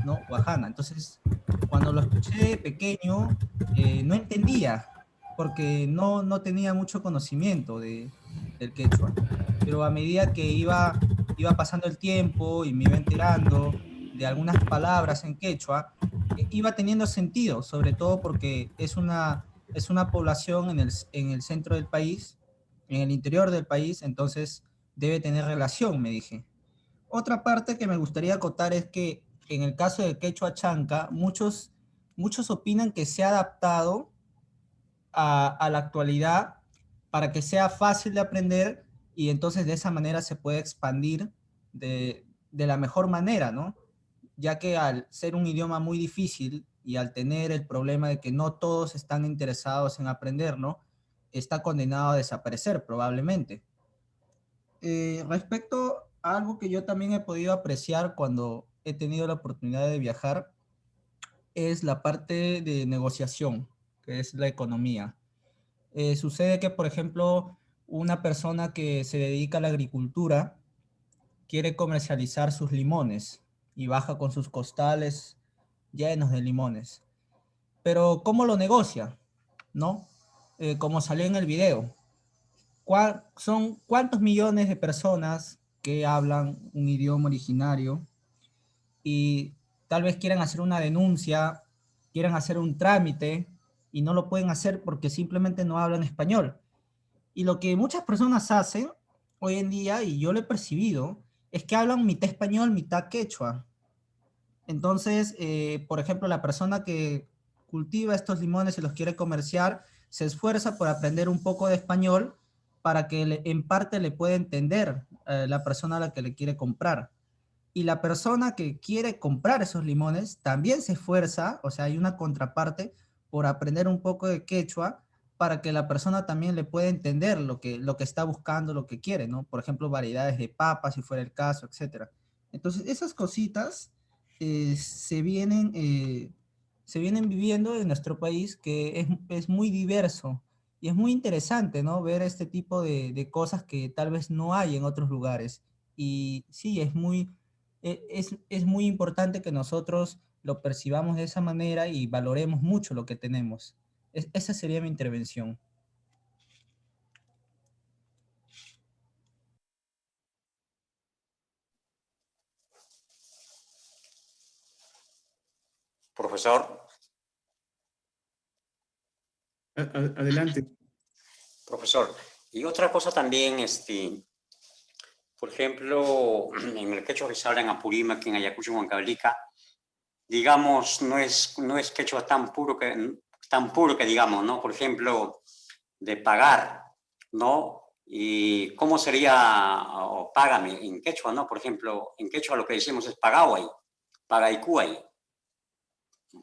¿no? Guajana. Entonces, cuando lo escuché de pequeño, no entendía, porque no tenía mucho conocimiento del quechua. Pero a medida que iba pasando el tiempo y me iba enterando de algunas palabras en quechua, iba teniendo sentido, sobre todo porque es una población en el centro del país, en el interior del país, entonces debe tener relación, me dije. Otra parte que me gustaría acotar es que en el caso del quechua chanca, muchos opinan que se ha adaptado a la actualidad para que sea fácil de aprender y entonces de esa manera se puede expandir de la mejor manera, ¿no? Ya que al ser un idioma muy difícil y al tener el problema de que no todos están interesados en aprenderlo, está condenado a desaparecer probablemente. Respecto a algo que yo también he podido apreciar cuando he tenido la oportunidad de viajar, es la parte de negociación, que es la economía. Sucede que, por ejemplo, una persona que se dedica a la agricultura quiere comercializar sus limones y baja con sus costales llenos de limones. Pero ¿cómo lo negocia? ¿No? Como salió en el video. Son cuántos millones de personas que hablan un idioma originario y tal vez quieran hacer una denuncia, quieran hacer un trámite y no lo pueden hacer porque simplemente no hablan español. Y lo que muchas personas hacen hoy en día, y yo lo he percibido, es que hablan mitad español, mitad quechua. Entonces, por ejemplo, la persona que cultiva estos limones y los quiere comerciar, se esfuerza por aprender un poco de español para que en parte le pueda entender la persona a la que le quiere comprar. Y la persona que quiere comprar esos limones también se esfuerza, o sea, hay una contraparte por aprender un poco de quechua para que la persona también le pueda entender lo que está buscando, lo que quiere, ¿no? Por ejemplo, variedades de papas, si fuera el caso, etc. Entonces, esas cositas se vienen viviendo en nuestro país, que es muy diverso y es muy interesante, ¿no? Ver este tipo de cosas que tal vez no hay en otros lugares. Y sí, es muy importante que nosotros lo percibamos de esa manera y valoremos mucho lo que tenemos. Esa sería mi intervención. Profesor. Adelante. Profesor, y otra cosa también, por ejemplo, en el quechua que se habla en Apurímac, en Ayacucho, en Huancavelica, digamos, no es quechua tan puro que digamos, ¿no? Por ejemplo, de pagar, ¿no? Y cómo sería, o págame en quechua, ¿no? Por ejemplo, en quechua lo que decimos es pagaway, pagaicuay,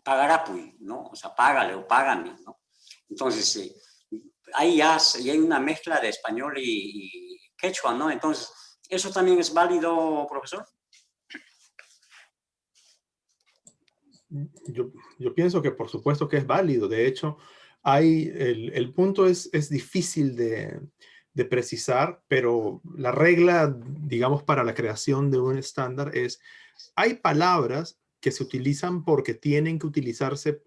pagarapuy, ¿no? O sea, págale o págame, ¿no? Entonces, ahí hay una mezcla de español y quechua, ¿no? Entonces, ¿eso también es válido, profesor? Yo pienso que por supuesto que es válido. De hecho, el punto es difícil de precisar, pero la regla, digamos, para la creación de un estándar es, hay palabras que se utilizan porque tienen que utilizarse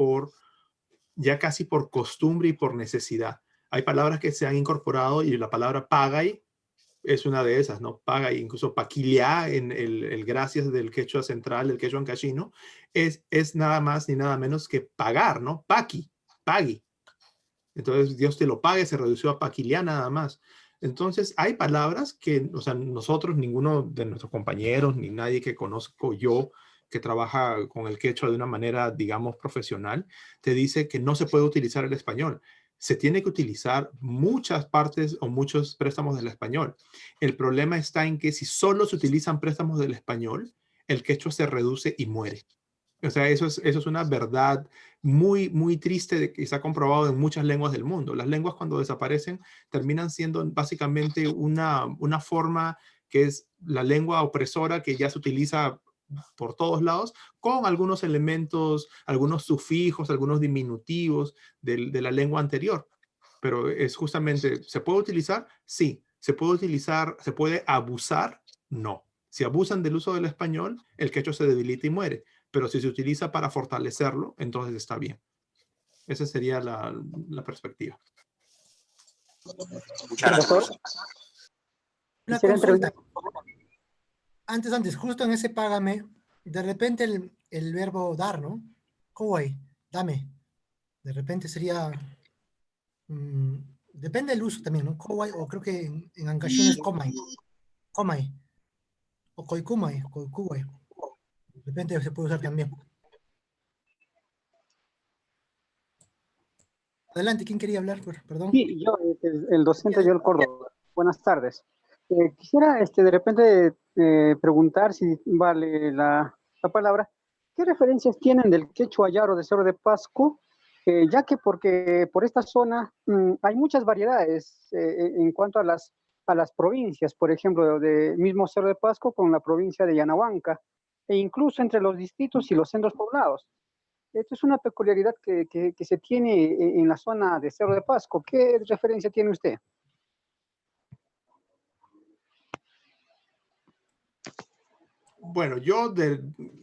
ya casi por costumbre y por necesidad. Hay palabras que se han incorporado y la palabra pagay es una de esas, ¿no? Pagay, incluso paquiliá en el gracias del quechua central, el quechua ancashino, es nada más ni nada menos que pagar, ¿no? Paqui, pagui. Entonces, Dios te lo pague, se redució a paquiliá nada más. Entonces, hay palabras que, o sea, nosotros, ninguno de nuestros compañeros, ni nadie que conozco yo, que trabaja con el quechua de una manera, digamos, profesional, te dice que no se puede utilizar el español. Se tiene que utilizar muchas partes o muchos préstamos del español. El problema está en que si solo se utilizan préstamos del español, el quechua se reduce y muere. O sea, eso es una verdad muy, muy triste de que se ha comprobado en muchas lenguas del mundo. Las lenguas cuando desaparecen terminan siendo básicamente una forma que es la lengua opresora que ya se utiliza por todos lados, con algunos elementos, algunos sufijos, algunos diminutivos de la lengua anterior. Pero es justamente, ¿se puede utilizar? Sí. ¿Se puede utilizar? ¿Se puede abusar? No. Si abusan del uso del español, el quechua se debilita y muere. Pero si se utiliza para fortalecerlo, entonces está bien. Esa sería la perspectiva. Muchas gracias. Una consulta. Antes, justo en ese págame, de repente el verbo dar, ¿no? Kowai, dame. De repente sería... depende del uso también, ¿no? Kowai, o creo que en Ancashino es komai. Komai. O koikumai, koikuwai. De repente se puede usar también. Adelante, ¿quién quería hablar? Perdón. Sí, yo, el docente Joel Córdoba. Buenas tardes. Quisiera de repente preguntar, si vale la palabra, ¿qué referencias tienen del quechua ayaro de Cerro de Pasco? Ya que porque por esta zona hay muchas variedades en cuanto a las provincias, por ejemplo, de mismo Cerro de Pasco con la provincia de Yanahuanca, e incluso entre los distritos y los centros poblados. Esto es una peculiaridad que se tiene en la zona de Cerro de Pasco. ¿Qué referencia tiene usted? Bueno,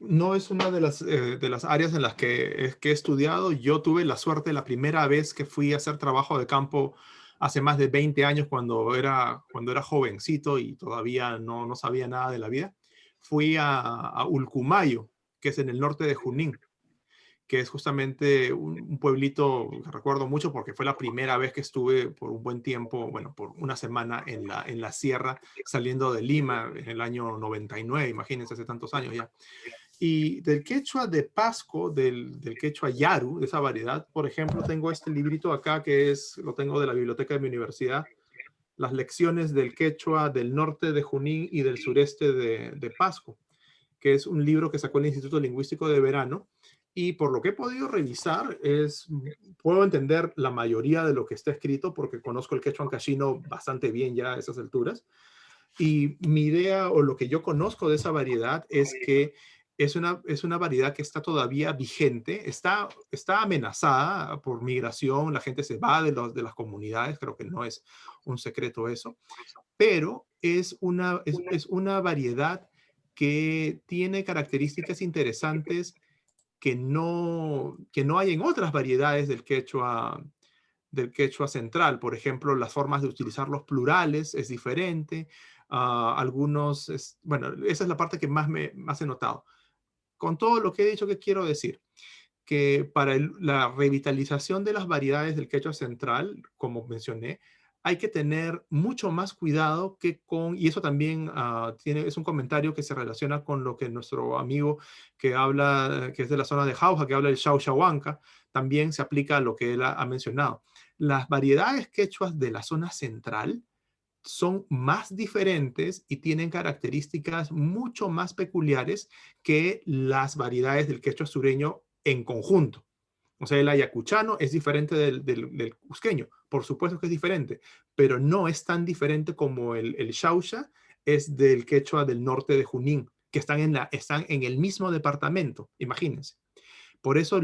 no es una de las áreas en las que he estudiado. Yo tuve la suerte la primera vez que fui a hacer trabajo de campo hace más de 20 años cuando era jovencito y todavía no sabía nada de la vida. Fui a Ulcumayo, que es en el norte de Junín, que es justamente un pueblito que recuerdo mucho porque fue la primera vez que estuve por un buen tiempo, bueno, por una semana en la sierra, saliendo de Lima en el año 99, imagínense, hace tantos años ya. Y del quechua de Pasco, del quechua yaru, de esa variedad, por ejemplo, tengo este librito acá lo tengo de la biblioteca de mi universidad, Las lecciones del quechua del norte de Junín y del sureste de Pasco, que es un libro que sacó el Instituto Lingüístico de Verano. Y por lo que he podido revisar, puedo entender la mayoría de lo que está escrito porque conozco el quechua ancashino bastante bien ya a esas alturas. Y mi idea o lo que yo conozco de esa variedad es que es una variedad que está todavía vigente, está amenazada por migración, la gente se va de las comunidades, creo que no es un secreto eso, pero es una variedad que tiene características interesantes que no hay en otras variedades del quechua central. Por ejemplo, las formas de utilizar los plurales es diferente. Bueno, esa es la parte que más he notado. Con todo lo que he dicho, ¿qué quiero decir? Que para la revitalización de las variedades del quechua central, como mencioné, hay que tener mucho más cuidado y eso también es un comentario que se relaciona con lo que nuestro amigo que es de la zona de Jauja, que habla del Xauxahuanca, también se aplica a lo que él ha mencionado. Las variedades quechuas de la zona central son más diferentes y tienen características mucho más peculiares que las variedades del quechua sureño en conjunto. O sea, el ayacuchano es diferente del cusqueño. Por supuesto que es diferente, pero no es tan diferente como el xauxa es del quechua del norte de Junín, que están en el mismo departamento, imagínense. Por eso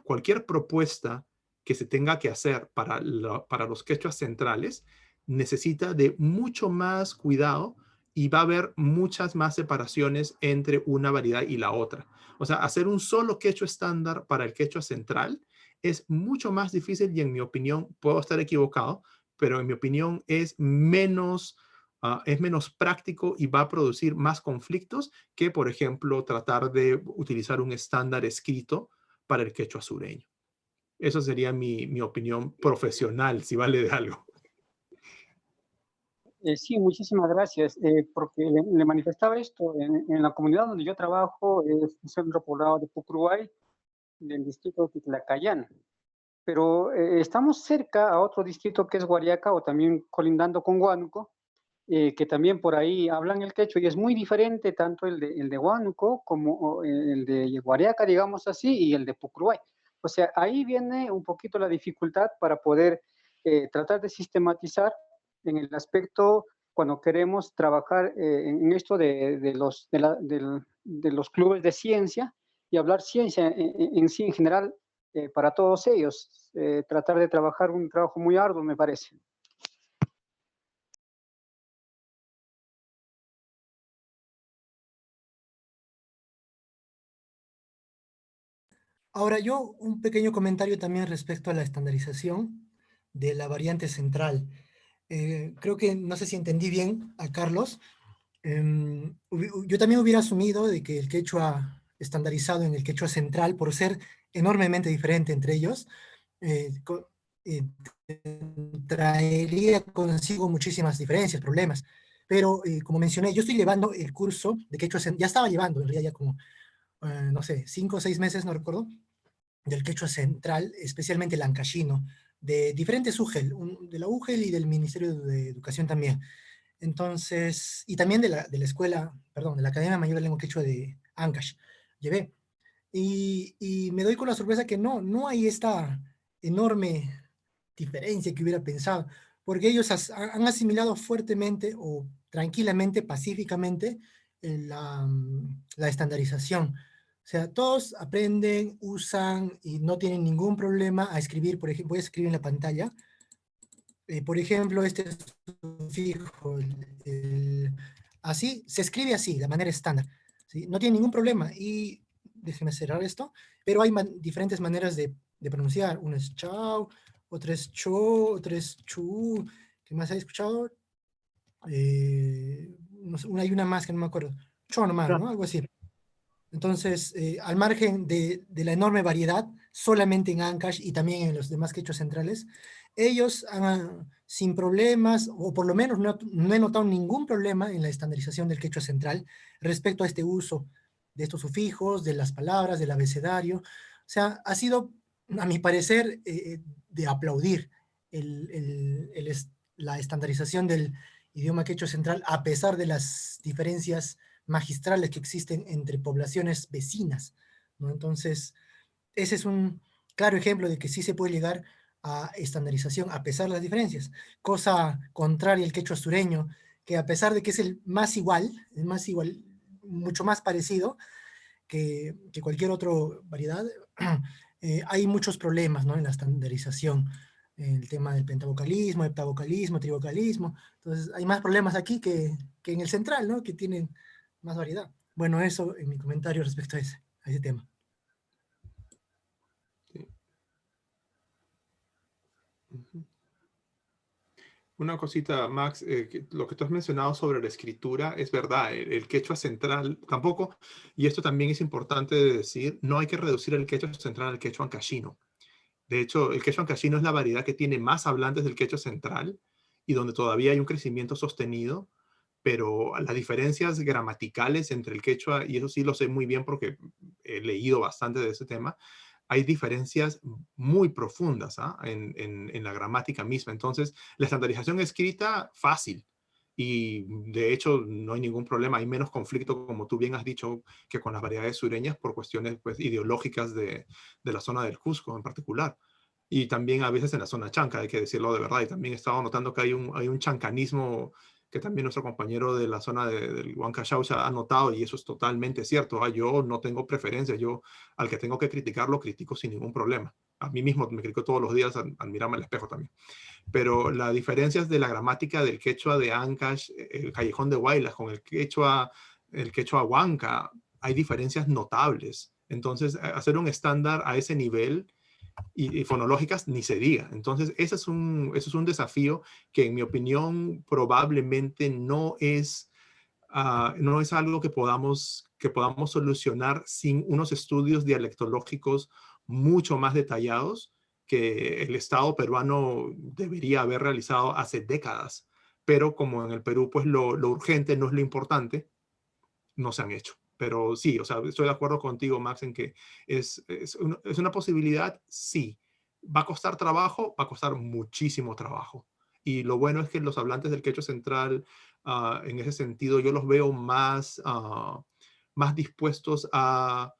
cualquier propuesta que se tenga que hacer para los quechuas centrales necesita de mucho más cuidado y va a haber muchas más separaciones entre una variedad y la otra. O sea, hacer un solo quechua estándar para el quechua central es mucho más difícil y en mi opinión, puedo estar equivocado, pero en mi opinión es menos práctico y va a producir más conflictos que, por ejemplo, tratar de utilizar un estándar escrito para el quechua sureño. Eso sería mi opinión profesional, si vale de algo. Sí, muchísimas gracias, porque le manifestaba esto en la comunidad donde yo trabajo, es el centro poblado de Pucruay, del distrito de Titlacayán. Pero estamos cerca a otro distrito que es Guariaca, o también colindando con Huánuco, que también por ahí hablan el quechua, y es muy diferente tanto el de Huánuco como el de Guariaca, digamos así, y el de Pucruay. O sea, ahí viene un poquito la dificultad para poder tratar de sistematizar en el aspecto cuando queremos trabajar en esto de los clubes de ciencia y hablar ciencia en sí en general para todos ellos. Tratar de trabajar un trabajo muy arduo, me parece. Ahora yo un pequeño comentario también respecto a la estandarización de la variante central. Creo que no sé si entendí bien a Carlos. Yo también hubiera asumido de que el quechua estandarizado en el quechua central, por ser enormemente diferente entre ellos, eh, traería consigo muchísimas diferencias, problemas. Pero como mencioné, yo estoy llevando el curso de quechua, ya estaba llevando en realidad ya como, no sé, 5 o 6 meses, no recuerdo, del quechua central, especialmente el ancashino, de diferentes UGEL, de la UGEL y del Ministerio de Educación también. Entonces, y también de la escuela, perdón, de la Academia Mayor de Lengua Quechua de Ancash, llevé. Y me doy con la sorpresa que no hay esta enorme diferencia que hubiera pensado, porque ellos han asimilado fuertemente o tranquilamente, pacíficamente, la estandarización. O sea, todos aprenden, usan y no tienen ningún problema a escribir. Por ejemplo, voy a escribir en la pantalla. Por ejemplo, este es sufijo, así, se escribe así, de manera estándar, ¿sí? No tiene ningún problema. Y déjenme cerrar esto, pero hay diferentes maneras de pronunciar. Uno es chao, otro es cho, otro es chu. ¿Qué más he escuchado? No sé, hay una más que no me acuerdo. Cho nomás, ¿no? Algo así. Entonces, al margen de la enorme variedad, solamente en Ancash y también en los demás quechuas centrales, ellos sin problemas, o por lo menos no he notado ningún problema en la estandarización del quechua central respecto a este uso de estos sufijos, de las palabras, del abecedario. O sea, ha sido, a mi parecer, de aplaudir la estandarización del idioma quechua central, a pesar de las diferencias magistrales que existen entre poblaciones vecinas, ¿no? Entonces, ese es un claro ejemplo de que sí se puede llegar a estandarización a pesar de las diferencias, cosa contraria al quechua sureño, que a pesar de que es el más igual, mucho más parecido que cualquier otra variedad, hay muchos problemas, ¿no?, en la estandarización, el tema del pentavocalismo, heptavocalismo, trivocalismo. Entonces hay más problemas aquí que en el central, ¿no?, que tienen más variedad. Bueno, eso en mi comentario respecto a ese tema. Sí. Una cosita, Max, lo que tú has mencionado sobre la escritura es verdad, el quechua central tampoco, y esto también es importante de decir, no hay que reducir el quechua central al quechua ancashino. De hecho, el quechua ancashino es la variedad que tiene más hablantes del quechua central y donde todavía hay un crecimiento sostenido, pero las diferencias gramaticales entre el quechua, y eso sí lo sé muy bien porque he leído bastante de ese tema, hay diferencias muy profundas en la gramática misma. Entonces, la estandarización escrita, fácil. Y de hecho, no hay ningún problema. Hay menos conflicto, como tú bien has dicho, que con las variedades sureñas por cuestiones pues, ideológicas de la zona del Cusco en particular. Y también a veces en la zona chanca, hay que decirlo de verdad. Y también he estado notando que hay un chancanismo que también nuestro compañero de la zona del Huancachaucha ha notado, y eso es totalmente cierto. Yo no tengo preferencia, yo al que tengo que criticar lo critico sin ningún problema. A mí mismo me critico todos los días al mirarme al espejo también. Pero las diferencias de la gramática del quechua de Ancash, el callejón de Huaylas, con el quechua Huanca, hay diferencias notables. Entonces, hacer un estándar a ese nivel y fonológicas ni se diga. Entonces, ese es un desafío que, en mi opinión, probablemente no es algo que podamos solucionar sin unos estudios dialectológicos mucho más detallados que el Estado peruano debería haber realizado hace décadas pero como en el Perú, pues lo urgente no es lo importante, no se han hecho. Pero sí, o sea, estoy de acuerdo contigo, Max, en que es una posibilidad, sí. ¿Va a costar trabajo? Va a costar muchísimo trabajo. Y lo bueno es que los hablantes del quechua central, en ese sentido, yo los veo más dispuestos a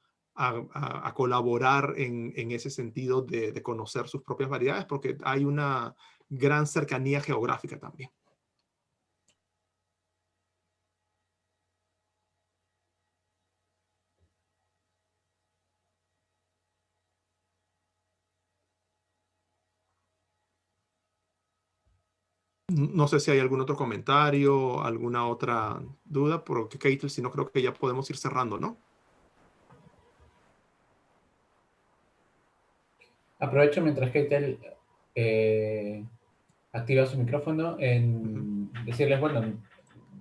colaborar en ese sentido de conocer sus propias variedades, porque hay una gran cercanía geográfica también. No sé si hay algún otro comentario, alguna otra duda, porque Keitel, si no, creo que ya podemos ir cerrando, ¿no? Aprovecho mientras Keitel activa su micrófono en decirles, bueno,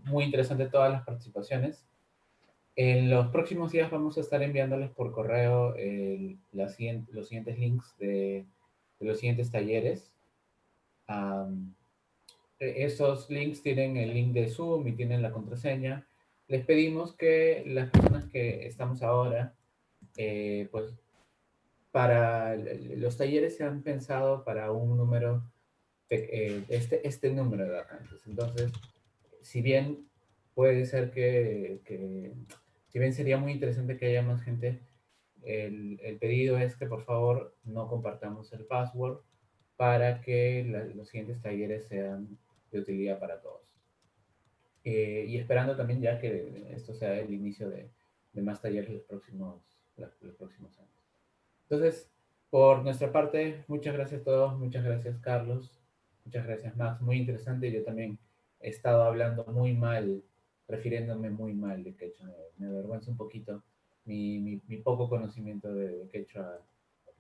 muy interesante todas las participaciones. En los próximos días vamos a estar enviándoles por correo los siguientes links de los siguientes talleres. Esos links tienen el link de Zoom y tienen la contraseña. Les pedimos que las personas que estamos ahora, pues para los talleres se han pensado para un número, este número de vacantes. Entonces, si bien puede ser si bien sería muy interesante que haya más gente, el pedido es que por favor no compartamos el password para que los siguientes talleres sean de utilidad para todos. Y esperando también ya que esto sea el inicio de más talleres los próximos años. Entonces, por nuestra parte, muchas gracias a todos, muchas gracias Carlos, muchas gracias Max, muy interesante. Yo también he estado hablando muy mal, refiriéndome muy mal de quechua, me avergüenza un poquito mi poco conocimiento de quechua.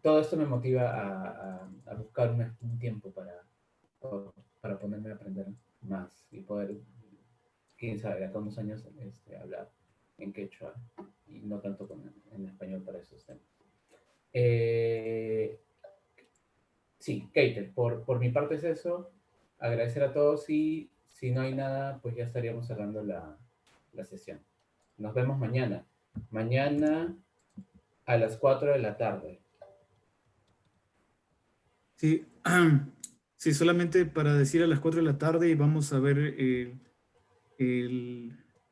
Todo esto me motiva a buscar un tiempo para ponerme a aprender más y poder, quién sabe, a todos los años hablar en quechua y no tanto en español para esos temas. Sí, Keitel, por mi parte es eso. Agradecer a todos y si no hay nada, pues ya estaríamos cerrando la sesión. Nos vemos mañana. Mañana a las 4 de la tarde. Sí, sí, solamente para decir a las 4 de la tarde y vamos a ver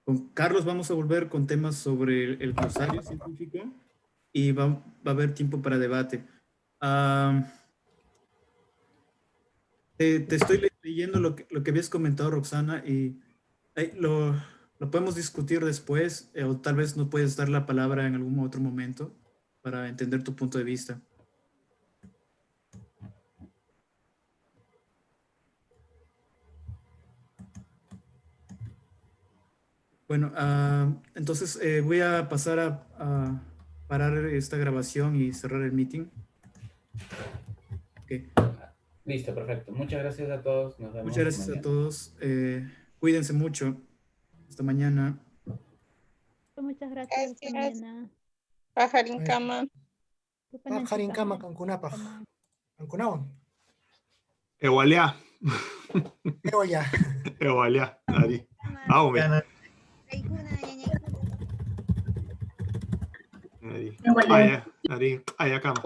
con Carlos vamos a volver con temas sobre el glosario científico y va a haber tiempo para debate. Te estoy leyendo lo que habías comentado, Roxana, y lo podemos discutir después, o tal vez nos puedes dar la palabra en algún otro momento para entender tu punto de vista. Bueno, entonces voy a pasar a parar esta grabación y cerrar el meeting. Okay. Listo, perfecto. Muchas gracias a todos. Nos vemos. Muchas gracias mañana a todos. Cuídense mucho. Hasta mañana. Muchas gracias. Hasta mañana. Pajarincama. Pajarincama, Cancunapa. Cancunao. Ewalea. Ewalea. Ewalea. Ari. Vamos. Ari. Ari. Ayakama.